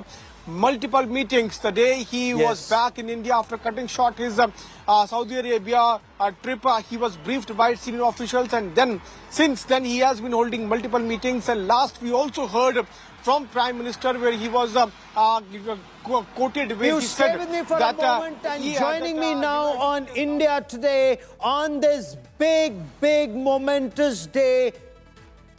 multiple meetings. The day he was back in India after cutting short his Saudi Arabia trip, he was briefed by senior officials, and then since then he has been holding multiple meetings. And last we also heard from Prime Minister where he was quoted where he said with me for that a moment and joining me now on India Today on this big momentous day.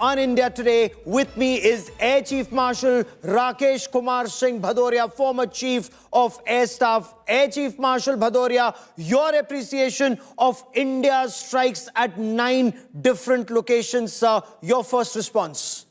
On India Today, with me is Air Chief Marshal Rakesh Kumar Singh Bhadoria, former Chief of Air Staff. Air Chief Marshal Bhadoria, your appreciation of India's strikes at 9 different locations, sir. Your first response.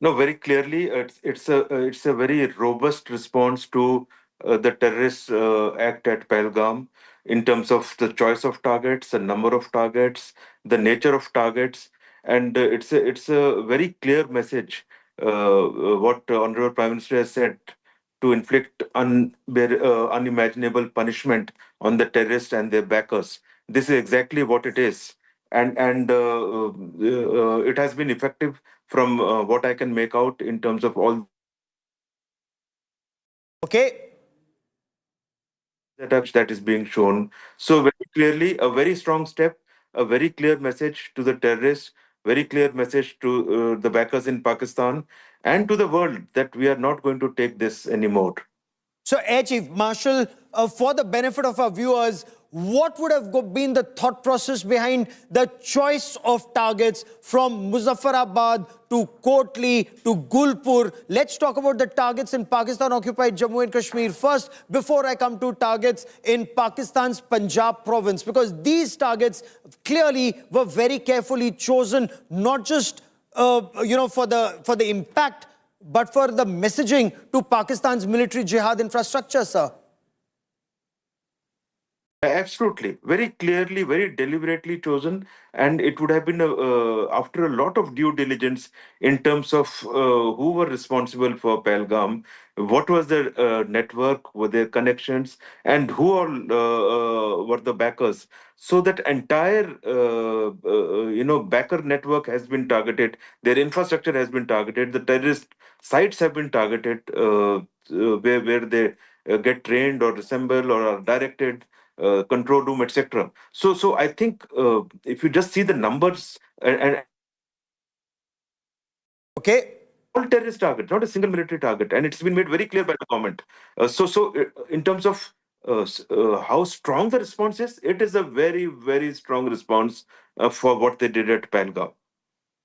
No, very clearly, it's a very robust response to the terrorist act at Pahalgam in terms of the choice of targets, the number of targets, the nature of targets. And it's a very clear message, what Honorable Prime Minister has said, to inflict unimaginable punishment on the terrorists and their backers. This is exactly what it is. And it has been effective from what I can make out in terms of all. Okay. That is being shown. So very clearly, a very strong step, a very clear message to the terrorists, very clear message to the backers in Pakistan and to the world that we are not going to take this anymore. So, Air Chief Marshal, for the benefit of our viewers, what would have been the thought process behind the choice of targets from Muzaffarabad to Kotli to Gulpur? Let's talk about the targets in Pakistan-occupied Jammu and Kashmir first, before I come to targets in Pakistan's Punjab province, because these targets clearly were very carefully chosen, not just for the impact, but for the messaging to Pakistan's military jihad infrastructure, sir. Absolutely, very clearly, very deliberately chosen, and it would have been after a lot of due diligence in terms of who were responsible for Pahalgam, what was their network, were their connections, and who all were the backers. So that entire backer network has been targeted. Their infrastructure has been targeted. The terrorist sites have been targeted, where they get trained or assemble or are directed, control room, etc. So I think if you just see the numbers and okay, all terrorist target, not a single military target, and it's been made very clear by the government. In terms of how strong the response is, it is a very, very strong response for what they did at Pahalgam.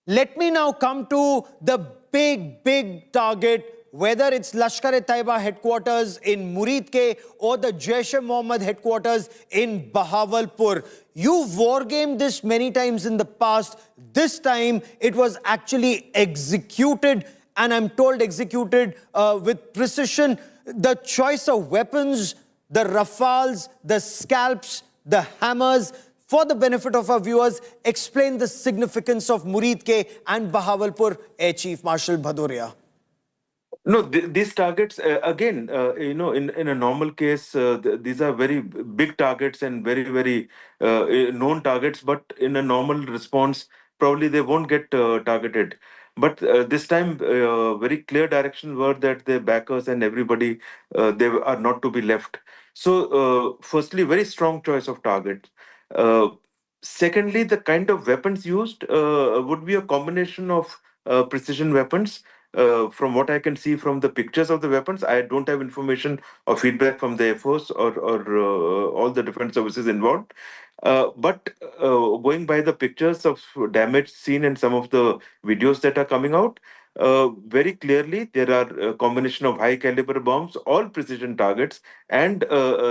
let me now come to the big target, whether it's Lashkar-e-Taiba headquarters in Muridke or the Jaish-e-Mohammed headquarters in Bahawalpur. You've wargamed this many times in the past. This time, it was actually executed, and I'm told executed with precision. The choice of weapons, the rafales, the scalps, the hammers. For the benefit of our viewers, explain the significance of Muridke and Bahawalpur, Air Chief Marshal Bhadoria. No, these targets, again, in a normal case, these are very big targets and very, very known targets, but in a normal response, probably they won't get targeted. But this time, very clear directions were that the backers and everybody, they are not to be left. So, firstly, very strong choice of target. Secondly, the kind of weapons used would be a combination of precision weapons. From what I can see from the pictures of the weapons, I don't have information or feedback from the Air Force or all the defense services involved. But going by the pictures of damage seen and some of the videos that are coming out, very clearly there are a combination of high caliber bombs, all precision targets, and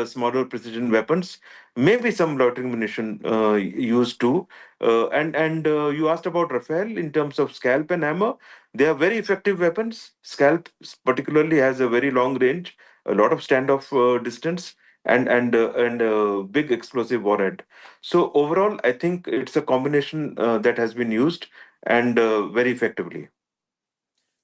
smaller precision weapons. Maybe some loitering munition used too. And you asked about Rafale in terms of scalp and hammer. They are very effective weapons. Scalp particularly has a very long range, a lot of standoff distance, and big explosive warhead. So overall, I think it's a combination that has been used and very effectively.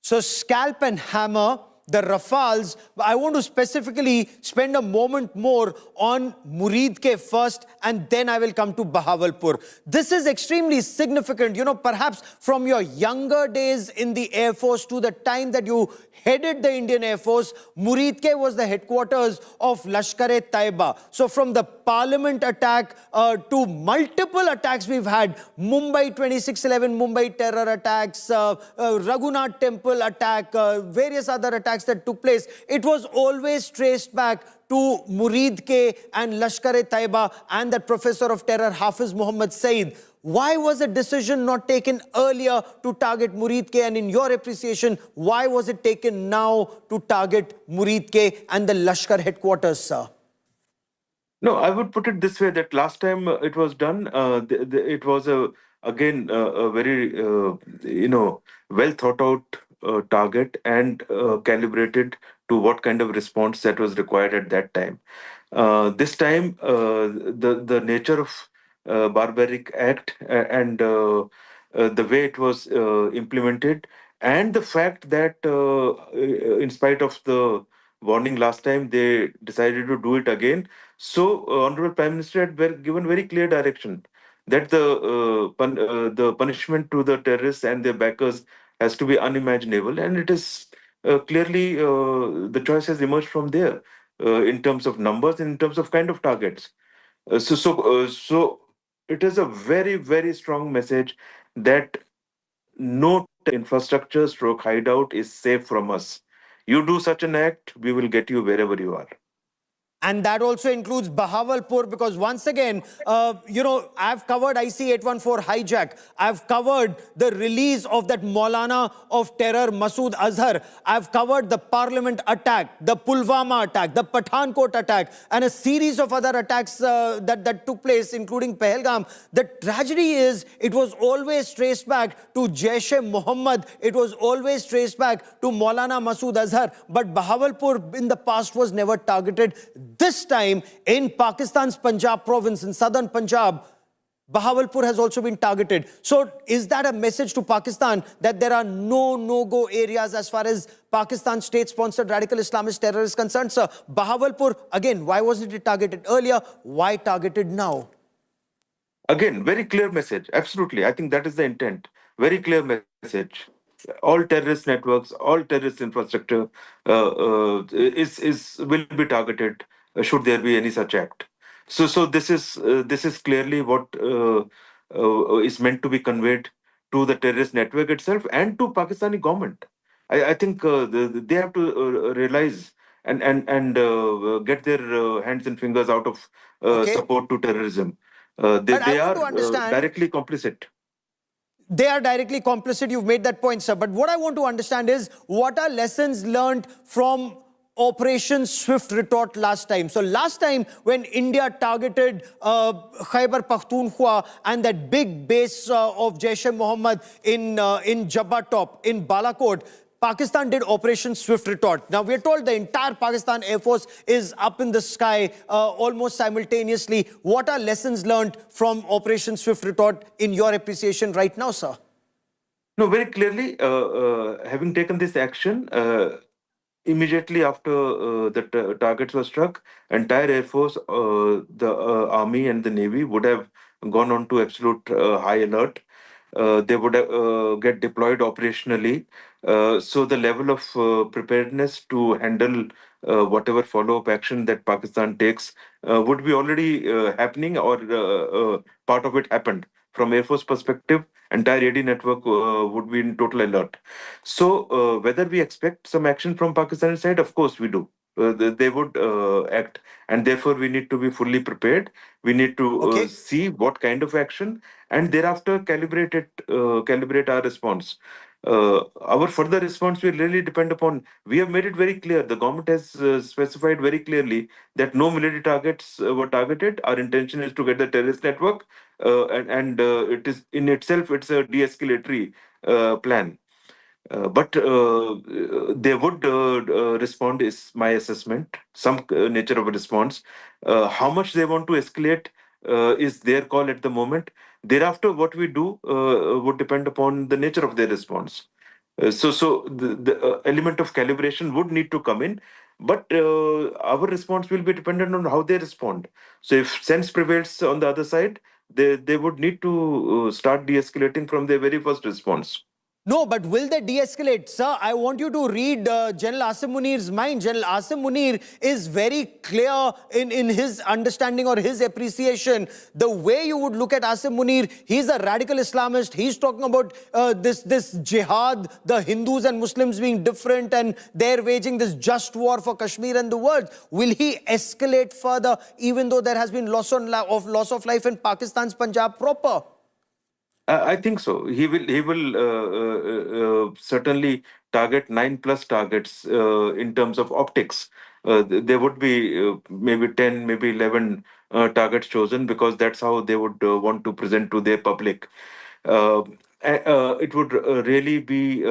So scalp and hammer, the Rafales, I want to specifically spend a moment more on Muridke first, and then I will come to Bahawalpur. This is extremely significant. You know, perhaps from your younger days in the Air Force to the time that you headed the Indian Air Force, Muridke was the headquarters of Lashkar-e-Taiba. So from the Parliament attack to multiple attacks we've had, Mumbai 26/11 Mumbai terror attacks, Raghunath Temple attack, various other attacks that took place, it was always traced back to Muridke and Lashkar-e-Taiba and that professor of terror Hafiz Muhammad Saeed. Why was a decision not taken earlier to target Muridke? And in your appreciation, why was it taken now to target Muridke and the Lashkar headquarters, sir? No, I would put it this way, that last time it was done, it was again a very well thought out target and calibrated to what kind of response that was required at that time. This time, the nature of barbaric act and the way it was implemented, and the fact that in spite of the warning last time, they decided to do it again. So, Honorable Prime Minister had given very clear direction that the punishment to the terrorists and their backers has to be unimaginable, and it is clearly the choice has emerged from there in terms of numbers, in terms of kind of targets. So it is a very, very strong message that no infrastructure stroke hideout is safe from us. You do such an act, we will get you wherever you are. And that also includes Bahawalpur, because once again, I've covered IC-814 hijack. I've covered the release of that Maulana of terror, Masood Azhar. I've covered the Parliament attack, the Pulwama attack, the Pathankot attack, and a series of other attacks that took place, including Pahelgam. The tragedy is, it was always traced back to Jaish-e-Mohammed. It was always traced back to Maulana Masood Azhar. But Bahawalpur in the past was never targeted. This this time in Pakistan's Punjab province, in southern Punjab, Bahawalpur has also been targeted. So is that a message to Pakistan that there are no-go areas as far as Pakistan state-sponsored radical Islamist terror is concerned? Sir, Bahawalpur, again, why wasn't it targeted earlier? Why targeted now? Again, very clear message. Absolutely. I think that is the intent. Very clear message. All terrorist networks, all terrorist infrastructure will be targeted should there be any such act. So this is clearly what is meant to be conveyed to the terrorist network itself and to Pakistani government. I think they have to realize and get their hands and fingers out of support to terrorism. They are directly complicit. They are directly complicit. You've made that point, sir. But what I want to understand is, what are lessons learned from Operation Swift Retort last time? So last time when India targeted Khyber Pakhtunkhwa and that big base of Jaish-e-Mohammed in Jabba Top, in Balakot, Pakistan did Operation Swift Retort. Now, we're told the entire Pakistan Air Force is up in the sky almost simultaneously. What are lessons learned from Operation Swift Retort in your appreciation right now, sir? No, very clearly, having taken this action, immediately after the targets were struck, entire Air Force, the Army and the Navy would have gone on to absolute high alert. They would get deployed operationally. So the level of preparedness to handle whatever follow-up action that Pakistan takes would be already happening, or part of it happened. From Air Force perspective, entire AD network would be in total alert. So whether we expect some action from Pakistani side, of course we do. They would act, and therefore we need to be fully prepared. We need to see what kind of action, and thereafter calibrate our response. Our further response will really depend upon. We have made it very clear. The government has specified very clearly that no military targets were targeted. Our intention is to get the terrorist network, and it is in itself it's a de-escalatory plan. But they would respond, is my assessment, some nature of a response. How much they want to escalate is their call at the moment. Thereafter, what we do would depend upon the nature of their response. So the element of calibration would need to come in, but our response will be dependent on how they respond. So if sense prevails on the other side, they would need to start de-escalating from their very first response. No, but will they de-escalate? Sir, I want you to read General Asim Munir's mind. General Asim Munir is very clear in his understanding or his appreciation. The way you would look at Asim Munir, he's a radical Islamist. He's talking about this jihad, the Hindus and Muslims being different, and they're waging this just war for Kashmir and the world. Will he escalate further, even though there has been loss of life in Pakistan's Punjab proper? I think so. He will certainly target 9+ targets in terms of optics. There would be maybe 10, maybe 11 targets chosen, because that's how they would want to present to their public. It would really be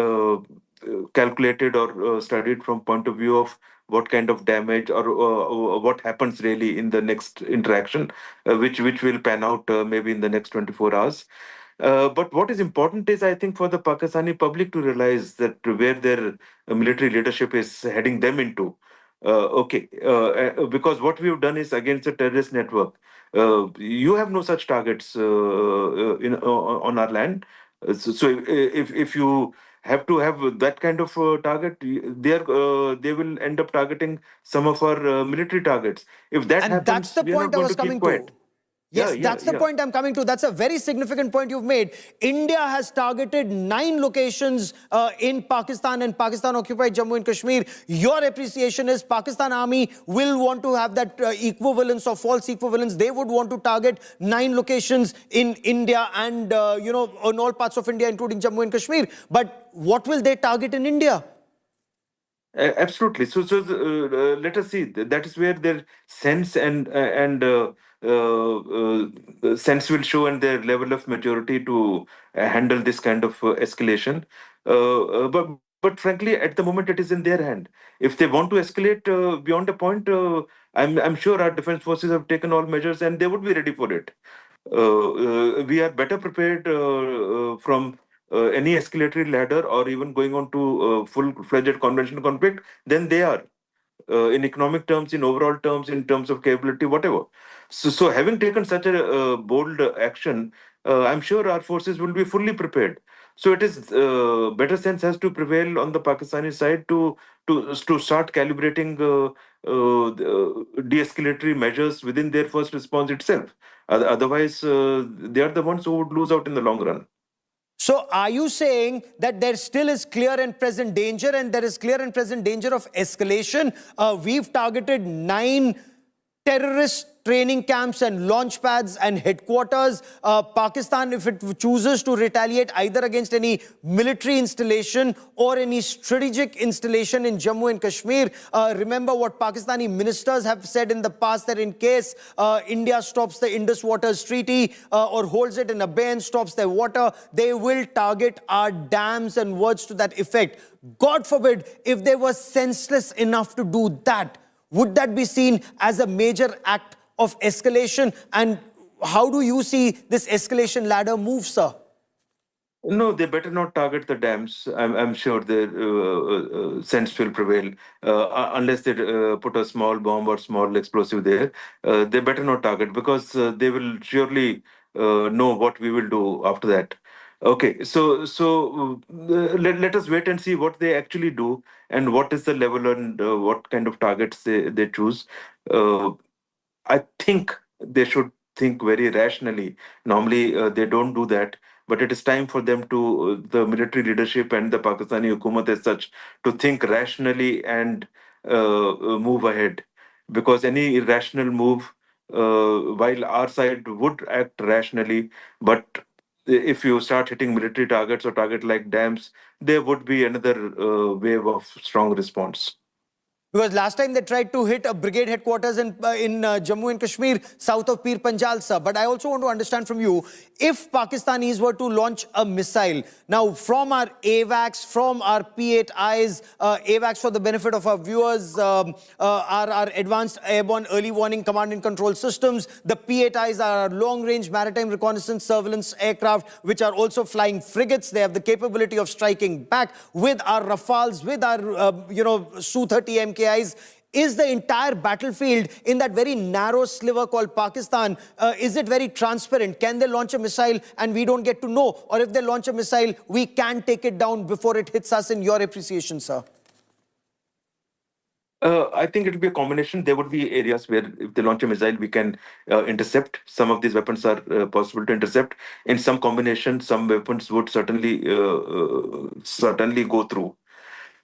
calculated or studied from point of view of what kind of damage or what happens really in the next interaction, which will pan out maybe in the next 24 hours. But what is important is, I think, for the Pakistani public to realize that where their military leadership is heading them into. Because what we have done is against a terrorist network. You have no such targets on our land. So if you have to have that kind of target, they will end up targeting some of our military targets. If that happens, that's the point I was coming to. Yes, that's the point I'm coming to. That's a very significant point you've made. India has targeted 9 locations in Pakistan and Pakistan-occupied Jammu and Kashmir. Your appreciation is Pakistan Army will want to have that equivalence or false equivalence. They would want to target 9 locations in India and, in all parts of India, including Jammu and Kashmir. But what will they target in India? Absolutely. So let us see. That is where their sense and sense will show, and their level of maturity to handle this kind of escalation. But but frankly, at the moment, it is in their hand. If they want to escalate beyond a point, I'm sure our defense forces have taken all measures and they would be ready for it. We are better prepared from any escalatory ladder or even going on to full-fledged conventional conflict than they are. In economic terms, in overall terms, in terms of capability, whatever. So having taken such a bold action, I'm sure our forces will be fully prepared. So it is better sense has to prevail on the Pakistani side to start calibrating de-escalatory measures within their first response itself. Otherwise, they are the ones who would lose out in the long run. So are you saying that there still is clear and present danger and there is clear and present danger of escalation? We've targeted 9 terrorist training camps and launch pads and headquarters. Pakistan, if it chooses to retaliate either against any military installation or any strategic installation in Jammu and Kashmir, remember what Pakistani ministers have said in the past, that in case India stops the Indus Waters Treaty or holds it in abeyance, stops their water, they will target our dams and words to that effect. God forbid if they were senseless enough to do that. Would that be seen as a major act of escalation? And how do you see this escalation ladder move, sir? No, they better not target the dams. I'm sure their sense will prevail. Unless they put a small bomb or small explosive there, they better not target, because they will surely know what we will do after that. Okay, let us wait and see what they actually do and what is the level and what kind of targets they choose. I think they should think very rationally. Normally, they don't do that, but it is time for them to, the military leadership and the Pakistani hukumat as such, to think rationally and move ahead. Because any irrational move, while our side would act rationally, but if you start hitting military targets or target like dams, there would be another wave of strong response. Because last time they tried to hit a brigade headquarters in Jammu and Kashmir, south of Pir Panjal, sir. But I also want to understand from you, if Pakistanis were to launch a missile, now from our AWACS, from our P8Is, AWACS for the benefit of our viewers, our Advanced Airborne Early Warning Command and Control Systems, the P8Is are long-range maritime reconnaissance surveillance aircraft, which are also flying frigates. They have the capability of striking back with our Rafales, with our, Su-30 MKIs. Is the entire battlefield in that very narrow sliver called Pakistan, is it very transparent? Can they launch a missile and we don't get to know? Or if they launch a missile, we can take it down before it hits us, in your appreciation, sir? I think it will be a combination. There would be areas where if they launch a missile, we can intercept. Some of these weapons are possible to intercept. In some combination, some weapons would certainly go through.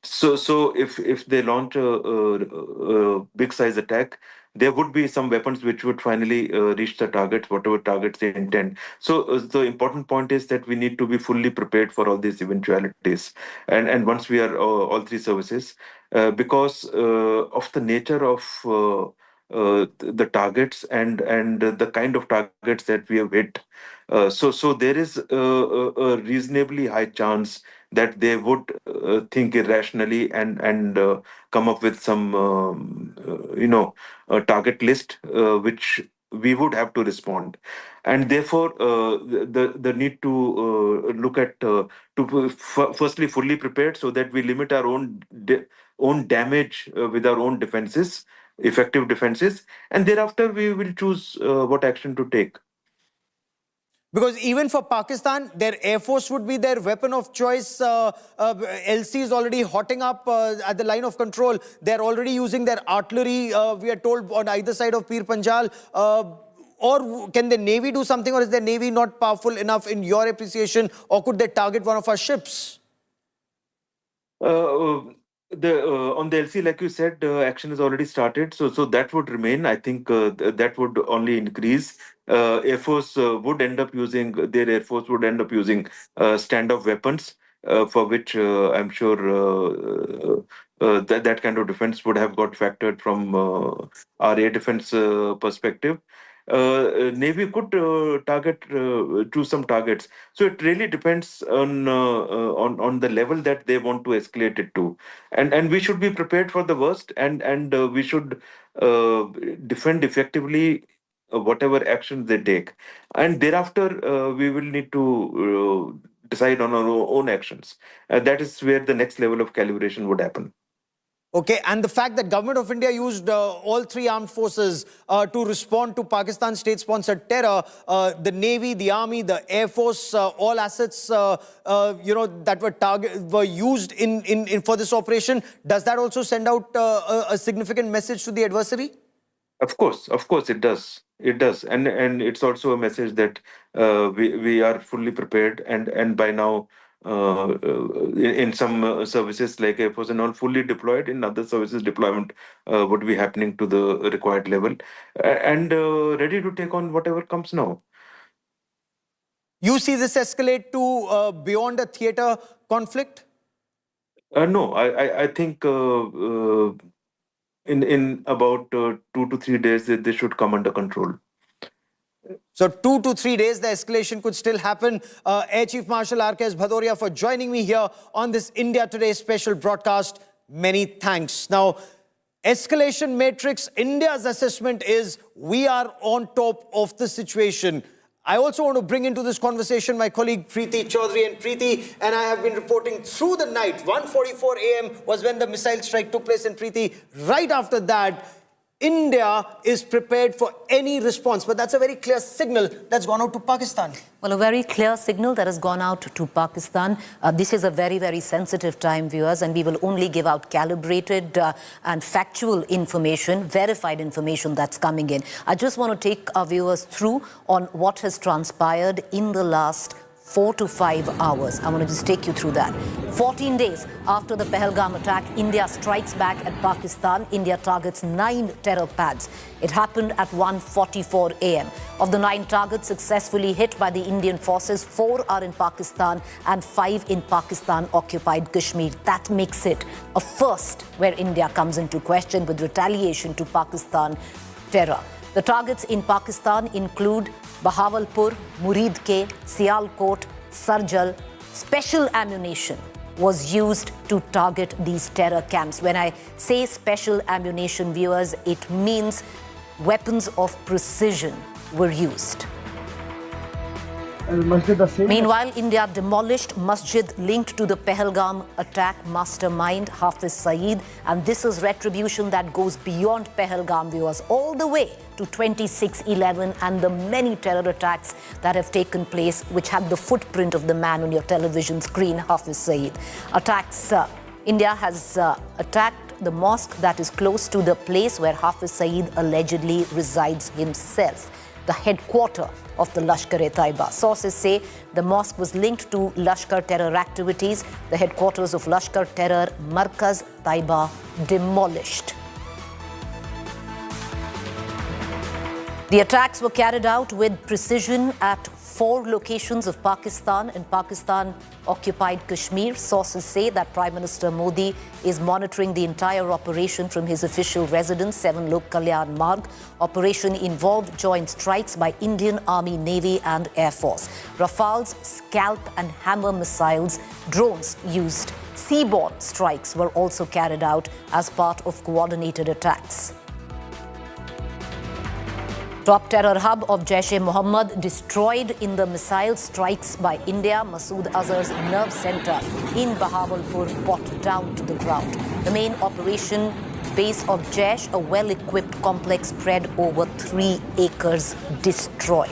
So if they launch a big size attack, there would be some weapons which would finally reach the targets, whatever targets they intend. So the important point is that we need to be fully prepared for all these eventualities. And once we are all three services, because of the nature of the targets and the kind of targets that we have hit. So there is a reasonably high chance that they would think irrationally and come up with some, a target list which we would have to respond. And therefore, the need to look at firstly fully prepared so that we limit our own damage with our own defenses, effective defenses, and thereafter we will choose what action to take. Because even for Pakistan, their Air Force would be their weapon of choice. LC is already hotting up at the line of control. They're already using their artillery, we are told, on either side of Pir Panjal. Or can the Navy do something, or is the Navy not powerful enough in your appreciation, or could they target one of our ships? On the LC, like you said, action has already started, so that would remain. I think that would only increase. Air Force would end up using their Air Force would end up using standoff weapons, for which I'm sure that kind of defense would have got factored from our air defense perspective. Navy could choose some targets. So it really depends on the level that they want to escalate it to, and we should be prepared for the worst, and we should defend effectively whatever actions they take, and thereafter we will need to decide on our own actions. That is where the next level of calibration would happen. Okay, and the fact that Government of India used all three armed forces to respond to Pakistan state-sponsored terror, the Navy, the Army, the Air Force, all assets, that were used in for this operation. Does that also send out a significant message to the adversary? Of course, it does. It does, and it's also a message that we are fully prepared, and by now. In some services like Air Force and all fully deployed, in other services deployment would be happening to the required level, and ready to take on whatever comes now. You see this escalate to beyond a theater conflict? No, I think in about 2 to 3 days they should come under control. So 2 to 3 days, the escalation could still happen. Air Chief Marshal R.K.S. Bhadoria for joining me here on this India Today special broadcast. Many thanks. Now, escalation matrix, India's assessment is we are on top of the situation. I also want to bring into this conversation my colleague Preeti Chaudhary. And Preeti and I have been reporting through the night. 1:44 a.m. was when the missile strike took place. And Preeti, right after that, India is prepared for any response, but that's a very clear signal that's gone out to Pakistan. Well, a very clear signal that has gone out to Pakistan. This is a very, very sensitive time, viewers, and we will only give out calibrated and factual information, verified information that's coming in. I just want to take our viewers through on what has transpired in the last 4 to 5 hours. I want to just take you through that. 14 days after the Pahelgam attack, India strikes back at Pakistan. India targets 9 terror pads. It happened at 1:44 a.m. Of the 9 targets successfully hit by the Indian forces, 4 are in Pakistan and 5 in Pakistan-occupied Kashmir. That makes it a first where India comes into question with retaliation to Pakistan terror. The targets in Pakistan include Bahawalpur, Muridke, Sialkot, Sarjal. Special ammunition was used to target these terror camps. When I say special ammunition, viewers, it means weapons of precision were used. Meanwhile, India demolished masjid linked to the Pahelgam attack mastermind Hafiz Saeed, and this is retribution that goes beyond Pahelgam, viewers, all the way to 26/11 and the many terror attacks that have taken place, which had the footprint of the man on your television screen, Hafiz Saeed. India has attacked the mosque that is close to the place where Hafiz Saeed allegedly resides himself, the headquarters of the Lashkar-e-Taiba. Sources say the mosque was linked to Lashkar terror activities. The headquarters of Lashkar terror, Markaz Taiba, demolished. The attacks were carried out with precision at 4 locations of Pakistan and Pakistan-occupied Kashmir. Sources say that Prime Minister Modi is monitoring the entire operation from his official residence, 7 Lok Kalyan Marg. Operation involved joint strikes by Indian Army, Navy and Air Force. Rafales, Scalp and Hammer missiles, drones used. Seaborne strikes were also carried out as part of coordinated attacks. Top terror hub of Jaish-e-Mohammed destroyed in the missile strikes by India. Masood Azhar's nerve center in Bahawalpur brought down to the ground. The main operation base of Jaish, a well-equipped complex spread over 3 acres, destroyed.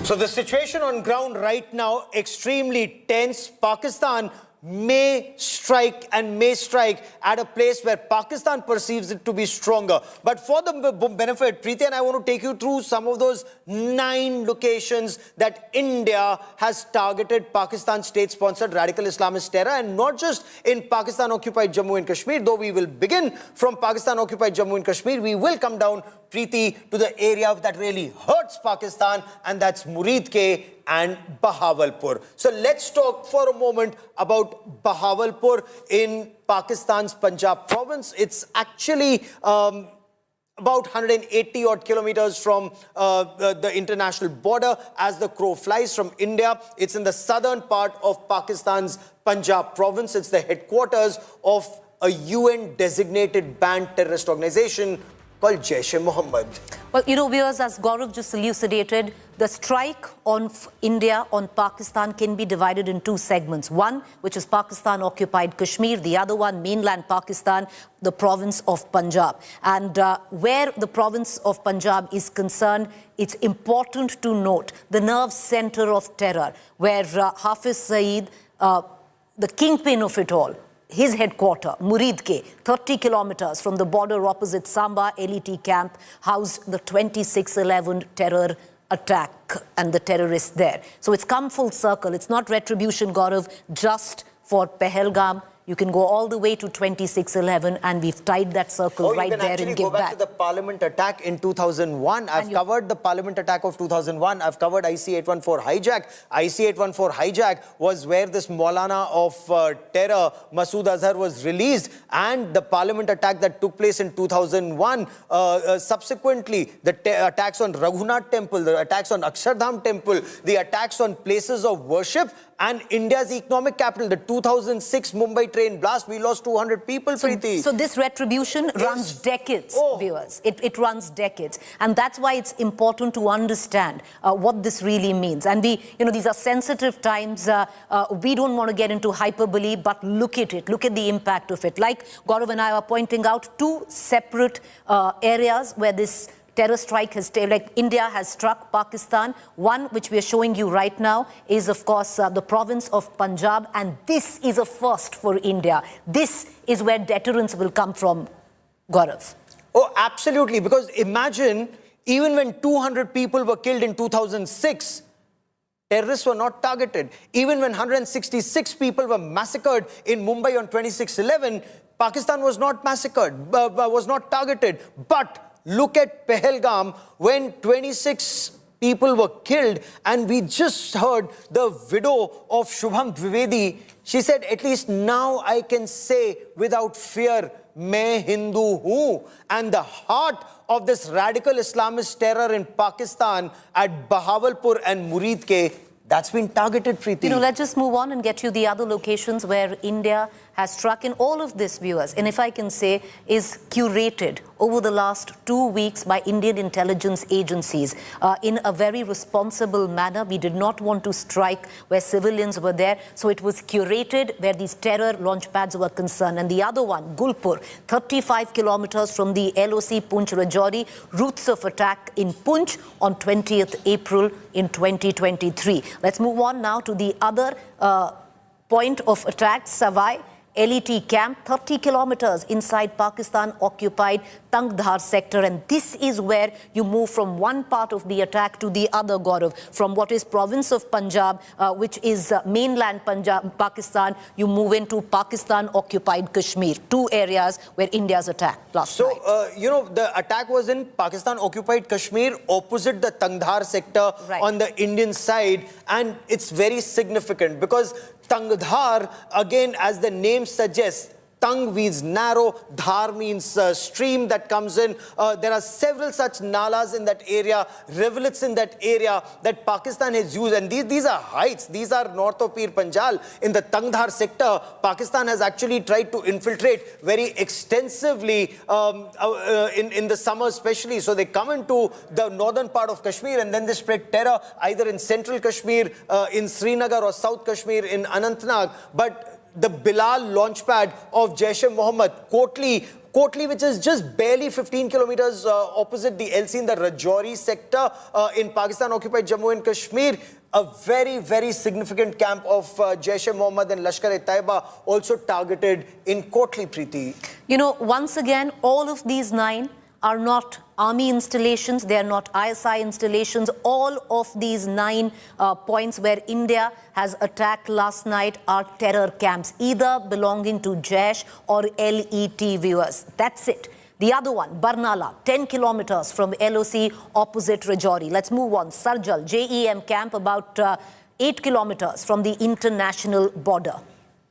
So the situation on ground right now, extremely tense. Pakistan may strike at a place where Pakistan perceives it to be stronger. But for the benefit, Preeti and I want to take you through some of those 9 locations that India has targeted Pakistan state-sponsored radical Islamist terror, and not just in Pakistan-occupied Jammu and Kashmir. Though we will begin from Pakistan-occupied Jammu and Kashmir, we will come down, Preeti, to the area that really hurts Pakistan, and that's Muridke and Bahawalpur. So let's talk for a moment about Bahawalpur in Pakistan's Punjab province. It's actually about 180 odd kilometers from the international border as the crow flies from India. It's in the southern part of Pakistan's Punjab province. It's the headquarters of a UN designated banned terrorist organization called Jaish-e-Mohammed. Well, you know, viewers, as Gaurav just elucidated, the strike on India, on Pakistan, can be divided in 2 segments. One, which is Pakistan-occupied Kashmir. The other one, mainland Pakistan, the province of Punjab. And where the province of Punjab is concerned, it's important to note the nerve center of terror, where Hafiz Saeed, the kingpin of it all, his headquarters, Muridke, 30 kilometers from the border opposite Samba LET camp, housed the 26/11 terror attack and the terrorists there. So it's come full circle. It's not retribution, Gaurav, just for Pahelgam. You can go all the way to 26/11, and we've tied that circle right there in Give Back. Go back to the Parliament attack in 2001. I've covered the Parliament attack of 2001. I've covered IC-814 hijack. IC-814 hijack was where this Maulana of terror, Masood Azhar, was released, and the Parliament attack that took place in 2001. Subsequently, the attacks on Raghunath Temple, the attacks on Akshardham Temple, the attacks on places of worship, and India's economic capital, the 2006 Mumbai train blast, we lost 200 people, Preeti. So this retribution runs decades, viewers. It runs decades. And that's why it's important to understand what this really means. And these are sensitive times. We don't want to get into hyperbole, but look at it. Look at the impact of it. Like Gaurav and I are pointing out, 2 separate areas where this terror strike has, like India has struck Pakistan. One, which we are showing you right now, is of course the province of Punjab, and this is a first for India. This is where deterrence will come from, Gaurav. Oh, absolutely, because imagine, even when 200 people were killed in 2006, terrorists were not targeted. Even when 166 people were massacred in Mumbai on 26/11, Pakistan was not massacred, was not targeted. But look at Pahelgam, when 26 people were killed, and we just heard the widow of Shubham Dwivedi. She said, at least now I can say without fear, Main Hindu hoon. And the heart of this radical Islamist terror in Pakistan at Bahawalpur and Muridke, that's been targeted, Preeti. You know, let's just move on and get you the other locations where India has struck. In all of this, viewers, and if I can say, is curated over the last 2 weeks by Indian intelligence agencies in a very responsible manner. We did not want to strike where civilians were there, so it was curated where these terror launch pads were concerned. And the other one, Gulpur, 35 kilometers from the LOC Poonch Rajouri, roots of attack in Poonch on 20th April in 2023. Let's move on now to the other point of attack, Savai LET camp, 30 kilometers inside Pakistan-occupied Tangdhar sector. And this is where you move from one part of the attack to the other, Gaurav. From what is province of Punjab, which is mainland Punjab, Pakistan, you move into Pakistan-occupied Kashmir, 2 areas where India's attacked last night. So, you know, the attack was in Pakistan-occupied Kashmir, opposite the Tangdhar sector on the Indian side. And it's very significant because Tangdhar, again, as the name suggests, Tang means narrow, Dhar means stream that comes in. There are several such nalas in that area, rivulets in that area that Pakistan has used. And these are heights. These are north of Pir Panjal. In the Tangdhar sector, Pakistan has actually tried to infiltrate very extensively in the summer especially. So they come into the northern part of Kashmir and then they spread terror either in central Kashmir, in Srinagar, or South Kashmir in Anantnag. But the Bilal launchpad of Jaish-e-Mohammed, Kotli Kotli, which is just barely 15 kilometers opposite the LC in the Rajouri sector in Pakistan-occupied Jammu and Kashmir. A very, very significant camp of Jaish-e-Mohammed and Lashkar-e-Taiba also targeted in Kotli, Preeti. You know, once again, all of these 9 are not army installations, they are not ISI installations. All of these 9 points where India has attacked last night are terror camps, either belonging to Jaish or LET, viewers. That's it. The other one, Barnala, 10 kilometers from LOC opposite Rajouri. Let's move on. Sarjal, JEM camp, about 8 kilometers from the international border.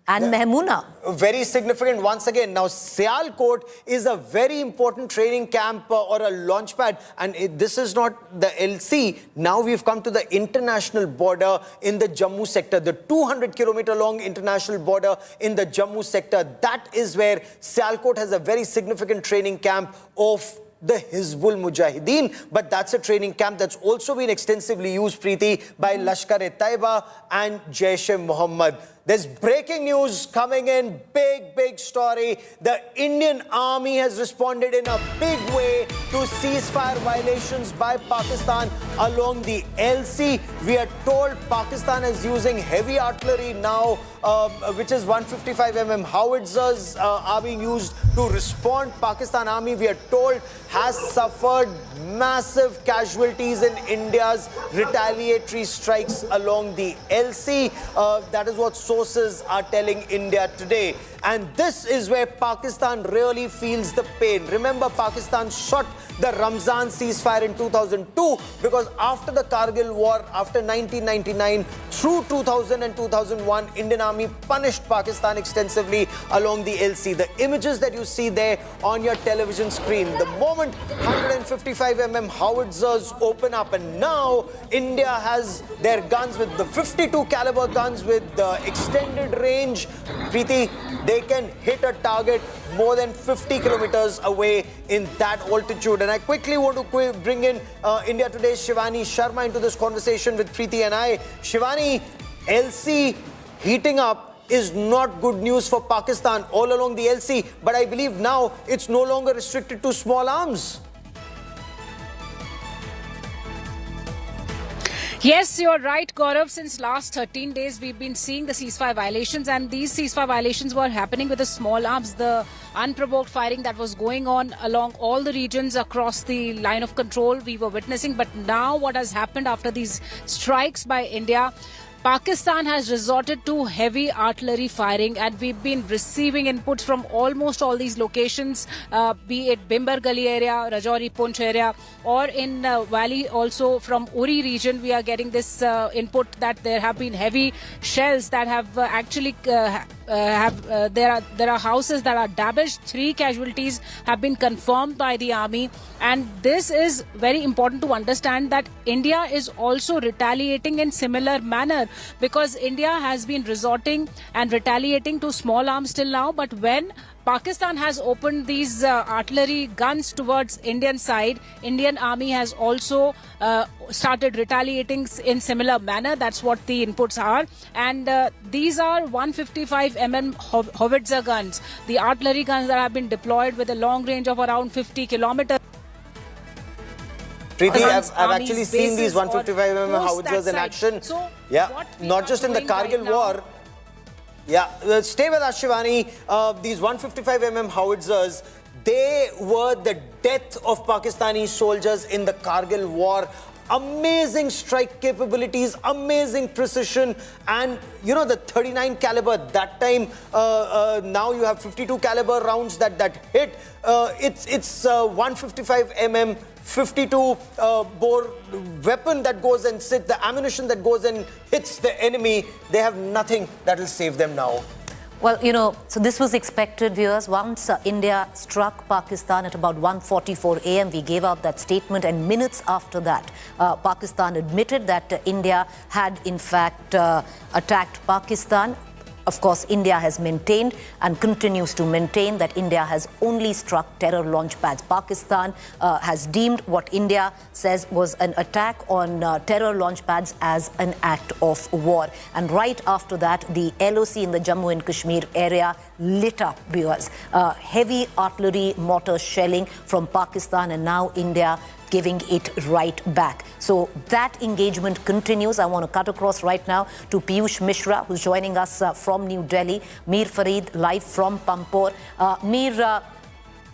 And Mehmuna. Very significant once again. Now, Sialkot is a very important training camp or a launch pad. And this is not the LC. Now we've come to the international border in the Jammu sector. The 200-kilometer long international border in the Jammu sector. That is where Sialkot has a very significant training camp of the Hizbul Mujahideen, but that's a training camp that's also been extensively used, Preeti, by Lashkar-e-Taiba and Jaish-e-Mohammed. There's breaking news coming in, big story. The Indian Army has responded in a big way to ceasefire violations by Pakistan along the LC. We are told Pakistan is using heavy artillery now, which is 155mm howitzers are being used to respond. Pakistan Army, we are told, has suffered massive casualties in India's retaliatory strikes along the LC. That is what sources are telling India today. And this is where Pakistan really feels the pain. Remember, Pakistan shot the Ramzan ceasefire in 2002 because after the Kargil war, after 1999, through 2000 and 2001, Indian Army punished Pakistan extensively along the LC. The images that you see there on your television screen, the moment 155mm howitzers open up, and now India has their guns with the 52 caliber guns with the extended range. Preeti, they can hit a target more than 50 kilometers away in that altitude. And I quickly want to bring in India Today's Shivani Sharma into this conversation with Preeti and I. Shivani, LC heating up is not good news for Pakistan all along the LC, but I believe now it's no longer restricted to small arms. Yes, you're right, Gaurav. Since last 13 days, we've been seeing the ceasefire violations, and these ceasefire violations were happening with the small arms, the unprovoked firing that was going on along all the regions across the line of control we were witnessing. But now what has happened after these strikes by India, Pakistan has resorted to heavy artillery firing, and we've been receiving inputs from almost all these locations, be it Bimbar Gali area, Rajouri Poonch area, or in Valley also from Uri region. We are getting this input that there have been heavy shells that have actually there are houses that are damaged. 3 casualties have been confirmed by the army, and this is very important to understand that India is also retaliating in similar manner, because India has been resorting and retaliating to small arms till now, but when Pakistan has opened these artillery guns towards Indian side, Indian army has also started retaliating in similar manner. That's what the inputs are. And these are 155mm howitzer guns, the artillery guns that have been deployed with a long range of around 50 kilometers. Preeti, I've actually seen these 155mm howitzers in action. So yeah, not just in the Kargil war. Yeah, stay with us, Shivani. These 155mm howitzers, they were the death of Pakistani soldiers in the Kargil war. Amazing strike capabilities, amazing precision, and you know the 39 caliber that time. Now you have 52 caliber rounds that hit. It's 155mm 52 bore weapon that goes and sits, the ammunition that goes and hits the enemy. They have nothing that will save them now. Well, you know, so this was expected, viewers. Once India struck Pakistan at about 1:44 a.m., we gave out that statement, and minutes after that, Pakistan admitted that India had in fact attacked Pakistan. Of course, India has maintained and continues to maintain that India has only struck terror launch pads. Pakistan has deemed what India says was an attack on terror launch pads as an act of war. And right after that, the LOC in the Jammu and Kashmir area lit up, viewers. Heavy artillery mortar shelling from Pakistan, and now India giving it right back. So that engagement continues. I want to cut across right now to Piyush Mishra, who's joining us from New Delhi. Mir Farid, live from Pampore. Mir,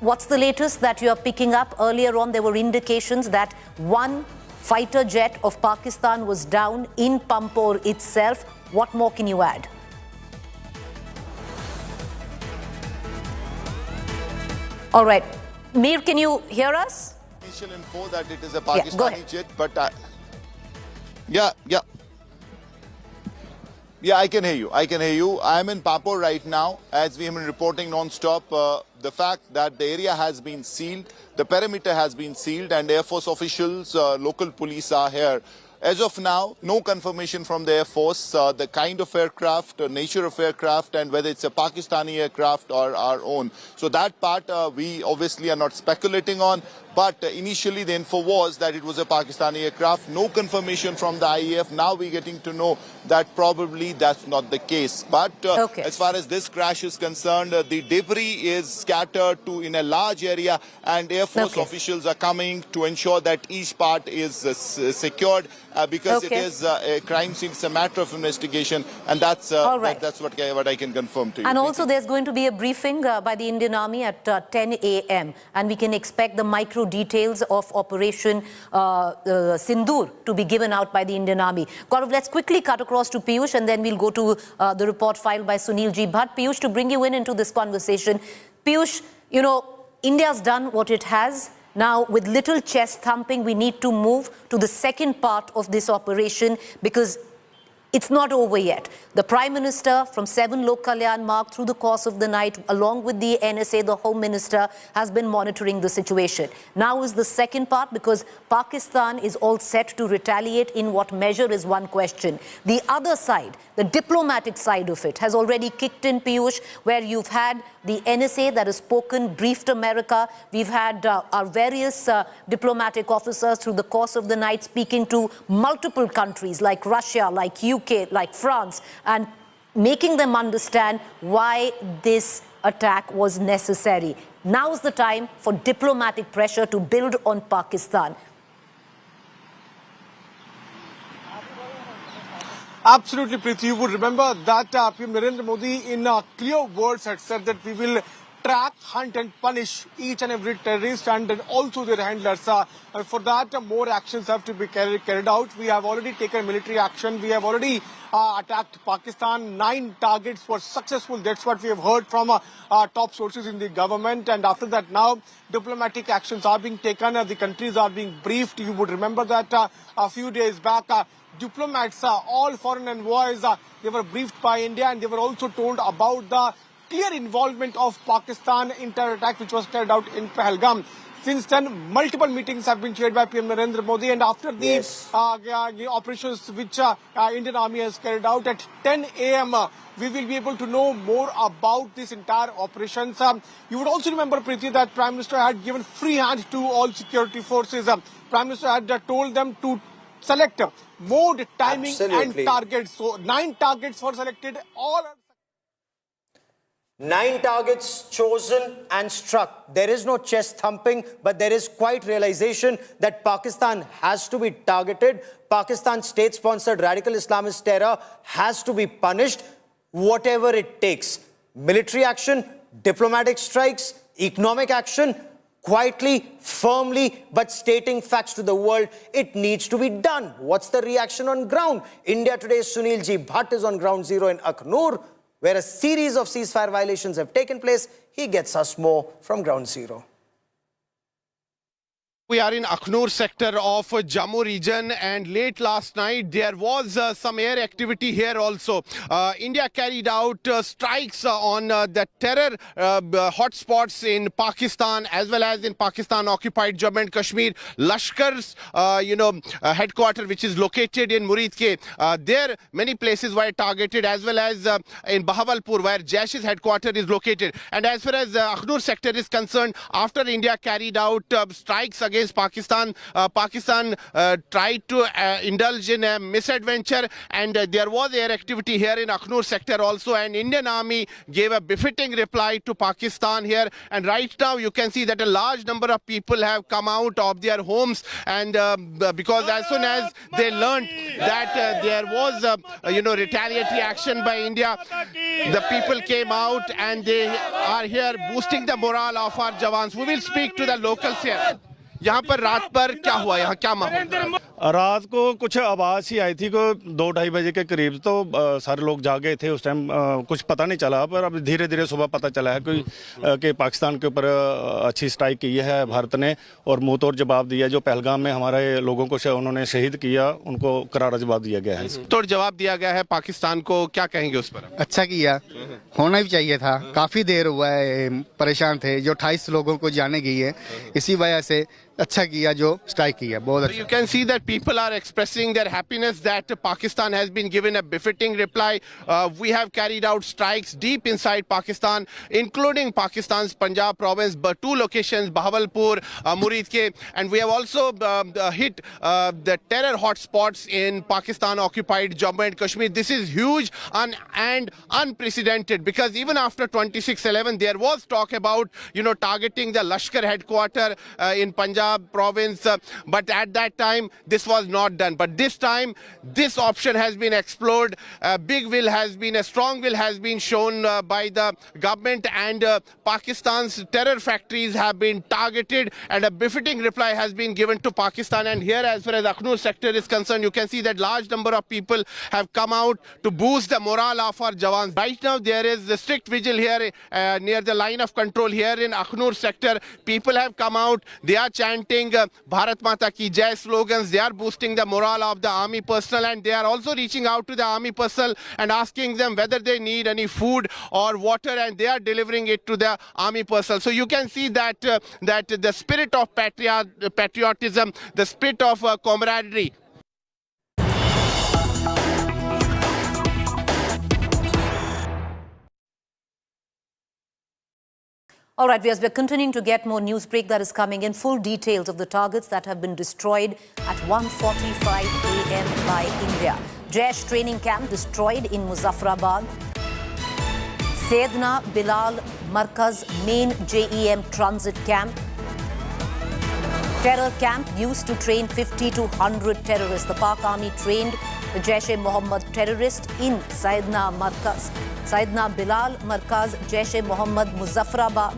what's the latest that you are picking up? Earlier on, there were indications that one fighter jet of Pakistan was down in Pampore itself. What more can you add? All right. Mir, can you hear us? Initial info that it is a Pakistani jet, but yeah, I can hear you. I am in Pampore right now, as we have been reporting non-stop. The fact that the area has been sealed, the perimeter has been sealed, and Air Force officials, local police are here. As of now, no confirmation from the Air Force, the kind of aircraft, nature of aircraft, and whether it's a Pakistani aircraft or our own. So that part we obviously are not speculating on. But initially the info was that it was a Pakistani aircraft. No confirmation from the IAF. Now we're getting to know that probably that's not the case. But as far as this crash is concerned, the debris is scattered in a large area, and Air Force officials are coming to ensure that each part is secured because it is a crime scene. It's a matter of investigation, and that's that's what I can confirm to you. And also there's going to be a briefing by the Indian Army at 10 a.m. and we can expect the micro details of Operation Sindoor to be given out by the Indian Army. Gaurav, let's quickly cut across to Piyush, and then we'll go to the report filed by Sunil G. Bhatt. Piyush, to bring you into this conversation. Piyush, you know, India's done what it has. Now, with little chest thumping, we need to move to the second part of this operation because it's not over yet. The Prime Minister from 7 Lok Kalyan Marg through the course of the night, along with the NSA, the Home Minister, has been monitoring the situation. Now is the second part because Pakistan is all set to retaliate. In what measure is one question. The other side, the diplomatic side of it, has already kicked in, Piyush, where you've had the NSA that has spoken, briefed America. We've had our various diplomatic officers through the course of the night speaking to multiple countries like Russia, like UK, like France, and making them understand why this attack was necessary. Now's the time for diplomatic pressure to build on Pakistan. Absolutely, Preeti. You would remember that PM Narendra Modi in clear words had said that we will track, hunt and punish each and every terrorist and also their handlers. For that, more actions have to be carried out. We have already taken military action. We have already attacked Pakistan. 9 targets were successful. That's what we have heard from top sources in the government. And after that, now diplomatic actions are being taken. The countries are being briefed. You would remember that a few days back, diplomats, all foreign envoys, they were briefed by India, and they were also told about the clear involvement of Pakistan in terror attack which was carried out in Pahelgam. Since then, multiple meetings have been chaired by PM Narendra Modi, and after the operations which Indian Army has carried out at 10 a.m., we will be able to know more about this entire operation. You would also remember, Preeti, that Prime Minister had given free hand to all security forces. Prime Minister had told them to select mode, timing and targets. So 9 targets were selected. All 9 targets chosen and struck. There is no chest thumping, but there is quite realization that Pakistan has to be targeted. Pakistan's state-sponsored radical Islamist terror has to be punished, whatever it takes. Military action, diplomatic strikes, economic action, quietly, firmly, but stating facts to the world. It needs to be done. What's the reaction on ground? India Today's Sunil G. Bhatt is on ground zero in Akhnur, where a series of ceasefire violations have taken place. He gets us more from ground zero. We are in Akhnur sector of Jammu region, and late last night there was some air activity here also. India carried out strikes on the terror hotspots in Pakistan as well as in Pakistan-occupied Jammu and Kashmir. Lashkar's headquarters, which is located in Muridke, there many places were targeted, as well as in Bahawalpur, where Jaish's headquarters is located. And as far as Akhnur sector is concerned, after India carried out strikes against Pakistan, Pakistan tried to indulge in a misadventure, and there was air activity here in Akhnur sector also, and Indian Army gave a befitting reply to Pakistan here. And right now you can see that a large number of people have come out of their homes, and because as soon as they learned that there was retaliatory action by India, the people came out and they are here boosting the morale of our jawans. We will speak to the locals here. यहाँ पर रात पर क्या हुआ, यहाँ क्या माहौल? रात को कुछ आवाज़ ही आई थी को 2-2:30 बजे के करीब, तो सारे लोग जागे थे उस टाइम, कुछ पता नहीं चला, पर अब धीरे धीरे सुबह पता चला है कि पाकिस्तान के ऊपर अच्छी स्ट्राइक की है भारत ने, और मुंह तोड़ जवाब दिया। जो पहलगाम में हमारे लोगों को उन्होंने शहीद किया, उनको करारा जवाब दिया गया है। तोड़ जवाब दिया गया है पाकिस्तान को, क्या कहेंगे उस पर? अच्छा किया, होना भी चाहिए था। काफ़ी देर हुआ है परेशान थे, जो 28 लोगों को जाने गई है, इसी वजह से अच्छा किया जो स्ट्राइक किया, बहुत अच्छा। You can see that people are expressing their happiness that Pakistan has been given a befitting reply. We have carried out strikes deep inside Pakistan, including Pakistan's Punjab province, but 2 locations, Bahawalpur, Muridke, and we have also hit the terror hotspots in Pakistan-occupied Jammu and Kashmir. This is huge and unprecedented, because even after 26/11 there was talk about targeting the Lashkar headquarters in Punjab province, but at that time this was not done. But this time this option has been explored. A strong will has been shown by the government, and Pakistan's terror factories have been targeted, and a befitting reply has been given to Pakistan. And here, as far as Akhnur sector is concerned, you can see that large number of people have come out to boost the morale of our jawans. Right now there is a strict vigil here near the line of control here in Akhnur sector. People have come out, they are chanting Bharat Mata Ki Jai slogans. They are boosting the morale of the army personnel, and they are also reaching out to the army personnel and asking them whether they need any food or water, and they are delivering it to the army personnel. So you can see that the spirit of patriotism, the spirit of camaraderie. All right, we're continuing to get more news break that is coming in. Full details of the targets that have been destroyed at 1:45 a.m. by India. Jaish training camp destroyed in Muzaffarabad. Sayyidina Bilal Markaz main JEM transit camp. Terror camp used to train 50 to 100 terrorists. The Pak army trained the Jaish-e-Mohammed terrorist in Sayyidina Markaz. Sayyidina Bilal Markaz, Jaish-e-Mohammed, Muzaffarabad.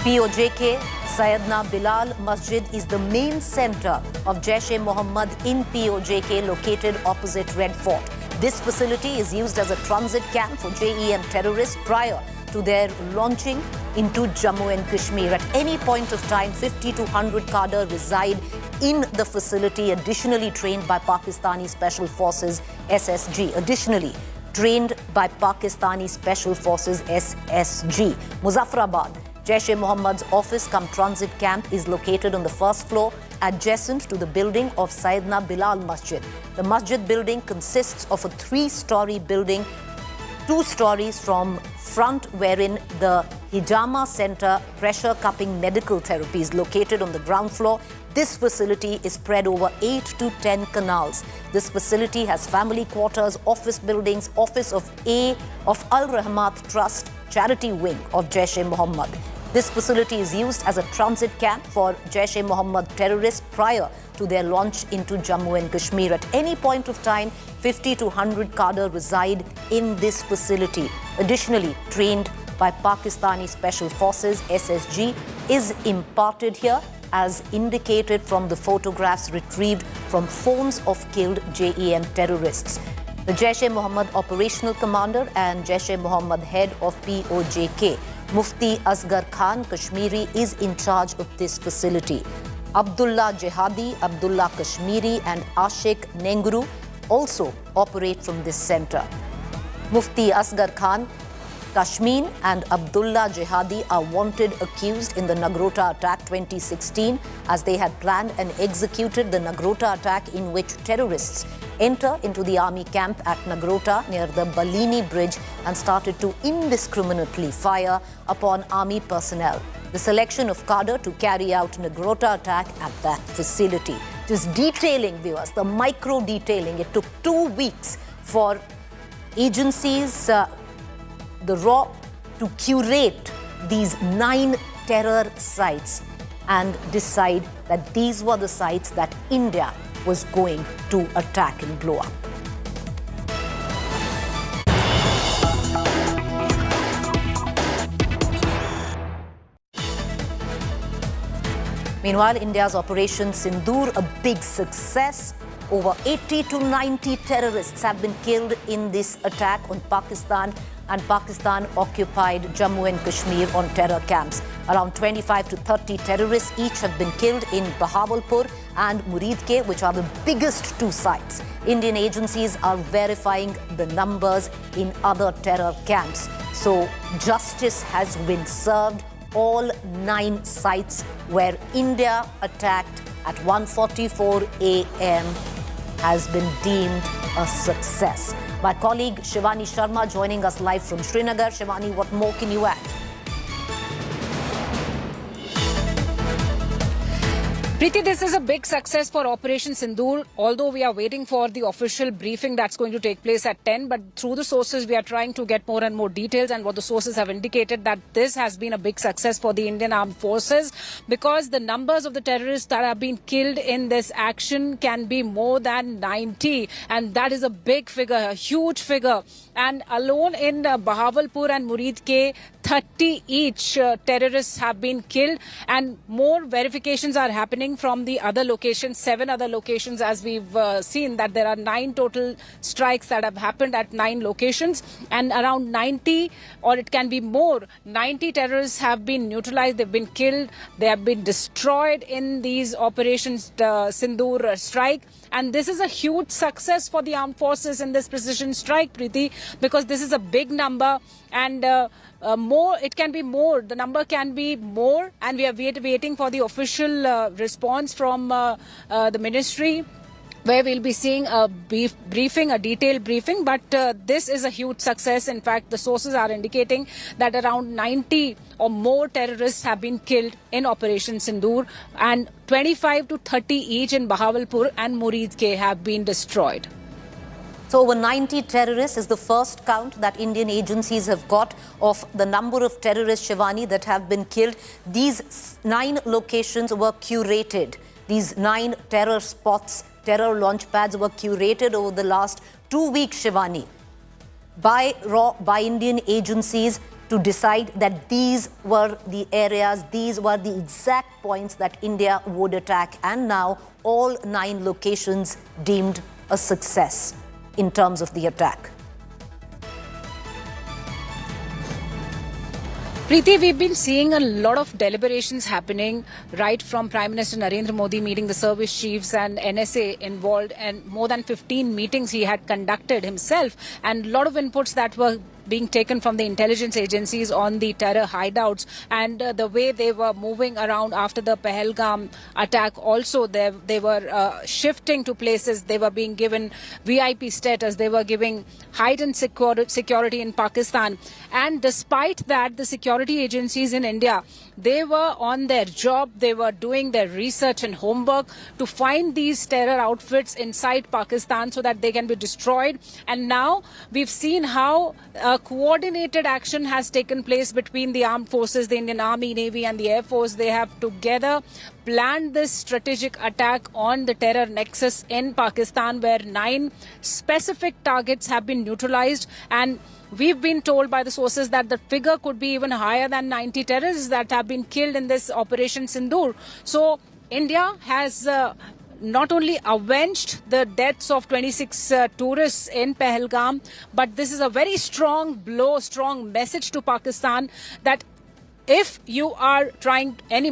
POJK, Sayyidina Bilal Masjid is the main center of Jaish-e-Mohammed in POJK, located opposite Red Fort. This facility is used as a transit camp for JEM terrorists prior to their launching into Jammu and Kashmir. At any point of time, 50 to 100 cadre reside in the facility, additionally trained by Pakistani Special Forces SSG. Additionally trained by Pakistani Special Forces SSG. Muzaffarabad, Jaish-e-Mohammed's office cum transit camp is located on the first floor, adjacent to the building of Sayyidina Bilal Masjid. The masjid building consists of a 3-story building, 2 stories from front, wherein the Hijama Center pressure cupping medical therapy is located on the ground floor. This facility is spread over 8 to 10 canals. This facility has family quarters, office buildings, office of Al Rahmat Trust, charity wing of Jaish-e-Mohammed. This facility is used as a transit camp for Jaish-e-Mohammed terrorists prior to their launch into Jammu and Kashmir. At any point of time, 50 to 100 cadre reside in this facility. Additionally, trained by Pakistani Special Forces SSG is imparted here, as indicated from the photographs retrieved from phones of killed JEM terrorists. The Jaish-e-Mohammed operational commander and Jaish-e-Mohammed head of POJK Mufti Asghar Khan, Kashmiri, is in charge of this facility. Abdullah Jihadi, Abdullah Kashmiri and Ashik Nengru also operate from this center. Mufti Asghar Khan, Kashmir and Abdullah Jihadi are wanted accused in the Nagrota attack 2016 as they had planned and executed the Nagrota attack in which terrorists enter into the army camp at Nagrota near the Balini bridge and started to indiscriminately fire upon army personnel. The selection of cadre to carry out Nagrota attack at that facility. Just detailing, viewers, the micro detailing. It took 2 weeks for agencies, the RAW, to curate these 9 terror sites and decide that these were the sites that India was going to attack and blow up. Meanwhile, India's Operation Sindoor, a big success. Over 80 to 90 terrorists have been killed in this attack on Pakistan and Pakistan-occupied Jammu and Kashmir on terror camps. Around 25 to 30 terrorists each have been killed in Bahawalpur and Muridke, which are the biggest 2 sites. Indian agencies are verifying the numbers in other terror camps. So justice has been served. All 9 sites where India attacked at 1:44 a.m. has been deemed a success. My colleague Shivani Sharma joining us live from Srinagar. Shivani, what more can you add? Preeti, this is a big success for Operation Sindoor, although we are waiting for the official briefing that's going to take place at 10. But through the sources, we are trying to get more and more details. And what the sources have indicated that this has been a big success for the Indian Armed Forces because the numbers of the terrorists that have been killed in this action can be more than 90. And that is a big figure, a huge figure. And alone in Bahawalpur and Muridke, 30 each terrorists have been killed. And more verifications are happening from the other locations, 7 other locations, as we've seen that there are 9 total strikes that have happened at 9 locations, and around 90, or it can be more, 90 terrorists have been neutralized, they've been killed, they have been destroyed in these Operations Sindoor strike. And this is a huge success for the armed forces in this precision strike, Preeti, because this is a big number and more, it can be more, the number can be more, and we are waiting for the official response from the ministry, where we'll be seeing a briefing, a detailed briefing. But this is a huge success. In fact, the sources are indicating that around 90 or more terrorists have been killed in Operation Sindoor, and 25 to 30 each in Bahawalpur and Muridke have been destroyed. So over 90 terrorists is the first count that Indian agencies have got of the number of terrorists, Shivani, that have been killed. These 9 locations were curated. These 9 terror spots, terror launch pads were curated over the last 2 weeks, Shivani, by Indian agencies to decide that these were the areas, these were the exact points that India would attack. And now all 9 locations deemed a success in terms of the attack. Preeti, we've been seeing a lot of deliberations happening right from Prime Minister Narendra Modi meeting the service chiefs and NSA involved, and more than 15 meetings he had conducted himself, and a lot of inputs that were being taken from the intelligence agencies on the terror hideouts and the way they were moving around after the Pahelgam attack. Also, they were shifting to places, they were being given VIP status, they were giving heightened security in Pakistan. And despite that, the security agencies in India, they were on their job, they were doing their research and homework to find these terror outfits inside Pakistan so that they can be destroyed. And now we've seen how coordinated action has taken place between the armed forces, the Indian Army, Navy and the Air Force. They have together planned this strategic attack on the terror nexus in Pakistan, where 9 specific targets have been neutralized. And we've been told by the sources that the figure could be even higher than 90 terrorists that have been killed in this Operation Sindoor. So India has not only avenged the deaths of 26 tourists in Pahelgam, but this is a very strong blow, strong message to Pakistan that if you are trying any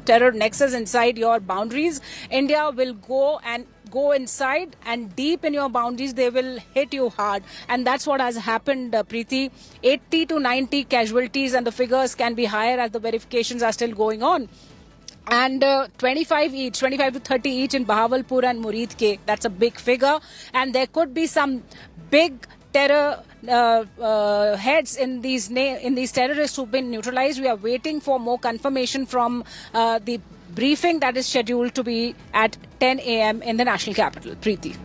terror nexus inside your boundaries, India will go inside and deep in your boundaries. They will hit you hard, and that's what has happened, Preeti. 80 to 90 casualties, and the figures can be higher as the verifications are still going on. And 25 to 30 each in Bahawalpur and Muridke. That's a big figure, and there could be some big terror heads in these terrorists who've been neutralized. We are waiting for more confirmation from the briefing that is scheduled to be at 10 a.m. in the national capital. Preeti.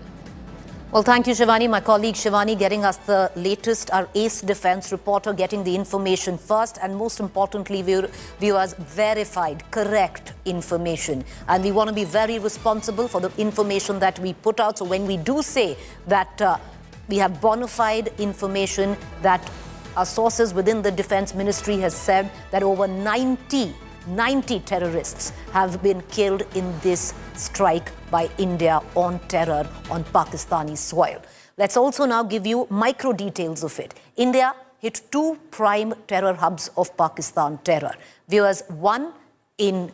Well, thank you, Shivani. My colleague Shivani getting us the latest, our ace defense reporter getting the information first, and most importantly, viewers, verified, correct information. And we want to be very responsible for the information that we put out. So when we do say that we have bona fide information that our sources within the Defense Ministry has said that over 90 terrorists have been killed in this strike by India on terror on Pakistani soil. Let's also now give you micro details of it. India hit 2 prime terror hubs of Pakistan terror. Viewers, one in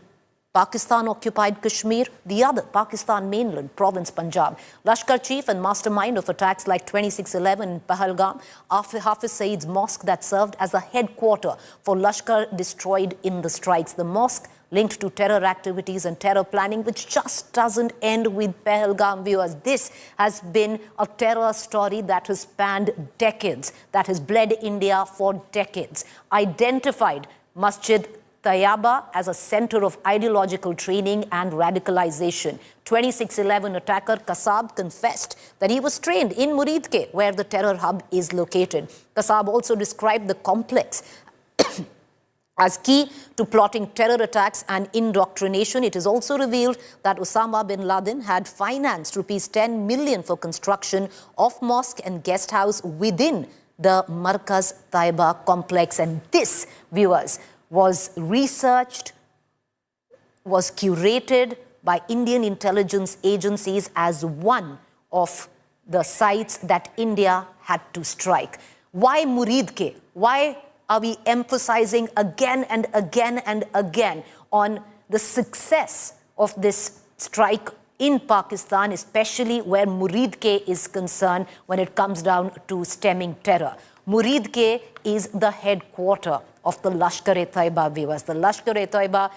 Pakistan-occupied Kashmir, the other Pakistan mainland province Punjab. Lashkar chief and mastermind of attacks like 2611 in Pahalgam, Hafiz Saeed's mosque that served as a headquarter for Lashkar destroyed in the strikes. The mosque linked to terror activities and terror planning, which just doesn't end with Pahelgam, viewers. This has been a terror story that has spanned decades, that has bled India for decades. Identified Masjid Tayyaba as a center of ideological training and radicalization. 2611 attacker Kasab confessed that he was trained in Muridke, where the terror hub is located. Kasab also described the complex as key to plotting terror attacks and indoctrination. It is also revealed that Osama bin Laden had financed rupees 10 million for construction of mosque and guest house within the Markaz Taiba complex. And this, viewers, was researched, was curated by Indian intelligence agencies as one of the sites that India had to strike. Why Muridke? Why are we emphasizing again and again and again on the success of this strike in Pakistan, especially where Muridke is concerned when it comes down to stemming terror? Muridke is the headquarter of the Lashkar-e-Taiba, viewers. The Lashkar-e-Taiba,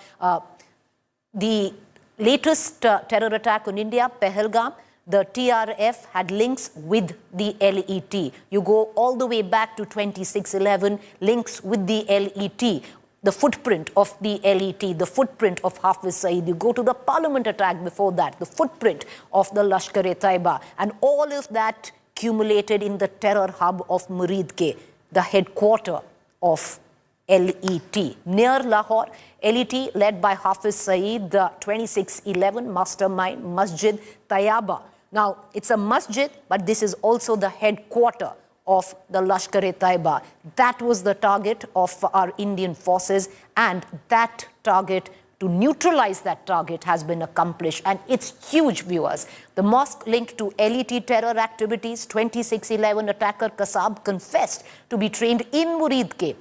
the latest terror attack on India, Pahelgam, the TRF had links with the LET. You go all the way back to 2611, links with the LET. The footprint of the LET, the footprint of Hafiz Saeed. You go to the parliament attack before that, the footprint of the Lashkar-e-Taiba. And all of that accumulated in the terror hub of Muridke, the headquarter of LET. Near Lahore, LET led by Hafiz Saeed, the 2611 mastermind Masjid Tayyaba. Now, it's a masjid, but this is also the headquarter of the Lashkar-e-Taiba. That was the target of our Indian forces, and that target, to neutralize that target, has been accomplished. And it's huge, viewers. The mosque linked to LET terror activities, 2611 attacker Kasab confessed to be trained in Muridke.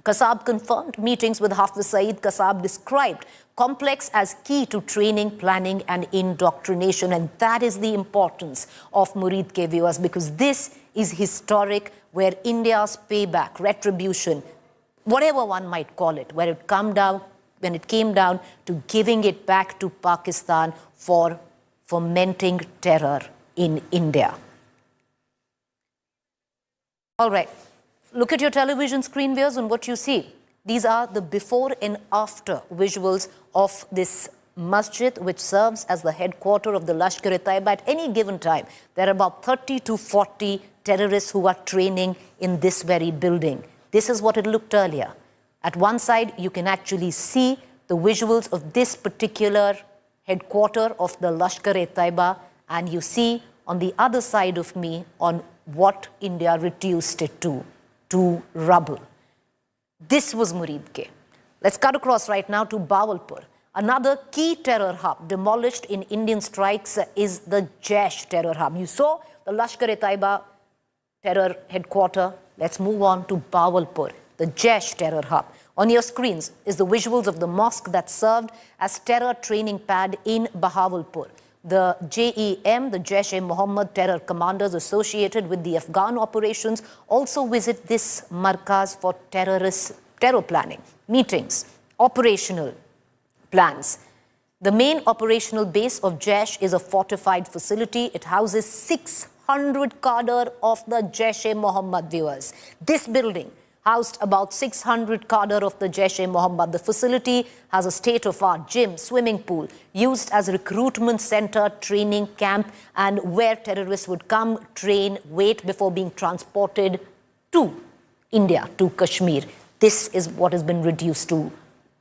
Kasab confirmed meetings with Hafiz Saeed. Kasab described complex as key to training, planning and indoctrination. And that is the importance of Muridke, viewers, because this is historic, where India's payback, retribution, whatever one might call it, when it came down to giving it back to Pakistan for fomenting terror in India. All right. Look at your television screen, viewers, and what you see. These are the before and after visuals of this masjid, which serves as the headquarter of the Lashkar-e-Taiba. At any given time, there are about 30 to 40 terrorists who are training in this very building. This is what it looked earlier. At one side, you can actually see the visuals of this particular headquarter of the Lashkar-e-Taiba, and you see on the other side of me on what India reduced it to rubble. This was Muridke. Let's cut across right now to Bahawalpur. Another key terror hub demolished in Indian strikes is the Jaish terror hub. You saw the Lashkar-e-Taiba terror headquarter let's move on to Bahawalpur, the Jaish terror hub. On your screens is the visuals of the mosque that served as terror training pad in Bahawalpur. The JEM, the Jaish-e-Mohammed terror commanders associated with the Afghan operations, also visit this markaz for terror planning, meetings, operational plans. The main operational base of Jaish is a fortified facility. It houses 600 cadre of the Jaish-e-Mohammed, viewers. This building housed about 600 cadre of the Jaish-e-Mohammed. The facility has a state-of-art gym, swimming pool, used as a recruitment center, training camp, and where terrorists would come, train, wait before being transported to India, to Kashmir. This is what has been reduced to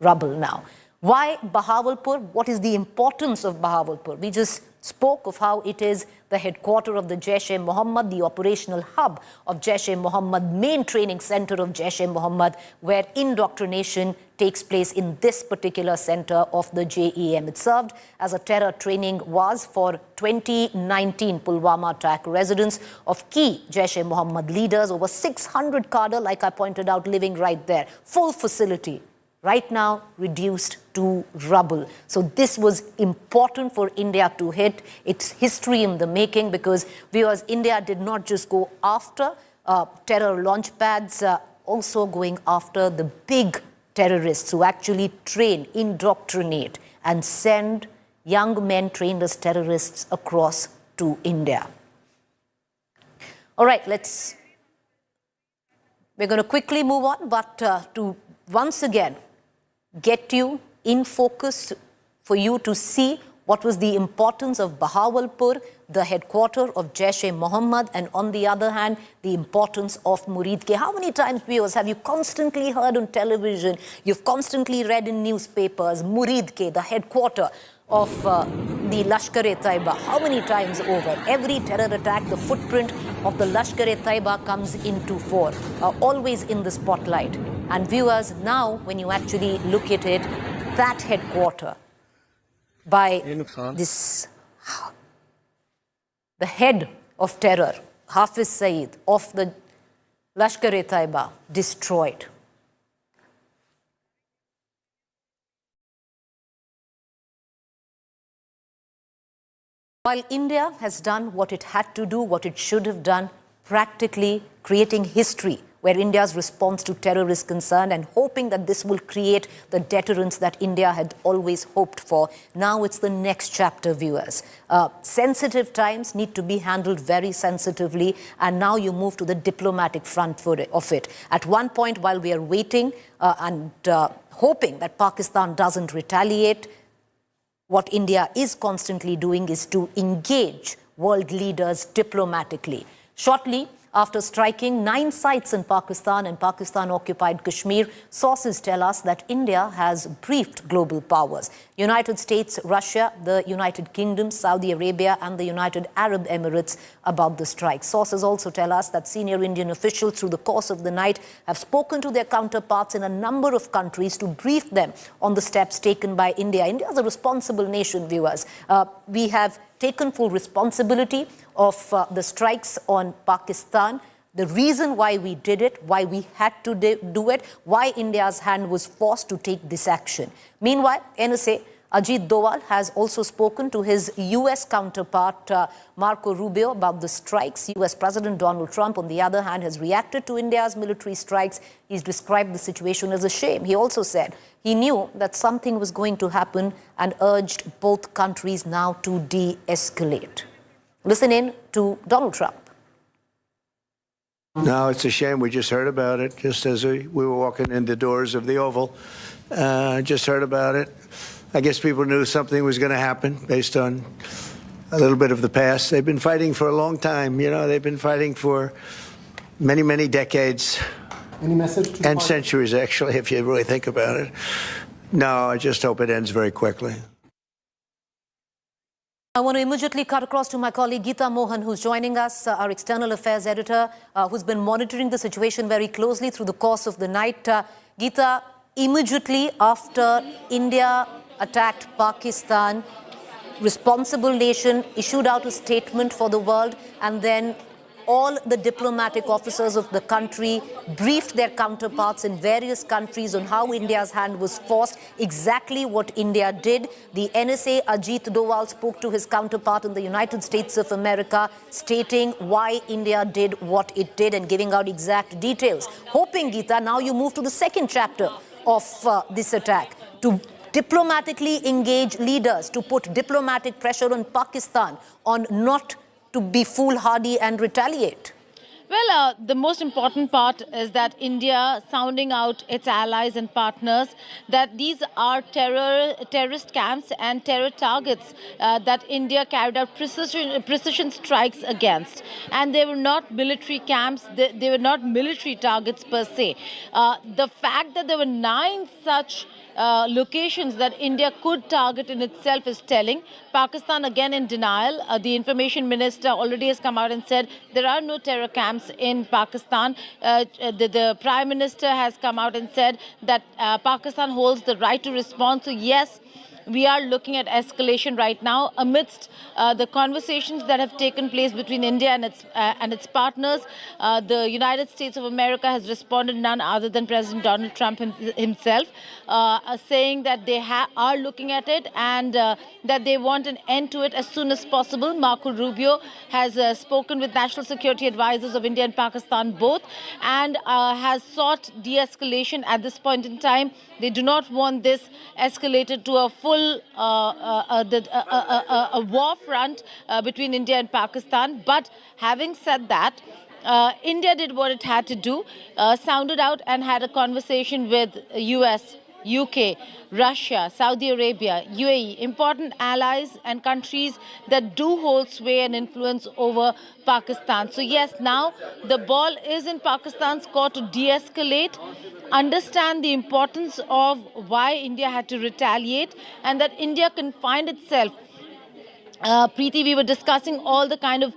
rubble now. Why Bahawalpur? What is the importance of Bahawalpur? We just spoke of how it is the headquarters of the Jaish-e-Mohammed, the operational hub of Jaish-e-Mohammed, main training center of Jaish-e-Mohammed, where indoctrination takes place in this particular center of the JEM. It served as a terror training was for 2019 Pulwama attack residents of key Jaish-e-Mohammed leaders, over 600 cadre, like I pointed out, living right there. Full facility. Right now reduced to rubble. So this was important for India to hit. It's history in the making, because viewers, India did not just go after terror launch pads, also going after the big terrorists who actually train, indoctrinate, and send young men trained as terrorists across to India. All right, we're going to quickly move on, but to once again get you in focus for you to see what was the importance of Bahawalpur, the headquarters of Jaish-e-Mohammed, and on the other hand, the importance of Muridke. How many times, viewers, have you constantly heard on television, you've constantly read in newspapers, Muridke, the headquarters of the Lashkar-e-Taiba? How many times over? Every terror attack, the footprint of the Lashkar-e-Taiba comes into fore, always in the spotlight. And viewers, now when you actually look at it, that headquarters by the head of terror, Hafiz Saeed of the Lashkar-e-Taiba, destroyed. While India has done what it had to do, what it should have done, practically creating history where India's response to terror is concerned, and hoping that this will create the deterrence that India had always hoped for. Now it's the next chapter, viewers. Sensitive times need to be handled very sensitively, and now you move to the diplomatic front of it. At one point, while we are waiting and hoping that Pakistan doesn't retaliate, what India is constantly doing is to engage world leaders diplomatically. Shortly after striking 9 sites in Pakistan and Pakistan-occupied Kashmir, sources tell us that India has briefed global powers. United States, Russia, the United Kingdom, Saudi Arabia, and the United Arab Emirates about the strike. Sources also tell us that senior Indian officials through the course of the night have spoken to their counterparts in a number of countries to brief them on the steps taken by India. India is a responsible nation, viewers. We have taken full responsibility of the strikes on Pakistan, the reason why we did it, why we had to do it, why India's hand was forced to take this action. Meanwhile, NSA Ajit Doval has also spoken to his US counterpart Marco Rubio about the strikes. US President Donald Trump, on the other hand, has reacted to India's military strikes. He's described the situation as a shame. He also said he knew that something was going to happen and urged both countries now to de-escalate. Listen in to Donald Trump. No, it's a shame. We just heard about it just as we were walking in the doors of the Oval. Just heard about it. I guess people knew something was going to happen based on a little bit of the past. They've been fighting for a long time. You know, they've been fighting for many, many decades. Any message to and centuries, actually, if you really think about it. No, I just hope it ends very quickly. I want to immediately cut across to my colleague Geeta Mohan, who's joining us, our external affairs editor, who's been monitoring the situation very closely through the course of the night. Geeta, immediately after India attacked Pakistan, responsible nation issued out a statement for the world, and then all the diplomatic officers of the country briefed their counterparts in various countries on how India's hand was forced, exactly what India did. The NSA Ajit Doval spoke to his counterpart in the United States of America, stating why India did what it did and giving out exact details. Hoping, Geeta, now you move to the second chapter of this attack, to diplomatically engage leaders, to put diplomatic pressure on Pakistan on not to be foolhardy and retaliate. Well, the most important part is that India sounding out its allies and partners that these are terrorist camps and terror targets that India carried out precision strikes against. And they were not military camps, they were not military targets per se. The fact that there were 9 such locations that India could target in itself is telling. Pakistan again in denial. The information minister already has come out and said there are no terror camps in Pakistan. The prime minister has come out and said that Pakistan holds the right to respond. So yes, we are looking at escalation right now amidst the conversations that have taken place between India and its partners. The United States of America has responded, none other than President Donald Trump himself, saying that they are looking at it and that they want an end to it as soon as possible. Marco Rubio has spoken with national security advisors of India and Pakistan both and has sought de-escalation at this point in time. They do not want this escalated to a full a war front between India and Pakistan. But having said that, India did what it had to do, sounded out and had a conversation with US, UK, Russia, Saudi Arabia, UAE, important allies and countries that do hold sway and influence over Pakistan. So yes, now the ball is in Pakistan's court to de-escalate, understand the importance of why India had to retaliate and that India can find itself. Preeti, we were discussing all the kind of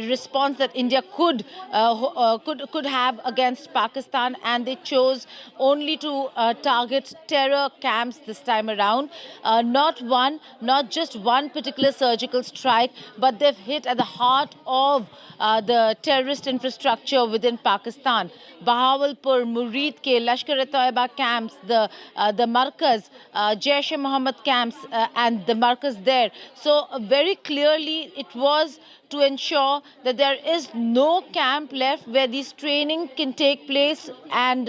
response that India could have against Pakistan, and they chose only to target terror camps this time around. Not just one particular surgical strike, but they've hit at the heart of the terrorist infrastructure within Pakistan. Bahawalpur, Murid ke, Lashkar-e-Toiba camps, the Markaz, Jaish-e-Mohammed camps, and the Markaz there. So very clearly it was to ensure that there is no camp left where this training can take place and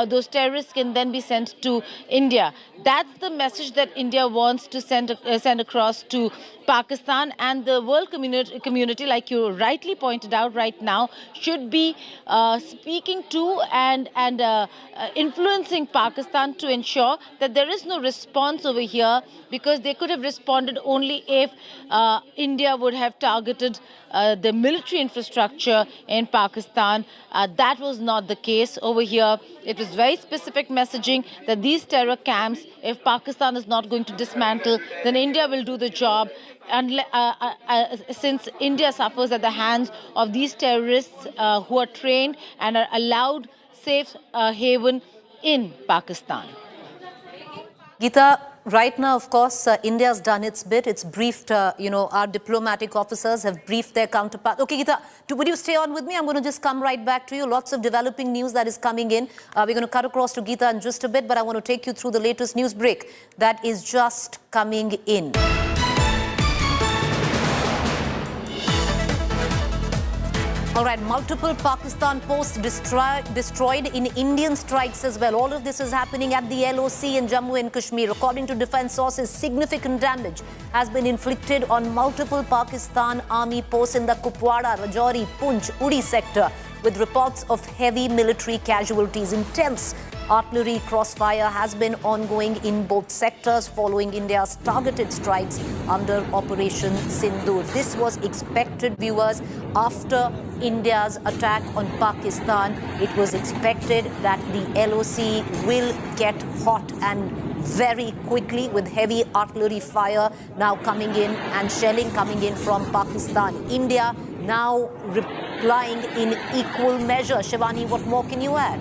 those terrorists can then be sent to India. That's the message that India wants to send across to Pakistan, and the world community, like you rightly pointed out right now, should be speaking to and influencing Pakistan to ensure that there is no response over here, because they could have responded only if India would have targeted the military infrastructure in Pakistan. That was not the case over here. It was very specific messaging that these terror camps, if Pakistan is not going to dismantle, then India will do the job. And since India suffers at the hands of these terrorists who are trained and are allowed safe haven in Pakistan. Geeta, right now, of course, India's done its bit. It's briefed, our diplomatic officers have briefed their counterparts. Okay, Geeta, would you stay on with me? I'm going to just come right back to you. Lots of developing news that is coming in. We're going to cut across to Geeta in just a bit, but I want to take you through the latest news break that is just coming in. All right, multiple Pakistan posts destroyed in Indian strikes as well. All of this is happening at the LOC in Jammu and Kashmir. According to defense sources, significant damage has been inflicted on multiple Pakistan army posts in the Kupwara, Rajouri, Poonch, Uri sector, with reports of heavy military casualties. Intense artillery crossfire has been ongoing in both sectors following India's targeted strikes under Operation Sindoor. This was expected, viewers, after India's attack on Pakistan. It was expected that the LOC will get hot and very quickly, with heavy artillery fire now coming in and shelling coming in from Pakistan. India now replying in equal measure. Shivani, what more can you add?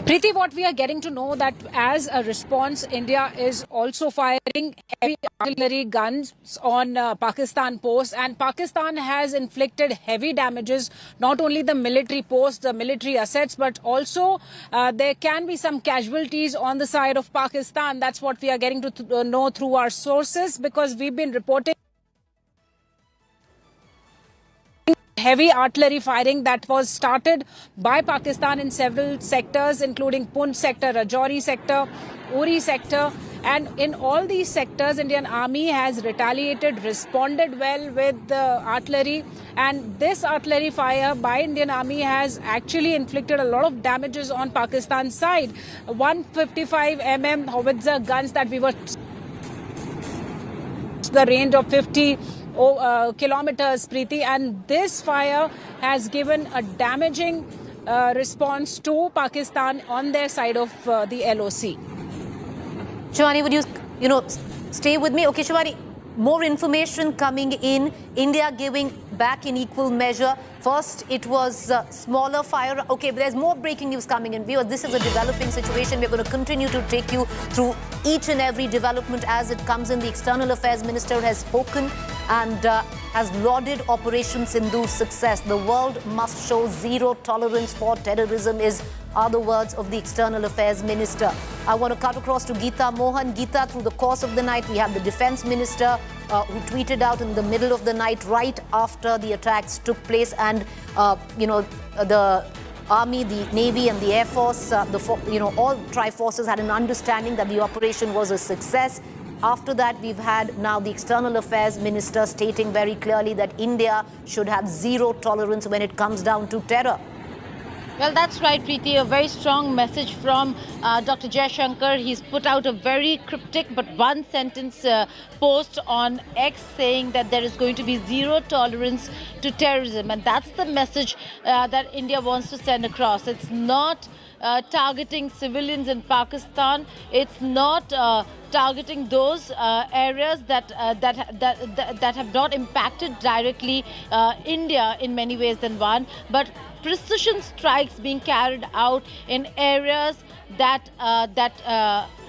Preeti, what we are getting to know that as a response, India is also firing heavy artillery guns on Pakistan posts, and Pakistan has inflicted heavy damages, not only the military posts, the military assets, but also there can be some casualties on the side of Pakistan. That's what we are getting to know through our sources, because we've been reporting heavy artillery firing that was started by Pakistan in several sectors, including Poonch sector, Rajouri sector, Uri sector. And in all these sectors, Indian Army has retaliated, responded well with the artillery. And this artillery fire by Indian Army has actually inflicted a lot of damages on Pakistan's side. 155 mm howitzer guns that we were the range of 50 kilometers, Preeti, and this fire has given a damaging response to Pakistan on their side of the LOC. Shivani, would you stay with me? Okay, Shivani, more information coming in. India giving back in equal measure. First, it was smaller fire. Okay, but there's more breaking news coming in. Viewers, this is a developing situation. We're going to continue to take you through each and every development as it comes in. The External Affairs Minister has spoken and has lauded Operation Sindoor's success. The world must show zero tolerance for terrorism are the words of the External Affairs Minister. I want to cut across to Geeta Mohan. Geeta, through the course of the night, we have the Defense Minister who tweeted out in the middle of the night, right after the attacks took place, and the Army, the Navy and the Air Force, all tri-forces had an understanding that the operation was a success. After that, we've had now the External Affairs Minister stating very clearly that India should have zero tolerance when it comes down to terror. Well, that's right, Preeti. A very strong message from Dr. Jaishankar. He's put out a very cryptic but one-sentence post on X saying that there is going to be zero tolerance to terrorism. And that's the message that India wants to send across. It's not targeting civilians in Pakistan. It's not targeting those areas that have not impacted directly India in many ways than one, but precision strikes being carried out in areas that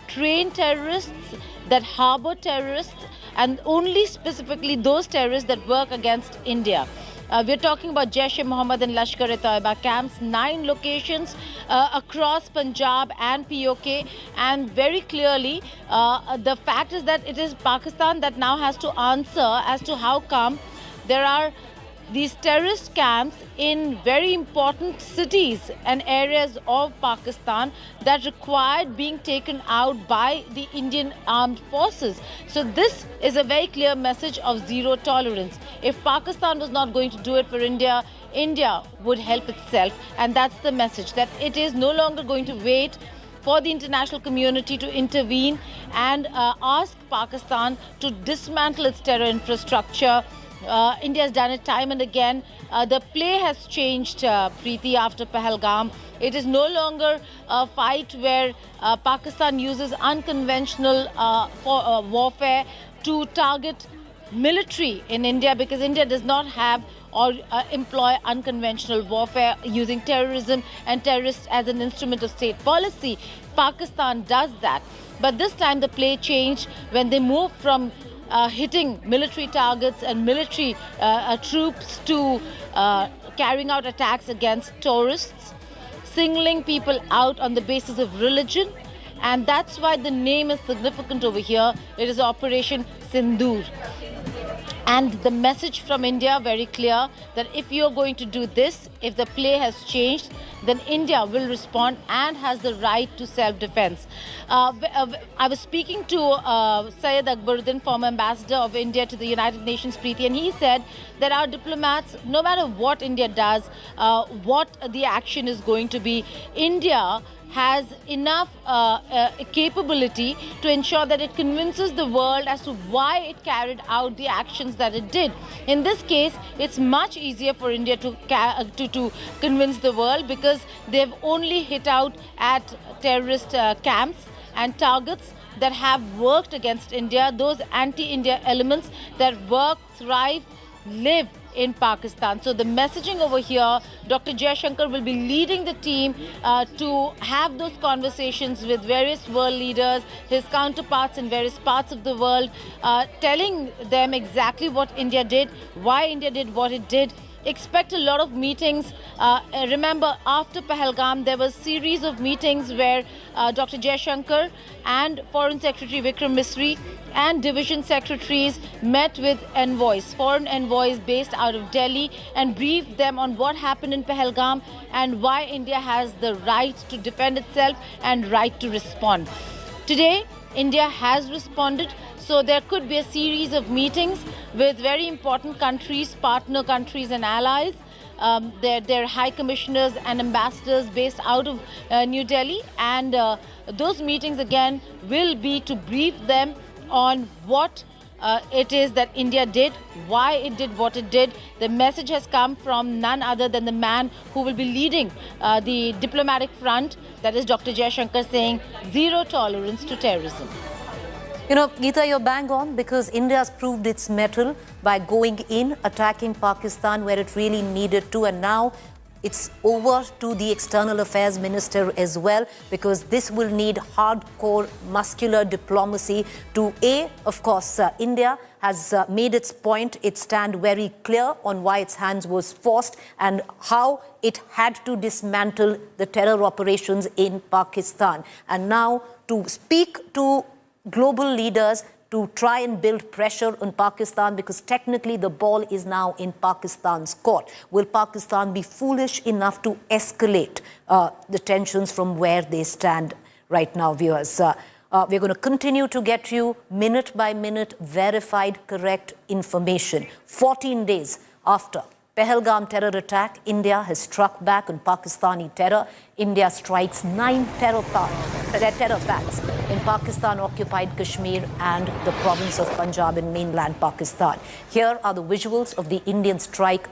train terrorists, that harbor terrorists, and only specifically those terrorists that work against India. We're talking about Jaish-e-Mohammed and Lashkar-e-Taiba camps, 9 locations across Punjab and POK. And very clearly, the fact is that it is Pakistan that now has to answer as to how come there are these terrorist camps in very important cities and areas of Pakistan that required being taken out by the Indian armed forces. So this is a very clear message of zero tolerance. If Pakistan was not going to do it for India, India would help itself. And that's the message, that it is no longer going to wait for the international community to intervene and ask Pakistan to dismantle its terror infrastructure. India has done it time and again. The play has changed, Preeti, after Pahalgam. It is no longer a fight where Pakistan uses unconventional warfare to target military in India, because India does not have or employ unconventional warfare using terrorism and terrorists as an instrument of state policy. Pakistan does that. But this time the play changed when they moved from hitting military targets and military troops to carrying out attacks against tourists, singling people out on the basis of religion. And that's why the name is significant over here. It is Operation Sindoor. And the message from India very clear that if you're going to do this, if the play has changed, then India will respond and has the right to self-defense. I was speaking to Syed Akbaruddin, former ambassador of India to the United Nations, Preeti, and he said that our diplomats, no matter what India does, what the action is going to be, India has enough capability to ensure that it convinces the world as to why it carried out the actions that it did. In this case, it's much easier for India to convince the world, because they've only hit out at terrorist camps and targets that have worked against India, those anti-India elements that work, thrive, live in Pakistan. So the messaging over here, Dr. Jaishankar will be leading the team to have those conversations with various world leaders, his counterparts in various parts of the world, telling them exactly what India did, why India did what it did. Expect a lot of meetings. Remember, after Pahalgam, there was a series of meetings where Dr. Jaishankar and Foreign Secretary Vikram Misri and division secretaries met with envoys, foreign envoys based out of Delhi, and briefed them on what happened in Pahalgam and why India has the right to defend itself and right to respond. Today, India has responded. So there could be a series of meetings with very important countries, partner countries and allies. Their high commissioners and ambassadors based out of New Delhi. And those meetings again will be to brief them on what it is that India did, why it did what it did. The message has come from none other than the man who will be leading the diplomatic front, that is Dr. Jaishankar, saying zero tolerance to terrorism. You know, Geeta, you're bang on, because India has proved its mettle by going in, attacking Pakistan where it really needed to, and now it's over to the External Affairs Minister as well, because this will need hardcore, muscular diplomacy to, of course, India has made its point, its stand very clear on why its hands was forced and how it had to dismantle the terror operations in Pakistan. And now to speak to global leaders to try and build pressure on Pakistan, because technically the ball is now in Pakistan's court. Will Pakistan be foolish enough to escalate the tensions from where they stand right now, viewers? We're going to continue to get you minute by minute verified, correct information. 14 days after Pahalgam terror attack, India has struck back on Pakistani terror. India strikes 9 terror attacks in Pakistan-occupied Kashmir and the province of Punjab in mainland Pakistan. Here are the visuals of the Indian strike,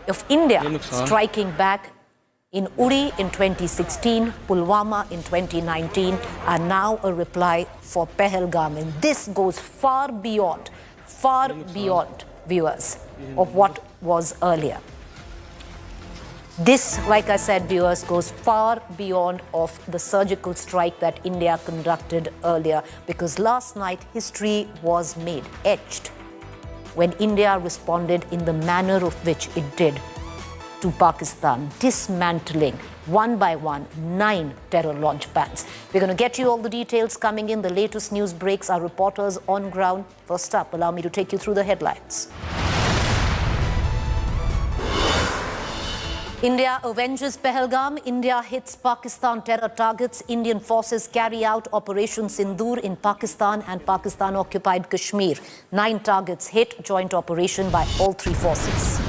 of India striking back in Uri in 2016, Pulwama in 2019, and now a reply for Pahalgam. And this goes far beyond, viewers, of what was earlier. This, like I said, viewers, goes far beyond of the surgical strike that India conducted earlier, because last night history was made, etched, when India responded in the manner of which it did to Pakistan, dismantling one by one 9 terror launch pads. We're going to get you all the details coming in, the latest news breaks, our reporters on ground. First up, allow me to take you through the headlines. India avenges Pahalgam. India hits Pakistan terror targets. Indian forces carry out Operation Sindoor in Pakistan and Pakistan-occupied Kashmir. 9 targets hit, joint operation by all 3 forces.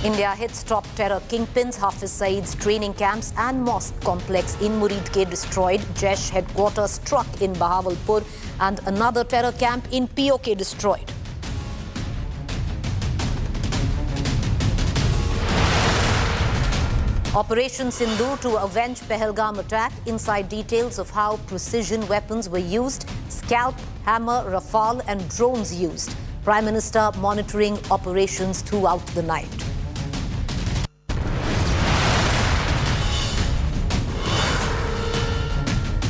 India hits top terror kingpins. Hafiz Saeed's training camps and mosque complex in Muridke destroyed. Jaish headquarters struck in Bahawalpur, and another terror camp in POK destroyed. Operation Sindoor to avenge Pahalgam attack. Inside details of how precision weapons were used, scalp, hammer, rafale and drones used. Prime Minister monitoring operations throughout the night.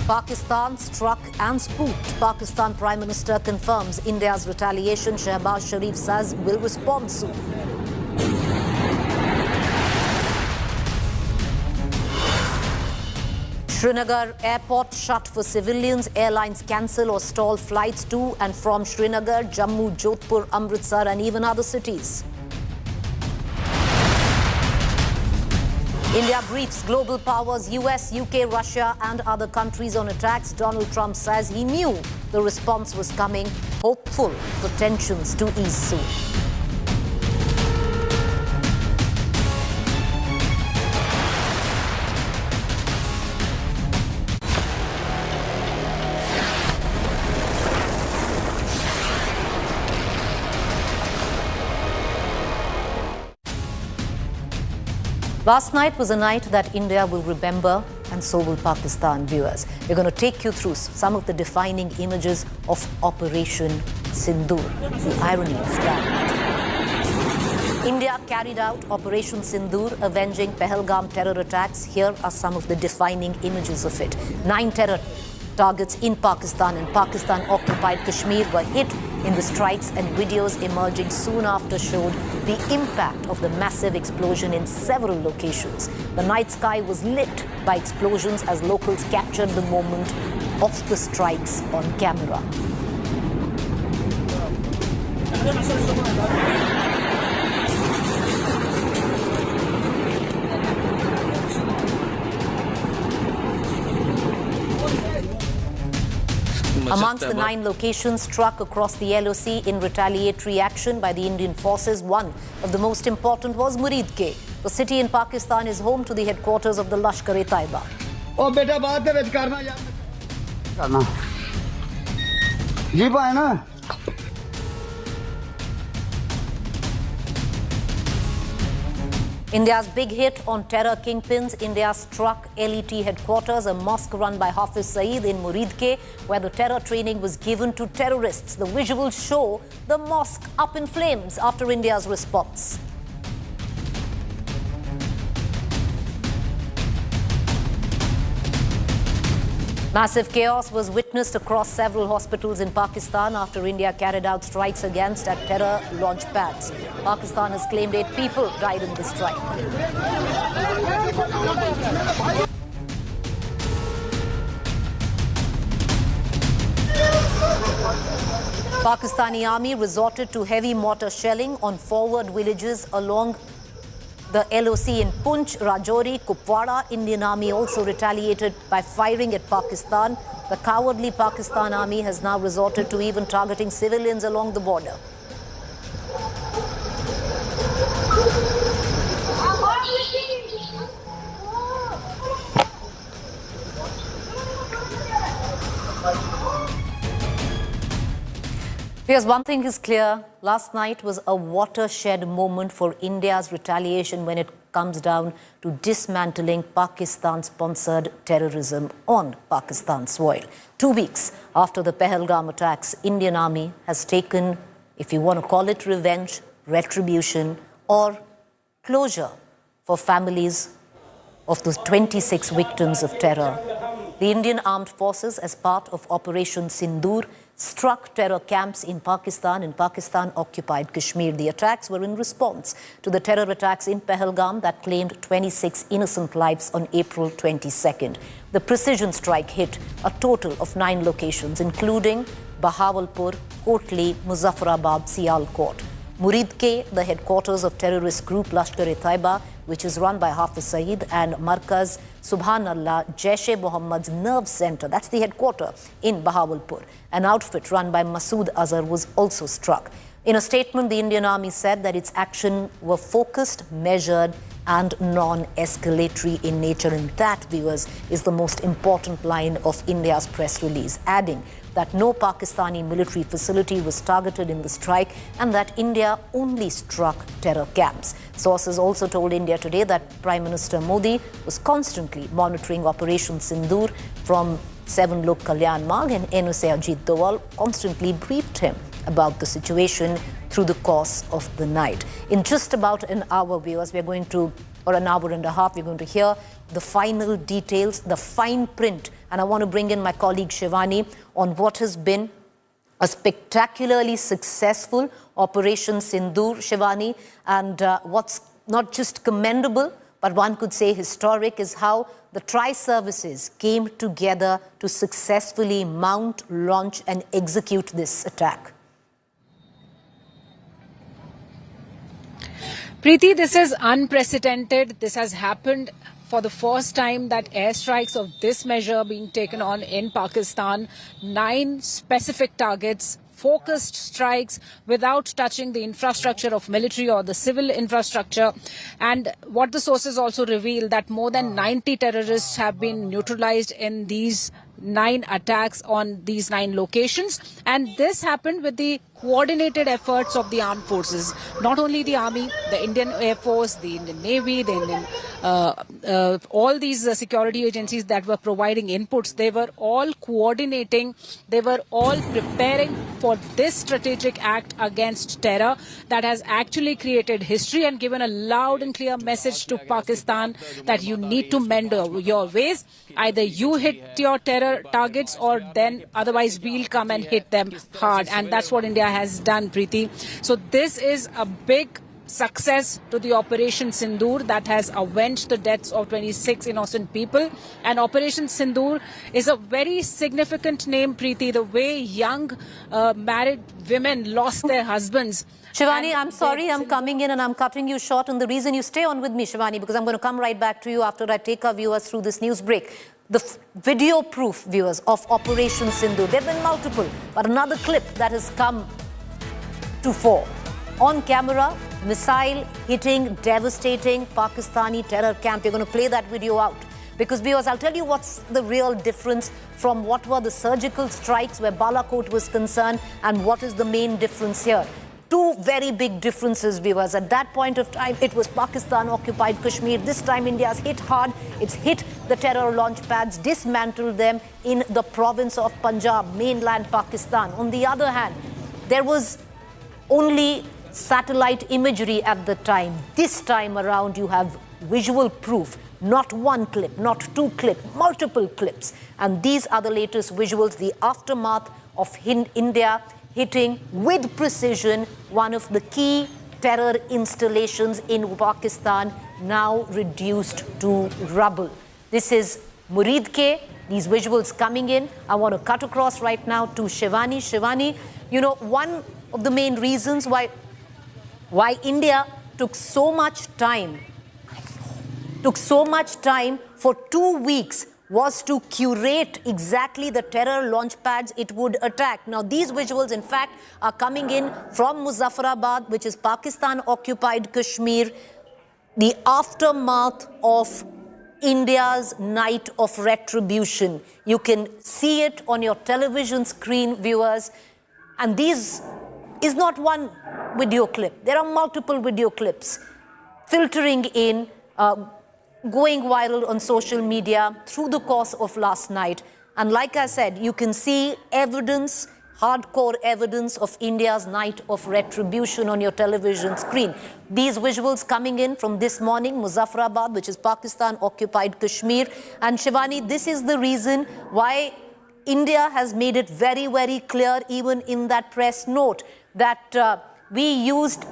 Pakistan struck and spooked. Pakistan Prime Minister confirms India's retaliation. Shehbaz Sharif says will respond soon. Srinagar airport shut for civilians. Airlines cancel or stall flights to and from Srinagar, Jammu, Jodhpur, Amritsar and even other cities. India briefs global powers, US, UK, Russia and other countries on attacks. Donald Trump says he knew the response was coming, hopeful for tensions to ease soon. Last night was a night that India will remember, and so will Pakistan, viewers. We're going to take you through some of the defining images of Operation Sindoor. The irony of that. India carried out Operation Sindoor, avenging Pahelgam terror attacks. Here are some of the defining images of it. 9 terror targets in Pakistan and Pakistan-occupied Kashmir were hit in the strikes, and videos emerging soon after showed the impact of the massive explosion in several locations. The night sky was lit by explosions as locals captured the moment of the strikes on camera. Amongst the 9 locations struck across the LOC in retaliatory action by the Indian forces, one of the most important was Muridke. The city in Pakistan is home to the headquarters of the Lashkar-e-Taiba. Oh, beta, baat de vich karna yaar. Karna. Jeep aaye na. India's big hit on terror kingpins. India struck LET headquarters, a mosque run by Hafiz Saeed in Muridke, where the terror training was given to terrorists. The visuals show the mosque up in flames after India's response. Massive chaos was witnessed across several hospitals in Pakistan after India carried out strikes against at terror launch pads. Pakistan has claimed 8 people died in the strike. Pakistani army resorted to heavy mortar shelling on forward villages along the LOC in Punch, Rajouri, Kupwara. Indian army also retaliated by firing at Pakistan. The cowardly Pakistan army has now resorted to even targeting civilians along the border. Because one thing is clear, last night was a watershed moment for India's retaliation when it comes down to dismantling Pakistan-sponsored terrorism on Pakistan soil. 2 weeks after the Pahelgam attacks, Indian army has taken, if you want to call it revenge, retribution, or closure for families of those 26 victims of terror. The Indian armed forces, as part of Operation Sindoor, struck terror camps in Pakistan and Pakistan-occupied Kashmir. The attacks were in response to the terror attacks in Pahelgam that claimed 26 innocent lives on April 22nd. The precision strike hit a total of 9 locations, including Bahawalpur, Kotli, Muzaffarabad, Sialkot. Muridke, the headquarters of terrorist group Lashkar-e-Taiba, which is run by Hafiz Saeed, and Markaz Subhanallah, Jaish-e-Mohammed's nerve center, that's the headquarter in Bahawalpur. An outfit run by Masood Azhar was also struck. In a statement, the Indian army said that its actions were focused, measured, and non-escalatory in nature. And that, viewers, is the most important line of India's press release, adding that no Pakistani military facility was targeted in the strike and that India only struck terror camps. Sources also told India today that Prime Minister Modi was constantly monitoring Operation Sindoor from 7 Lok Kalyan Marg, and NSA Ajit Doval constantly briefed him about the situation through the course of the night. In just about an hour, viewers, we're going to, or an hour and a half, we're going to hear the final details, the fine print. And I want to bring in my colleague Shivani on what has been a spectacularly successful Operation Sindoor, Shivani. And what's not just commendable, but one could say historic, is how the tri-services came together to successfully mount, launch, and execute this attack. Preeti, this is unprecedented. This has happened for the first time, that airstrikes of this measure being taken on in Pakistan. 9 specific targets, focused strikes without touching the infrastructure of military or the civil infrastructure. And what the sources also reveal, that more than 90 terrorists have been neutralized in these 9 attacks on these 9 locations. And this happened with the coordinated efforts of the armed forces, not only the army, the Indian Air Force, the Indian Navy, the Indian, all these security agencies that were providing inputs, they were all coordinating, they were all preparing for this strategic act against terror that has actually created history and given a loud and clear message to Pakistan that you need to mend your ways. Either you hit your terror targets or then otherwise we'll come and hit them hard. And that's what India has done, Preeti. So this is a big success to the Operation Sindoor that has avenged the deaths of 26 innocent people. And Operation Sindoor is a very significant name, Preeti, the way young married women lost their husbands. Shivani, I'm sorry I'm coming in and I'm cutting you short, and the reason you stay on with me, Shivani, because I'm going to come right back to you after I take our viewers through this news break. The video proof, viewers, of Operation Sindoor, there have been multiple, but another clip that has come to fore. On camera, missile hitting, devastating Pakistani terror camp. You're going to play that video out. Because viewers, I'll tell you what's the real difference from what were the surgical strikes where Balakot was concerned and what is the main difference here. Two very big differences, viewers. At that point of time, it was Pakistan-occupied Kashmir. This time, India's hit hard. It's hit the terror launch pads, dismantled them in the province of Punjab, mainland Pakistan. On the other hand, there was only satellite imagery at the time. This time around, you have visual proof. Not one clip, not two clips, multiple clips. And these are the latest visuals, the aftermath of India hitting with precision one of the key terror installations in Pakistan, now reduced to rubble. This is Muridke. These visuals coming in. I want to cut across right now to Shivani. Shivani, you know, one of the main reasons why India took so much time for 2 weeks was to curate exactly the terror launch pads it would attack. Now, these visuals, in fact, are coming in from Muzaffarabad, which is Pakistan-occupied Kashmir, the aftermath of India's night of retribution. You can see it on your television screen, viewers. And this is not one video clip. There are multiple video clips filtering in, going viral on social media through the course of last night. And like I said, you can see evidence, hardcore evidence of India's night of retribution on your television screen. These visuals coming in from this morning, Muzaffarabad, which is Pakistan-occupied Kashmir. And Shivani, this is the reason why India has made it very, very clear, even in that press note, that we used,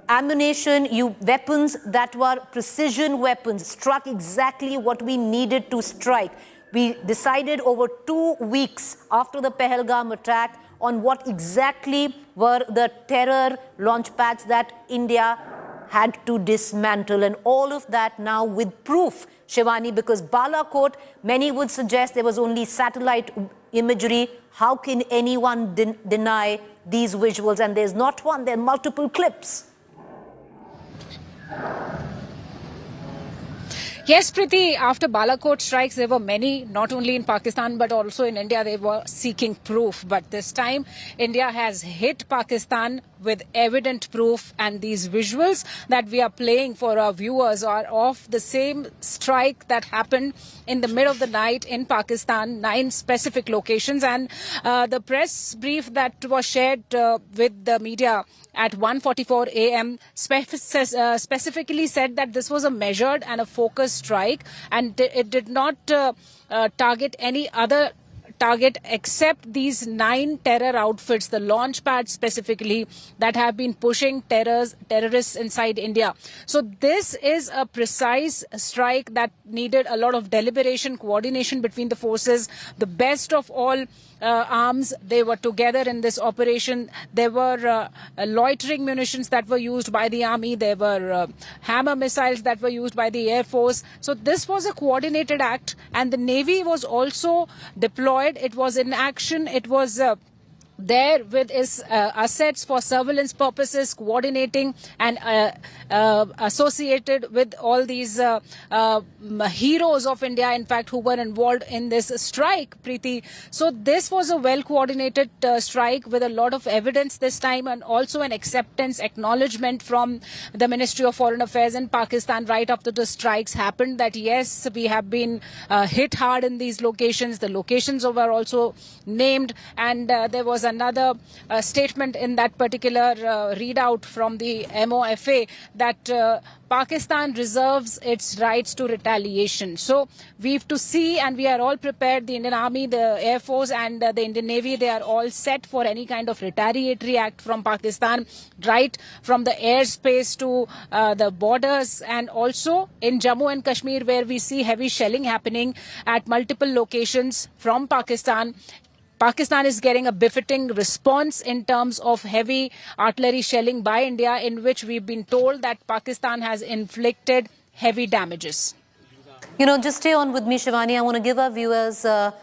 ammunition, weapons that were precision weapons, struck exactly what we needed to strike. We decided over 2 weeks after the Pahelgam attack on what exactly were the terror launch pads that India had to dismantle, and all of that now with proof, Shivani, because Balakot, many would suggest there was only satellite imagery. How can anyone deny these visuals? And there's not one, there are multiple clips. Yes, Preeti, after Balakot strikes, there were many, not only in Pakistan, but also in India, they were seeking proof. But this time, India has hit Pakistan with evident proof, and these visuals that we are playing for our viewers are of the same strike that happened in the middle of the night in Pakistan, 9 specific locations. And the press brief that was shared with the media at 1:44 a.m. specifically said that this was a measured and a focused strike, and it did not target any other target except these 9 terror outfits, the launch pads specifically, that have been pushing terrorists inside India. So this is a precise strike that needed a lot of deliberation, coordination between the forces, the best of all arms. They were together in this operation. There were loitering munitions that were used by the army. There were hammer missiles that were used by the Air Force. So this was a coordinated act, and the Navy was also deployed. It was in action. It was there with his assets for surveillance purposes, coordinating and associated with all these heroes of India, in fact, who were involved in this strike, Preeti. So this was a well-coordinated strike with a lot of evidence this time, and also an acceptance, acknowledgement from the Ministry of Foreign Affairs in Pakistan right after the strikes happened that yes, we have been hit hard in these locations. The locations were also named, and there was another statement in that particular readout from the MOFA that Pakistan reserves its rights to retaliation. So we have to see, and we are all prepared, the Indian Army, the Air Force and the Indian Navy, they are all set for any kind of retaliatory act from Pakistan, right from the airspace to the borders, and also in Jammu and Kashmir, where we see heavy shelling happening at multiple locations from Pakistan. Pakistan is getting a befitting response in terms of heavy artillery shelling by India, in which we've been told that Pakistan has inflicted heavy damages. You know, just stay on with me, Shivani. I want to give our viewers, a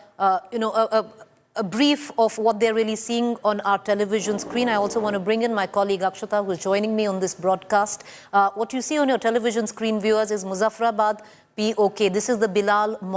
brief of what they're really seeing on our television screen. I also want to bring in my colleague Akshata, who's joining me on this broadcast. What you see on your television screen, viewers, is Muzaffarabad POK. This is the Bilal Mosque.